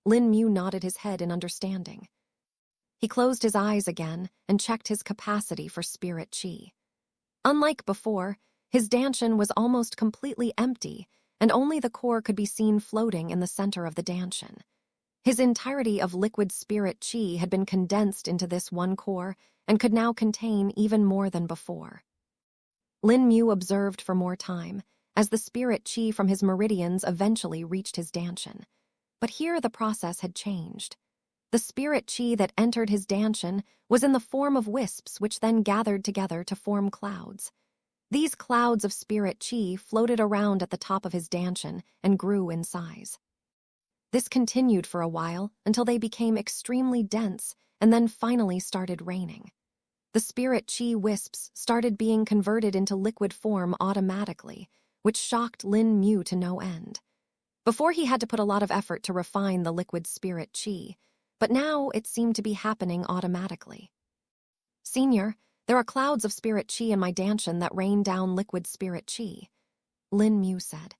Lin Mu nodded his head in understanding. He closed his eyes again and checked his capacity for spirit chi. Unlike before, his dantian was almost completely empty, and only the core could be seen floating in the center of the dantian. His entirety of liquid spirit chi had been condensed into this one core and could now contain even more than before. Lin Mu observed for more time, as the spirit chi from his meridians eventually reached his dantian. But here the process had changed. The spirit chi that entered his dantian was in the form of wisps which then gathered together to form clouds. These clouds of spirit chi floated around at the top of his dantian and grew in size. This continued for a while until they became extremely dense and then finally started raining. The spirit chi wisps started being converted into liquid form automatically, which shocked Lin Mu to no end. Before he had to put a lot of effort to refine the liquid spirit chi, but now it seemed to be happening automatically. Senior, There are clouds of spirit chi in my danshan that rain down liquid spirit chi, Lin Mu said.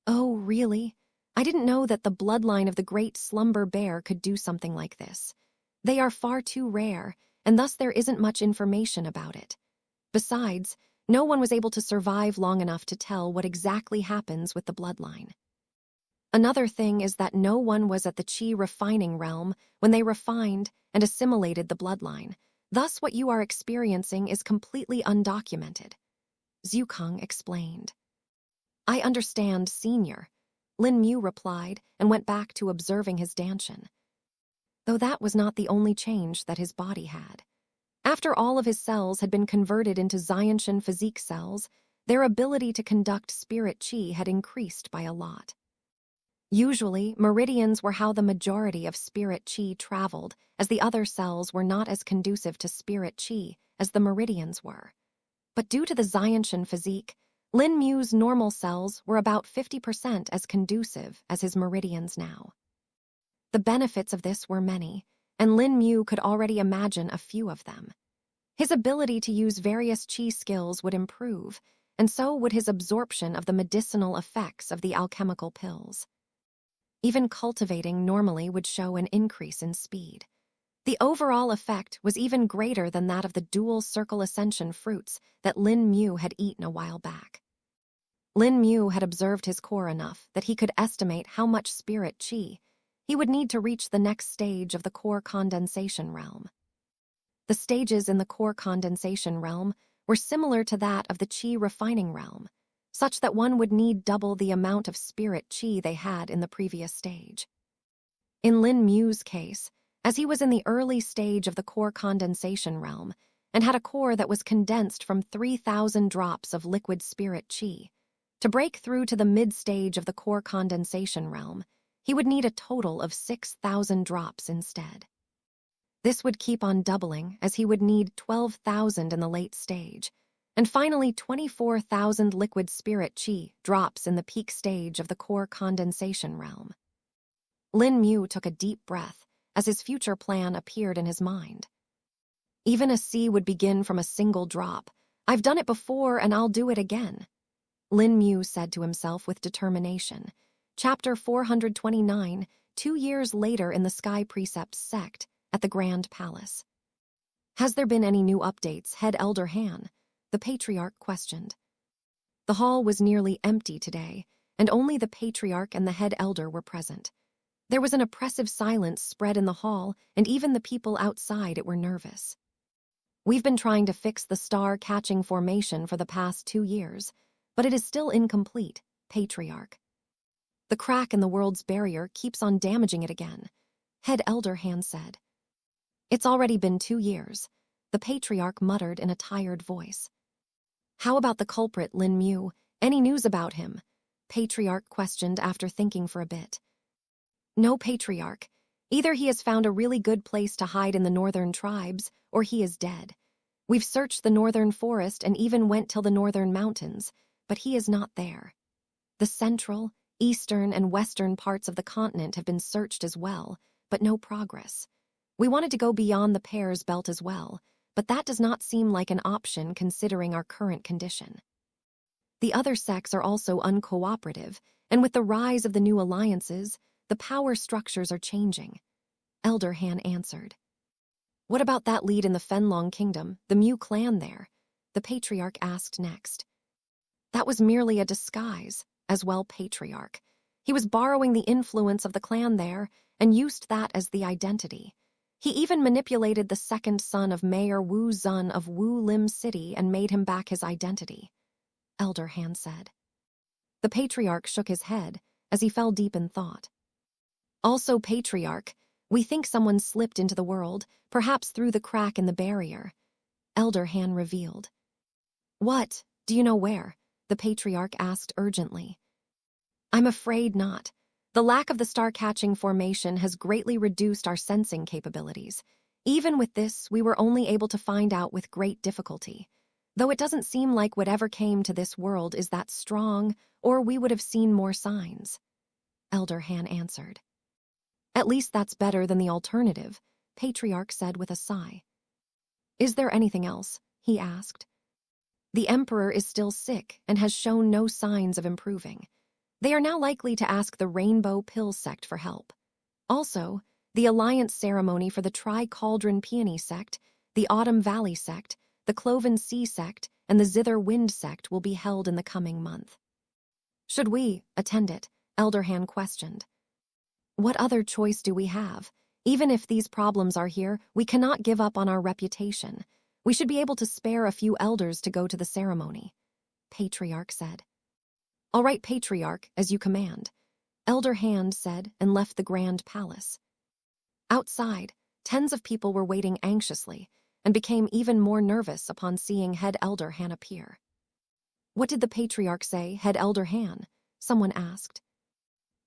Oh, really? I didn't know that the bloodline of the great slumber bear could do something like this. They are far too rare, and thus there isn't much information about it. Besides, no one was able to survive long enough to tell what exactly happens with the bloodline. Another thing is that no one was at the chi refining realm when they refined and assimilated the bloodline. Thus, what you are experiencing is completely undocumented, Zhukang explained. I understand, Senior, Lin Mu replied and went back to observing his danshan. Though that was not the only change that his body had. After all of his cells had been converted into Xianshan physique cells, their ability to conduct spirit chi had increased by a lot. Usually, meridians were how the majority of spirit chi traveled, as the other cells were not as conducive to spirit chi as the meridians were. But due to the Xianshan physique, Lin Mu's normal cells were about 50% as conducive as his meridians now. The benefits of this were many, and Lin Mu could already imagine a few of them. His ability to use various chi skills would improve, and so would his absorption of the medicinal effects of the alchemical pills. Even cultivating normally would show an increase in speed. The overall effect was even greater than that of the dual circle ascension fruits that Lin Mu had eaten a while back. Lin Mu had observed his core enough that he could estimate how much spirit chi he would need to reach the next stage of the core condensation realm. The stages in the core condensation realm were similar to that of the chi refining realm, such that one would need double the amount of spirit chi they had in the previous stage. In Lin Mu's case, as he was in the early stage of the core condensation realm and had a core that was condensed from 3,000 drops of liquid spirit chi, to break through to the mid-stage of the core condensation realm, he would need a total of 6,000 drops instead. This would keep on doubling as he would need 12,000 in the late stage, and finally 24,000 liquid spirit chi drops in the peak stage of the core condensation realm. Lin Mu took a deep breath as his future plan appeared in his mind. Even a sea would begin from a single drop. I've done it before and I'll do it again, Lin Mu said to himself with determination. Chapter 429, 2 years later in the Sky Precepts sect at the Grand Palace. Has there been any new updates, Head Elder Han? The Patriarch questioned. The hall was nearly empty today, and only the Patriarch and the Head Elder were present. There was an oppressive silence spread in the hall, and even the people outside it were nervous. We've been trying to fix the star-catching formation for the past 2 years, but it is still incomplete, Patriarch. The crack in the world's barrier keeps on damaging it again, Head Elder Han said. It's already been 2 years, the Patriarch muttered in a tired voice. How about the culprit, Lin Mu? Any news about him? Patriarch questioned after thinking for a bit. No, Patriarch. Either he has found a really good place to hide in the northern tribes, or he is dead. We've searched the northern forest and even went till the northern mountains, but he is not there. The central, eastern, and western parts of the continent have been searched as well, but no progress. We wanted to go beyond the Pears Belt as well, but that does not seem like an option considering our current condition. The other sects are also uncooperative, and with the rise of the new alliances, the power structures are changing, Elder Han answered. What about that lead in the Fenlong Kingdom, the Mu clan there? The Patriarch asked next. That was merely a disguise, as well, Patriarch. He was borrowing the influence of the clan there and used that as the identity. He even manipulated the second son of Mayor Wu Zun of Wu Lim City and made him back his identity, Elder Han said. The Patriarch shook his head as he fell deep in thought. Also, Patriarch, we think someone slipped into the world, perhaps through the crack in the barrier, Elder Han revealed. What? Do you know where? The Patriarch asked urgently. I'm afraid not. The lack of the star-catching formation has greatly reduced our sensing capabilities. Even with this, we were only able to find out with great difficulty. Though it doesn't seem like whatever came to this world is that strong, or we would have seen more signs, Elder Han answered. At least that's better than the alternative, Patriarch said with a sigh. "Is there anything else?" he asked. "The emperor is still sick and has shown no signs of improving. They are now likely to ask the Rainbow Pill sect for help. Also, the alliance ceremony for the Tri-Cauldron Peony sect, the Autumn Valley sect, the Cloven Sea sect, and the Zither Wind sect will be held in the coming month." "Should we attend it?" Elderhan questioned. "What other choice do we have? Even if these problems are here, we cannot give up on our reputation. We should be able to spare a few elders to go to the ceremony," Patriarch said. "All right, Patriarch, as you command," Elder Hand said and left the grand palace. Outside, tens of people were waiting anxiously and became even more nervous upon seeing Head Elder Han appear. "What did the Patriarch say, Head Elder Han?" someone asked.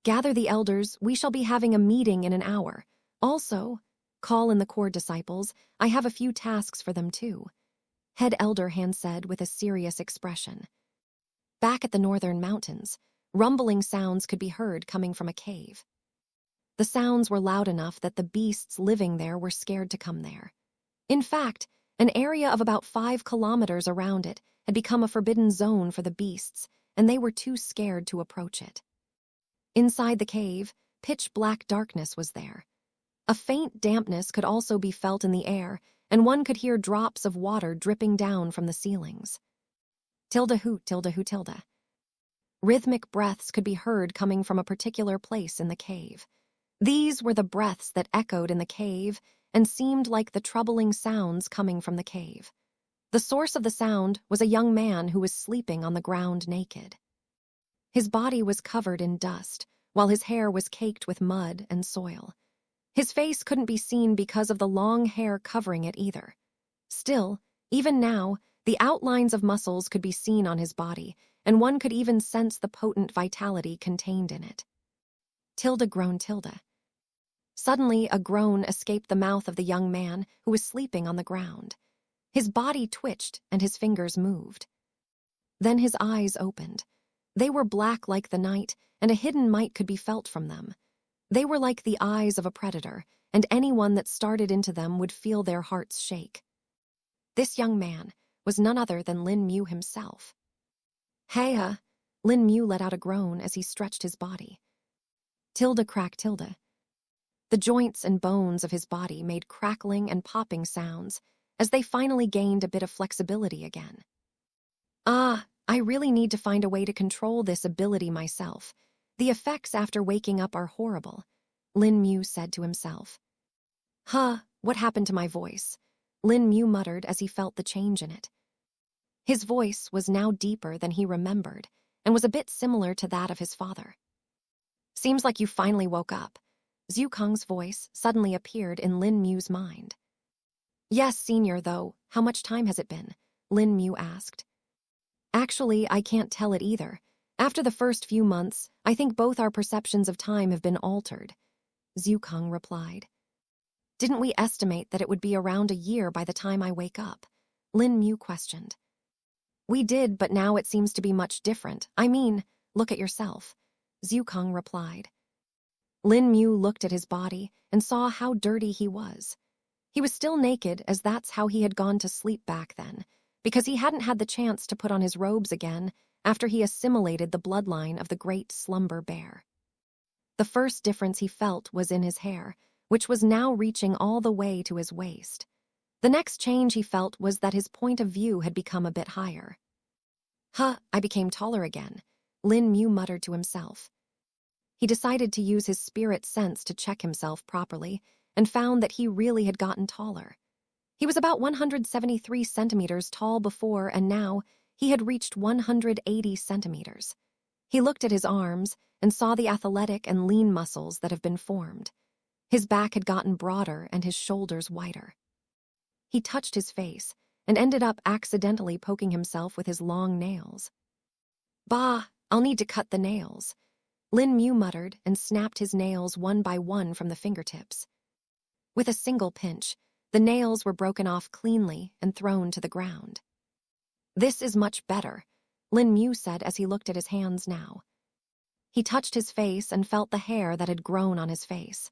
"Gather the elders, we shall be having a meeting in an hour. Also, call in the core disciples, I have a few tasks for them too," Head Elder Han said with a serious expression. Back at the northern mountains, rumbling sounds could be heard coming from a cave. The sounds were loud enough that the beasts living there were scared to come there. In fact, an area of about 5 kilometers around it had become a forbidden zone for the beasts, and they were too scared to approach it. Inside the cave, pitch-black darkness was there. A faint dampness could also be felt in the air, and one could hear drops of water dripping down from the ceilings. Tilda hoot, tilda hoot, tilda. Rhythmic breaths could be heard coming from a particular place in the cave. These were the breaths that echoed in the cave and seemed like the troubling sounds coming from the cave. The source of the sound was a young man who was sleeping on the ground naked. His body was covered in dust, while his hair was caked with mud and soil. His face couldn't be seen because of the long hair covering it either. Still, even now, the outlines of muscles could be seen on his body, and one could even sense the potent vitality contained in it. Tilda groaned Tilda. Suddenly, a groan escaped the mouth of the young man who was sleeping on the ground. His body twitched and his fingers moved. Then his eyes opened. They were black like the night, and a hidden might could be felt from them. They were like the eyes of a predator, and anyone that started into them would feel their hearts shake. This young man was none other than Lin Mu himself. "Hey, Lin Mu let out a groan as he stretched his body. Tilda crack Tilda. The joints and bones of his body made crackling and popping sounds as they finally gained a bit of flexibility again. I really need to find a way to control this ability myself. The effects after waking up are horrible," Lin Mu said to himself. What happened to my voice?" Lin Mu muttered as he felt the change in it. His voice was now deeper than he remembered and was a bit similar to that of his father. "Seems like you finally woke up." Zhu Kang's voice suddenly appeared in Lin Mu's mind. "Yes, senior, though. How much time has it been?" Lin Mu asked. "Actually, I can't tell it either. After the first few months, I think both our perceptions of time have been altered," Zhu Kang replied. "Didn't we estimate that it would be around a year by the time I wake up?" Lin Mu questioned. "We did, but now it seems to be much different. I mean, look at yourself," Zhu Kang replied. Lin Mu looked at his body and saw how dirty he was. He was still naked, as that's how he had gone to sleep back then, because he hadn't had the chance to put on his robes again after he assimilated the bloodline of the great slumber bear. The first difference he felt was in his hair, which was now reaching all the way to his waist. The next change he felt was that his point of view had become a bit higher. I became taller again," Lin Mu muttered to himself. He decided to use his spirit sense to check himself properly and found that he really had gotten taller. He was about 173 centimeters tall before, and now he had reached 180 centimeters. He looked at his arms and saw the athletic and lean muscles that have been formed. His back had gotten broader and his shoulders wider. He touched his face and ended up accidentally poking himself with his long nails. "Bah, I'll need to cut the nails," Lin Mu muttered and snapped his nails one by one from the fingertips. With a single pinch, the nails were broken off cleanly and thrown to the ground. "This is much better," Lin Mu said as he looked at his hands now. He touched his face and felt the hair that had grown on his face.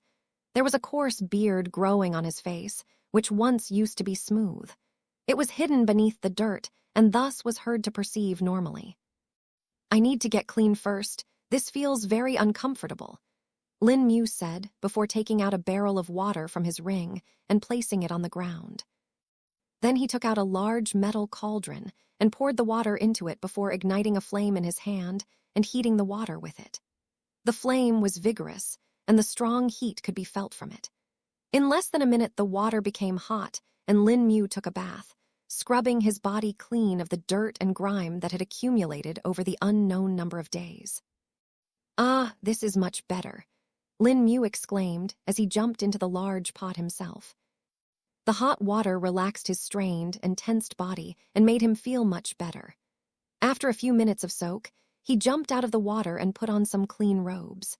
There was a coarse beard growing on his face, which once used to be smooth. It was hidden beneath the dirt and thus was heard to perceive normally. I need to get clean first. This feels very uncomfortable, Lin Mu said before taking out a barrel of water from his ring and placing it on the ground. Then he took out a large metal cauldron and poured the water into it before igniting a flame in his hand and heating the water with it. The flame was vigorous, and the strong heat could be felt from it. In less than a minute, the water became hot, and Lin Mu took a bath, scrubbing his body clean of the dirt and grime that had accumulated over the unknown number of days. "Ah, this is much better," Lin Mu exclaimed as he jumped into the large pot himself. The hot water relaxed his strained and tensed body and made him feel much better. After a few minutes of soak, he jumped out of the water and put on some clean robes.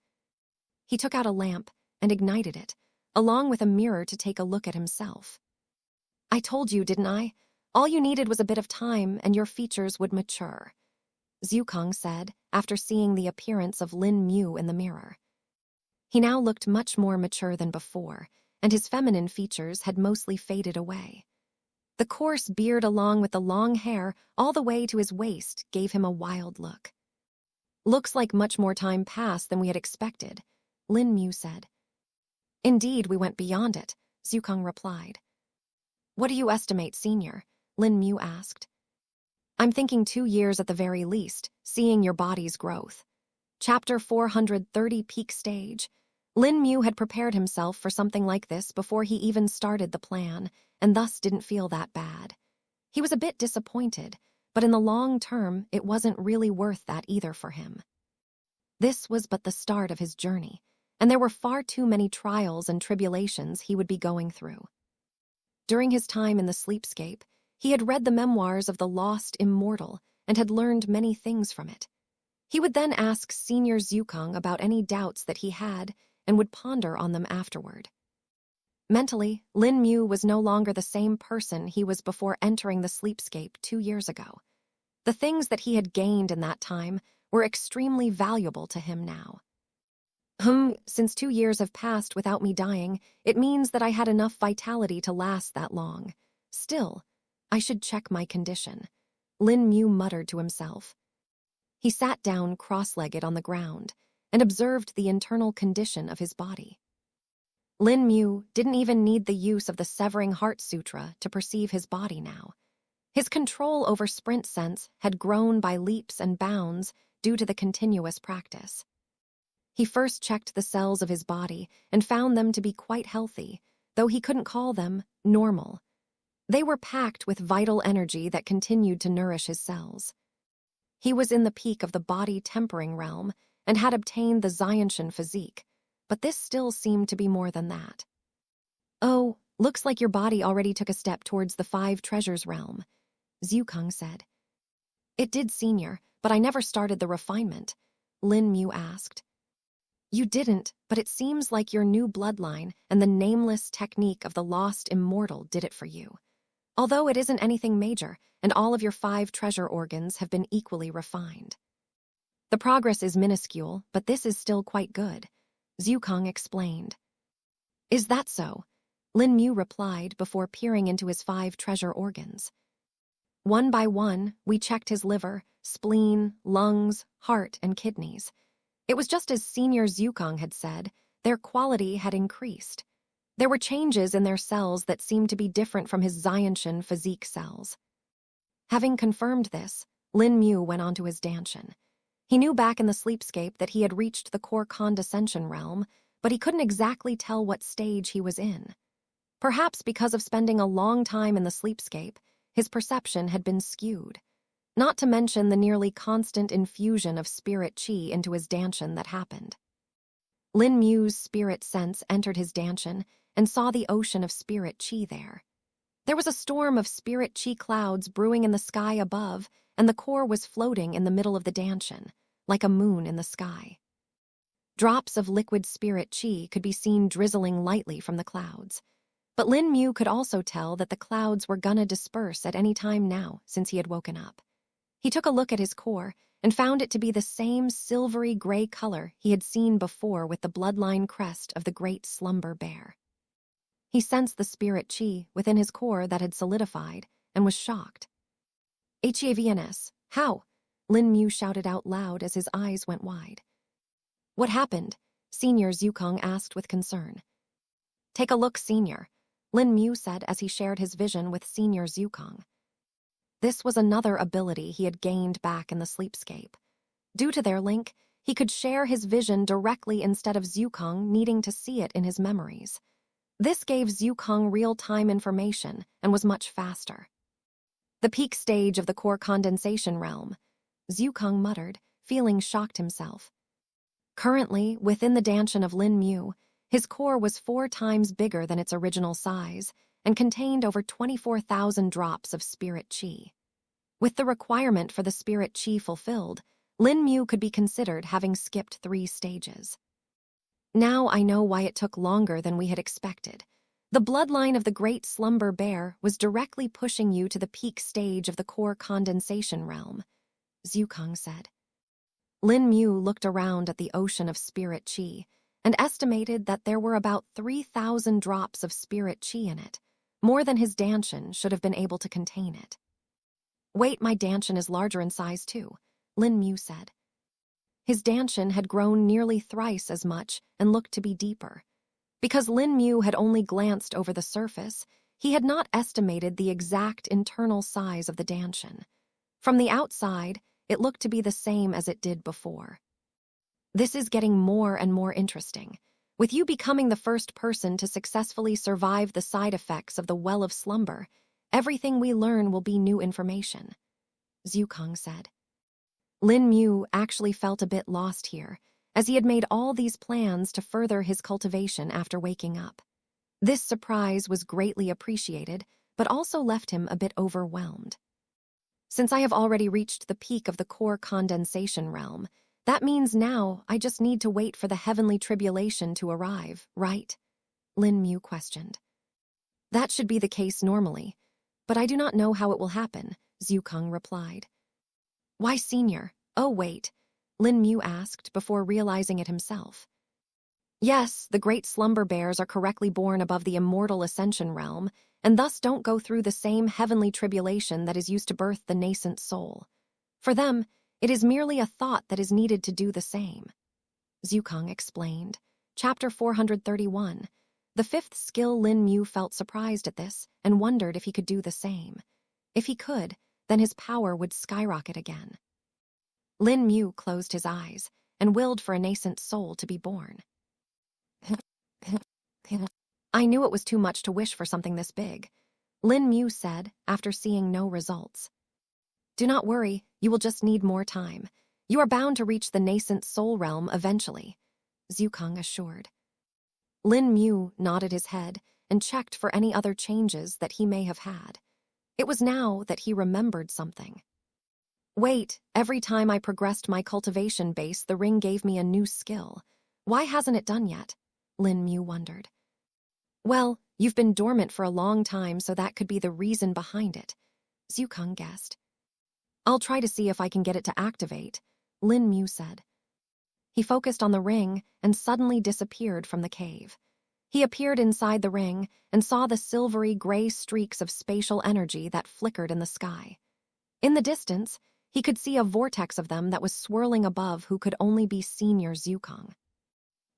He took out a lamp and ignited it, along with a mirror to take a look at himself. "I told you, didn't I? All you needed was a bit of time and your features would mature," Zhukang said after seeing the appearance of Lin Mu in the mirror. He now looked much more mature than before, and his feminine features had mostly faded away. The coarse beard along with the long hair all the way to his waist gave him a wild look. "Looks like much more time passed than we had expected," Lin Mu said. "Indeed, we went beyond it," Zhukang replied. "What do you estimate, senior?" Lin Mu asked. "I'm thinking 2 years at the very least, seeing your body's growth." Chapter 430, Peak Stage. Lin Mu had prepared himself for something like this before he even started the plan, and thus didn't feel that bad. He was a bit disappointed, but in the long term, it wasn't really worth that either for him. This was but the start of his journey, and there were far too many trials and tribulations he would be going through. During his time in the sleepscape, he had read the memoirs of the lost immortal and had learned many things from it. He would then ask Senior Zhukang about any doubts that he had and would ponder on them afterward. Mentally, Lin Mu was no longer the same person he was before entering the sleepscape 2 years ago. The things that he had gained in that time were extremely valuable to him now. Since 2 years have passed without me dying, it means that I had enough vitality to last that long. Still, I should check my condition, Lin Mu muttered to himself. He sat down cross-legged on the ground and observed the internal condition of his body. Lin Mu didn't even need the use of the Severing Heart Sutra to perceive his body now. His control over sprint sense had grown by leaps and bounds due to the continuous practice. He first checked the cells of his body and found them to be quite healthy, though he couldn't call them normal. They were packed with vital energy that continued to nourish his cells. He was in the peak of the body-tempering realm and had obtained the Xianshan physique, but this still seemed to be more than that. "Oh, looks like your body already took a step towards the 5 treasures realm," Zhukang said. "It did, senior, but I never started the refinement," Lin Mu asked. "You didn't, but it seems like your new bloodline and the nameless technique of the lost immortal did it for you. Although it isn't anything major, and all of your 5 treasure organs have been equally refined. The progress is minuscule, but this is still quite good," Zhukang explained. "Is that so?" Lin Mu replied before peering into his 5 treasure organs. One by one, we checked his liver, spleen, lungs, heart, and kidneys. It was just as Senior Zhukang had said, their quality had increased. There were changes in their cells that seemed to be different from his Xianshan physique cells. Having confirmed this, Lin Mu went on to his danshan. He knew back in the sleepscape that he had reached the core condescension realm, but he couldn't exactly tell what stage he was in. Perhaps because of spending a long time in the sleepscape, his perception had been skewed. Not to mention the nearly constant infusion of spirit chi into his danshan that happened. Lin Mu's spirit sense entered his danshan and saw the ocean of spirit chi there. There was a storm of spirit chi clouds brewing in the sky above, and the core was floating in the middle of the danshan, like a moon in the sky. Drops of liquid spirit chi could be seen drizzling lightly from the clouds. But Lin Mu could also tell that the clouds were gonna disperse at any time now since he had woken up. He took a look at his core and found it to be the same silvery gray color he had seen before with the bloodline crest of the great slumber bear. He sensed the spirit chi within his core that had solidified and was shocked. "Havns, how?" Lin Mu shouted out loud as his eyes went wide. "What happened?" Senior Zukong asked with concern. "Take a look, Senior," Lin Mu said as he shared his vision with Senior Zukong. This was another ability he had gained back in the sleepscape. Due to their link, he could share his vision directly instead of Zukong needing to see it in his memories. This gave Zukong real-time information and was much faster. "The peak stage of the core condensation realm," Zukong muttered, feeling shocked himself. Currently, within the Danshan of Lin Mu, his core was 4 times bigger than its original size and contained over 24,000 drops of spirit qi. With the requirement for the spirit qi fulfilled, Lin Mu could be considered having skipped 3 stages. "Now I know why it took longer than we had expected. The bloodline of the Great Slumber Bear was directly pushing you to the peak stage of the core condensation realm," Zukong said. Lin Mu looked around at the ocean of spirit qi and estimated that there were about 3,000 drops of spirit qi in it, more than his Danshan should have been able to contain it. "Wait, my Danshan is larger in size too," Lin Mu said. His Danshan had grown nearly thrice as much and looked to be deeper. Because Lin Mu had only glanced over the surface, he had not estimated the exact internal size of the Danshan. From the outside, it looked to be the same as it did before. "This is getting more and more interesting. With you becoming the first person to successfully survive the side effects of the Well of Slumber, everything we learn will be new information," Zukong said. Lin Mu actually felt a bit lost here, as he had made all these plans to further his cultivation after waking up. This surprise was greatly appreciated, but also left him a bit overwhelmed. "Since I have already reached the peak of the core condensation realm, that means now I just need to wait for the heavenly tribulation to arrive, right?" Lin Mu questioned. "That should be the case normally, but I do not know how it will happen," Zukong replied. "Why, Senior? Oh, wait," Lin Mu asked before realizing it himself. "Yes, the Great Slumber Bears are correctly born above the immortal ascension realm, and thus don't go through the same heavenly tribulation that is used to birth the nascent soul. For them, it is merely a thought that is needed to do the same," Zukong explained. Chapter 431. The 5th skill. Lin Mu felt surprised at this and wondered if he could do the same. If he could, then his power would skyrocket again. Lin Mu closed his eyes and willed for a nascent soul to be born. "I knew it was too much to wish for something this big," Lin Mu said after seeing no results. "Do not worry, you will just need more time. You are bound to reach the nascent soul realm eventually," Zukong assured. Lin Mu nodded his head and checked for any other changes that he may have had. It was now that he remembered something. "Wait, every time I progressed my cultivation base, the ring gave me a new skill. Why hasn't it done yet?" Lin Mu wondered. "Well, you've been dormant for a long time, so that could be the reason behind it," Zukong guessed. "I'll try to see if I can get it to activate," Lin Mu said. He focused on the ring and suddenly disappeared from the cave. He appeared inside the ring and saw the silvery gray streaks of spatial energy that flickered in the sky. In the distance, he could see a vortex of them that was swirling above who could only be Senior Zukong.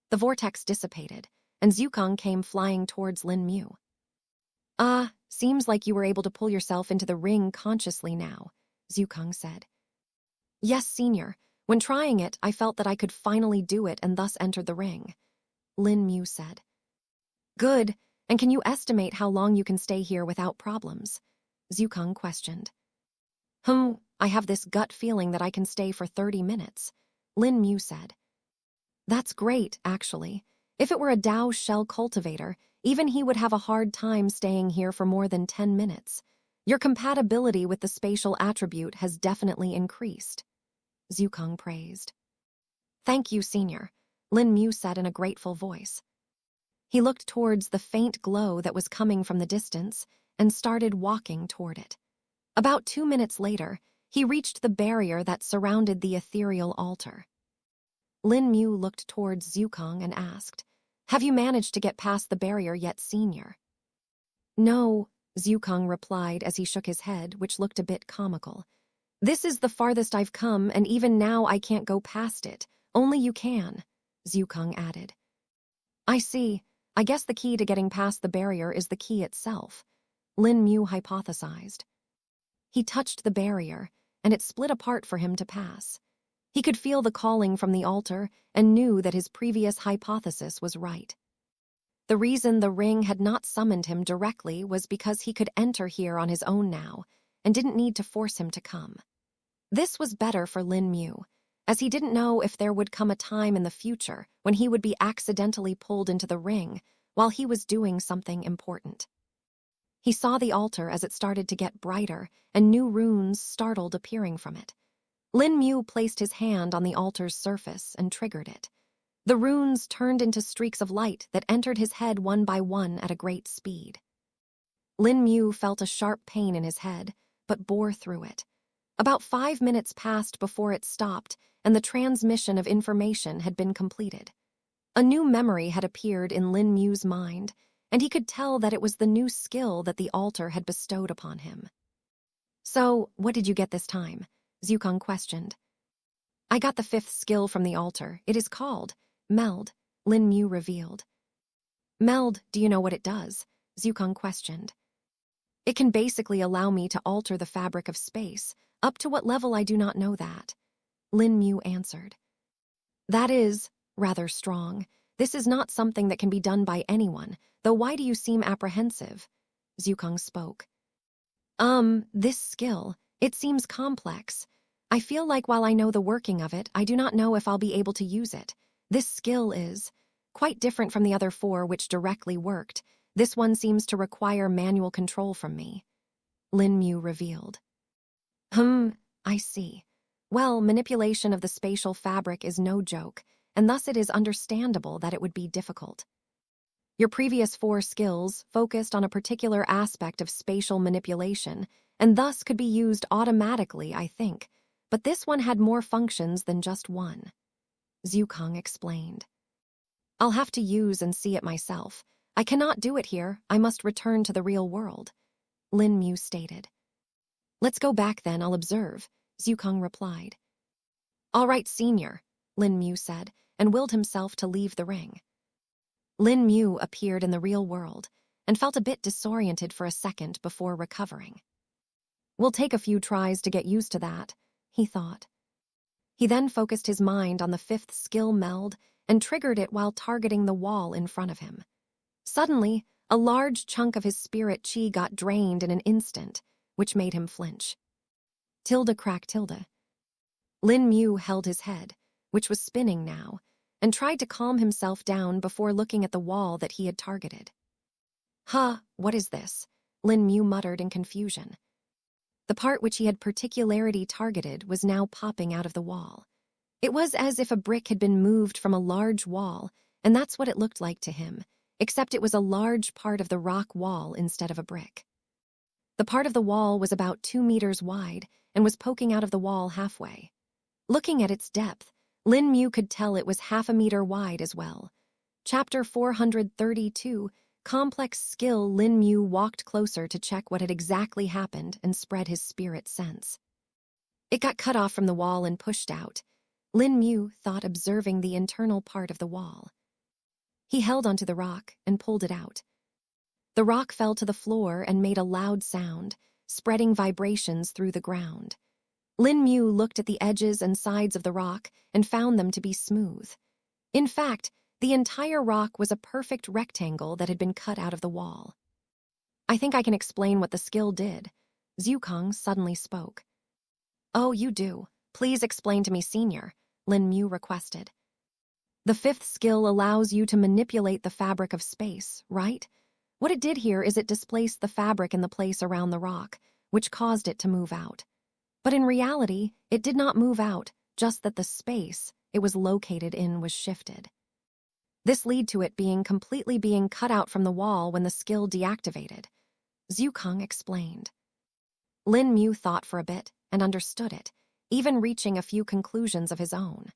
The vortex dissipated, and Zukong came flying towards Lin Mu. "Ah, seems like you were able to pull yourself into the ring consciously now," Zukong said. "Yes, Senior. When trying it, I felt that I could finally do it and thus entered the ring," Lin Mu said. "Good, and can you estimate how long you can stay here without problems?" Zukong questioned. I have this gut feeling that I can stay for 30 minutes, Lin Mu said. "That's great, actually. If it were a Dao shell cultivator, even he would have a hard time staying here for more than 10 minutes. Your compatibility with the spatial attribute has definitely increased," Zukong praised. "Thank you, Senior," Lin Mu said in a grateful voice. He looked towards the faint glow that was coming from the distance and started walking toward it. About 2 minutes later, he reached the barrier that surrounded the ethereal altar. Lin Mu looked towards Zukong and asked, "Have you managed to get past the barrier yet, Senior?" "No," Zhukang replied as he shook his head, which looked a bit comical. This is the farthest I've come, and even now I can't go past it. Only you can, Zhukang added. I see. I guess the key to getting past the barrier is the key itself, Lin Mu hypothesized. He touched the barrier, and it split apart for him to pass. He could feel the calling from the altar and knew that his previous hypothesis was right. The reason the ring had not summoned him directly was because he could enter here on his own now and didn't need to force him to come. This was better for Lin Mu, as he didn't know if there would come a time in the future when he would be accidentally pulled into the ring while he was doing something important. He saw the altar as it started to get brighter, and new runes startled appearing from it. Lin Mu placed his hand on the altar's surface and triggered it. The runes turned into streaks of light that entered his head one by one at a great speed. Lin Mu felt a sharp pain in his head, but bore through it. About 5 minutes passed before it stopped, and the transmission of information had been completed. A new memory had appeared in Lin Mu's mind, and he could tell that it was the new skill that the altar had bestowed upon him. So, what did you get this time? Zhukang questioned. I got the 5th skill from the altar. It is called Meld, Lin Mu revealed. Meld, do you know what it does? Zhukang questioned. It can basically allow me to alter the fabric of space. Up to what level I do not know that, Lin Mu answered. That is rather strong. This is not something that can be done by anyone, though why do you seem apprehensive? Zhukang spoke. This skill, it seems complex. I feel like while I know the working of it, I do not know if I'll be able to use it. This skill is quite different from the other 4 which directly worked. This one seems to require manual control from me, Lin Mu revealed. I see. Well, manipulation of the spatial fabric is no joke, and thus it is understandable that it would be difficult. Your previous 4 skills focused on a particular aspect of spatial manipulation, and thus could be used automatically, I think, but this one had more functions than just one, Zhukang explained. I'll have to use and see it myself. I cannot do it here. I must return to the real world, Lin Mu stated. Let's go back then, I'll observe, Zhukang replied. All right, senior, Lin Mu said, and willed himself to leave the ring. Lin Mu appeared in the real world and felt a bit disoriented for a second before recovering. We'll take a few tries to get used to that, he thought. He then focused his mind on the 5th skill Meld and triggered it while targeting the wall in front of him. Suddenly, a large chunk of his spirit chi got drained in an instant, which made him flinch. Tilde crack tilde. Lin Mu held his head, which was spinning now, and tried to calm himself down before looking at the wall that he had targeted. What is this? Lin Mu muttered in confusion. The part which he had particularly targeted was now popping out of the wall. It was as if a brick had been moved from a large wall, and that's what it looked like to him, except it was a large part of the rock wall instead of a brick. The part of the wall was about 2 meters wide and was poking out of the wall halfway. Looking at its depth, Lin Mu could tell it was half a meter wide as well. Chapter 432, Complex Skill. Lin Mu walked closer to check what had exactly happened and spread his spirit sense. It got cut off from the wall and pushed out, Lin Mu thought, observing the internal part of the wall. He held onto the rock and pulled it out. The rock fell to the floor and made a loud sound, spreading vibrations through the ground. Lin Mu looked at the edges and sides of the rock and found them to be smooth. In fact, the entire rock was a perfect rectangle that had been cut out of the wall. I think I can explain what the skill did, Zhukang suddenly spoke. Oh, you do. Please explain to me, senior, Lin Mu requested. The 5th skill allows you to manipulate the fabric of space, right? What it did here is it displaced the fabric in the place around the rock, which caused it to move out. But in reality, it did not move out, just that the space it was located in was shifted. This led to it completely being cut out from the wall when the skill deactivated, Zhukang explained. Lin Mu thought for a bit and understood it, even reaching a few conclusions of his own.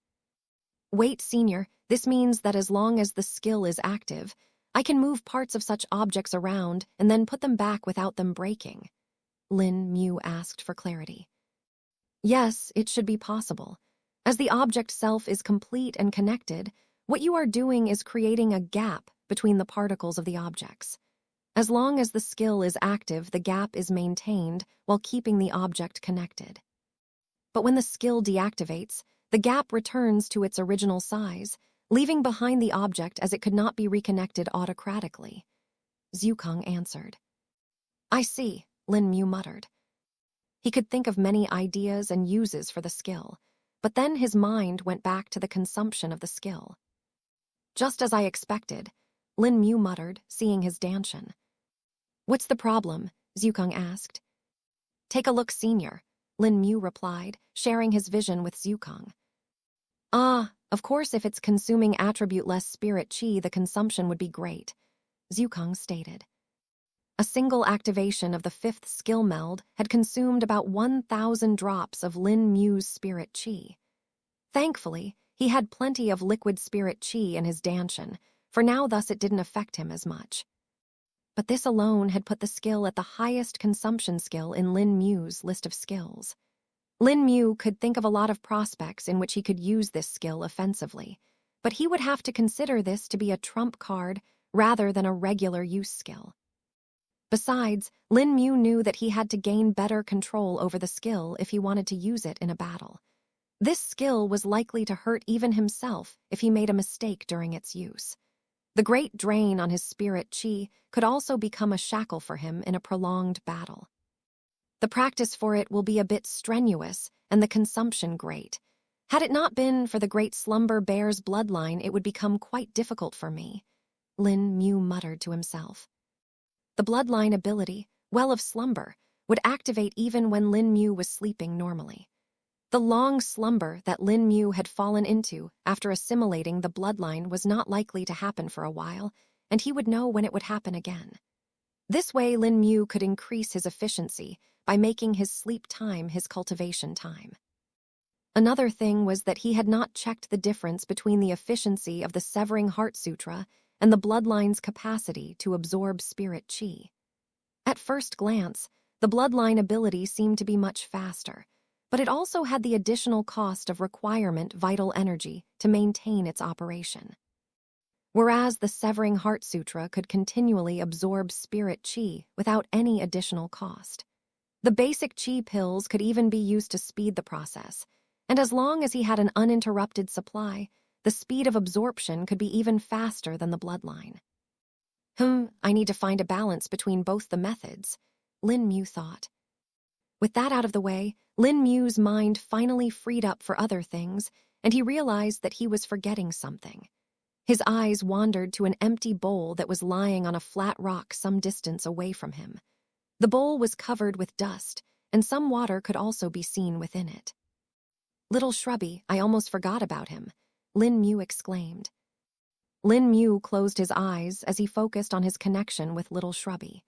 Wait, senior, this means that as long as the skill is active, I can move parts of such objects around and then put them back without them breaking. Lin Mu asked for clarity. Yes, it should be possible. As the object self is complete and connected, what you are doing is creating a gap between the particles of the objects. As long as the skill is active, the gap is maintained while keeping the object connected. But when the skill deactivates, the gap returns to its original size, leaving behind the object as it could not be reconnected autocratically. Zhukang answered. I see, Lin Mu muttered. He could think of many ideas and uses for the skill, but then his mind went back to the consumption of the skill. Just as I expected, Lin Mu muttered, seeing his Danshan. What's the problem? Zhukang asked. Take a look, senior, Lin Mu replied, sharing his vision with Zhukang. Ah, of course if it's consuming attribute-less spirit chi, the consumption would be great, Zhukang stated. A single activation of the 5th skill meld had consumed about 1,000 drops of Lin Mu's spirit chi. Thankfully, he had plenty of liquid spirit chi in his Danshan, for now thus it didn't affect him as much. But this alone had put the skill at the highest consumption skill in Lin Mu's list of skills. Lin Mu could think of a lot of prospects in which he could use this skill offensively, but he would have to consider this to be a trump card rather than a regular use skill. Besides, Lin Mu knew that he had to gain better control over the skill if he wanted to use it in a battle. This skill was likely to hurt even himself if he made a mistake during its use. The great drain on his spirit chi could also become a shackle for him in a prolonged battle. The practice for it will be a bit strenuous and the consumption great. Had it not been for the great slumber bear's bloodline, it would become quite difficult for me, Lin Mu muttered to himself. The bloodline ability, Well of Slumber, would activate even when Lin Mu was sleeping normally. The long slumber that Lin Mu had fallen into after assimilating the bloodline was not likely to happen for a while, and he would know when it would happen again. This way, Lin Mu could increase his efficiency by making his sleep time his cultivation time. Another thing was that he had not checked the difference between the efficiency of the Severing Heart Sutra and the bloodline's capacity to absorb spirit chi. At first glance, the bloodline ability seemed to be much faster, but it also had the additional cost of requirement vital energy to maintain its operation. Whereas the Severing Heart Sutra could continually absorb spirit chi without any additional cost. The basic chi pills could even be used to speed the process, and as long as he had an uninterrupted supply, the speed of absorption could be even faster than the bloodline. I need to find a balance between both the methods, Lin Mu thought. With that out of the way, Lin Mu's mind finally freed up for other things, and he realized that he was forgetting something. His eyes wandered to an empty bowl that was lying on a flat rock some distance away from him. The bowl was covered with dust, and some water could also be seen within it. Little Shrubby, I almost forgot about him, Lin Mu exclaimed. Lin Mu closed his eyes as he focused on his connection with Little Shrubby.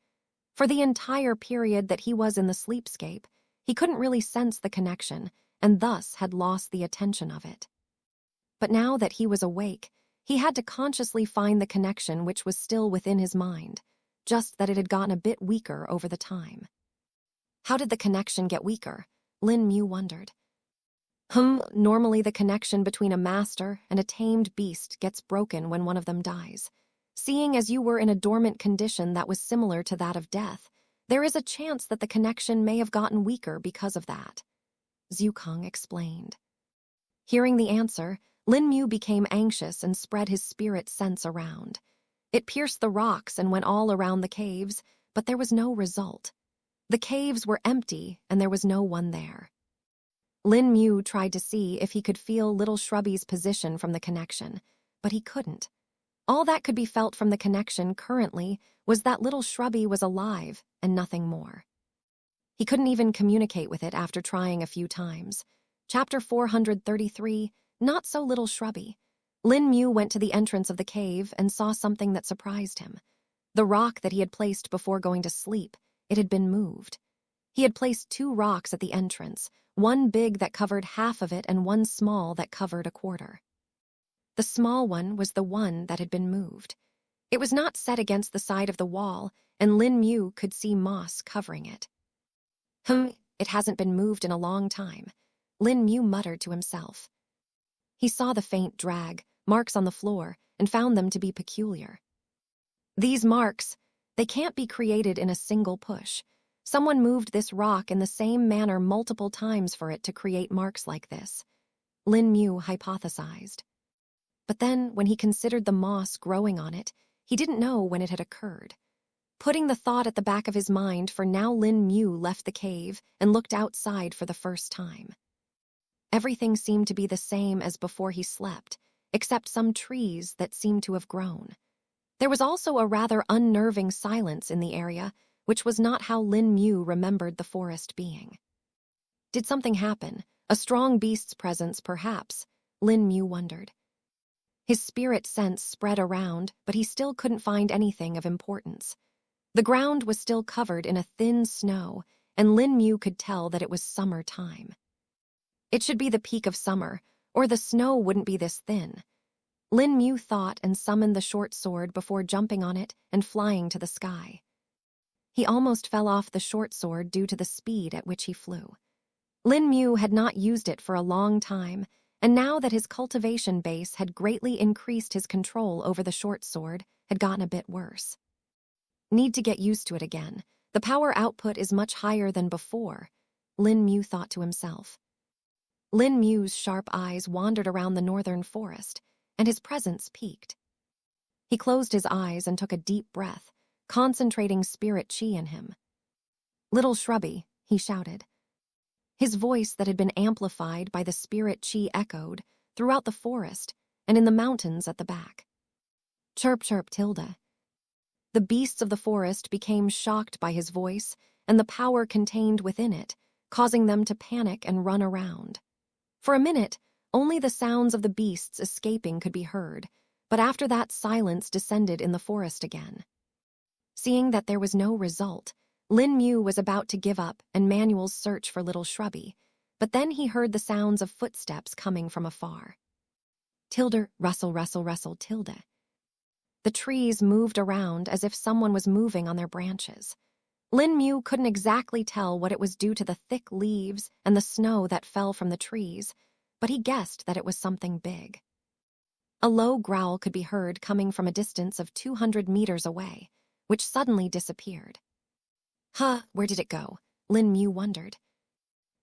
For the entire period that he was in the sleepscape, he couldn't really sense the connection, and thus had lost the attention of it. But now that he was awake, he had to consciously find the connection which was still within his mind, just that it had gotten a bit weaker over the time. How did the connection get weaker? Lin Mu wondered. Normally the connection between a master and a tamed beast gets broken when one of them dies. Seeing as you were in a dormant condition that was similar to that of death, there is a chance that the connection may have gotten weaker because of that, Zhukang explained. Hearing the answer, Lin Mu became anxious and spread his spirit sense around. It pierced the rocks and went all around the caves, but there was no result. The caves were empty and there was no one there. Lin Mu tried to see if he could feel Little Shrubby's position from the connection, but he couldn't. All that could be felt from the connection currently was that Little Shrubby was alive and nothing more. He couldn't even communicate with it after trying a few times. Chapter 433, Not So Little Shrubby. Lin Mu went to the entrance of the cave and saw something that surprised him. The rock that he had placed before going to sleep, it had been moved. He had placed 2 rocks at the entrance, one big that covered half of it and one small that covered a quarter. The small one was the one that had been moved. It was not set against the side of the wall, and Lin Mu could see moss covering it. It hasn't been moved in a long time, Lin Mu muttered to himself. He saw the faint drag, marks on the floor, and found them to be peculiar. These marks, they can't be created in a single push. Someone moved this rock in the same manner multiple times for it to create marks like this, Lin Mu hypothesized. But then, when he considered the moss growing on it, he didn't know when it had occurred. Putting the thought at the back of his mind, for now Lin Mu left the cave and looked outside for the first time. Everything seemed to be the same as before he slept, except some trees that seemed to have grown. There was also a rather unnerving silence in the area, which was not how Lin Mu remembered the forest being. Did something happen? A strong beast's presence, perhaps? Lin Mu wondered. His spirit sense spread around, but he still couldn't find anything of importance. The ground was still covered in a thin snow, and Lin Mu could tell that it was summer time. It should be the peak of summer, or the snow wouldn't be this thin. Lin Mu thought and summoned the short sword before jumping on it and flying to the sky. He almost fell off the short sword due to the speed at which he flew. Lin Mu had not used it for a long time, and now that his cultivation base had greatly increased, his control over the short sword had gotten a bit worse. Need to get used to it again. The power output is much higher than before, Lin Mu thought to himself. Lin Mu's sharp eyes wandered around the northern forest, and his presence piqued. He closed his eyes and took a deep breath, concentrating spirit chi in him. "Little shrubby," he shouted. His voice that had been amplified by the spirit chi echoed throughout the forest and in the mountains at the back. "Chirp, chirp, Tilda." The beasts of the forest became shocked by his voice and the power contained within it, causing them to panic and run around. For a minute, only the sounds of the beasts escaping could be heard, but after that silence descended in the forest again. Seeing that there was no result, Lin Mu was about to give up and manuals search for little shrubby, but then he heard the sounds of footsteps coming from afar. "Tilda, rustle, rustle, rustle, Tilda." The trees moved around as if someone was moving on their branches. Lin Mu couldn't exactly tell what it was due to the thick leaves and the snow that fell from the trees, but he guessed that it was something big. A low growl could be heard coming from a distance of 200 meters away, which suddenly disappeared. Where did it go? Lin Mu wondered.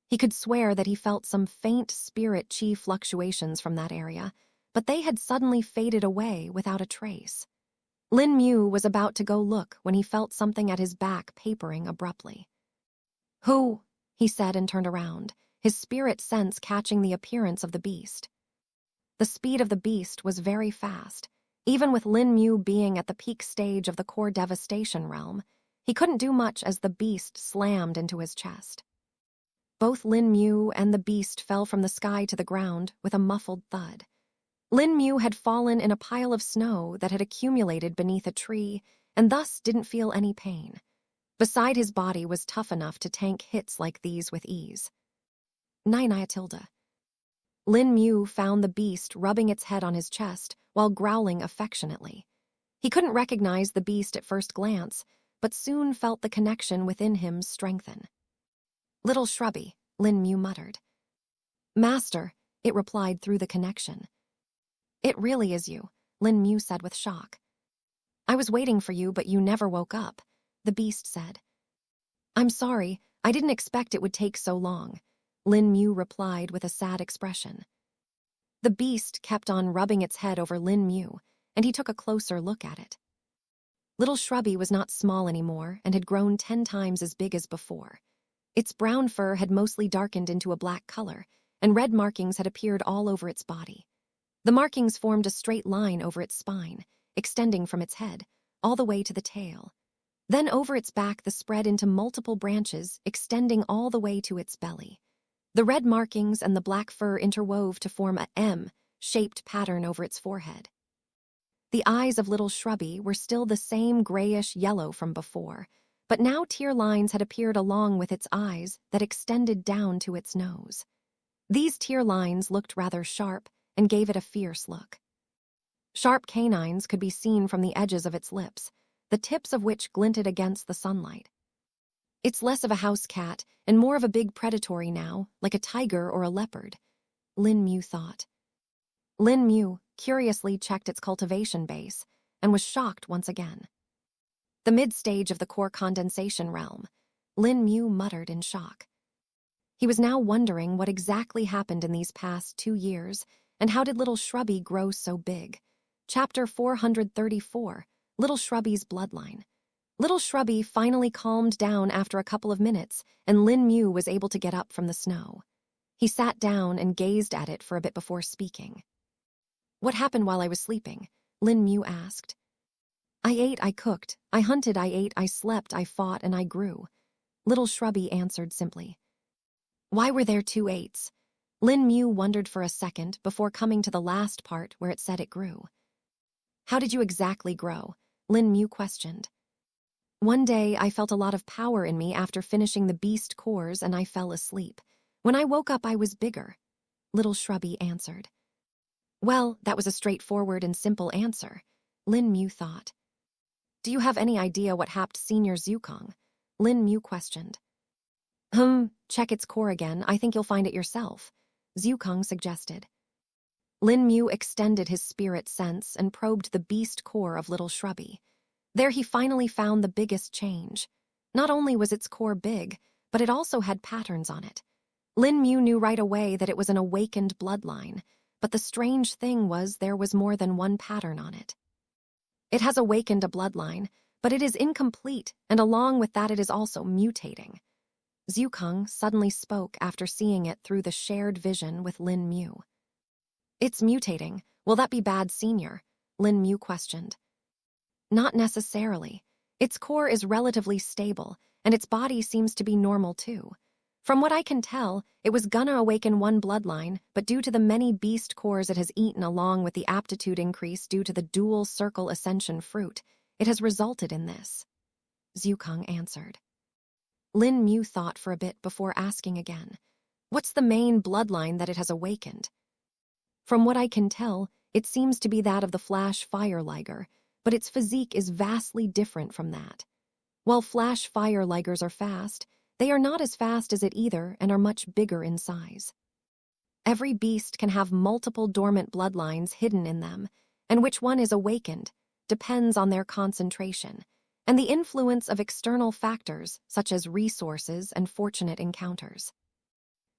He could swear that he felt some faint spirit chi fluctuations from that area, but they had suddenly faded away without a trace. Lin Mu was about to go look when he felt something at his back papering abruptly. "Who?" he said and turned around, his spirit sense catching the appearance of the beast. The speed of the beast was very fast. Even with Lin Mu being at the peak stage of the core devastation realm, he couldn't do much as the beast slammed into his chest. Both Lin Mu and the beast fell from the sky to the ground with a muffled thud. Lin Mu had fallen in a pile of snow that had accumulated beneath a tree and thus didn't feel any pain. Beside, his body was tough enough to tank hits like these with ease. "Naya Tilda." Lin Mu found the beast rubbing its head on his chest while growling affectionately. He couldn't recognize the beast at first glance, but soon felt the connection within him strengthen. "Little shrubby," Lin Mu muttered. "Master," it replied through the connection. "It really is you," Lin Mu said with shock. "I was waiting for you, but you never woke up," the beast said. "I'm sorry, I didn't expect it would take so long," Lin Mu replied with a sad expression. The beast kept on rubbing its head over Lin Mu, and he took a closer look at it. Little shrubby was not small anymore and had grown 10 times as big as before. Its brown fur had mostly darkened into a black color, and red markings had appeared all over its body. The markings formed a straight line over its spine, extending from its head, all the way to the tail. Then over its back the spread into multiple branches, extending all the way to its belly. The red markings and the black fur interwove to form a M-shaped pattern over its forehead. The eyes of little shrubby were still the same grayish yellow from before, but now tear lines had appeared along with its eyes that extended down to its nose. These tear lines looked rather sharp and gave it a fierce look. Sharp canines could be seen from the edges of its lips, the tips of which glinted against the sunlight. It's less of a house cat and more of a big predatory now, like a tiger or a leopard, Lin Mu thought. Lin Mu curiously checked its cultivation base and was shocked once again. The mid-stage of the core condensation realm, Lin Mu muttered in shock. He was now wondering what exactly happened in these past 2 years and how did Little Shrubby grow so big. Chapter 434, Little Shrubby's Bloodline. Little Shrubby finally calmed down after a couple of minutes, and Lin Mu was able to get up from the snow. He sat down and gazed at it for a bit before speaking. What happened while I was sleeping? Lin Mu asked. I ate, I cooked, I hunted, I ate, I slept, I fought, and I grew. Little Shrubby answered simply. Why were there 2 8s? Lin Mu wondered for a second before coming to the last part where it said it grew. How did you exactly grow? Lin Mu questioned. One day I felt a lot of power in me after finishing the beast cores and I fell asleep. When I woke up I was bigger, Little Shrubby answered. Well, that was a straightforward and simple answer, Lin Mu thought. Do you have any idea what happened to Senior Zukong? Lin Mu questioned. Check its core again, I think you'll find it yourself, Zukong suggested. Lin Mu extended his spirit sense and probed the beast core of Little Shrubby. There he finally found the biggest change. Not only was its core big, but it also had patterns on it. Lin Mu knew right away that it was an awakened bloodline, but the strange thing was there was more than one pattern on it. It has awakened a bloodline, but it is incomplete, and along with that it is also mutating. Zukong suddenly spoke after seeing it through the shared vision with Lin Mu. It's mutating. Will that be bad, Senior? Lin Mu questioned. Not necessarily. Its core is relatively stable, and its body seems to be normal too. From what I can tell, it was gonna awaken one bloodline, but due to the many beast cores it has eaten along with the aptitude increase due to the dual circle ascension fruit, it has resulted in this. Zukong answered. Lin Mu thought for a bit before asking again. What's the main bloodline that it has awakened? From what I can tell, it seems to be that of the Flash Fire Liger, but its physique is vastly different from that. While Flash Fire Ligers are fast, they are not as fast as it either and are much bigger in size. Every beast can have multiple dormant bloodlines hidden in them, and which one is awakened depends on their concentration and the influence of external factors such as resources and fortunate encounters.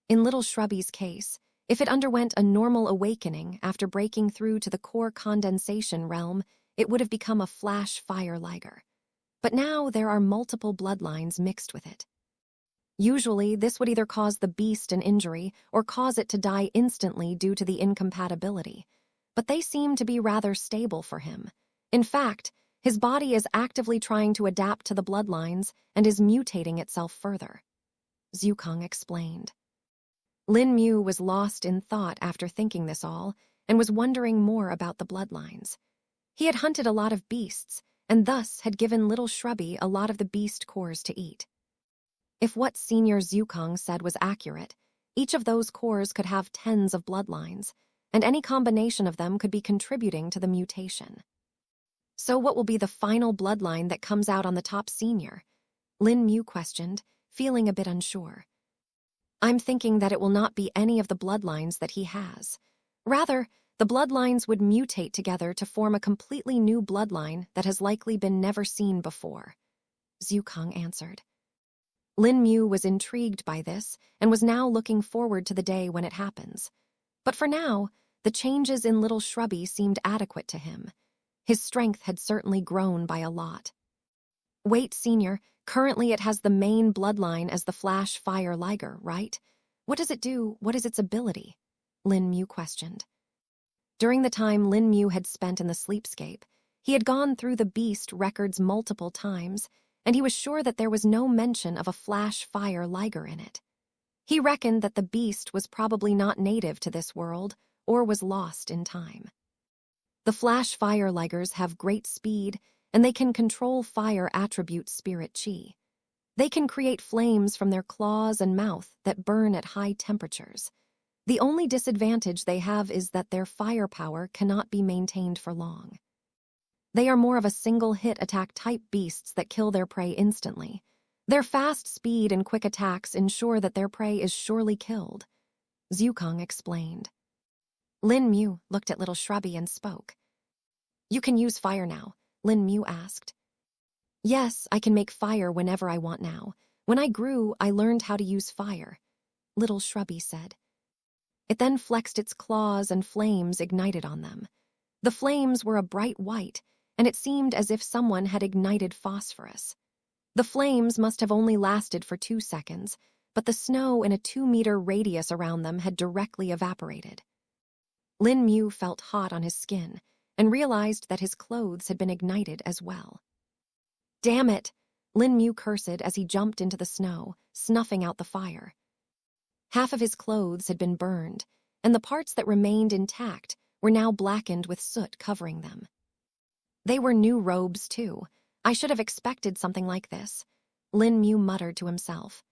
In Little Shrubby's case, if it underwent a normal awakening after breaking through to the core condensation realm, it would have become a Flash Fire Liger. But now there are multiple bloodlines mixed with it. Usually, this would either cause the beast an injury or cause it to die instantly due to the incompatibility. But they seem to be rather stable for him. In fact, his body is actively trying to adapt to the bloodlines and is mutating itself further. Zukong explained. Lin Mu was lost in thought after thinking this all and was wondering more about the bloodlines. He had hunted a lot of beasts and thus had given Little Shrubby a lot of the beast cores to eat. If what Senior Zukong said was accurate, each of those cores could have tens of bloodlines, and any combination of them could be contributing to the mutation. So what will be the final bloodline that comes out on the top, Senior? Lin Mu questioned, feeling a bit unsure. I'm thinking that it will not be any of the bloodlines that he has. Rather, the bloodlines would mutate together to form a completely new bloodline that has likely been never seen before, Zukong answered. Lin Mu was intrigued by this and was now looking forward to the day when it happens. But for now, the changes in Little Shrubby seemed adequate to him. His strength had certainly grown by a lot. Wait, Senior, currently it has the main bloodline as the Flash Fire Liger, right? What does it do? What is its ability? Lin Mu questioned. During the time Lin Mu had spent in the sleepscape, he had gone through the beast records multiple times, and he was sure that there was no mention of a Flash Fire Liger in it. He reckoned that the beast was probably not native to this world or was lost in time. The Flash Fire Ligers have great speed, and they can control fire attribute spirit chi. They can create flames from their claws and mouth that burn at high temperatures. The only disadvantage they have is that their firepower cannot be maintained for long. They are more of a single-hit attack type beasts that kill their prey instantly. Their fast speed and quick attacks ensure that their prey is surely killed, Zhukang explained. Lin Mu looked at Little Shrubby and spoke. You can use fire now, Lin Mu asked. Yes, I can make fire whenever I want now. When I grew, I learned how to use fire, Little Shrubby said. It then flexed its claws and flames ignited on them. The flames were a bright white, and it seemed as if someone had ignited phosphorus. The flames must have only lasted for 2 seconds, but the snow in a 2-meter radius around them had directly evaporated. Lin Mu felt hot on his skin and realized that his clothes had been ignited as well. Damn it! Lin Mu cursed as he jumped into the snow, snuffing out the fire. Half of his clothes had been burned, and the parts that remained intact were now blackened with soot covering them. They were new robes, too. I should have expected something like this, Lin Mu muttered to himself.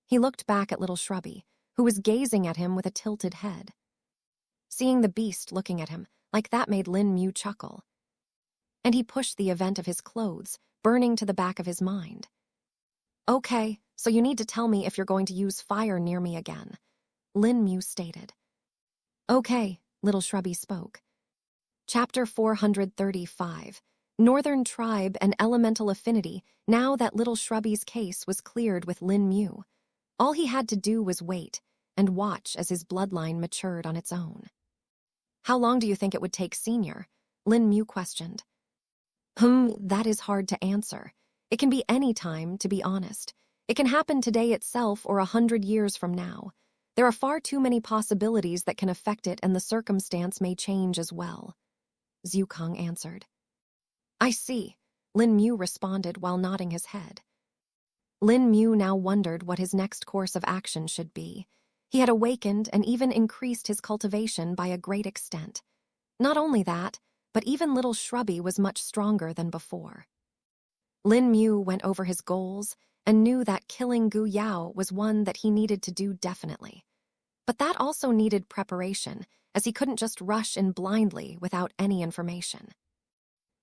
He looked back at Little Shrubby, who was gazing at him with a tilted head. Seeing the beast looking at him like that made Lin Mu chuckle. And he pushed the event of his clothes, burning to the back of his mind. Okay, so you need to tell me if you're going to use fire near me again, Lin Mu stated. Okay, Little Shrubby spoke. Chapter 435, Northern Tribe and Elemental Affinity. Now that Little Shrubby's case was cleared with Lin Mu, all he had to do was wait and watch as his bloodline matured on its own. How long do you think it would take Senior? Lin Mu questioned. That is hard to answer. It can be any time, to be honest. It can happen today itself or 100 years from now. There are far too many possibilities that can affect it, and the circumstance may change as well, Zhukang answered. I see, Lin Mu responded while nodding his head. Lin Mu now wondered what his next course of action should be. He had awakened and even increased his cultivation by a great extent. Not only that, but even Little Shrubby was much stronger than before. Lin Mu went over his goals and knew that killing Gu Yao was one that he needed to do definitely. But that also needed preparation, as he couldn't just rush in blindly without any information.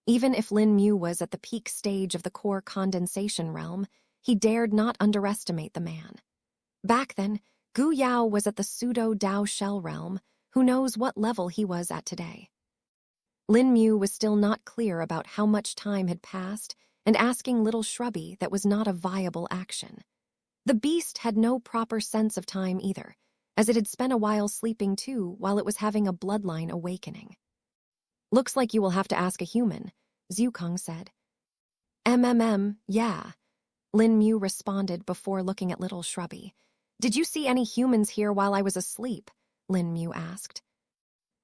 Even if Lin Mu was at the peak stage of the core condensation realm, he dared not underestimate the man. Back then, Gu Yao was at the pseudo-Dao shell realm. Who knows what level he was at today? Lin Mu was still not clear about how much time had passed, and asking Little Shrubby that was not a viable action. The beast had no proper sense of time either, as it had spent a while sleeping too while it was having a bloodline awakening. Looks like you will have to ask a human, Zhukang said. Yeah, Lin Mu responded before looking at Little Shrubby. Did you see any humans here while I was asleep? Lin Mu asked.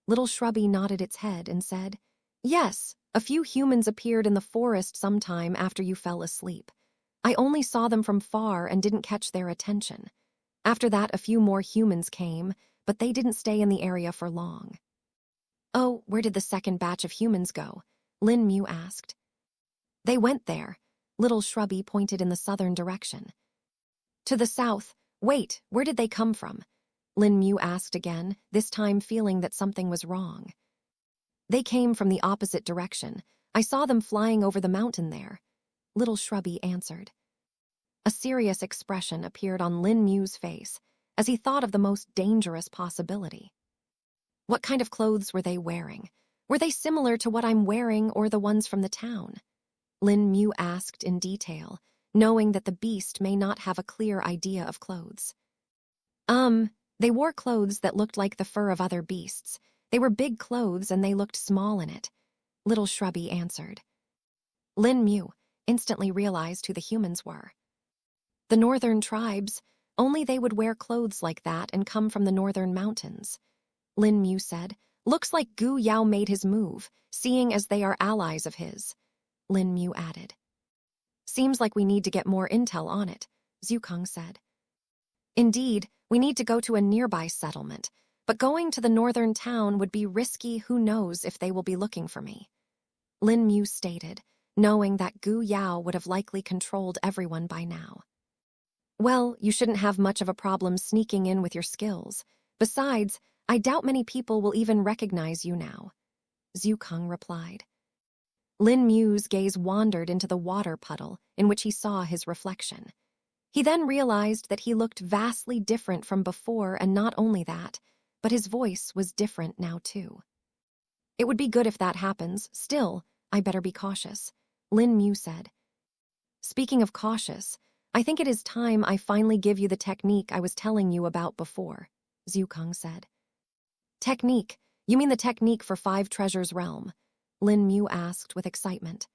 Little Shrubby nodded its head and said, Yes, a few humans appeared in the forest sometime after you fell asleep. I only saw them from far and didn't catch their attention. After that, a few more humans came, but they didn't stay in the area for long. Oh, where did the second batch of humans go? Lin Mu asked. They went there. Little Shrubby pointed in the southern direction. To the south. Wait, where did they come from? Lin Mu asked again, this time feeling that something was wrong. They came from the opposite direction. I saw them flying over the mountain there, Little Shrubby answered. A serious expression appeared on Lin Mu's face as he thought of the most dangerous possibility. What kind of clothes were they wearing? Were they similar to what I'm wearing or the ones from the town? Lin Mu asked in detail, knowing that the beast may not have a clear idea of clothes. They wore clothes that looked like the fur of other beasts. They were big clothes and they looked small in it, Little Shrubby answered. Lin Mu instantly realized who the humans were. The northern tribes, only they would wear clothes like that and come from the northern mountains. Lin Mu said, Looks like Gu Yao made his move, seeing as they are allies of his, Lin Mu added. Seems like we need to get more intel on it, Zhukang said. Indeed, we need to go to a nearby settlement, but going to the northern town would be risky. Who knows if they will be looking for me, Lin Mu stated, knowing that Gu Yao would have likely controlled everyone by now. Well, you shouldn't have much of a problem sneaking in with your skills. Besides, I doubt many people will even recognize you now, Zhu Kang replied. Lin Mu's gaze wandered into the water puddle in which he saw his reflection. He then realized that he looked vastly different from before, and not only that, but his voice was different now too. It would be good if that happens. Still, I better be cautious, Lin Mu said. Speaking of cautious, I think it is time I finally give you the technique I was telling you about before, Zhu Kang said. Technique? You mean the technique for 5 Treasures Realm? Lin Mu asked with excitement.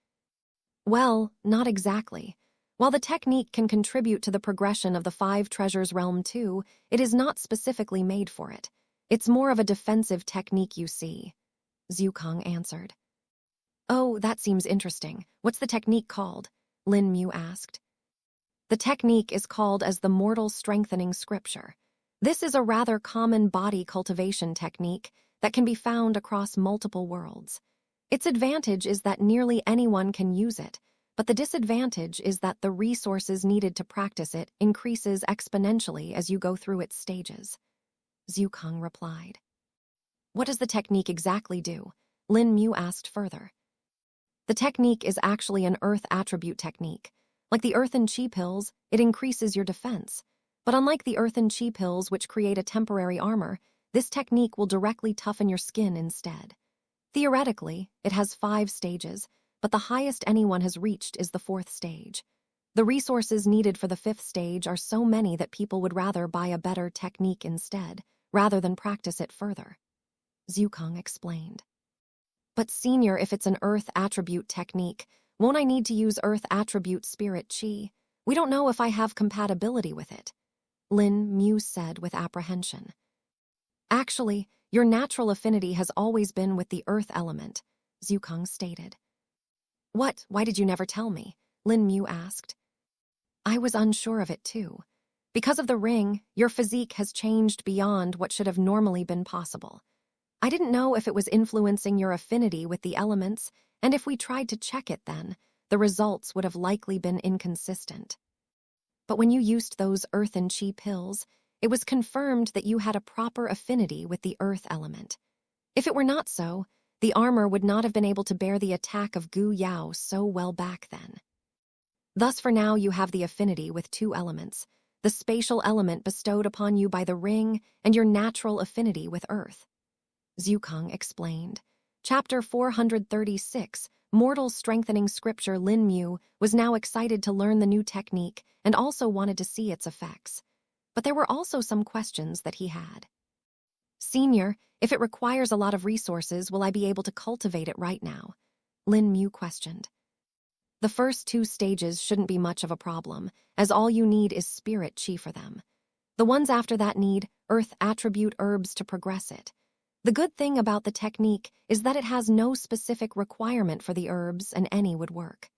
Well, not exactly. While the technique can contribute to the progression of the 5 Treasures Realm too, it is not specifically made for it. It's more of a defensive technique, you see, Zhu Kang answered. Oh, that seems interesting. What's the technique called? Lin Mu asked. The technique is called as the Mortal Strengthening Scripture. This is a rather common body cultivation technique that can be found across multiple worlds. Its advantage is that nearly anyone can use it, but the disadvantage is that the resources needed to practice it increases exponentially as you go through its stages, Zhu Kang replied. What does the technique exactly do? Lin Mu asked further. The technique is actually an earth attribute technique. Like the earthen chi pills, it increases your defense. But unlike the earthen chi pills, which create a temporary armor, this technique will directly toughen your skin instead. Theoretically, it has 5 stages, but the highest anyone has reached is the 4th stage. The resources needed for the 5th stage are so many that people would rather buy a better technique instead, rather than practice it further, Zhu Kang explained. But senior, if it's an earth attribute technique, won't I need to use earth attribute spirit chi? We don't know if I have compatibility with it, Lin Mu said with apprehension. Actually, your natural affinity has always been with the earth element, Zhu Kang stated. What? Why did you never tell me? Lin Mu asked. I was unsure of it too. Because of the ring, your physique has changed beyond what should have normally been possible. I didn't know if it was influencing your affinity with the elements, and if we tried to check it then, the results would have likely been inconsistent. But when you used those earth and chi pills, it was confirmed that you had a proper affinity with the earth element. If it were not so, the armor would not have been able to bear the attack of Gu Yao so well back then. Thus for now you have the affinity with 2 elements, the spatial element bestowed upon you by the ring and your natural affinity with earth, Zhu Kang explained. Chapter 436, Mortal Strengthening Scripture. Lin Mu was now excited to learn the new technique and also wanted to see its effects. But there were also some questions that he had. Senior, if it requires a lot of resources, will I be able to cultivate it right now? Lin Mu questioned. The first 2 stages shouldn't be much of a problem, as all you need is spirit chi for them. The ones after that need earth attribute herbs to progress it. The good thing about the technique is that it has no specific requirement for the herbs, and any would work.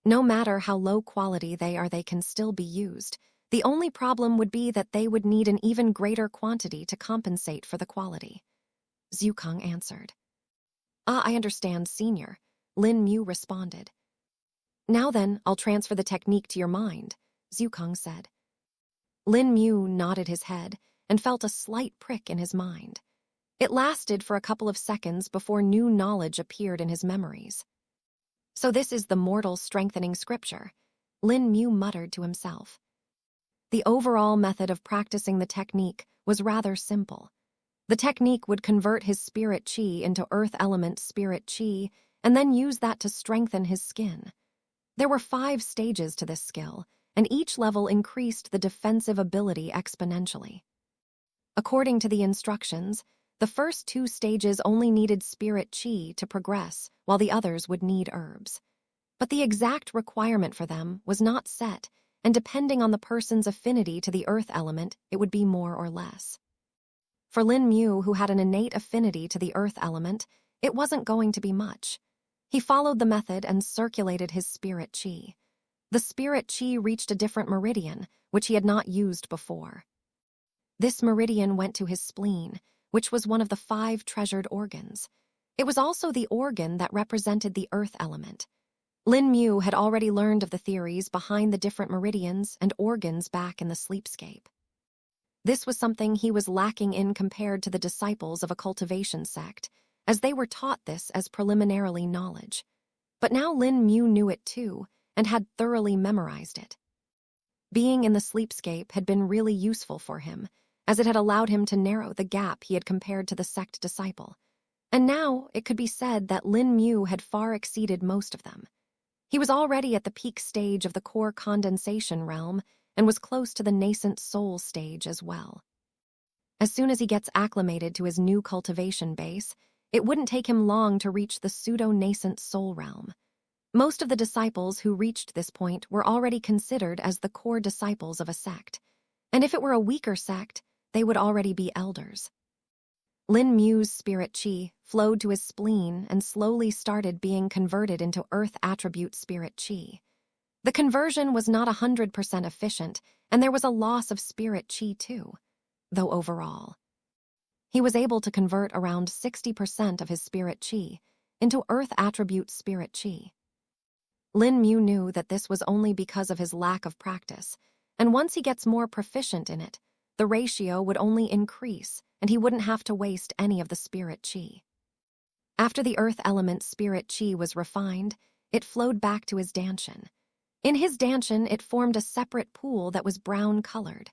No matter how low quality they are, they can still be used. The only problem would be that they would need an even greater quantity to compensate for the quality, Zhu Kang answered. Ah, I understand, senior, Lin Mu responded. Now then, I'll transfer the technique to your mind, Zhu Kang said. Lin Mu nodded his head and felt a slight prick in his mind. It lasted for a couple of seconds before new knowledge appeared in his memories. So this is the Mortal Strengthening Scripture, Lin Mu muttered to himself. The overall method of practicing the technique was rather simple. The technique would convert his spirit chi into earth element spirit chi and then use that to strengthen his skin. There were 5 stages to this skill, and each level increased the defensive ability exponentially. According to the instructions, the first 2 stages only needed spirit chi to progress, while the others would need herbs. But the exact requirement for them was not set, and depending on the person's affinity to the earth element, it would be more or less. For Lin Mu, who had an innate affinity to the earth element, it wasn't going to be much. He followed the method and circulated his spirit chi. The spirit chi reached a different meridian, which he had not used before. This meridian went to his spleen, which was one of the 5 treasured organs. It was also the organ that represented the earth element. Lin Mu had already learned of the theories behind the different meridians and organs back in the sleepscape. This was something he was lacking in compared to the disciples of a cultivation sect, as they were taught this as preliminary knowledge. But now Lin Mu knew it too, and had thoroughly memorized it. Being in the sleepscape had been really useful for him, as it had allowed him to narrow the gap he had compared to the sect disciple. And now it could be said that Lin Mu had far exceeded most of them. He was already at the peak stage of the core condensation realm and was close to the nascent soul stage as well. As soon as he gets acclimated to his new cultivation base, it wouldn't take him long to reach the pseudo-nascent soul realm. Most of the disciples who reached this point were already considered as the core disciples of a sect, and if it were a weaker sect, they would already be elders. Lin Mu's spirit chi flowed to his spleen and slowly started being converted into earth attribute spirit chi. The conversion was not 100% efficient, and there was a loss of spirit chi too, though overall, he was able to convert around 60% of his spirit chi into earth attribute spirit chi. Lin Mu knew that this was only because of his lack of practice, and once he gets more proficient in it, the ratio would only increase and he wouldn't have to waste any of the spirit chi. After the earth element spirit chi was refined, it flowed back to his danshan. In his danshan, it formed a separate pool that was brown-colored.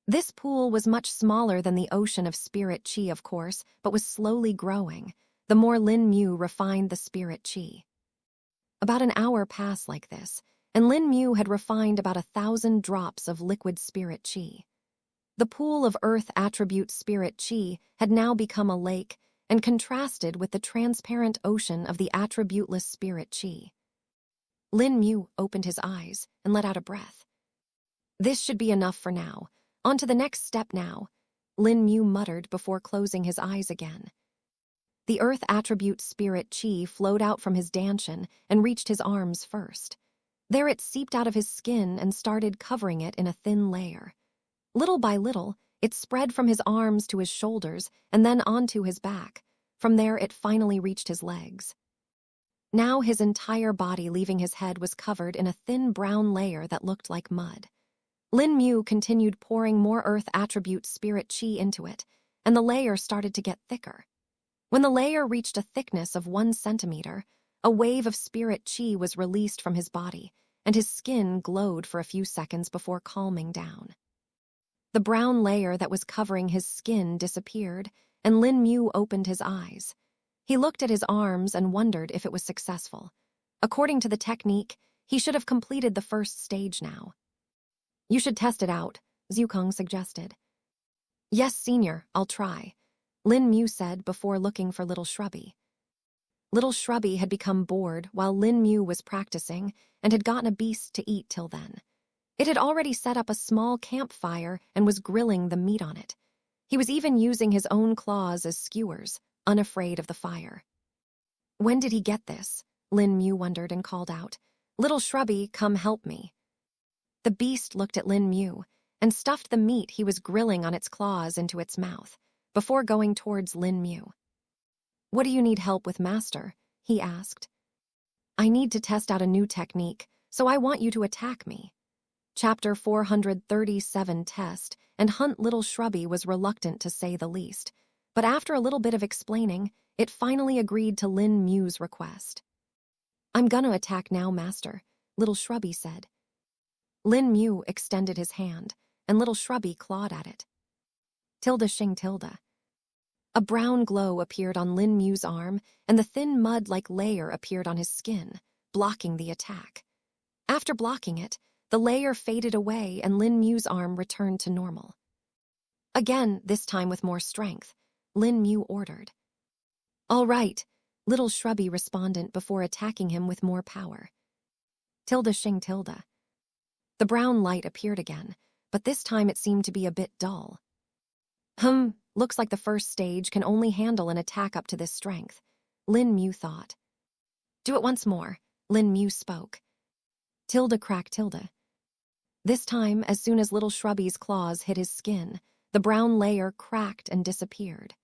This pool was much smaller than the ocean of spirit chi, of course, but was slowly growing, the more Lin Mu refined the spirit chi. About an hour passed like this, and Lin Mu had refined about 1,000 drops of liquid spirit chi. The pool of earth attribute spirit chi had now become a lake and contrasted with the transparent ocean of the attributeless spirit chi. Lin Mu opened his eyes and let out a breath. This should be enough for now. On to the next step now, Lin Mu muttered before closing his eyes again. The earth attribute spirit chi flowed out from his danshan and reached his arms first. There it seeped out of his skin and started covering it in a thin layer. Little by little, it spread from his arms to his shoulders and then onto his back. From there, it finally reached his legs. Now his entire body leaving his head was covered in a thin brown layer that looked like mud. Lin Mu continued pouring more earth attribute spirit chi into it, and the layer started to get thicker. When the layer reached a thickness of 1 centimeter, a wave of spirit chi was released from his body, and his skin glowed for a few seconds before calming down. The brown layer that was covering his skin disappeared, and Lin Mu opened his eyes. He looked at his arms and wondered if it was successful. According to the technique, he should have completed the first stage now. You should test it out, Zhukong suggested. Yes, Senior, I'll try, Lin Mu said before looking for Little Shrubby. Little Shrubby had become bored while Lin Mu was practicing and had gotten a beast to eat till then. It had already set up a small campfire and was grilling the meat on it. He was even using his own claws as skewers, unafraid of the fire. When did he get this? Lin Mu wondered and called out, Little Shrubby, come help me. The beast looked at Lin Mu and stuffed the meat he was grilling on its claws into its mouth, before going towards Lin Mu. What do you need help with, Master? He asked. I need to test out a new technique, so I want you to attack me. Chapter 437 Test, and Hunt Little Shrubby was reluctant to say the least, but after a little bit of explaining, it finally agreed to Lin Mu's request. I'm gonna attack now, Master, Little Shrubby said. Lin Mu extended his hand, and Little Shrubby clawed at it. Tilda shing tilde. A brown glow appeared on Lin Mu's arm, and the thin mud-like layer appeared on his skin, blocking the attack. After blocking it, the layer faded away and Lin Mu's arm returned to normal. Again, this time with more strength, Lin Mu ordered. All right, Little Shrubby responded before attacking him with more power. Tilda shing tilde. The brown light appeared again, but this time it seemed to be a bit dull. Looks like the first stage can only handle an attack up to this strength, Lin Mu thought. Do it once more, Lin Mu spoke. Tilde crack tilde. This time, as soon as Little Shrubby's claws hit his skin, the brown layer cracked and disappeared.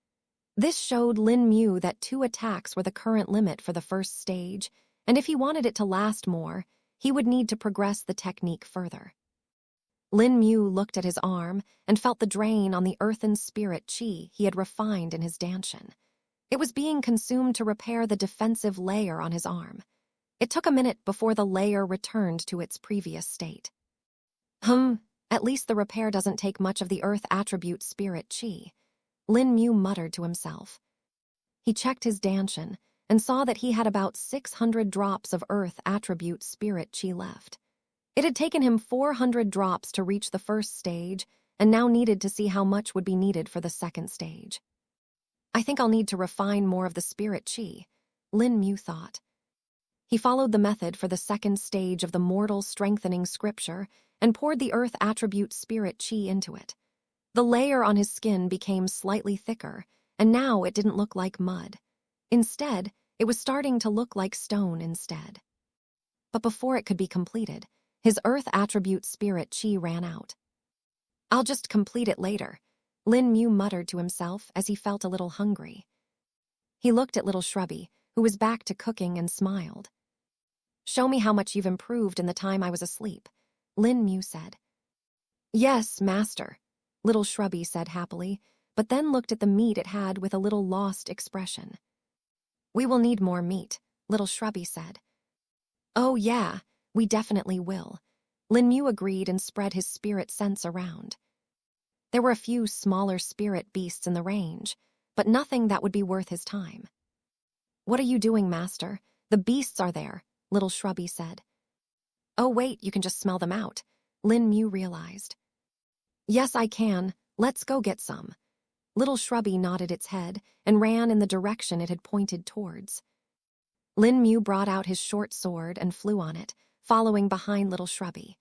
This showed Lin Mu that 2 attacks were the current limit for the first stage, and if he wanted it to last more, he would need to progress the technique further. Lin Mu looked at his arm and felt the drain on the earthen spirit chi he had refined in his danshan. It was being consumed to repair the defensive layer on his arm. It took a minute before the layer returned to its previous state. At least the repair doesn't take much of the earth attribute spirit chi, Lin Mu muttered to himself. He checked his danshan and saw that he had about 600 drops of earth attribute spirit chi left. It had taken him 400 drops to reach the first stage and now needed to see how much would be needed for the second stage. I think I'll need to refine more of the spirit chi, Lin Mu thought. He followed the method for the second stage of the mortal strengthening scripture and poured the earth attribute spirit chi into it. The layer on his skin became slightly thicker, and now it didn't look like mud. Instead, it was starting to look like stone instead. But before it could be completed, his earth attribute spirit chi ran out. I'll just complete it later, Lin Mu muttered to himself as he felt a little hungry. He looked at little Shrubby, who was back to cooking, and smiled. Show me how much you've improved in the time I was asleep, Lin Mu said. Yes, master, little Shrubby said happily, but then looked at the meat it had with a little lost expression. We will need more meat, little Shrubby said. Oh yeah, we definitely will, Lin Mu agreed and spread his spirit sense around. There were a few smaller spirit beasts in the range, but nothing that would be worth his time. What are you doing, master? The beasts are there, little Shrubby said. Oh wait, you can just smell them out, Lin Mu realized. Yes, I can. Let's go get some. Little Shrubby nodded its head and ran in the direction it had pointed towards. Lin Mu brought out his short sword and flew on it, following behind little Shrubby.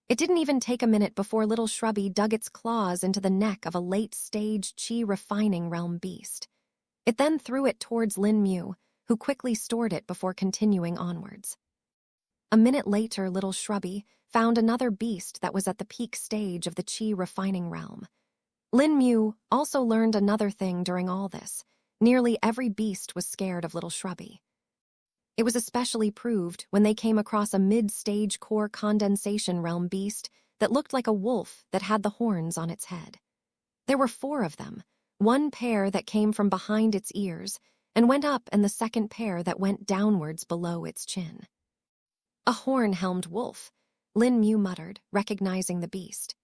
It didn't even take a minute before little Shrubby dug its claws into the neck of a late-stage chi-refining realm beast. It then threw it towards Lin Mu, who quickly stored it before continuing onwards. A minute later, little Shrubby found another beast that was at the peak stage of the chi-refining realm. Lin Mu also learned another thing during all this. Nearly every beast was scared of little Shrubby. It was especially proved when they came across a mid-stage core condensation realm beast that looked like a wolf that had the horns on its head. There were 4 of them, one pair that came from behind its ears and went up, and the second pair that went downwards below its chin. A horn-helmed wolf, Lin Mu muttered, recognizing the beast.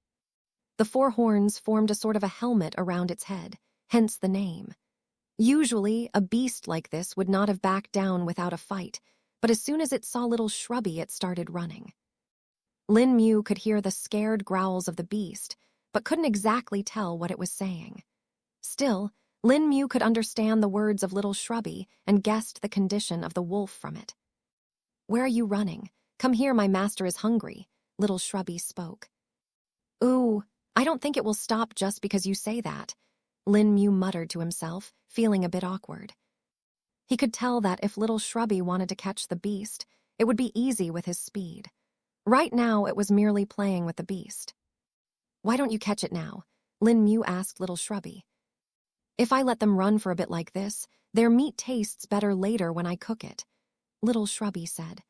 The 4 horns formed a sort of a helmet around its head, hence the name. Usually, a beast like this would not have backed down without a fight, but as soon as it saw little Shrubby, it started running. Lin Mu could hear the scared growls of the beast, but couldn't exactly tell what it was saying. Still, Lin Mu could understand the words of little Shrubby and guessed the condition of the wolf from it. Where are you running? Come here, my master is hungry, little Shrubby spoke. Ooh, I don't think it will stop just because you say that, Lin Mu muttered to himself, feeling a bit awkward. He could tell that if little Shrubby wanted to catch the beast, it would be easy with his speed. Right now, it was merely playing with the beast. Why don't you catch it now? Lin Mu asked little Shrubby. If I let them run for a bit like this, their meat tastes better later when I cook it, little Shrubby said.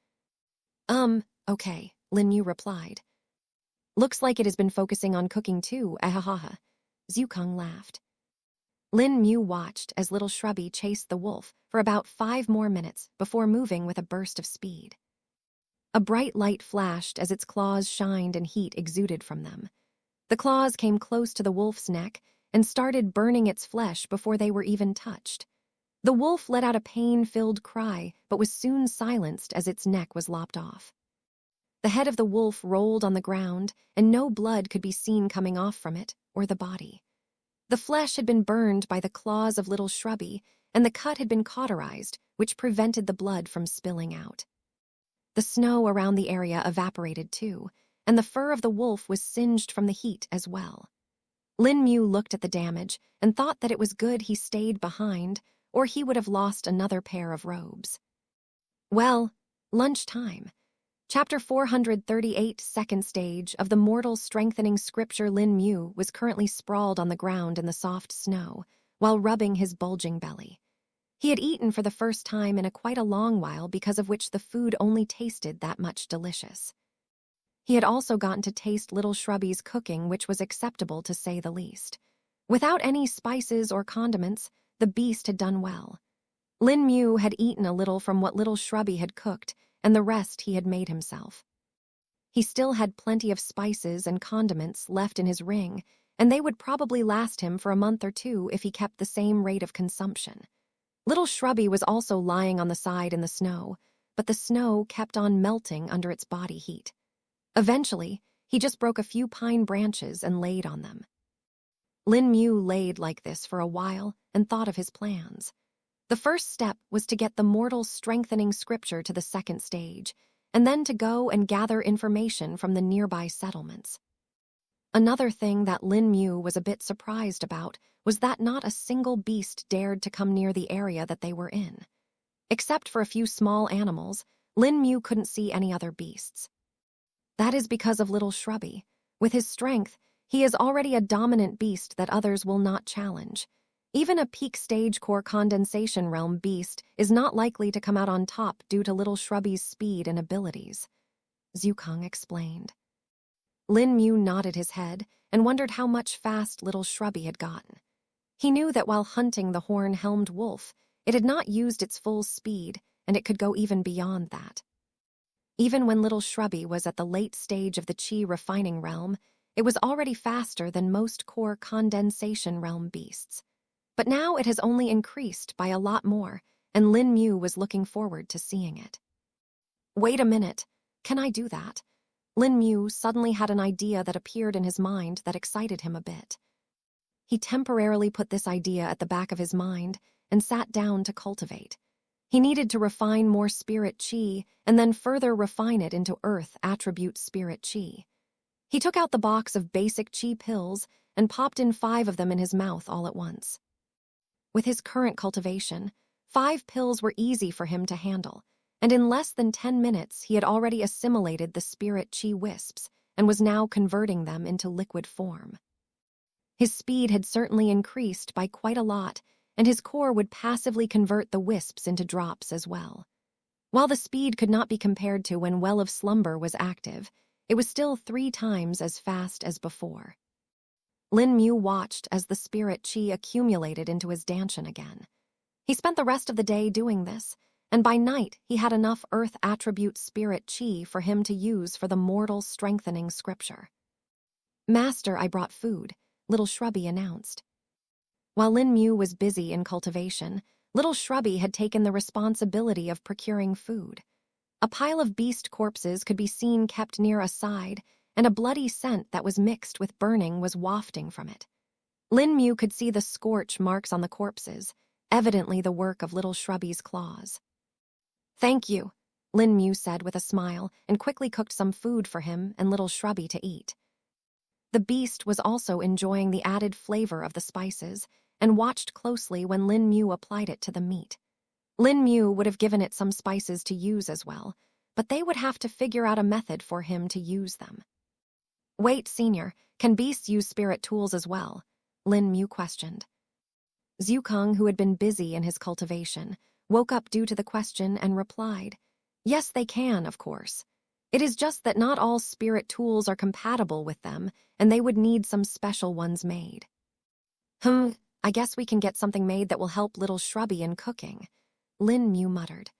Okay, Lin Mu replied. Looks like it has been focusing on cooking too, ahahaha. Zukung laughed. Lin Mu watched as little Shrubby chased the wolf for about 5 more minutes before moving with a burst of speed. A bright light flashed as its claws shined and heat exuded from them. The claws came close to the wolf's neck and started burning its flesh before they were even touched. The wolf let out a pain-filled cry, but was soon silenced as its neck was lopped off. The head of the wolf rolled on the ground, and no blood could be seen coming off from it or the body. The flesh had been burned by the claws of little Shrubby, and the cut had been cauterized, which prevented the blood from spilling out. The snow around the area evaporated too, and the fur of the wolf was singed from the heat as well. Lin Mu looked at the damage and thought that it was good he stayed behind, or he would have lost another pair of robes. Well, lunchtime. Chapter 438, second stage of the mortal strengthening scripture. Lin Mu was currently sprawled on the ground in the soft snow, while rubbing his bulging belly. He had eaten for the first time in quite a long while, because of which the food only tasted that much delicious. He had also gotten to taste Little Shrubby's cooking, which was acceptable to say the least. Without any spices or condiments, the beast had done well. Lin Mu had eaten a little from what Little Shrubby had cooked, and the rest he had made himself. He still had plenty of spices and condiments left in his ring, and they would probably last him for a month or two if he kept the same rate of consumption. Little Shrubby was also lying on the side in the snow, but the snow kept on melting under its body heat. Eventually, he just broke a few pine branches and laid on them. Lin Mu laid like this for a while and thought of his plans. The first step was to get the mortal strengthening scripture to the second stage, and then to go and gather information from the nearby settlements. Another thing that Lin Mu was a bit surprised about was that not a single beast dared to come near the area that they were in. Except for a few small animals, Lin Mu couldn't see any other beasts. That is because of Little Shrubby. With his strength, he is already a dominant beast that others will not challenge. Even a peak stage core condensation realm beast is not likely to come out on top due to Little Shrubby's speed and abilities, Zukong explained. Lin Mu nodded his head and wondered how much fast Little Shrubby had gotten. He knew that while hunting the horn-helmed wolf, it had not used its full speed, and it could go even beyond that. Even when Little Shrubby was at the late stage of the Qi refining realm, it was already faster than most core condensation realm beasts. But now it has only increased by a lot more, and Lin Mu was looking forward to seeing it. Wait a minute, can I do that? Lin Mu suddenly had an idea that appeared in his mind that excited him a bit. He temporarily put this idea at the back of his mind and sat down to cultivate. He needed to refine more spirit Qi and then further refine it into earth attribute spirit Qi. He took out the box of basic Qi pills and popped in 5 of them in his mouth all at once. With his current cultivation, 5 pills were easy for him to handle, and in less than 10 minutes he had already assimilated the spirit Qi wisps and was now converting them into liquid form. His speed had certainly increased by quite a lot, and his core would passively convert the wisps into drops as well. While the speed could not be compared to when Well of Slumber was active, it was still 3 times as fast as before. Lin Mu watched as the spirit Qi accumulated into his dantian again. He spent the rest of the day doing this, and by night he had enough earth attribute spirit Qi for him to use for the mortal strengthening scripture. "Master, I brought food," Little Shrubby announced. While Lin Mu was busy in cultivation, Little Shrubby had taken the responsibility of procuring food. A pile of beast corpses could be seen kept near a side, and a bloody scent that was mixed with burning was wafting from it. Lin Mu could see the scorch marks on the corpses, evidently the work of Little Shrubby's claws. "Thank you," Lin Mu said with a smile, and quickly cooked some food for him and Little Shrubby to eat. The beast was also enjoying the added flavor of the spices, and watched closely when Lin Mu applied it to the meat. Lin Mu would have given it some spices to use as well, but they would have to figure out a method for him to use them. "Wait, Senior, can beasts use spirit tools as well?" Lin Mu questioned. Zukong, who had been busy in his cultivation, woke up due to the question and replied, "Yes, they can, of course. It is just that not all spirit tools are compatible with them, and they would need some special ones made." I guess we can get something made that will help Little Shrubby in cooking," Lin Mu muttered.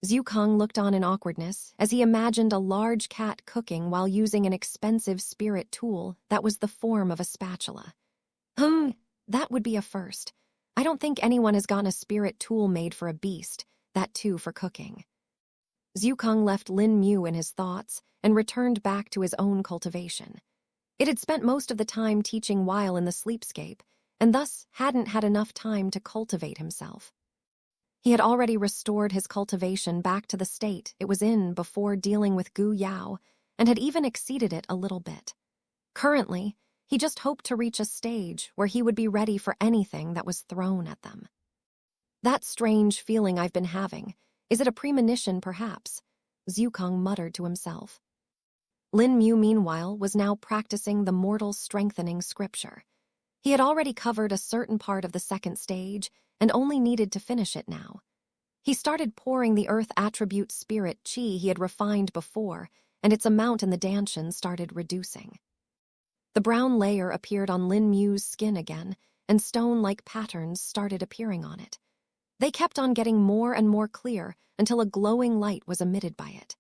Zukong looked on in awkwardness as he imagined a large cat cooking while using an expensive spirit tool that was the form of a spatula. That would be a first. I don't think anyone has gotten a spirit tool made for a beast, that too for cooking. Zukong left Lin Mu in his thoughts and returned back to his own cultivation. It had spent most of the time teaching while in the sleepscape, and thus hadn't had enough time to cultivate himself. He had already restored his cultivation back to the state it was in before dealing with Gu Yao, and had even exceeded it a little bit. Currently, he just hoped to reach a stage where he would be ready for anything that was thrown at them. "That strange feeling I've been having, is it a premonition perhaps?" Zukong muttered to himself. Lin Mu, meanwhile, was now practicing the mortal strengthening scripture. He had already covered a certain part of the second stage and only needed to finish it now. He started pouring the earth attribute spirit Qi he had refined before and its amount in the danshan started reducing. The brown layer appeared on Lin Mu's skin again, and stone-like patterns started appearing on it. They kept on getting more and more clear until a glowing light was emitted by it.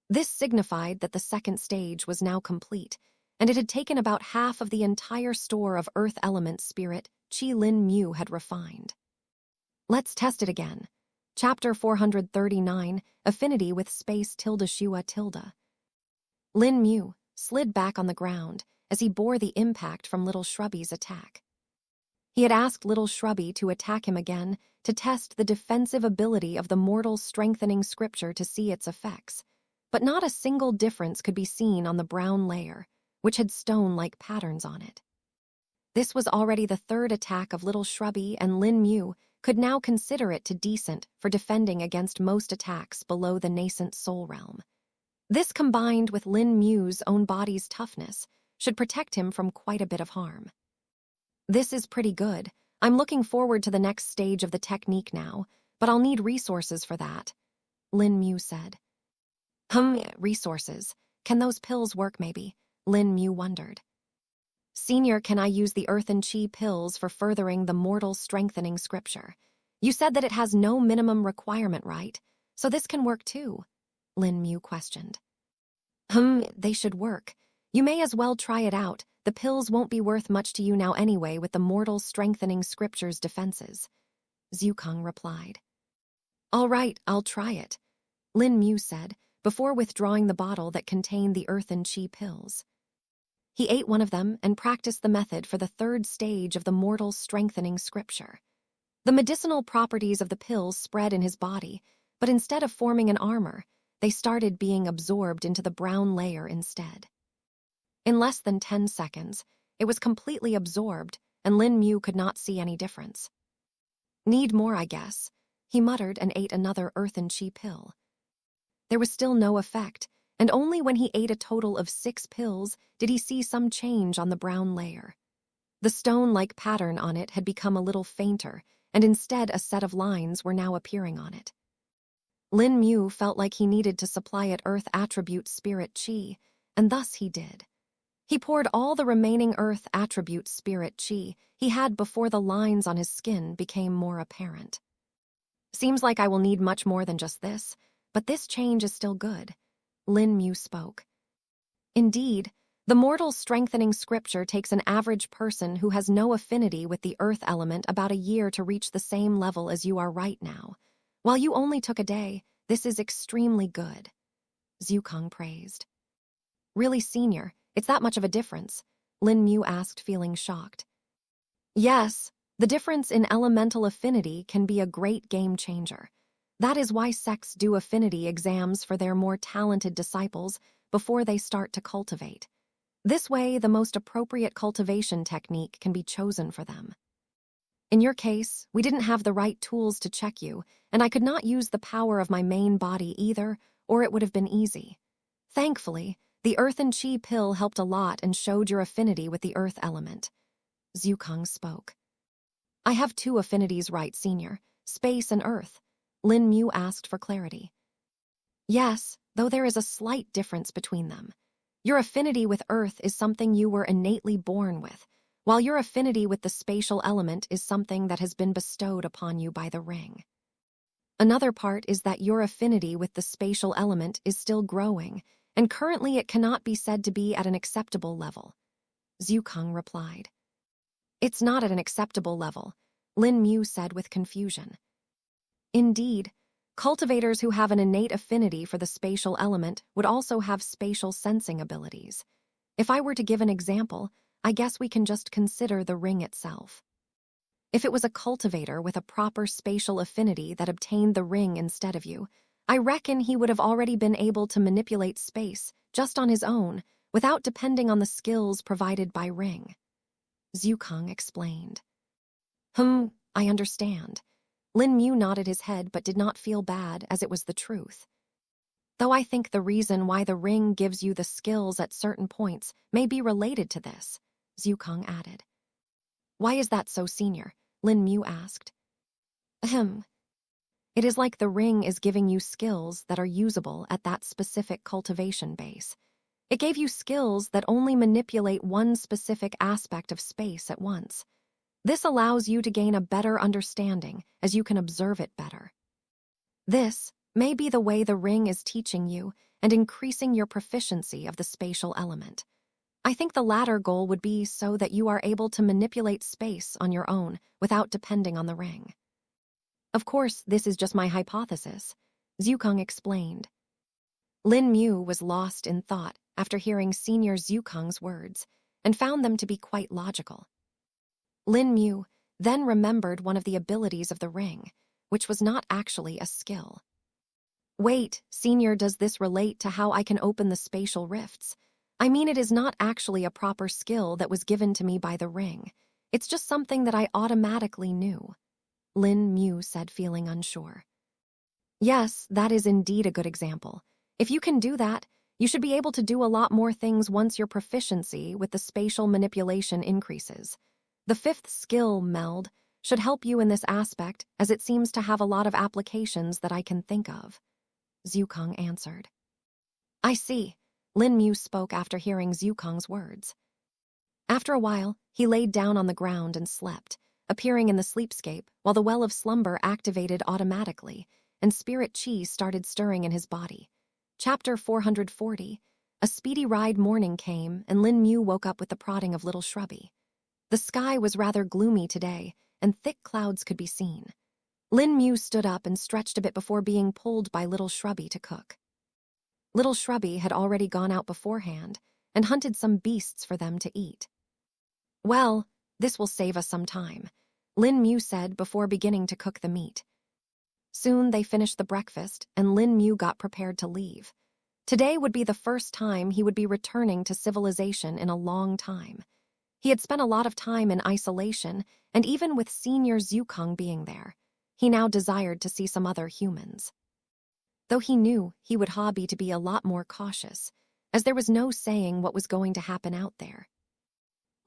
This signified that the second stage was now complete, and it had taken about half of the entire store of earth element spirit Qi Lin Mu had refined. Let's test it again. Chapter 439, Affinity with Space Shua. Lin Mu slid back on the ground as he bore the impact from Little Shrubby's attack. He had asked Little Shrubby to attack him again to test the defensive ability of the mortal strengthening scripture to see its effects, but not a single difference could be seen on the brown layer, which had stone-like patterns on it. This was already the third attack of Little Shrubby, and Lin Mu could now consider it to decent for defending against most attacks below the nascent soul realm. This, combined with Lin Mu's own body's toughness, should protect him from quite a bit of harm. This is pretty good. I'm looking forward to the next stage of the technique now, but I'll need resources for that, Lin Mu said. Resources. Can those pills work maybe? Lin Mu wondered. Senior, can I use the Earthen Chi pills for furthering the mortal strengthening scripture? You said that it has no minimum requirement, right? So this can work too, Lin Mu questioned. They should work. You may as well try it out. The pills won't be worth much to you now anyway with the mortal strengthening scripture's defenses, Zhukang replied. All right, I'll try it, Lin Mu said, before withdrawing the bottle that contained the Earthen Chi pills. He ate one of them and practiced the method for the third stage of the mortal strengthening scripture. The medicinal properties of the pills spread in his body, but instead of forming an armor, they started being absorbed into the brown layer instead. In less than 10 seconds, it was completely absorbed, and Lin Mu could not see any difference. Need more, I guess, he muttered and ate another Earthen Chi pill. There was still no effect, and only when he ate a total of 6 pills did he see some change on the brown layer. The stone-like pattern on it had become a little fainter, and instead a set of lines were now appearing on it. Lin Mu felt like he needed to supply it Earth attribute spirit Qi, and thus he did. He poured all the remaining Earth attribute spirit Qi he had before the lines on his skin became more apparent. Seems like I will need much more than just this, but this change is still good, Lin Mu spoke. Indeed, the mortal strengthening scripture takes an average person who has no affinity with the earth element about a year to reach the same level as you are right now. While you only took a day, this is extremely good, Zhukang praised. Really, Senior, it's that much of a difference? Lin Mu asked, feeling shocked. Yes, the difference in elemental affinity can be a great game changer. That is why sects do affinity exams for their more talented disciples before they start to cultivate. This way, the most appropriate cultivation technique can be chosen for them. In your case, we didn't have the right tools to check you, and I could not use the power of my main body either, or it would have been easy. Thankfully, the Earthen Chi pill helped a lot and showed your affinity with the earth element, Zhukang spoke. I have 2 affinities, right, Senior? Space and earth, Lin Mu asked for clarity. Yes, though there is a slight difference between them. Your affinity with earth is something you were innately born with, while your affinity with the spatial element is something that has been bestowed upon you by the ring. Another part is that your affinity with the spatial element is still growing, and currently it cannot be said to be at an acceptable level, Zhukang replied. It's not at an acceptable level, Lin Mu said with confusion. Indeed, cultivators who have an innate affinity for the spatial element would also have spatial sensing abilities. If I were to give an example, I guess we can just consider the ring itself. If it was a cultivator with a proper spatial affinity that obtained the ring instead of you, I reckon he would have already been able to manipulate space just on his own without depending on the skills provided by ring, Zhukang explained. I understand. Lin Mu nodded his head but did not feel bad, as it was the truth. Though I think the reason why the ring gives you the skills at certain points may be related to this, Zhukang added. Why is that so, Senior? Lin Mu asked. It It is like the ring is giving you skills that are usable at that specific cultivation base. It gave you skills that only manipulate one specific aspect of space at once. This allows you to gain a better understanding as you can observe it better. This may be the way the ring is teaching you and increasing your proficiency of the spatial element. I think the latter goal would be so that you are able to manipulate space on your own without depending on the ring. Of course, this is just my hypothesis, Zhukang explained. Lin Mu was lost in thought after hearing Senior Zhukang's words and found them to be quite logical. Lin Mu then remembered one of the abilities of the ring, which was not actually a skill. Wait, Senior, does this relate to how I can open the spatial rifts? I mean, it is not actually a proper skill that was given to me by the ring. It's just something that I automatically knew, Lin Mu said, feeling unsure. Yes, that is indeed a good example. If you can do that, you should be able to do a lot more things once your proficiency with the spatial manipulation increases. The fifth skill, meld, should help you in this aspect, as it seems to have a lot of applications that I can think of, Zhukang answered. I see, Lin Mu spoke after hearing Zhukang's words. After a while, he laid down on the ground and slept, appearing in the sleepscape while the well of slumber activated automatically, and spirit chi started stirring in his body. Chapter 440. A speedy ride morning came, and Lin Mu woke up with the prodding of Little Shrubby. The sky was rather gloomy today, and thick clouds could be seen. Lin Mu stood up and stretched a bit before being pulled by Little Shrubby to cook. Little Shrubby had already gone out beforehand and hunted some beasts for them to eat. Well, this will save us some time, Lin Mu said before beginning to cook the meat. Soon they finished the breakfast, and Lin Mu got prepared to leave. Today would be the first time he would be returning to civilization in a long time. He had spent a lot of time in isolation, and even with Senior Zhukang being there, he now desired to see some other humans. Though he knew he would hobby to be a lot more cautious, as there was no saying what was going to happen out there.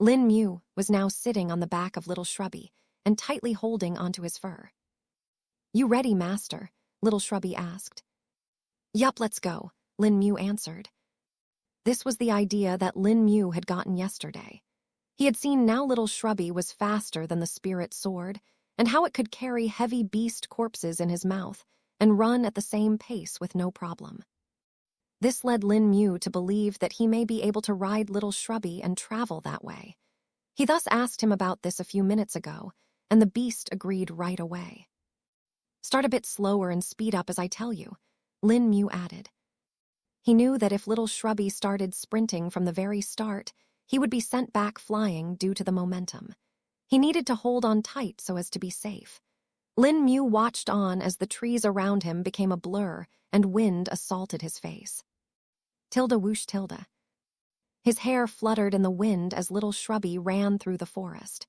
Lin Mu was now sitting on the back of Little Shrubby and tightly holding onto his fur. You ready, Master? Little Shrubby asked. Yup, let's go, Lin Mu answered. This was the idea that Lin Mu had gotten yesterday. He had seen now Little Shrubby was faster than the spirit sword, and how it could carry heavy beast corpses in his mouth and run at the same pace with no problem. This led Lin Mu to believe that he may be able to ride Little Shrubby and travel that way. He thus asked him about this a few minutes ago, and the beast agreed right away. Start a bit slower and speed up as I tell you, Lin Mu added. He knew that if Little Shrubby started sprinting from the very start, he would be sent back flying due to the momentum. He needed to hold on tight so as to be safe. Lin Mu watched on as the trees around him became a blur and wind assaulted his face. Tilda whoosh tilde. His hair fluttered in the wind as Little Shrubby ran through the forest.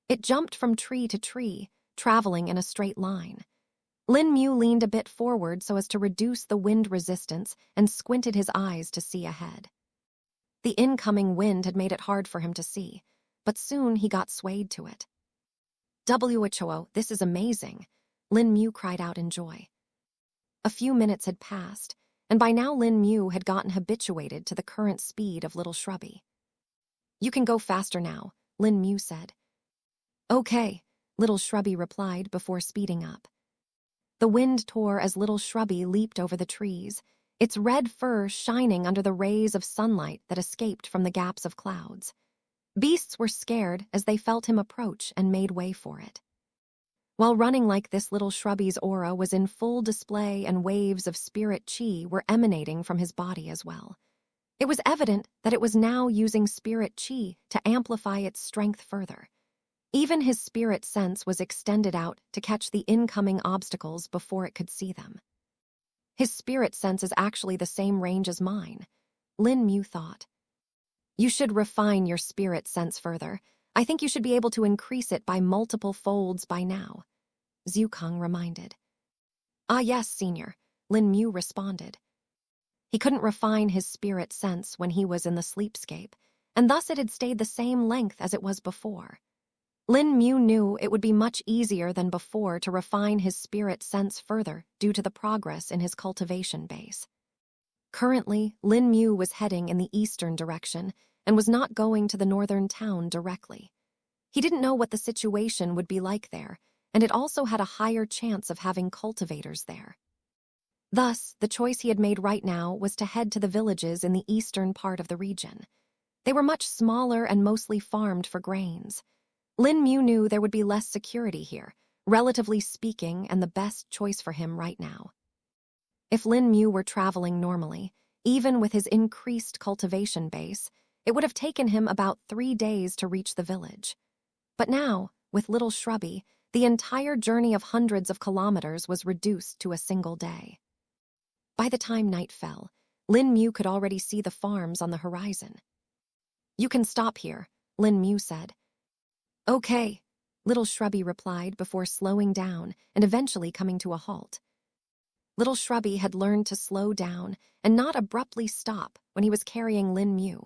It jumped from tree to tree, traveling in a straight line. Lin Mu leaned a bit forward so as to reduce the wind resistance and squinted his eyes to see ahead. The incoming wind had made it hard for him to see, but soon he got swayed to it. WHO, this is amazing, Lin Mu cried out in joy. A few minutes had passed, and by now Lin Mu had gotten habituated to the current speed of Little Shrubby. You can go faster now, Lin Mu said. Okay, Little Shrubby replied before speeding up. The wind tore as Little Shrubby leaped over the trees, its red fur shining under the rays of sunlight that escaped from the gaps of clouds. Beasts were scared as they felt him approach and made way for it. While running like this, Little Shrubby's aura was in full display and waves of spirit chi were emanating from his body as well. It was evident that it was now using spirit chi to amplify its strength further. Even his spirit sense was extended out to catch the incoming obstacles before it could see them. His spirit sense is actually the same range as mine, Lin Mu thought. You should refine your spirit sense further. I think you should be able to increase it by multiple folds by now, Zhukang reminded. Ah yes, Senior, Lin Mu responded. He couldn't refine his spirit sense when he was in the sleepscape, and thus it had stayed the same length as it was before. Lin Mu knew it would be much easier than before to refine his spirit sense further due to the progress in his cultivation base. Currently, Lin Mu was heading in the eastern direction and was not going to the northern town directly. He didn't know what the situation would be like there, and it also had a higher chance of having cultivators there. Thus, the choice he had made right now was to head to the villages in the eastern part of the region. They were much smaller and mostly farmed for grains. Lin Mu knew there would be less security here, relatively speaking, and the best choice for him right now. If Lin Mu were traveling normally, even with his increased cultivation base, it would have taken him about 3 days to reach the village. But now, with little Shrubby, the entire journey of hundreds of kilometers was reduced to a single day. By the time night fell, Lin Mu could already see the farms on the horizon. "You can stop here," Lin Mu said. "Okay," little Shrubby replied before slowing down and eventually coming to a halt. Little Shrubby had learned to slow down and not abruptly stop when he was carrying Lin Mu,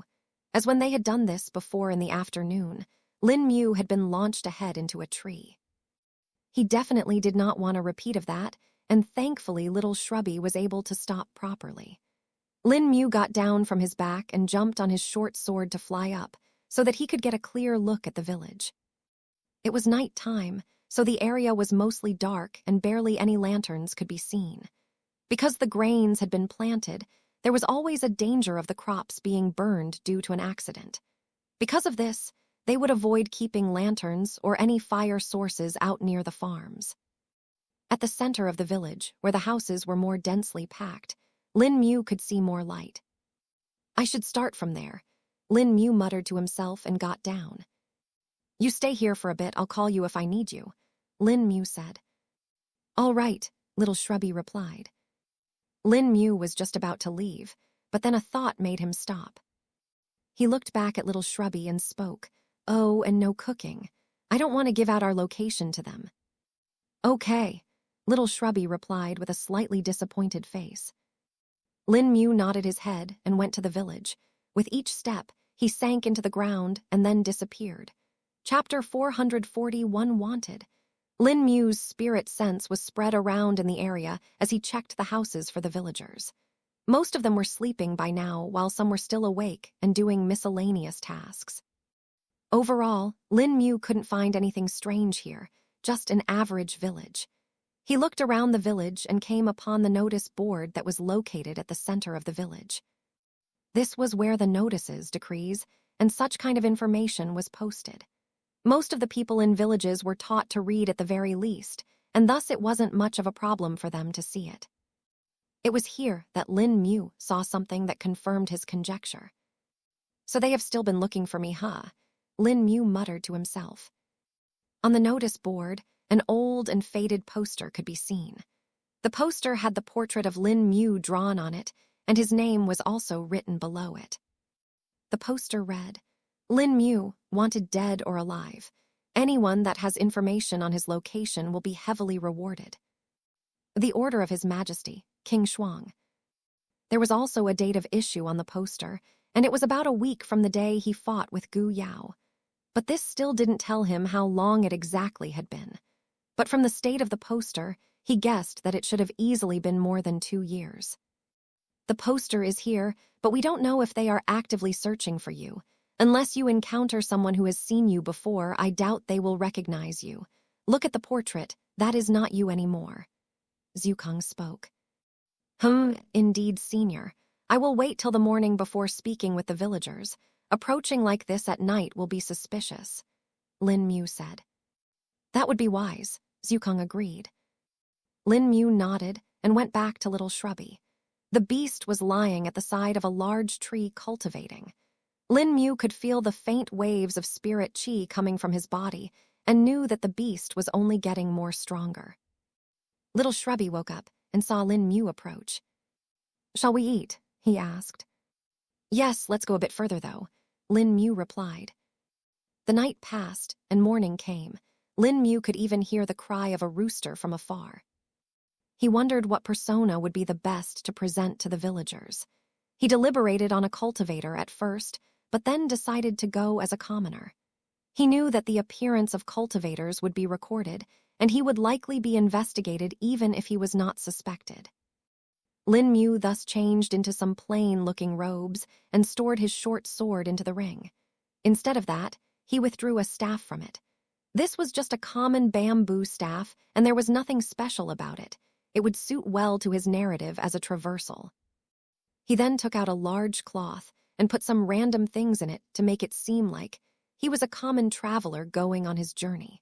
as when they had done this before in the afternoon, Lin Mu had been launched ahead into a tree. He definitely did not want a repeat of that, and thankfully little Shrubby was able to stop properly. Lin Mu got down from his back and jumped on his short sword to fly up, so that he could get a clear look at the village. It was night time, so the area was mostly dark and barely any lanterns could be seen. Because the grains had been planted, there was always a danger of the crops being burned due to an accident. Because of this, they would avoid keeping lanterns or any fire sources out near the farms. At the center of the village, where the houses were more densely packed, Lin Mu could see more light. "I should start from there," Lin Mu muttered to himself and got down. "You stay here for a bit, I'll call you if I need you," Lin Mu said. "All right," little Shrubby replied. Lin Mu was just about to leave, but then a thought made him stop. He looked back at little Shrubby and spoke, "Oh, and no cooking. I don't want to give out our location to them." "Okay," little Shrubby replied with a slightly disappointed face. Lin Mu nodded his head and went to the village. With each step, he sank into the ground and then disappeared. Chapter 441 Wanted. Lin Mu's spirit sense was spread around in the area as he checked the houses for the villagers. Most of them were sleeping by now, while some were still awake and doing miscellaneous tasks. Overall, Lin Mu couldn't find anything strange here, just an average village. He looked around the village and came upon the notice board that was located at the center of the village. This was where the notices, decrees, and such kind of information was posted. Most of the people in villages were taught to read at the very least, and thus it wasn't much of a problem for them to see it. It was here that Lin Mu saw something that confirmed his conjecture. "So they have still been looking for me, huh?" Lin Mu muttered to himself. On the notice board, an old and faded poster could be seen. The poster had the portrait of Lin Mu drawn on it, and his name was also written below it. The poster read, "Lin Mu, wanted dead or alive. Anyone that has information on his location will be heavily rewarded. The order of His Majesty, King Shuang." There was also a date of issue on the poster, and it was about a week from the day he fought with Gu Yao. But this still didn't tell him how long it exactly had been. But from the state of the poster, he guessed that it should have easily been more than 2 years. "The poster is here, but we don't know if they are actively searching for you. Unless you encounter someone who has seen you before, I doubt they will recognize you. Look at the portrait, that is not you anymore." Zhukang spoke. Indeed, Senior. I will wait till the morning before speaking with the villagers. Approaching like this at night will be suspicious," Lin Mu said. "That would be wise," Zhukang agreed. Lin Mu nodded and went back to little Shrubby. The beast was lying at the side of a large tree cultivating. Lin Mu could feel the faint waves of spirit chi coming from his body and knew that the beast was only getting more stronger. Little Shrubby woke up and saw Lin Mu approach. "Shall we eat?" he asked. "Yes, let's go a bit further, though," Lin Mu replied. The night passed and morning came. Lin Mu could even hear the cry of a rooster from afar. He wondered what persona would be the best to present to the villagers. He deliberated on a cultivator at first, but then decided to go as a commoner. He knew that the appearance of cultivators would be recorded, and he would likely be investigated even if he was not suspected. Lin Mu thus changed into some plain-looking robes and stored his short sword into the ring. Instead of that, he withdrew a staff from it. This was just a common bamboo staff, and there was nothing special about it. It would suit well to his narrative as a traversal. He then took out a large cloth and put some random things in it to make it seem like he was a common traveler going on his journey.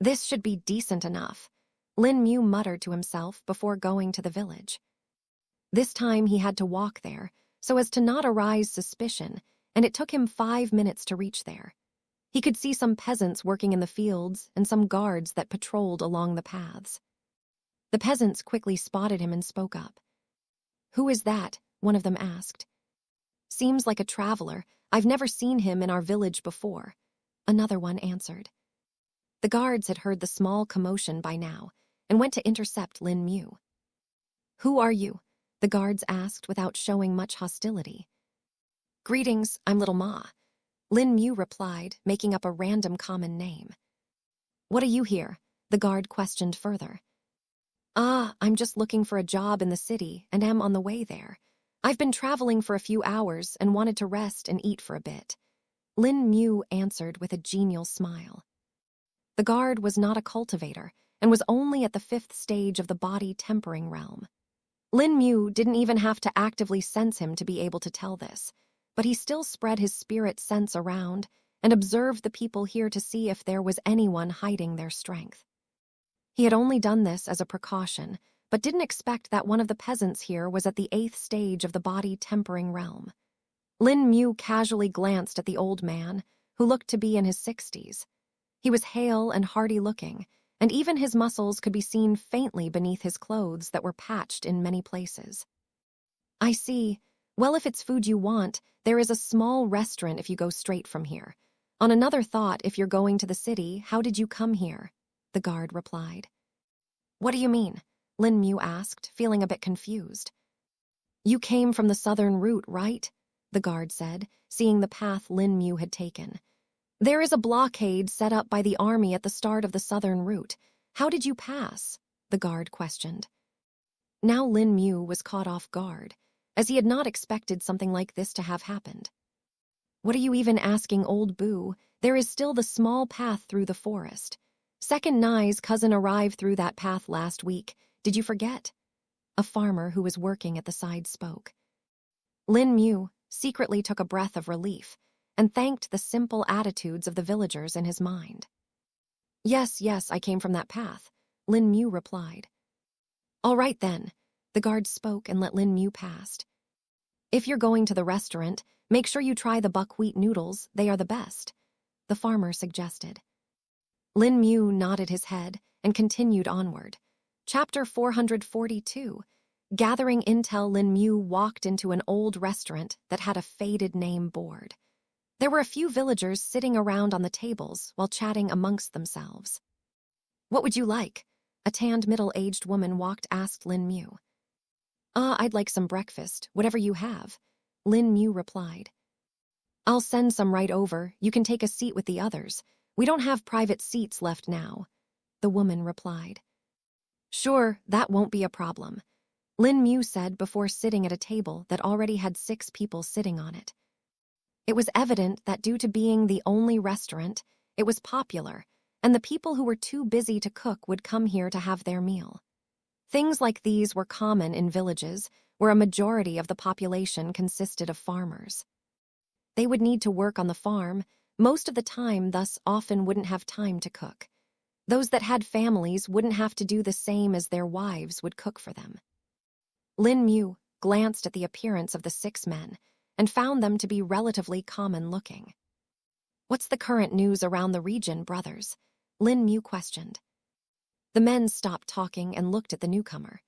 This should be decent enough, Lin Mu muttered to himself before going to the village. This time he had to walk there, so as to not arouse suspicion, and it took him 5 minutes to reach there. He could see some peasants working in the fields and some guards that patrolled along the paths. The peasants quickly spotted him and spoke up. "Who is that?" one of them asked. "Seems like a traveler. I've never seen him in our village before," another one answered. The guards had heard the small commotion by now and went to intercept Lin Mu. "Who are you?" the guards asked without showing much hostility. "Greetings, I'm Little Ma," Lin Mu replied, making up a random common name. "What are you here?" the guard questioned further. I'm just looking for a job in the city and am on the way there. I've been traveling for a few hours and wanted to rest and eat for a bit," Lin Mu answered with a genial smile. The guard was not a cultivator and was only at the 5th stage of the body tempering realm. Lin Mu didn't even have to actively sense him to be able to tell this, but he still spread his spirit sense around and observed the people here to see if there was anyone hiding their strength. He had only done this as a precaution, but didn't expect that one of the peasants here was at the 8th stage of the body tempering realm. Lin Mu casually glanced at the old man, who looked to be in his 60s. He was hale and hardy-looking, and even his muscles could be seen faintly beneath his clothes that were patched in many places. "I see. Well, if it's food you want, there is a small restaurant if you go straight from here. On another thought, if you're going to the city, how did you come here?" the guard replied. "What do you mean?" Lin Mu asked, feeling a bit confused. "You came from the southern route, right?" the guard said, seeing the path Lin Mu had taken. "There is a blockade set up by the army at the start of the southern route. How did you pass?" the guard questioned. Now Lin Mu was caught off guard, as he had not expected something like this to have happened. "What are you even asking, old boo? There is still the small path through the forest. Second Nye's cousin arrived through that path last week. Did you forget?" A farmer who was working at the side spoke. Lin Mu secretly took a breath of relief and thanked the simple attitudes of the villagers in his mind. Yes, I came from that path," Lin Mu replied. "All right then," the guard spoke and let Lin Mu past. "If you're going to the restaurant, make sure you try the buckwheat noodles. They are the best," the farmer suggested. Lin Mu nodded his head and continued onward. Chapter 442. Gathering intel, Lin Mu walked into an old restaurant that had a faded name board. There were a few villagers sitting around on the tables while chatting amongst themselves. "What would you like?" a tanned middle-aged woman asked Lin Mu. I'd like some breakfast, whatever you have," Lin Mu replied. "I'll send some right over. You can take a seat with the others. We don't have private seats left now," the woman replied. "Sure, that won't be a problem," Lin Mu said before sitting at a table that already had 6 people sitting on it. It was evident that due to being the only restaurant, it was popular, and the people who were too busy to cook would come here to have their meal. Things like these were common in villages where a majority of the population consisted of farmers. They would need to work on the farm most of the time, thus often wouldn't have time to cook. Those that had families wouldn't have to do the same as their wives would cook for them. Lin Mu glanced at the appearance of the 6 men and found them to be relatively common-looking. "What's the current news around the region, brothers?" Lin Mu questioned. The men stopped talking and looked at the newcomer.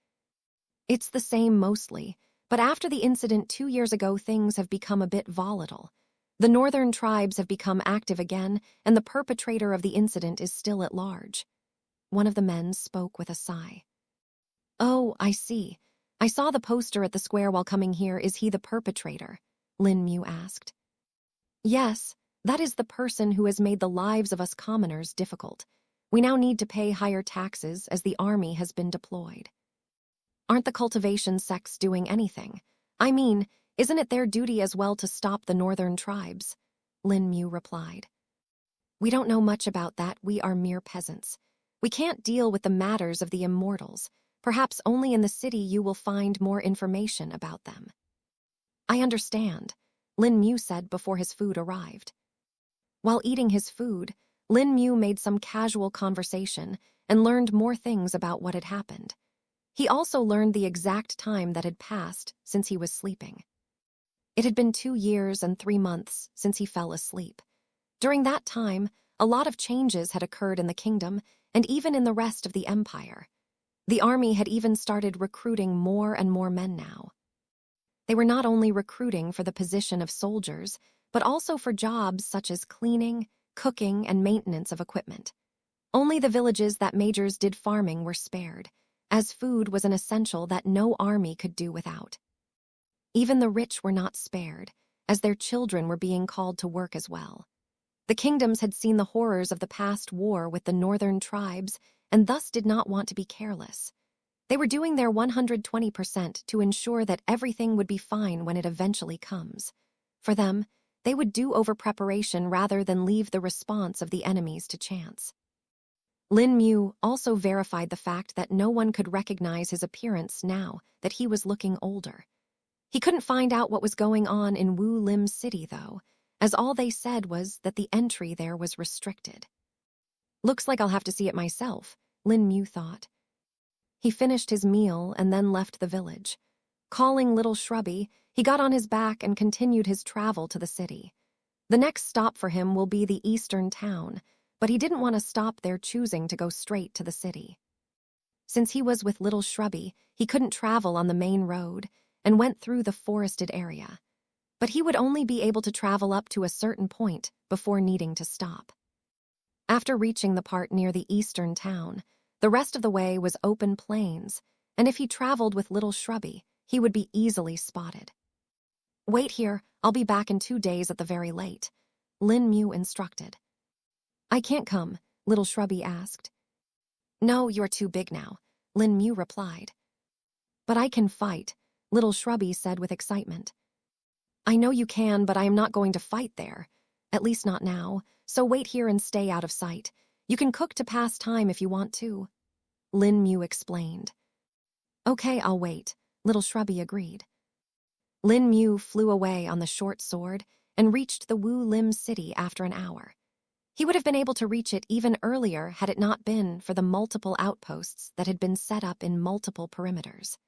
"It's the same mostly, but after the incident 2 years ago, things have become a bit volatile. The northern tribes have become active again, and the perpetrator of the incident is still at large." One of the men spoke with a sigh. "Oh, I see. I saw the poster at the square while coming here. Is he the perpetrator?" Lin Mu asked. "Yes, That is the person who has made the lives of us commoners difficult. We now need to pay higher taxes as the army has been deployed. Aren't the cultivation sects doing anything? I mean, isn't it their duty as well to stop the northern tribes? Lin Mu replied. We don't know much about that, we are mere peasants. We can't deal with the matters of the immortals. Perhaps only in the city you will find more information about them. I understand, Lin Mu said before his food arrived. While eating his food, Lin Mu made some casual conversation and learned more things about what had happened. He also learned the exact time that had passed since he was sleeping. It had been 2 years and 3 months since he fell asleep. During that time, a lot of changes had occurred in the kingdom and even in the rest of the empire. The army had even started recruiting more and more men now. They were not only recruiting for the position of soldiers, but also for jobs such as cleaning, cooking, and maintenance of equipment. Only the villages that majors did farming were spared, as food was an essential that no army could do without. Even the rich were not spared, as their children were being called to work as well. The kingdoms had seen the horrors of the past war with the northern tribes and thus did not want to be careless. They were doing their 120% to ensure that everything would be fine when it eventually comes. For them, they would do over preparation rather than leave the response of the enemies to chance. Lin Mu also verified the fact that no one could recognize his appearance now that he was looking older. He couldn't find out what was going on in Wu Lim City, though, as all they said was that the entry there was restricted. Looks like I'll have to see it myself, Lin Mu thought. He finished his meal and then left the village. Calling Little Shrubby, he got on his back and continued his travel to the city. The next stop for him will be the eastern town, but he didn't want to stop there, choosing to go straight to the city. Since he was with Little Shrubby, he couldn't travel on the main road and went through the forested area. But he would only be able to travel up to a certain point before needing to stop. After reaching the part near the eastern town, the rest of the way was open plains, and if he traveled with Little Shrubby, he would be easily spotted. Wait here, I'll be back in 2 days at the very late, Lin Mu instructed. I can't come, Little Shrubby asked. No, you're too big now, Lin Mu replied. But I can fight, Little Shrubby said with excitement. I know you can, but I am not going to fight there. At least not now, so wait here and stay out of sight. You can cook to pass time if you want to, Lin Mu explained. Okay, I'll wait, Little Shrubby agreed. Lin Mu flew away on the short sword and reached the Wu Lim city after an hour. He would have been able to reach it even earlier had it not been for the multiple outposts that had been set up in multiple perimeters.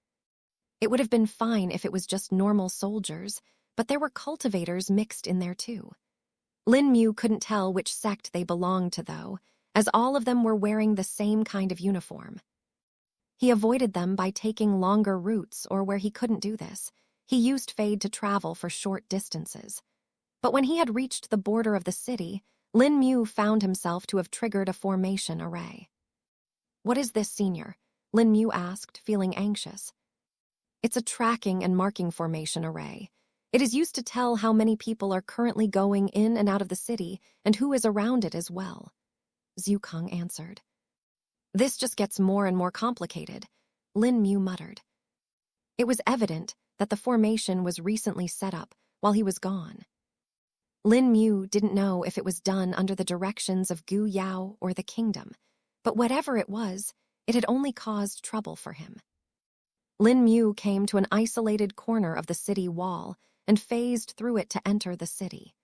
It would have been fine if it was just normal soldiers, but there were cultivators mixed in there too. Lin Mu couldn't tell which sect they belonged to, though, as all of them were wearing the same kind of uniform. He avoided them by taking longer routes, or where he couldn't do this, he used Fade to travel for short distances. But when he had reached the border of the city, Lin Mu found himself to have triggered a formation array. What is this, Senior? Lin Mu asked, feeling anxious. It's a tracking and marking formation array. It is used to tell how many people are currently going in and out of the city and who is around it as well, Zhu Keng answered. This just gets more and more complicated, Lin Mu muttered. It was evident that the formation was recently set up while he was gone. Lin Mu didn't know if it was done under the directions of Gu Yao or the kingdom, but whatever it was, it had only caused trouble for him. Lin Mu came to an isolated corner of the city wall and phased through it to enter the city.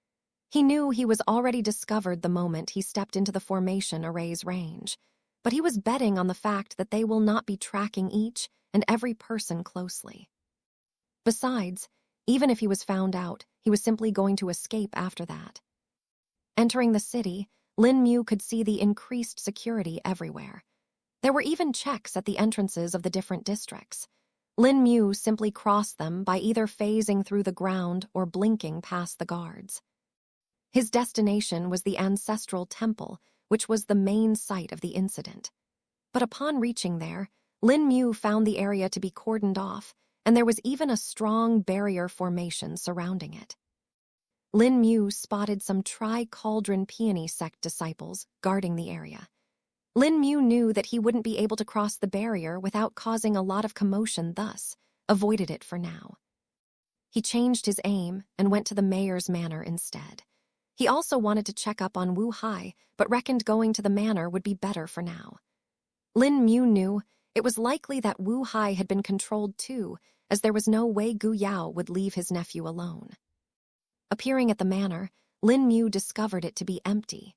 He knew he was already discovered the moment he stepped into the formation array's range, but he was betting on the fact that they will not be tracking each and every person closely. Besides, even if he was found out, he was simply going to escape after that. Entering the city, Lin Mu could see the increased security everywhere. There were even checks at the entrances of the different districts. Lin Mu simply crossed them by either phasing through the ground or blinking past the guards. His destination was the ancestral temple, which was the main site of the incident. But upon reaching there, Lin Mu found the area to be cordoned off, and there was even a strong barrier formation surrounding it. Lin Mu spotted some Tri-Cauldron Peony sect disciples guarding the area. Lin Mu knew that he wouldn't be able to cross the barrier without causing a lot of commotion, thus avoided it for now. He changed his aim and went to the mayor's manor instead. He also wanted to check up on Wu Hai, but reckoned going to the manor would be better for now. Lin Mu knew it was likely that Wu Hai had been controlled too, as there was no way Gu Yao would leave his nephew alone. Appearing at the manor, Lin Mu discovered it to be empty.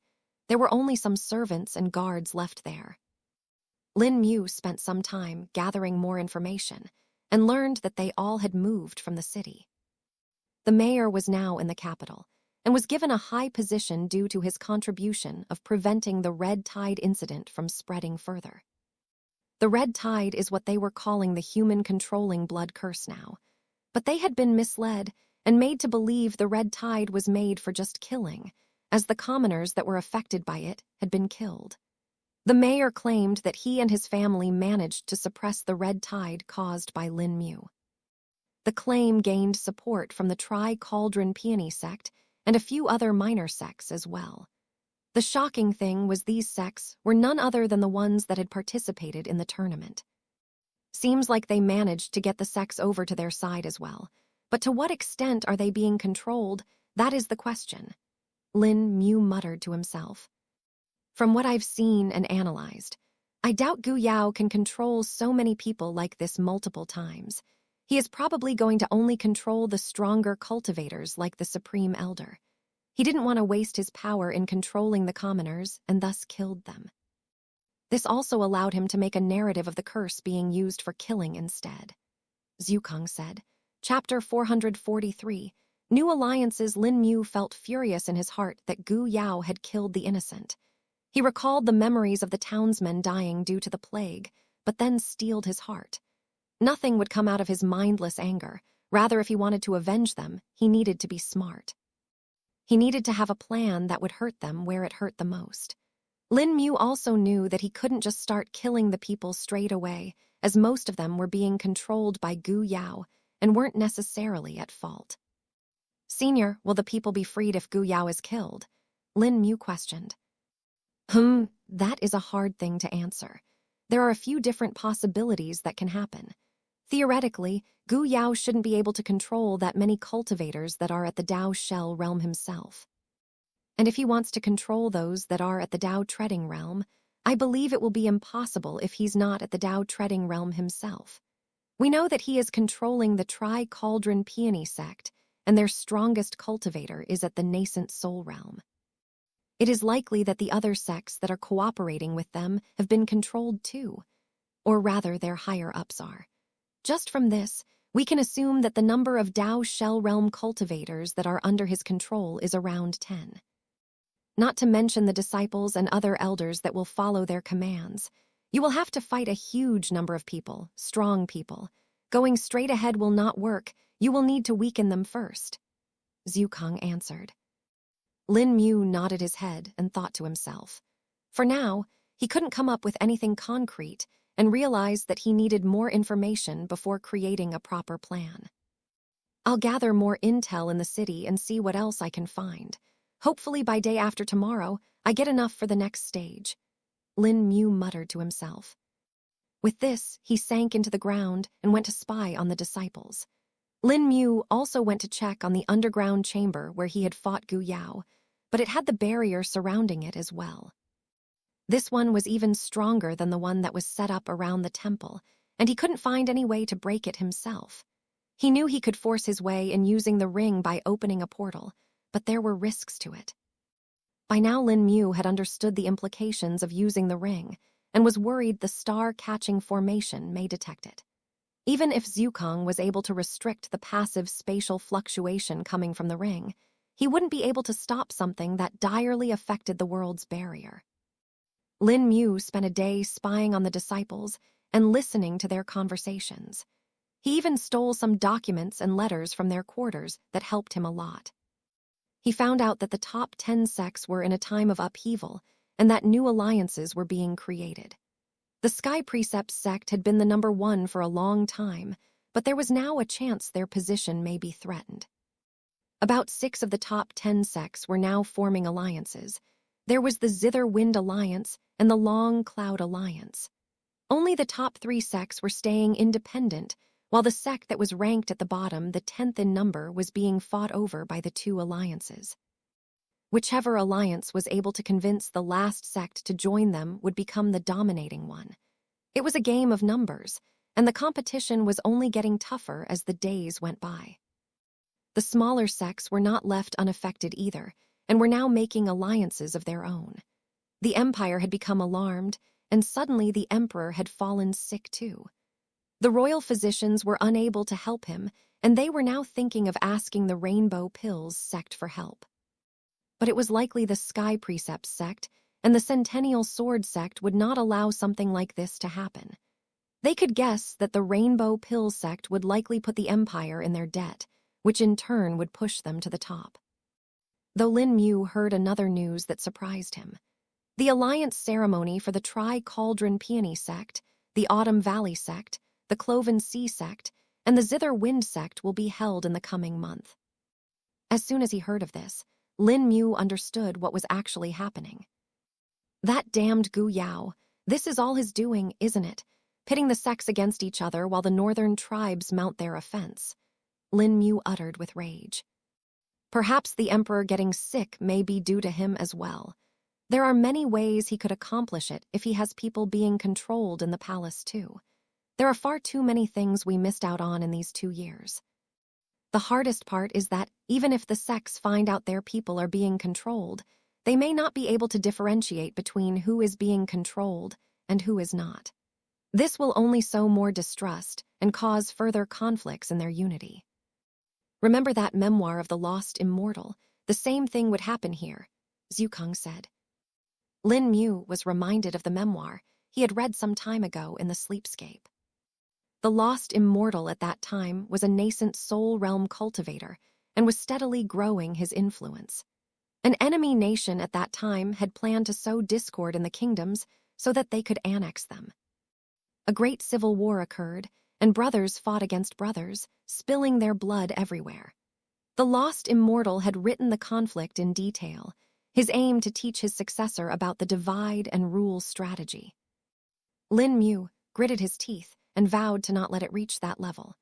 There were only some servants and guards left there. Lin Mu spent some time gathering more information and learned that they all had moved from the city. The mayor was now in the capital and was given a high position due to his contribution of preventing the red tide incident from spreading further. The red tide is what they were calling the human-controlling blood curse now, but they had been misled and made to believe the red tide was made for just killing, as the commoners that were affected by it had been killed. The mayor claimed that he and his family managed to suppress the red tide caused by Lin Mu. The claim gained support from the Tri-Cauldron Peony sect and a few other minor sects as well. The shocking thing was these sects were none other than the ones that had participated in the tournament. Seems like they managed to get the sects over to their side as well, but to what extent are they being controlled, that is the question. Lin Mu muttered to himself. From what I've seen and analyzed, I doubt Gu Yao can control so many people like this multiple times. He is probably going to only control the stronger cultivators like the Supreme Elder. He didn't want to waste his power in controlling the commoners and thus killed them. This also allowed him to make a narrative of the curse being used for killing instead. Zhukang said, Chapter 443, New Alliances. Lin Mu felt furious in his heart that Gu Yao had killed the innocent. He recalled the memories of the townsmen dying due to the plague, but then steeled his heart. Nothing would come out of his mindless anger. Rather, if he wanted to avenge them, he needed to be smart. He needed to have a plan that would hurt them where it hurt the most. Lin Mu also knew that he couldn't just start killing the people straight away, as most of them were being controlled by Gu Yao and weren't necessarily at fault. Senior, will the people be freed if Gu Yao is killed? Lin Mu questioned. That is a hard thing to answer. There are a few different possibilities that can happen. Theoretically, Gu Yao shouldn't be able to control that many cultivators that are at the Dao Shell realm himself. And if he wants to control those that are at the Dao Treading realm, I believe it will be impossible if he's not at the Dao Treading realm himself. We know that he is controlling the Tri-Cauldron Peony sect, and their strongest cultivator is at the nascent soul realm. It is likely that the other sects that are cooperating with them have been controlled too, or rather their higher-ups are. Just from this, we can assume that the number of Dao Shell Realm cultivators that are under his control is around 10. Not to mention the disciples and other elders that will follow their commands. You will have to fight a huge number of people, strong people. Going straight ahead will not work. You will need to weaken them first. Zhukang answered. Lin Mu nodded his head and thought to himself. For now, he couldn't come up with anything concrete and realized that he needed more information before creating a proper plan. I'll gather more intel in the city and see what else I can find. Hopefully by day after tomorrow, I get enough for the next stage. Lin Mu muttered to himself. With this, he sank into the ground and went to spy on the disciples. Lin Mu also went to check on the underground chamber where he had fought Gu Yao, but it had the barrier surrounding it as well. This one was even stronger than the one that was set up around the temple, and he couldn't find any way to break it himself. He knew he could force his way in using the ring by opening a portal, but there were risks to it. By now Lin Mu had understood the implications of using the ring, and was worried the star-catching formation may detect it. Even if Zhukang was able to restrict the passive spatial fluctuation coming from the ring, he wouldn't be able to stop something that direly affected the world's barrier. Lin Mu spent a day spying on the disciples and listening to their conversations. He even stole some documents and letters from their quarters that helped him a lot. He found out that the top 10 sects were in a time of upheaval and that new alliances were being created. The Sky Precepts sect had been the number 1 for a long time, but there was now a chance their position may be threatened. About 6 of the top 10 sects were now forming alliances. There was the Zither Wind Alliance and the Long Cloud Alliance. Only the top 3 sects were staying independent, while the sect that was ranked at the bottom, the 10th in number, was being fought over by the 2 alliances. Whichever alliance was able to convince the last sect to join them would become the dominating one. It was a game of numbers, and the competition was only getting tougher as the days went by. The smaller sects were not left unaffected either, and were now making alliances of their own. The empire had become alarmed, and suddenly the emperor had fallen sick too. The royal physicians were unable to help him, and they were now thinking of asking the Rainbow Pills sect for help. But it was likely the Sky Precepts sect and the Centennial Sword sect would not allow something like this to happen. They could guess that the Rainbow Pill sect would likely put the empire in their debt, which in turn would push them to the top. Though Lin Mu heard another news that surprised him. The alliance ceremony for the Tri-Cauldron Peony sect, the Autumn Valley sect, the Cloven Sea sect, and the Zither Wind sect will be held in the coming month. As soon as he heard of this, Lin Mu understood what was actually happening. That damned Gu Yao, this is all his doing, isn't it? Pitting the sects against each other while the northern tribes mount their offense. Lin Mu uttered with rage. Perhaps the emperor getting sick may be due to him as well. There are many ways he could accomplish it if he has people being controlled in the palace too. There are far too many things we missed out on in these 2 years. The hardest part is that even if the sects find out their people are being controlled, they may not be able to differentiate between who is being controlled and who is not. This will only sow more distrust and cause further conflicts in their unity. Remember that memoir of the lost immortal? The same thing would happen here, Zukang said. Lin Mu was reminded of the memoir he had read some time ago in the Sleepscape. The lost immortal at that time was a nascent soul realm cultivator and was steadily growing his influence. An enemy nation at that time had planned to sow discord in the kingdoms so that they could annex them. A great civil war occurred, and brothers fought against brothers, spilling their blood everywhere. The lost immortal had written the conflict in detail, his aim to teach his successor about the divide and rule strategy. Lin Mu gritted his teeth and vowed to not let it reach that level.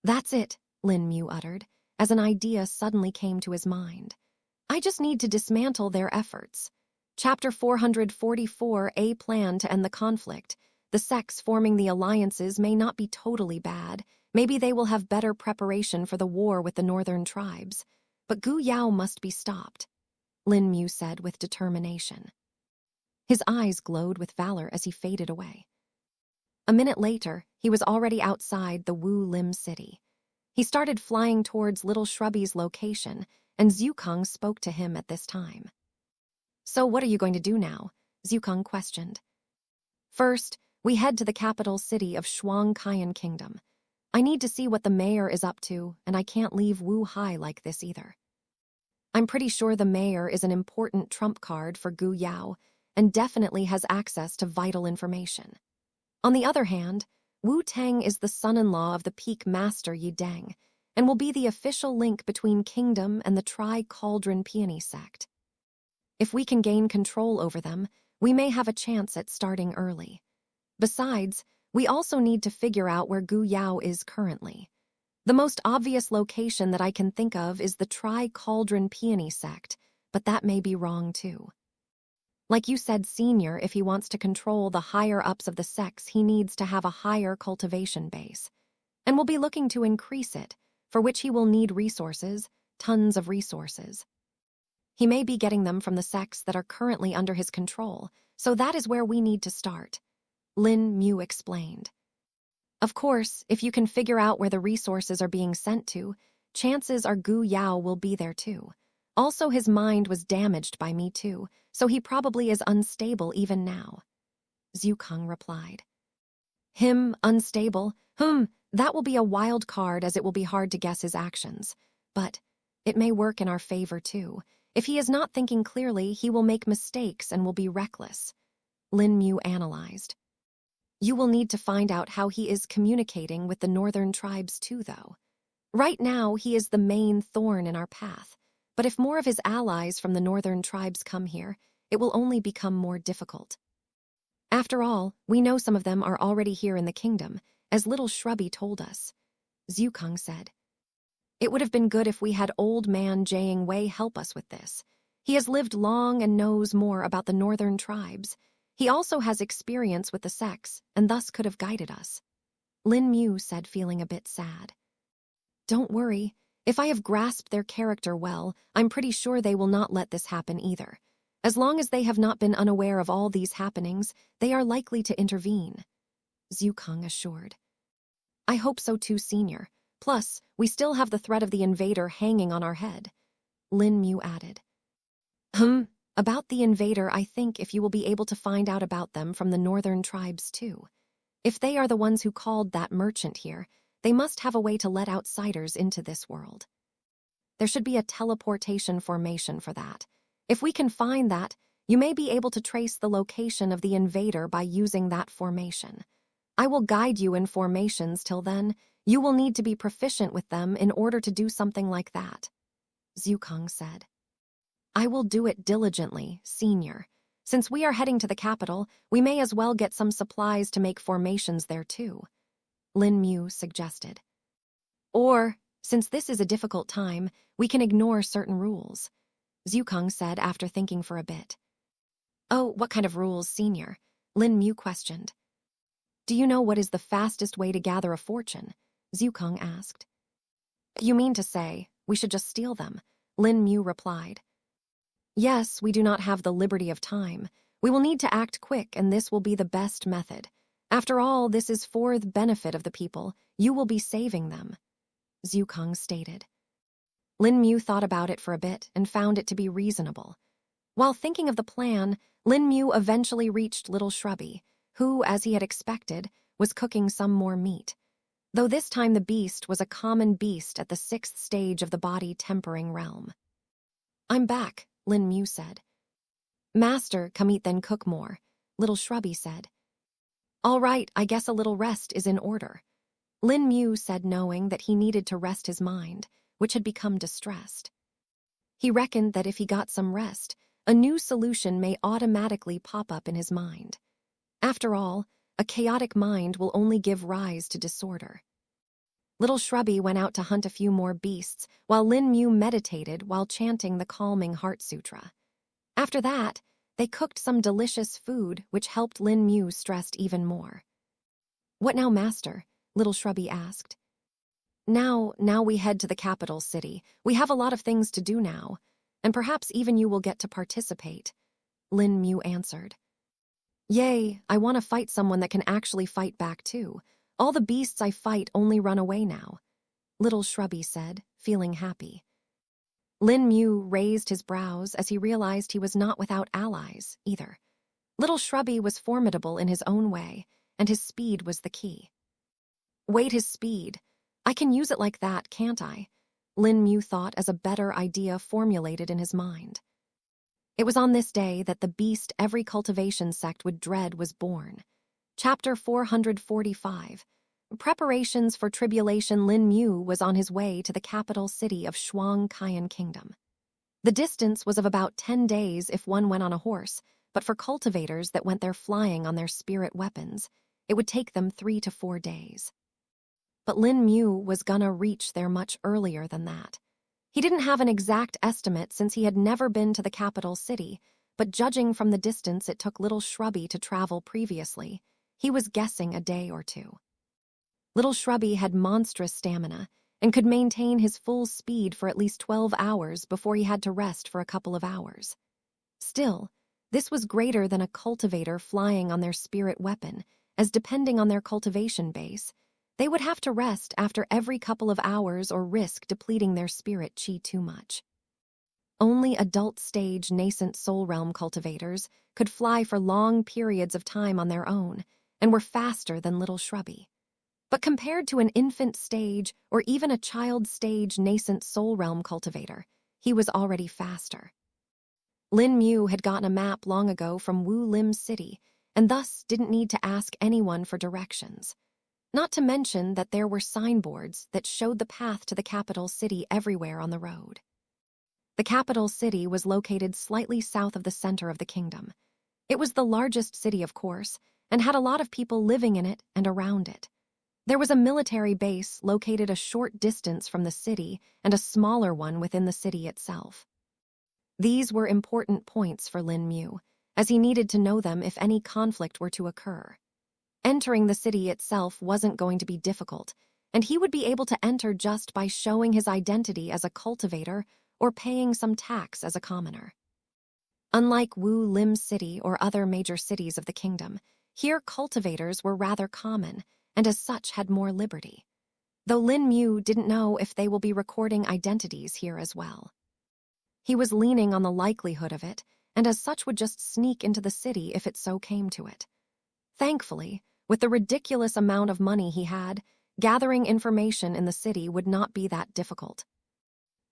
That's it, Lin Mu uttered, as an idea suddenly came to his mind. I just need to dismantle their efforts. Chapter 444, A plan to end the conflict. The sects forming the alliances may not be totally bad. Maybe they will have better preparation for the war with the northern tribes. But Gu Yao must be stopped, Lin Mu said with determination. His eyes glowed with valor as he faded away. A minute later, he was already outside the Wu Lim city. He started flying towards Little Shrubby's location, and Zukang spoke to him at this time. So what are you going to do now? Zukang questioned. First, we head to the capital city of Shuangqian Kingdom. I need to see what the mayor is up to, and I can't leave Wu Hai like this either. I'm pretty sure the mayor is an important trump card for Gu Yao and definitely has access to vital information. On the other hand, Wu Tang is the son-in-law of the Peak Master Yi Deng and will be the official link between Kingdom and the Tri-Cauldron Peony sect. If we can gain control over them, we may have a chance at starting early. Besides, we also need to figure out where Gu Yao is currently. The most obvious location that I can think of is the Tri-Cauldron Peony sect, but that may be wrong too. Like you said, Senior, if he wants to control the higher-ups of the sects, he needs to have a higher cultivation base. And will be looking to increase it, for which he will need resources, tons of resources. He may be getting them from the sects that are currently under his control, so that is where we need to start, Lin Mu explained. Of course, if you can figure out where the resources are being sent to, chances are Gu Yao will be there too. Also, his mind was damaged by me too, so he probably is unstable even now. Zukang replied. Him, unstable? That will be a wild card as it will be hard to guess his actions. But it may work in our favor too. If he is not thinking clearly, he will make mistakes and will be reckless. Lin Mu analyzed. You will need to find out how he is communicating with the northern tribes too, though. Right now, he is the main thorn in our path, but if more of his allies from the northern tribes come here, it will only become more difficult. After all, we know some of them are already here in the kingdom, as little Shrubby told us, Zukong said. It would have been good if we had old man Jiang Wei help us with this. He has lived long and knows more about the northern tribes. He also has experience with the sects, and thus could have guided us. Lin Mu said, feeling a bit sad. Don't worry. If I have grasped their character well, I'm pretty sure they will not let this happen either. As long as they have not been unaware of all these happenings, they are likely to intervene, Zukong assured. I hope so too, Senior. Plus, we still have the threat of the invader hanging on our head, Lin Mu added. About the invader, I think if you will be able to find out about them from the northern tribes too. If they are the ones who called that merchant here, they must have a way to let outsiders into this world. There should be a teleportation formation for that. If we can find that, you may be able to trace the location of the invader by using that formation. I will guide you in formations till then. You will need to be proficient with them in order to do something like that, Zukong said. I will do it diligently, Senior. Since we are heading to the capital, we may as well get some supplies to make formations there too, Lin Mu suggested. Or, since this is a difficult time, we can ignore certain rules, Zukong said after thinking for a bit. Oh, what kind of rules, Senior? Lin Mu questioned. Do you know what is the fastest way to gather a fortune? Zukong asked. You mean to say, we should just steal them? Lin Mu replied. Yes, we do not have the liberty of time. We will need to act quick, and this will be the best method. After all, this is for the benefit of the people. You will be saving them, Zukong stated. Lin Mu thought about it for a bit and found it to be reasonable. While thinking of the plan, Lin Mu eventually reached Little Shrubby, who, as he had expected, was cooking some more meat. Though this time the beast was a common beast at the 6th stage of the body tempering realm. I'm back, Lin Mu said. Master, come eat then cook more, Little Shrubby said. All right, I guess a little rest is in order, Lin Mu said, knowing that he needed to rest his mind, which had become distressed. He reckoned that if he got some rest, a new solution may automatically pop up in his mind. After all, a chaotic mind will only give rise to disorder. Little Shrubby went out to hunt a few more beasts, while Lin Mu meditated while chanting the calming Heart Sutra. After that, they cooked some delicious food, which helped Lin Mu stressed even more. What now, Master? Little Shrubby asked. Now we head to the capital city. We have a lot of things to do now, and perhaps even you will get to participate, Lin Mu answered. Yay, I want to fight someone that can actually fight back too. All the beasts I fight only run away now, Little Shrubby said, feeling happy. Lin Mu raised his brows as he realized he was not without allies, either. Little Shrubby was formidable in his own way, and his speed was the key. Wait, his speed. I can use it like that, can't I? Lin Mu thought as a better idea formulated in his mind. It was on this day that the beast every cultivation sect would dread was born. Chapter 445. Preparations for tribulation. Lin Mu was on his way to the capital city of Shuang Qian Kingdom. The distance was of about 10 days if one went on a horse, but for cultivators that went there flying on their spirit weapons, it would take them 3 to 4 days. But Lin Mu was gonna reach there much earlier than that. He didn't have an exact estimate since he had never been to the capital city, but judging from the distance it took Little Shrubby to travel previously, he was guessing a day or 2. Little Shrubby had monstrous stamina and could maintain his full speed for at least 12 hours before he had to rest for a couple of hours. Still, this was greater than a cultivator flying on their spirit weapon, as depending on their cultivation base, they would have to rest after every couple of hours or risk depleting their spirit chi too much. Only adult-stage nascent soul realm cultivators could fly for long periods of time on their own and were faster than Little Shrubby. But compared to an infant stage or even a child stage nascent soul realm cultivator, he was already faster. Lin Mu had gotten a map long ago from Wu Lim City and thus didn't need to ask anyone for directions. Not to mention that there were signboards that showed the path to the capital city everywhere on the road. The capital city was located slightly south of the center of the kingdom. It was the largest city, of course, and had a lot of people living in it and around it. There was a military base located a short distance from the city and a smaller one within the city itself. These were important points for Lin Mu, as he needed to know them if any conflict were to occur. Entering the city itself wasn't going to be difficult, and he would be able to enter just by showing his identity as a cultivator or paying some tax as a commoner. Unlike Wu Lim City or other major cities of the kingdom, here cultivators were rather common and as such had more liberty. Though Lin Mu didn't know if they will be recording identities here as well. He was leaning on the likelihood of it, and as such would just sneak into the city if it so came to it. Thankfully, with the ridiculous amount of money he had, gathering information in the city would not be that difficult.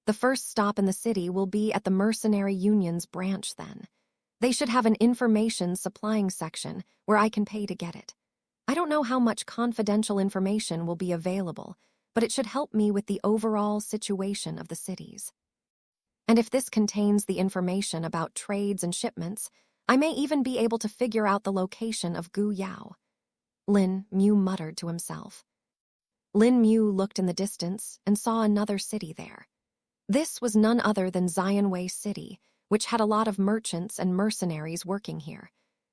The first stop in the city will be at the Mercenary Union's branch then. They should have an information supplying section where I can pay to get it. I don't know how much confidential information will be available, but it should help me with the overall situation of the cities. And if this contains the information about trades and shipments, I may even be able to figure out the location of Gu Yao. Lin Mu muttered to himself. Lin Mu looked in the distance and saw another city there. This was none other than Xianwei City, which had a lot of merchants and mercenaries working here.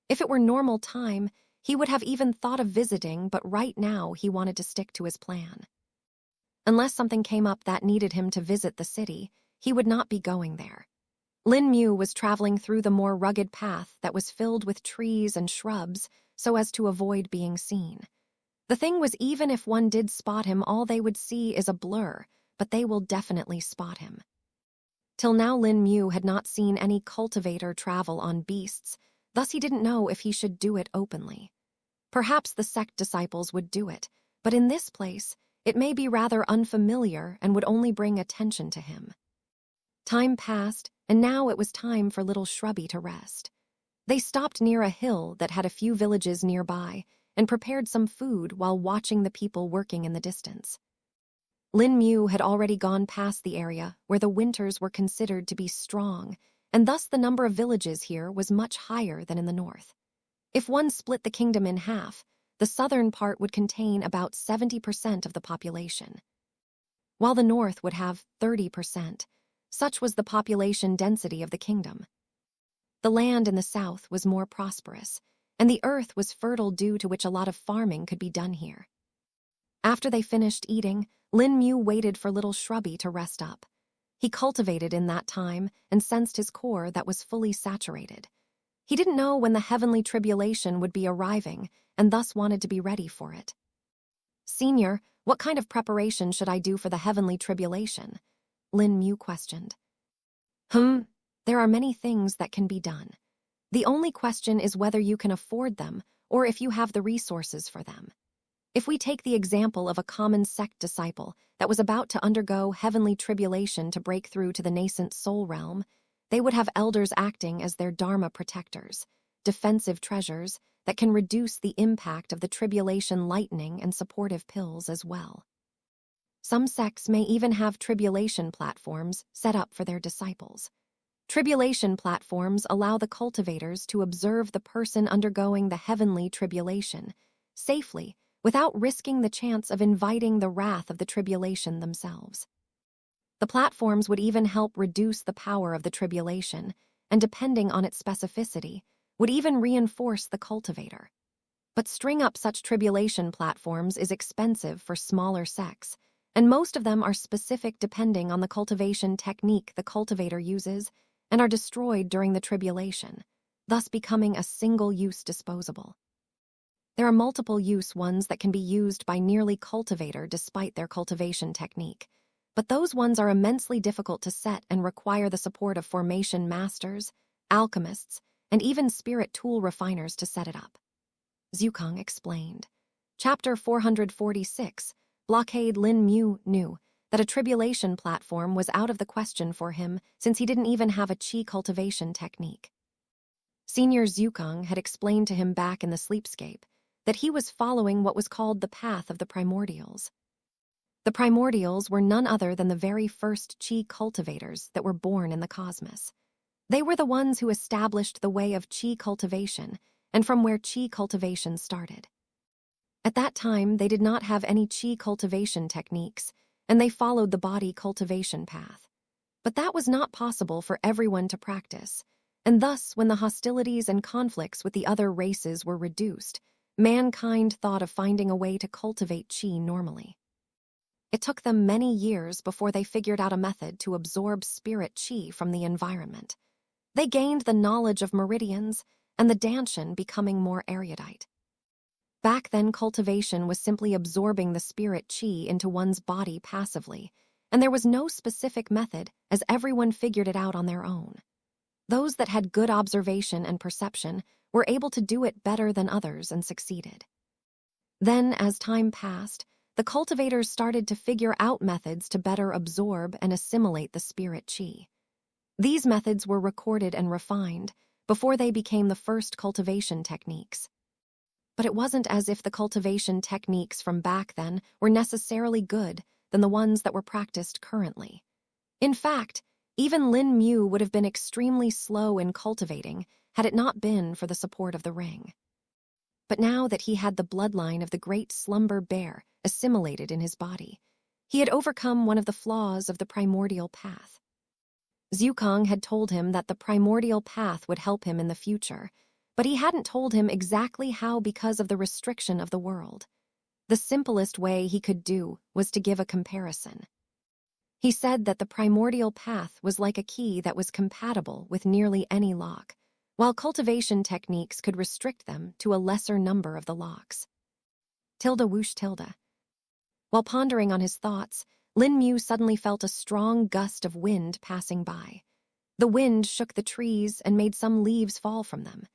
If it were normal time, he would have even thought of visiting, but right now he wanted to stick to his plan. Unless something came up that needed him to visit the city, he would not be going there. Lin Mu was traveling through the more rugged path that was filled with trees and shrubs so as to avoid being seen. The thing was, even if one did spot him, all they would see is a blur, but they will definitely spot him. Till now Lin Mu had not seen any cultivator travel on beasts, thus he didn't know if he should do it openly. Perhaps the sect disciples would do it, but in this place, it may be rather unfamiliar and would only bring attention to him. Time passed, and now it was time for little Shrubby to rest. They stopped near a hill that had a few villages nearby and prepared some food while watching the people working in the distance. Lin Mu had already gone past the area where the winters were considered to be strong, and thus the number of villages here was much higher than in the north. If one split the kingdom in half, the southern part would contain about 70% of the population, while the north would have 30%. Such was the population density of the kingdom. The land in the south was more prosperous, and the earth was fertile due to which a lot of farming could be done here. After they finished eating, Lin Mu waited for little Shrubby to rest up. He cultivated in that time and sensed his core that was fully saturated. He didn't know when the heavenly tribulation would be arriving and thus wanted to be ready for it. "Senior, what kind of preparation should I do for the heavenly tribulation?" Lin Mu questioned. There are many things that can be done. The only question is whether you can afford them or if you have the resources for them. If we take the example of a common sect disciple that was about to undergo heavenly tribulation to break through to the nascent soul realm, they would have elders acting as their dharma protectors, defensive treasures that can reduce the impact of the tribulation lightning and supportive pills as well. Some sects may even have tribulation platforms set up for their disciples. Tribulation platforms allow the cultivators to observe the person undergoing the heavenly tribulation safely without risking the chance of inviting the wrath of the tribulation themselves. The platforms would even help reduce the power of the tribulation, and depending on its specificity, would even reinforce the cultivator. But string up such tribulation platforms is expensive for smaller sects, and most of them are specific depending on the cultivation technique the cultivator uses and are destroyed during the tribulation, thus becoming a single-use disposable. There are multiple-use ones that can be used by nearly cultivator despite their cultivation technique, but those ones are immensely difficult to set and require the support of formation masters, alchemists, and even spirit tool refiners to set it up. Zukong explained. Chapter 446, Blockade. Lin Mu knew that a tribulation platform was out of the question for him since he didn't even have a chi cultivation technique. Senior Zukong had explained to him back in the sleepscape that he was following what was called the path of the primordials. The primordials were none other than the very first chi cultivators that were born in the cosmos. They were the ones who established the way of chi cultivation, and from where chi cultivation started. At that time, they did not have any chi cultivation techniques, and they followed the body cultivation path. But that was not possible for everyone to practice, and thus, when the hostilities and conflicts with the other races were reduced, mankind thought of finding a way to cultivate chi normally. It took them many years before they figured out a method to absorb spirit chi from the environment. They gained the knowledge of meridians and the danshan becoming more erudite. Back then, cultivation was simply absorbing the spirit chi into one's body passively, and there was no specific method as everyone figured it out on their own. Those that had good observation and perception were able to do it better than others and succeeded. Then, as time passed, the cultivators started to figure out methods to better absorb and assimilate the spirit chi. These methods were recorded and refined before they became the first cultivation techniques. But it wasn't as if the cultivation techniques from back then were necessarily good than the ones that were practiced currently. In fact, even Lin Mu would have been extremely slow in cultivating had it not been for the support of the ring. But now that he had the bloodline of the great slumber bear assimilated in his body, he had overcome one of the flaws of the primordial path. Zhukang had told him that the primordial path would help him in the future, but he hadn't told him exactly how because of the restriction of the world. The simplest way he could do was to give a comparison. He said that the primordial path was like a key that was compatible with nearly any lock, while cultivation techniques could restrict them to a lesser number of the locks. Tilde whoosh tilde. While pondering on his thoughts, Lin Mu suddenly felt a strong gust of wind passing by. The wind shook the trees and made some leaves fall from them.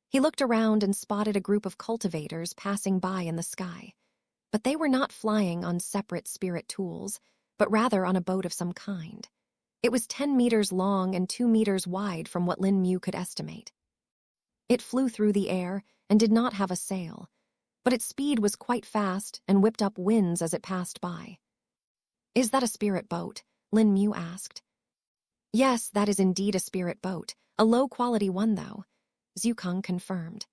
He looked around and spotted a group of cultivators passing by in the sky. But they were not flying on separate spirit tools, but rather on a boat of some kind. It was 10 meters long and 2 meters wide from what Lin Mu could estimate. It flew through the air and did not have a sail, but its speed was quite fast and whipped up winds as it passed by. "Is that a spirit boat?" Lin Mu asked. "Yes, that is indeed a spirit boat, a low-quality one, though," Zhukang confirmed.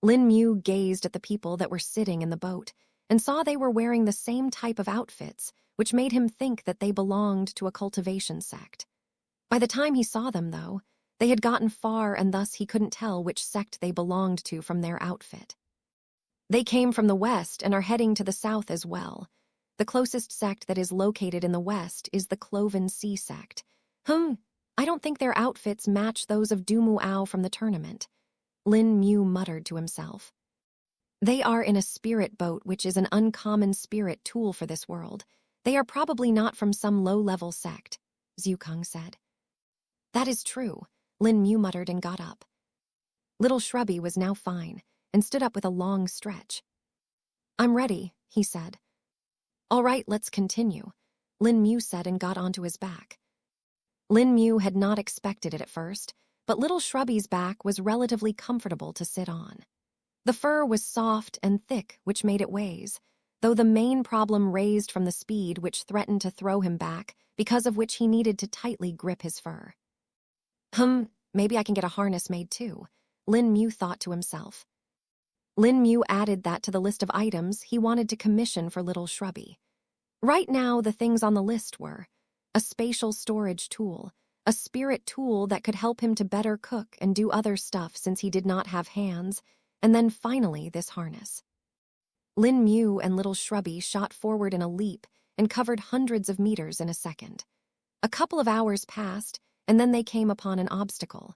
Lin Mu gazed at the people that were sitting in the boat and saw they were wearing the same type of outfits, which made him think that they belonged to a cultivation sect. By the time he saw them, though, they had gotten far and thus he couldn't tell which sect they belonged to from their outfit. They came from the west and are heading to the south as well. The closest sect that is located in the west is the Cloven Sea sect. I don't think their outfits match those of Dumuao from the tournament," Lin Mu muttered to himself. "They are in a spirit boat, which is an uncommon spirit tool for this world. They are probably not from some low-level sect," Zhukang said. "That is true," Lin Mu muttered and got up. Little Shrubby was now fine and stood up with a long stretch. "I'm ready," he said. "All right, let's continue," Lin Mu said and got onto his back. Lin Mu had not expected it at first, but Little Shrubby's back was relatively comfortable to sit on. The fur was soft and thick, which made it ways, though the main problem raised from the speed which threatened to throw him back, because of which he needed to tightly grip his fur. Maybe I can get a harness made too," Lin Mu thought to himself. Lin Mu added that to the list of items he wanted to commission for Little Shrubby. Right now, the things on the list were a spatial storage tool, a spirit tool that could help him to better cook and do other stuff since he did not have hands, and then finally this harness. Lin Mu and Little Shrubby shot forward in a leap and covered hundreds of meters in a second. A couple of hours passed, and then they came upon an obstacle.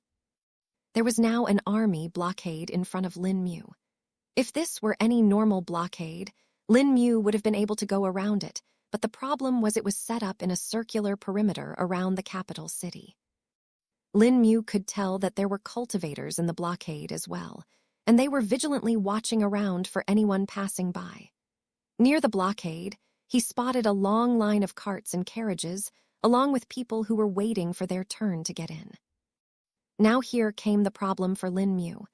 There was now an army blockade in front of Lin Mu. If this were any normal blockade, Lin Mu would have been able to go around it, but the problem was it was set up in a circular perimeter around the capital city. Lin Mu could tell that there were cultivators in the blockade as well, and they were vigilantly watching around for anyone passing by. Near the blockade, he spotted a long line of carts and carriages, along with people who were waiting for their turn to get in. Now here came the problem for Lin Mu.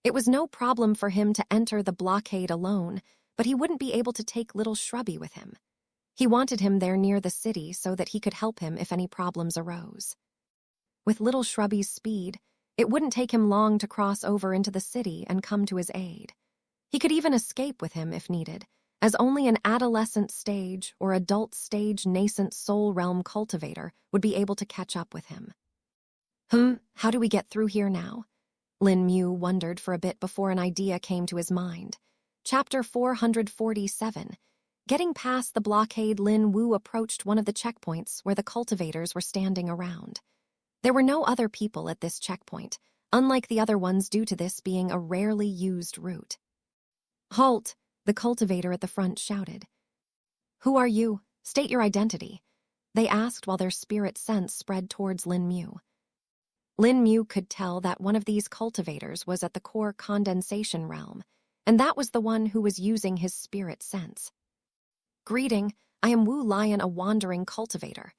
It was no problem for him to enter the blockade alone, but he wouldn't be able to take little Shrubby with him. He wanted him there near the city so that he could help him if any problems arose. With little Shrubby's speed, it wouldn't take him long to cross over into the city and come to his aid. He could even escape with him if needed, as only an adolescent stage or adult stage nascent soul realm cultivator would be able to catch up with him. How do we get through here now? Lin Mu wondered for a bit before an idea came to his mind. Chapter 447. Getting past the blockade, Lin Wu approached one of the checkpoints where the cultivators were standing around. There were no other people at this checkpoint, unlike the other ones due to this being a rarely used route. "Halt!" the cultivator at the front shouted. "Who are you? State your identity," they asked while their spirit sense spread towards Lin Mu. Lin Mu could tell that one of these cultivators was at the core condensation realm, and that was the one who was using his spirit sense. "Greeting, I am Wu Lion, a wandering cultivator,"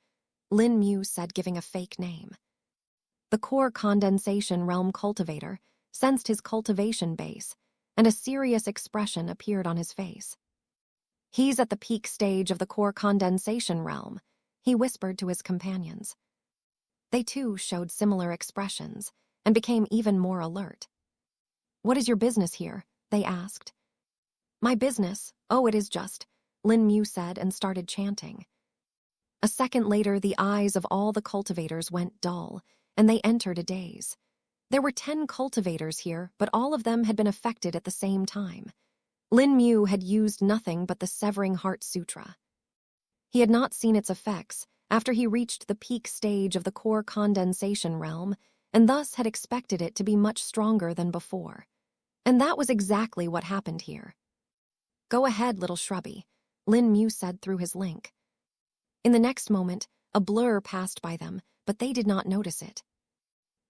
Lin Mu said, giving a fake name. The core condensation realm cultivator sensed his cultivation base, and a serious expression appeared on his face. "He's at the peak stage of the core condensation realm," he whispered to his companions. They too showed similar expressions and became even more alert. "What is your business here?" they asked. "My business? Oh, it is just," Lin Mu said and started chanting. A second later, the eyes of all the cultivators went dull, and they entered a daze. There were 10 cultivators here, but all of them had been affected at the same time. Lin Mu had used nothing but the Severing Heart Sutra. He had not seen its effects after he reached the peak stage of the core condensation realm, and thus had expected it to be much stronger than before. And that was exactly what happened here. "Go ahead, little Shrubby," Lin Mu said through his link. In the next moment, a blur passed by them, but they did not notice it.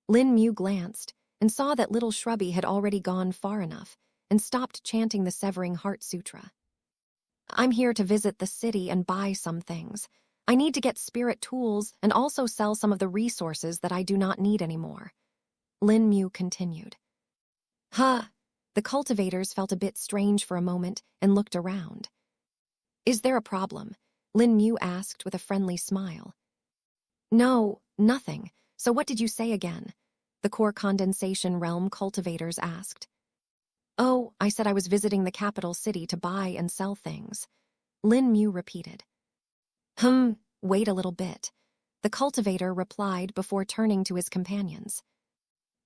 Lin Mu glanced and saw that little Shrubby had already gone far enough and stopped chanting the Severing Heart Sutra. "I'm here to visit the city and buy some things. I need to get spirit tools and also sell some of the resources that I do not need anymore," Lin Mu continued. The cultivators felt a bit strange for a moment and looked around. "Is there a problem?" Lin Mu asked with a friendly smile. "No, nothing. So what did you say again?" the core condensation realm cultivators asked. "Oh, I said I was visiting the capital city to buy and sell things," Lin Mu repeated. Wait a little bit," the cultivator replied before turning to his companions.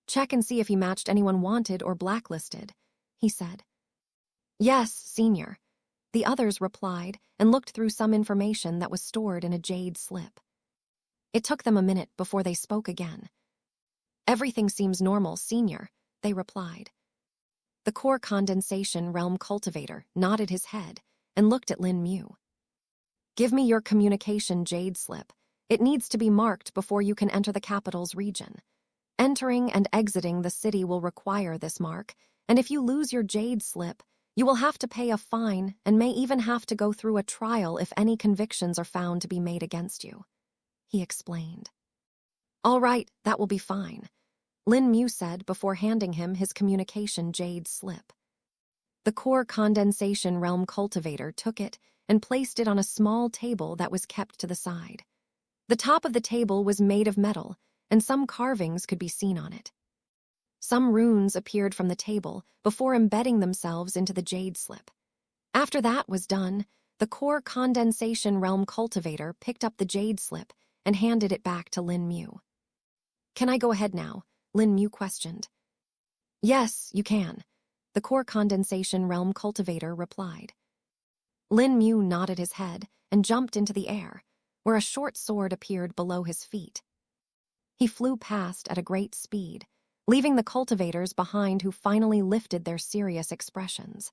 "Check and see if he matched anyone wanted or blacklisted," he said. "Yes, Senior," the others replied and looked through some information that was stored in a jade slip. It took them a minute before they spoke again. "Everything seems normal, Senior," they replied. The core condensation realm cultivator nodded his head and looked at Lin Mu. "Give me your communication jade slip. It needs to be marked before you can enter the capital's region. Entering and exiting the city will require this mark, and if you lose your jade slip, you will have to pay a fine and may even have to go through a trial if any convictions are found to be made against you," he explained. "All right, that will be fine," Lin Mu said before handing him his communication jade slip. The core condensation realm cultivator took it and placed it on a small table that was kept to the side. The top of the table was made of metal, and some carvings could be seen on it. Some runes appeared from the table before embedding themselves into the jade slip. After that was done, the core condensation realm cultivator picked up the jade slip and handed it back to Lin Mu. "Can I go ahead now?" Lin Mu questioned. "Yes, you can," the core condensation realm cultivator replied. Lin Mu nodded his head and jumped into the air, where a short sword appeared below his feet. He flew past at a great speed, leaving the cultivators behind who finally lifted their serious expressions.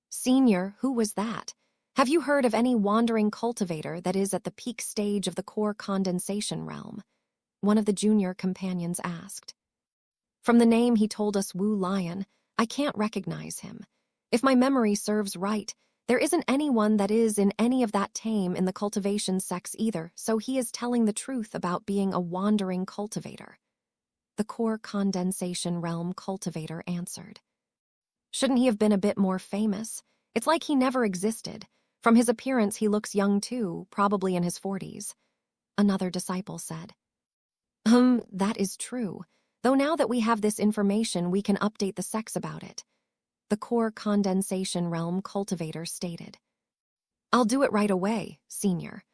"Senior, who was that? Have you heard of any wandering cultivator that is at the peak stage of the core condensation realm?" one of the junior companions asked. "From the name he told us, Wu Lion, I can't recognize him. If my memory serves right, there isn't anyone that is in any of that tame in the cultivation sex either, so he is telling the truth about being a wandering cultivator," the core condensation realm cultivator answered. Shouldn't he have been a bit more famous? It's like he never existed. From his appearance, he looks young too, probably in his 40s. Another disciple said. That is true. Though now that we have this information, we can update the sex about it. The core condensation realm cultivator stated. I'll do it right away, senior.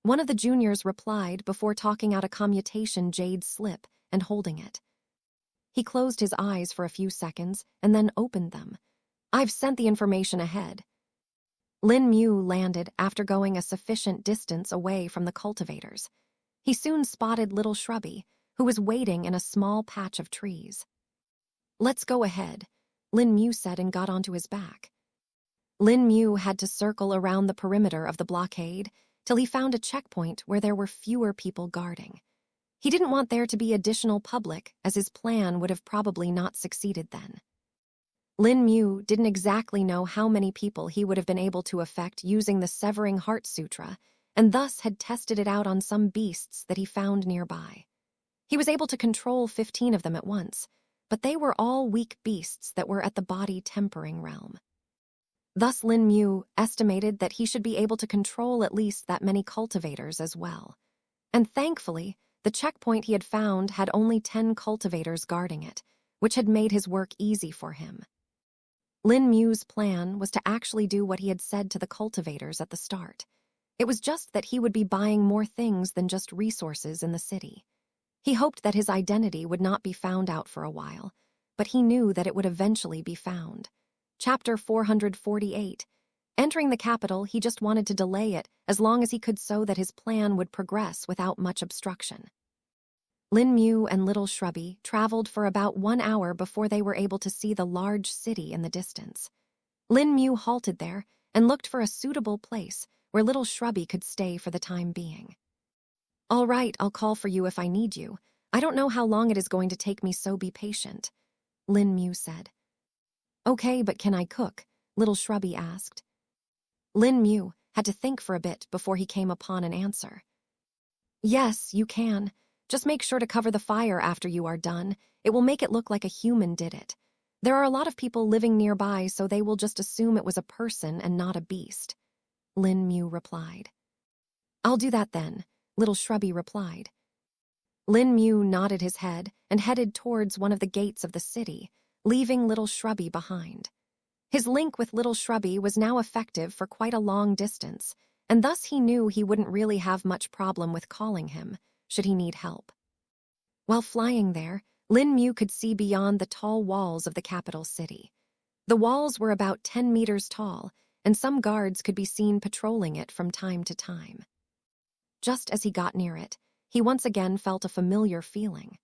One of the juniors replied before talking out a commutation jade slip and holding it. He closed his eyes for a few seconds and then opened them. I've sent the information ahead. Lin Mu landed after going a sufficient distance away from the cultivators. He soon spotted little Shrubby, who was waiting in a small patch of trees. Let's go ahead, Lin Mu said and got onto his back. Lin Mu had to circle around the perimeter of the blockade till he found a checkpoint where there were fewer people guarding. He didn't want there to be additional public, as his plan would have probably not succeeded then. Lin Mu didn't exactly know how many people he would have been able to affect using the Severing Heart Sutra, and thus had tested it out on some beasts that he found nearby. He was able to control 15 of them at once, but they were all weak beasts that were at the body tempering realm. Thus Lin Mu estimated that he should be able to control at least that many cultivators as well. And thankfully, the checkpoint he had found had only 10 cultivators guarding it, which had made his work easy for him. Lin Mu's plan was to actually do what he had said to the cultivators at the start. It was just that he would be buying more things than just resources in the city. He hoped that his identity would not be found out for a while, but he knew that it would eventually be found. Chapter 448. Entering the capital, he just wanted to delay it as long as he could so that his plan would progress without much obstruction. Lin Mu and Little Shrubby traveled for about 1 hour before they were able to see the large city in the distance. Lin Mu halted there and looked for a suitable place where Little Shrubby could stay for the time being. All right, I'll call for you if I need you. I don't know how long it is going to take me, so be patient, Lin Mu said. Okay, but can I cook? Little Shrubby asked. Lin Mu had to think for a bit before he came upon an answer. Yes, you can. Just make sure to cover the fire after you are done. It will make it look like a human did it. There are a lot of people living nearby, so they will just assume it was a person and not a beast, Lin Mu replied. I'll do that then, Little Shrubby replied. Lin Mu nodded his head and headed towards one of the gates of the city, leaving Little Shrubby behind. His link with Little Shrubby was now effective for quite a long distance, and thus he knew he wouldn't really have much problem with calling him, should he need help. While flying there, Lin Mu could see beyond the tall walls of the capital city. The walls were about 10 meters tall, and some guards could be seen patrolling it from time to time. Just as he got near it, he once again felt a familiar feeling.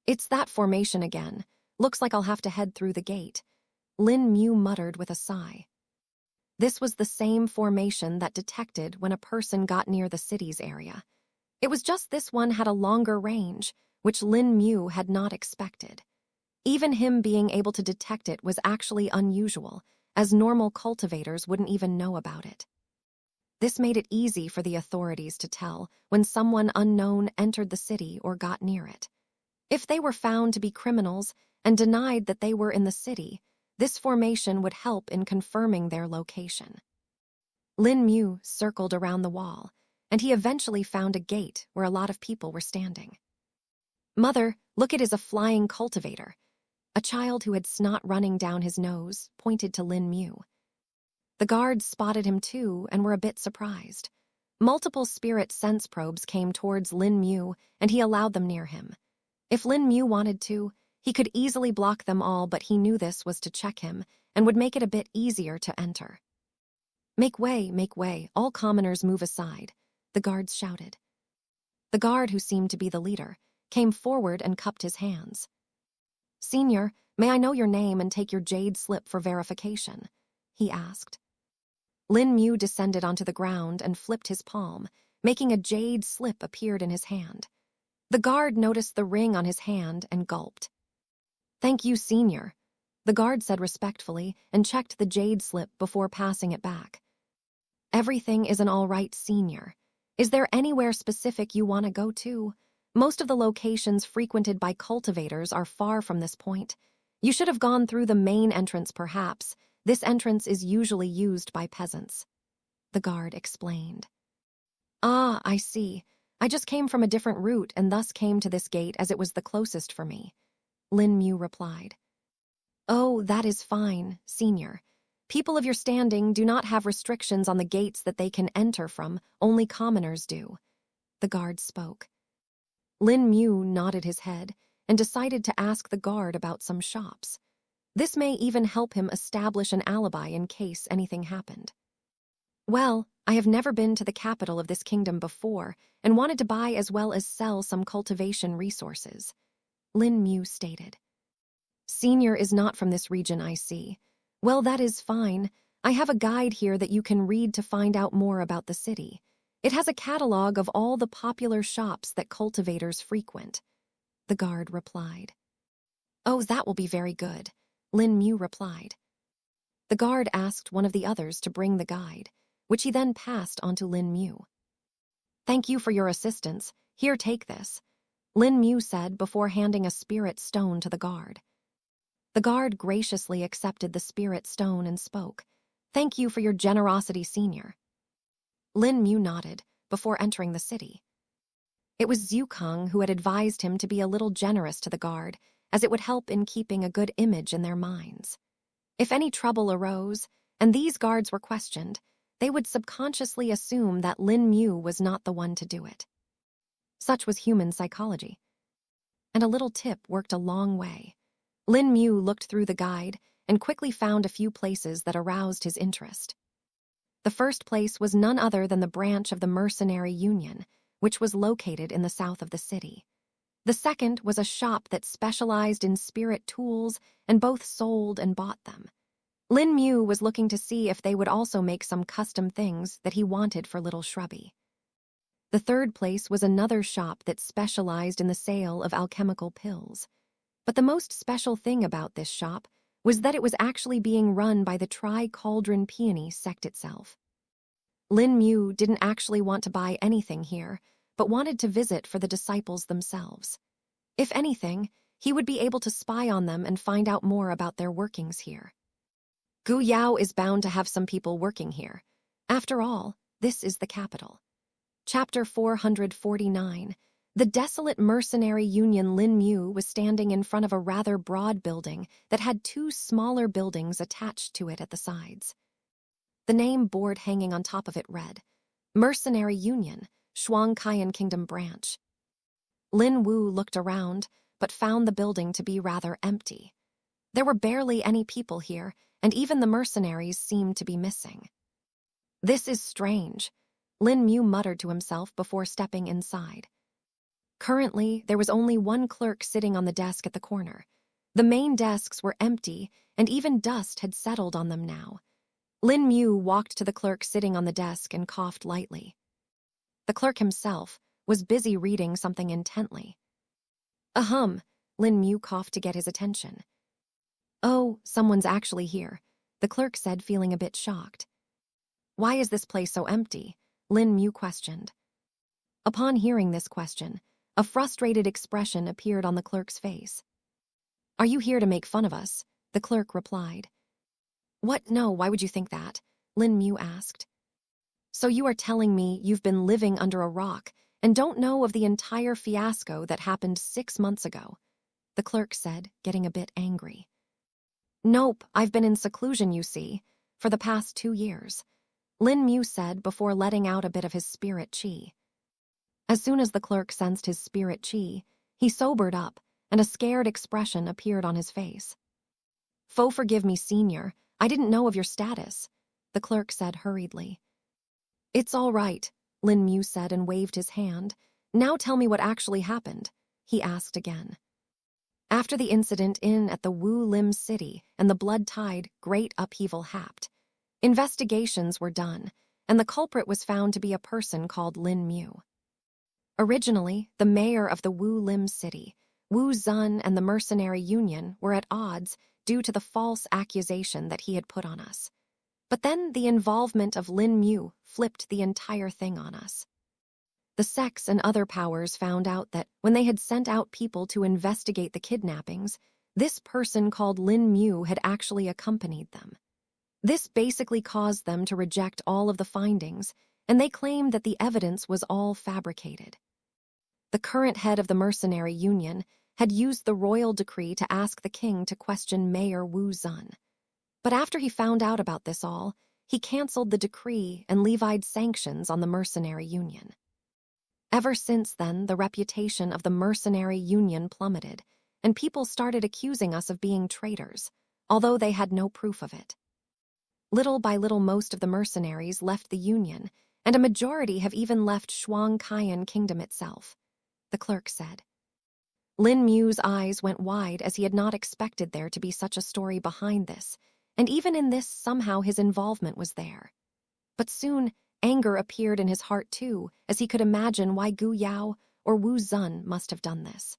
It's that formation again. Looks like I'll have to head through the gate, Lin Mu muttered with a sigh. This was the same formation that detected when a person got near the city's area. It was just this one had a longer range, which Lin Mu had not expected. Even him being able to detect it was actually unusual, as normal cultivators wouldn't even know about it. This made it easy for the authorities to tell when someone unknown entered the city or got near it. If they were found to be criminals and denied that they were in the city, this formation would help in confirming their location. Lin Mu circled around the wall, and he eventually found a gate where a lot of people were standing. Mother, look, it is a flying cultivator. A child who had snot running down his nose pointed to Lin Mu. The guards spotted him too and were a bit surprised. Multiple spirit sense probes came towards Lin Mu, and he allowed them near him. If Lin Mu wanted to, he could easily block them all, but he knew this was to check him and would make it a bit easier to enter. Make way, all commoners move aside, the guards shouted. The guard, who seemed to be the leader, came forward and cupped his hands. Senior, may I know your name and take your jade slip for verification? He asked. Lin Mu descended onto the ground and flipped his palm, making a jade slip appeared in his hand. The guard noticed the ring on his hand and gulped. Thank you, Senior, the guard said respectfully and checked the jade slip before passing it back. Everything isn't all right, Senior. Is there anywhere specific you want to go to? Most of the locations frequented by cultivators are far from this point. You should have gone through the main entrance perhaps. This entrance is usually used by peasants. The guard explained. Ah, I see. I just came from a different route and thus came to this gate as it was the closest for me. Lin Mu replied. Oh, that is fine, senior. People of your standing do not have restrictions on the gates that they can enter from, only commoners do. The guard spoke. Lin Mu nodded his head and decided to ask the guard about some shops. This may even help him establish an alibi in case anything happened. Well, I have never been to the capital of this kingdom before and wanted to buy as well as sell some cultivation resources, Lin Mu stated. Senior is not from this region, I see. Well, that is fine. I have a guide here that you can read to find out more about the city. It has a catalog of all the popular shops that cultivators frequent. The guard replied. Oh, that will be very good, Lin Mu replied. The guard asked one of the others to bring the guide, which he then passed on to Lin Mu. Thank you for your assistance. Here, take this, Lin Mu said before handing a spirit stone to the guard. The guard graciously accepted the spirit stone and spoke. Thank you for your generosity, senior. Lin Mu nodded before entering the city. It was Zukong who had advised him to be a little generous to the guard, as it would help in keeping a good image in their minds. If any trouble arose, and these guards were questioned, they would subconsciously assume that Lin Mu was not the one to do it. Such was human psychology. And a little tip worked a long way. Lin Mu looked through the guide and quickly found a few places that aroused his interest. The first place was none other than the branch of the Mercenary Union, which was located in the south of the city. The second was a shop that specialized in spirit tools and both sold and bought them. Lin Mu was looking to see if they would also make some custom things that he wanted for little Shrubby. The third place was another shop that specialized in the sale of alchemical pills. But the most special thing about this shop was that it was actually being run by the Tri-Cauldron Peony sect itself. Lin Mu didn't actually want to buy anything here, but wanted to visit for the disciples themselves. If anything, he would be able to spy on them and find out more about their workings here. Gu Yao is bound to have some people working here. After all, this is the capital. Chapter 449. The desolate mercenary union. Lin Mu was standing in front of a rather broad building that had two smaller buildings attached to it at the sides. The name board hanging on top of it read, Mercenary Union, Shuangqian Kingdom Branch. Lin Wu looked around, but found the building to be rather empty. There were barely any people here, and even the mercenaries seemed to be missing. This is strange, Lin Mu muttered to himself before stepping inside. Currently, there was only one clerk sitting on the desk at the corner. The main desks were empty, and even dust had settled on them now. Lin Mu walked to the clerk sitting on the desk and coughed lightly. The clerk himself was busy reading something intently. Ahem, Lin Mu coughed to get his attention. Oh, someone's actually here, the clerk said, feeling a bit shocked. Why is this place so empty? Lin Mu questioned. Upon hearing this question, a frustrated expression appeared on the clerk's face. Are you here to make fun of us? The clerk replied. What? No, why would you think that? Lin Mu asked. So you are telling me you've been living under a rock and don't know of the entire fiasco that happened 6 months ago, the clerk said, getting a bit angry. Nope, I've been in seclusion, you see, for the past 2 years, Lin Mu said before letting out a bit of his spirit chi. As soon as the clerk sensed his spirit chi, he sobered up, and a scared expression appeared on his face. Forgive me, senior, I didn't know of your status, the clerk said hurriedly. It's all right, Lin Mu said and waved his hand. Now tell me what actually happened, he asked again. After the incident at the Wu Lim city and the blood-tide great upheaval happened, investigations were done, and the culprit was found to be a person called Lin Mu. Originally, the mayor of the Wu Lim city, Wu Zun, and the Mercenary Union were at odds due to the false accusation that he had put on us. But then the involvement of Lin Mu flipped the entire thing on us. The Sex and other powers found out that when they had sent out people to investigate the kidnappings, this person called Lin Mu had actually accompanied them. This basically caused them to reject all of the findings, and they claimed that the evidence was all fabricated. The current head of the mercenary union had used the royal decree to ask the king to question Mayor Wu Zun. But after he found out about this all, he canceled the decree and levied sanctions on the mercenary union. Ever since then, the reputation of the mercenary union plummeted, and people started accusing us of being traitors, although they had no proof of it. Little by little, most of the mercenaries left the union, and a majority have even left Shuang-Kaiyan Kingdom itself, the clerk said. Lin Mu's eyes went wide as he had not expected there to be such a story behind this, and even in this somehow his involvement was there. But soon, anger appeared in his heart too, as he could imagine why Gu Yao or Wu Zun must have done this.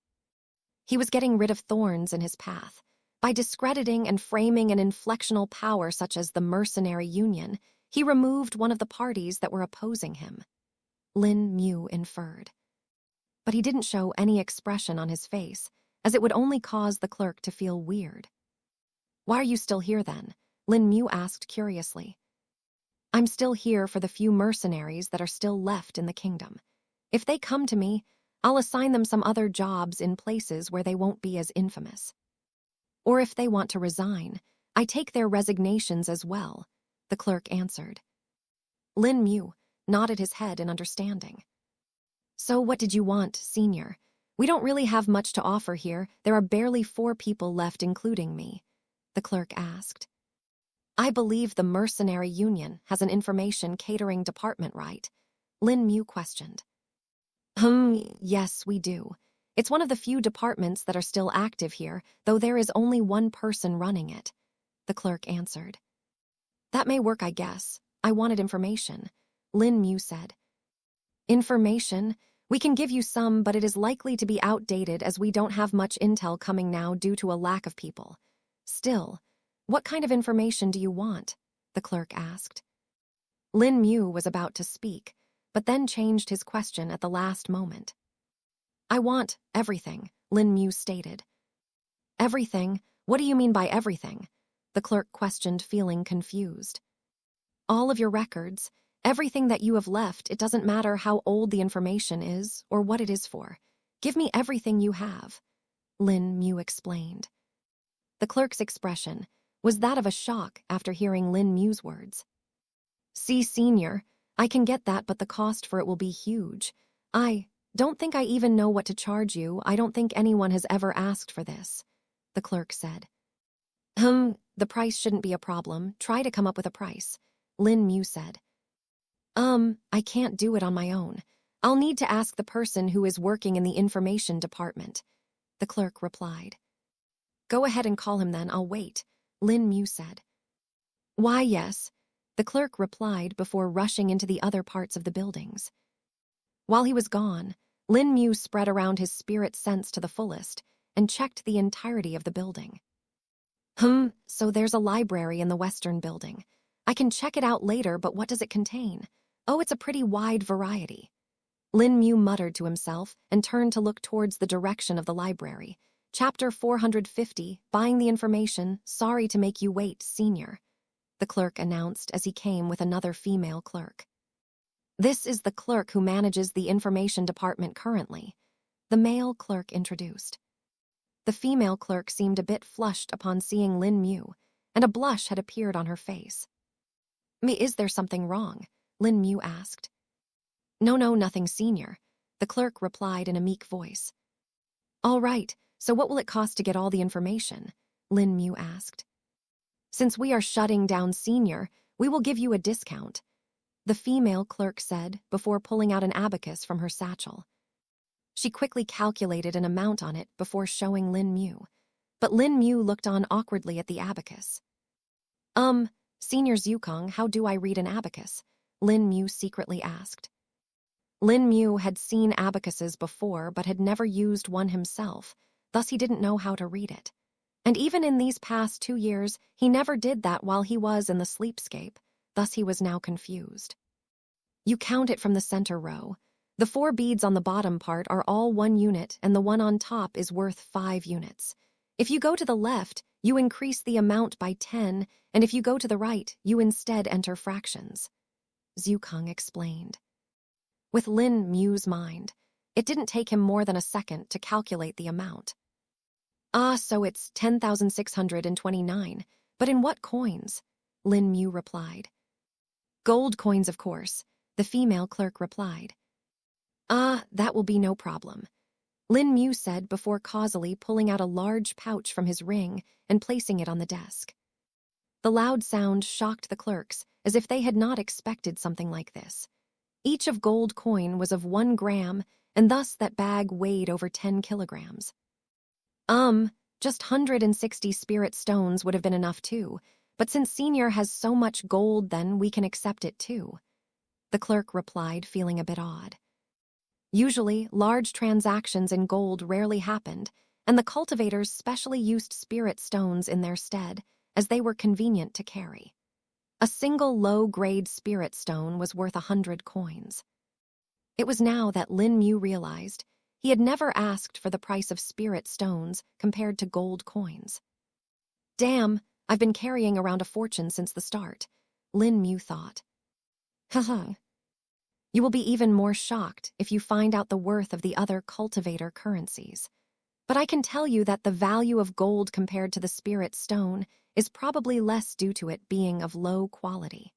He was getting rid of thorns in his path. By discrediting and framing an inflectional power such as the mercenary union, he removed one of the parties that were opposing him. Lin Mu inferred. But he didn't show any expression on his face, as it would only cause the clerk to feel weird. "Why are you still here then?" Lin Mu asked curiously. "I'm still here for the few mercenaries that are still left in the kingdom. If they come to me, I'll assign them some other jobs in places where they won't be as infamous. Or if they want to resign, I take their resignations as well," the clerk answered. Lin Mu nodded his head in understanding. "So what did you want, Senior? We don't really have much to offer here. There are barely 4 people left, including me," the clerk asked. "I believe the mercenary union has an information catering department, right?" Lin Mu questioned. Yes, we do. It's one of the few departments that are still active here, though there is only one person running it," the clerk answered. "That may work, I guess. I wanted information," Lin Mu said. "Information? We can give you some, but it is likely to be outdated as we don't have much intel coming now due to a lack of people. Still, what kind of information do you want?" the clerk asked. Lin Mu was about to speak, but then changed his question at the last moment. "I want everything," Lin Mu stated. "Everything? What do you mean by everything?" the clerk questioned, feeling confused. "All of your records, everything that you have left. It doesn't matter how old the information is or what it is for. Give me everything you have," Lin Mu explained. The clerk's expression was that of a shock after hearing Lin Mu's words. "See, Senior, I can get that, but the cost for it will be huge. I don't think I even know what to charge you. I don't think anyone has ever asked for this," the clerk said. The price shouldn't be a problem. Try to come up with a price," Lin Mu said. I can't do it on my own. I'll need to ask the person who is working in the information department," the clerk replied. "Go ahead and call him then, I'll wait," Lin Mu said. "Why, yes," the clerk replied before rushing into the other parts of the buildings. While he was gone, Lin Mu spread around his spirit sense to the fullest and checked the entirety of the building. So there's a library in the western building. I can check it out later, but what does it contain? Oh, it's a pretty wide variety. Lin Mu muttered to himself and turned to look towards the direction of the library. Chapter 450, Buying the Information, Sorry to Make You Wait, Senior, the clerk announced as he came with another female clerk. "This is the clerk who manages the information department currently," the male clerk introduced. The female clerk seemed a bit flushed upon seeing Lin Mu, and a blush had appeared on her face. Is there something wrong?" Lin Mu asked. No, nothing, Senior," the clerk replied in a meek voice. "All right, so what will it cost to get all the information?" Lin Mu asked. "Since we are shutting down Senior, we will give you a discount," the female clerk said before pulling out an abacus from her satchel. She quickly calculated an amount on it before showing Lin Mu, but Lin Mu looked on awkwardly at the abacus. Senior Zukong, how do I read an abacus?" Lin Mu secretly asked. Lin Mu had seen abacuses before but had never used one himself, thus he didn't know how to read it. And even in these past 2 years, he never did that while he was in the sleepscape, thus he was now confused. "You count it from the center row. The 4 beads on the bottom part are all 1 unit, and the one on top is worth 5 units. If you go to the left, you increase the amount by 10, and if you go to the right, you instead enter fractions. Zhukang explained. With Lin Mu's mind, it didn't take him more than a second to calculate the amount. Ah, so it's 10,629, but in what coins? Lin Mu replied. Gold coins, of course, the female clerk replied. Ah, that will be no problem, Lin Mu said before causally pulling out a large pouch from his ring and placing it on the desk. The loud sound shocked the clerks, as if they had not expected something like this. Each of gold coin was of 1 gram, and thus that bag weighed over 10 kilograms. Just 160 spirit stones would have been enough too, but since Senior has so much gold, then we can accept it too, the clerk replied, feeling a bit odd. Usually, large transactions in gold rarely happened, and the cultivators specially used spirit stones in their stead, as they were convenient to carry. A single low-grade spirit stone was worth 100 coins. It was now that Lin Mu realized he had never asked for the price of spirit stones compared to gold coins. Damn, I've been carrying around a fortune since the start, Lin Mu thought. Haha. You will be even more shocked if you find out the worth of the other cultivator currencies. But I can tell you that the value of gold compared to the spirit stone is probably less due to it being of low quality.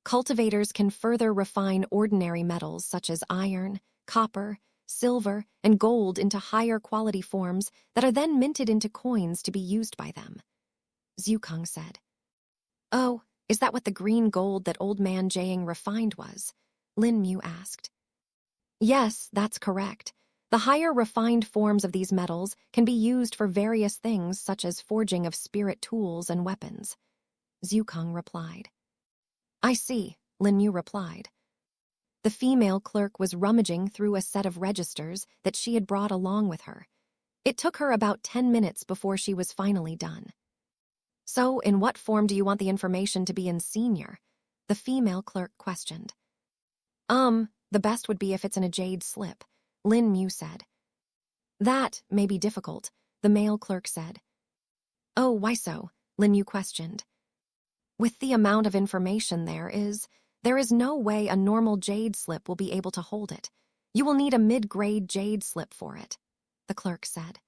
Cultivators can further refine ordinary metals such as iron, copper, silver, and gold into higher quality forms that are then minted into coins to be used by them, Zhukang said. Oh, is that what the green gold that old man Jiang refined was? Lin Mu asked. Yes, that's correct. The higher refined forms of these metals can be used for various things such as forging of spirit tools and weapons, Zhukang replied. I see, Lin Mu replied. The female clerk was rummaging through a set of registers that she had brought along with her. It took her about 10 minutes before she was finally done. So, in what form do you want the information to be in Senior? The female clerk questioned. The best would be if it's in a jade slip, Lin Mu said. That may be difficult, the male clerk said. Oh, why so? Lin Mu questioned. With the amount of information there is no way a normal jade slip will be able to hold it. You will need a mid-grade jade slip for it, the clerk said.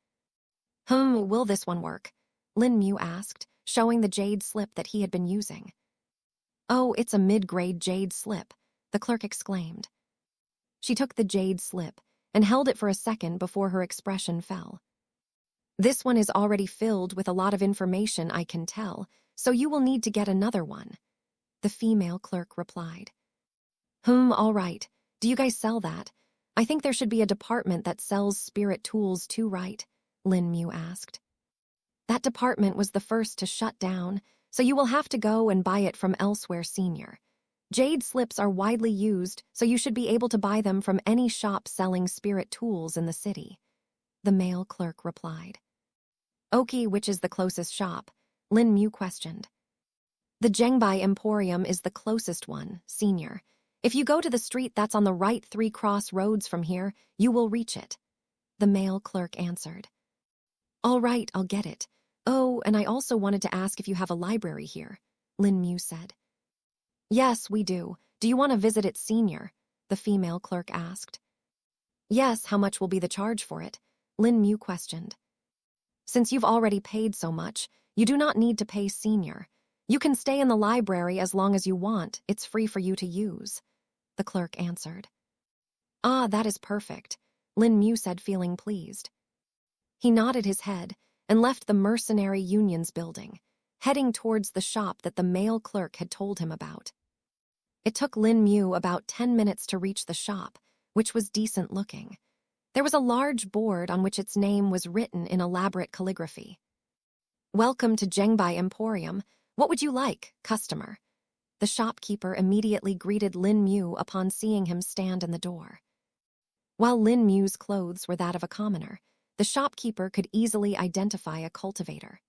Will this one work? Lin Mu asked, showing the jade slip that he had been using. Oh, it's a mid-grade jade slip, the clerk exclaimed. She took the jade slip and held it for a second before her expression fell. This one is already filled with a lot of information, I can tell, so you will need to get another one, the female clerk replied. All right. Do you guys sell that? I think there should be a department that sells spirit tools too, right? Lin Mu asked. That department was the first to shut down, so you will have to go and buy it from elsewhere, Senior. Jade slips are widely used, so you should be able to buy them from any shop selling spirit tools in the city, the male clerk replied. Okay, which is the closest shop? Lin Mu questioned. The Zhengbai Emporium is the closest one, Senior. If you go to the street that's on the right 3 crossroads from here, you will reach it, the male clerk answered. All right, I'll get it. Oh, and I also wanted to ask if you have a library here, Lin Mu said. Yes, we do. Do you want to visit it, Senior? The female clerk asked. Yes, how much will be the charge for it? Lin Mu questioned. Since you've already paid so much, you do not need to pay, Senior. You can stay in the library as long as you want. It's free for you to use, the clerk answered. Ah, that is perfect, Lin Mu said, feeling pleased. He nodded his head and left the Mercenary Union's building, heading towards the shop that the male clerk had told him about. It took Lin Mu about 10 minutes to reach the shop, which was decent looking. There was a large board on which its name was written in elaborate calligraphy. Welcome to Zhengbai Emporium. What would you like, customer? The shopkeeper immediately greeted Lin Mu upon seeing him stand in the door. While Lin Mu's clothes were that of a commoner, the shopkeeper could easily identify a cultivator.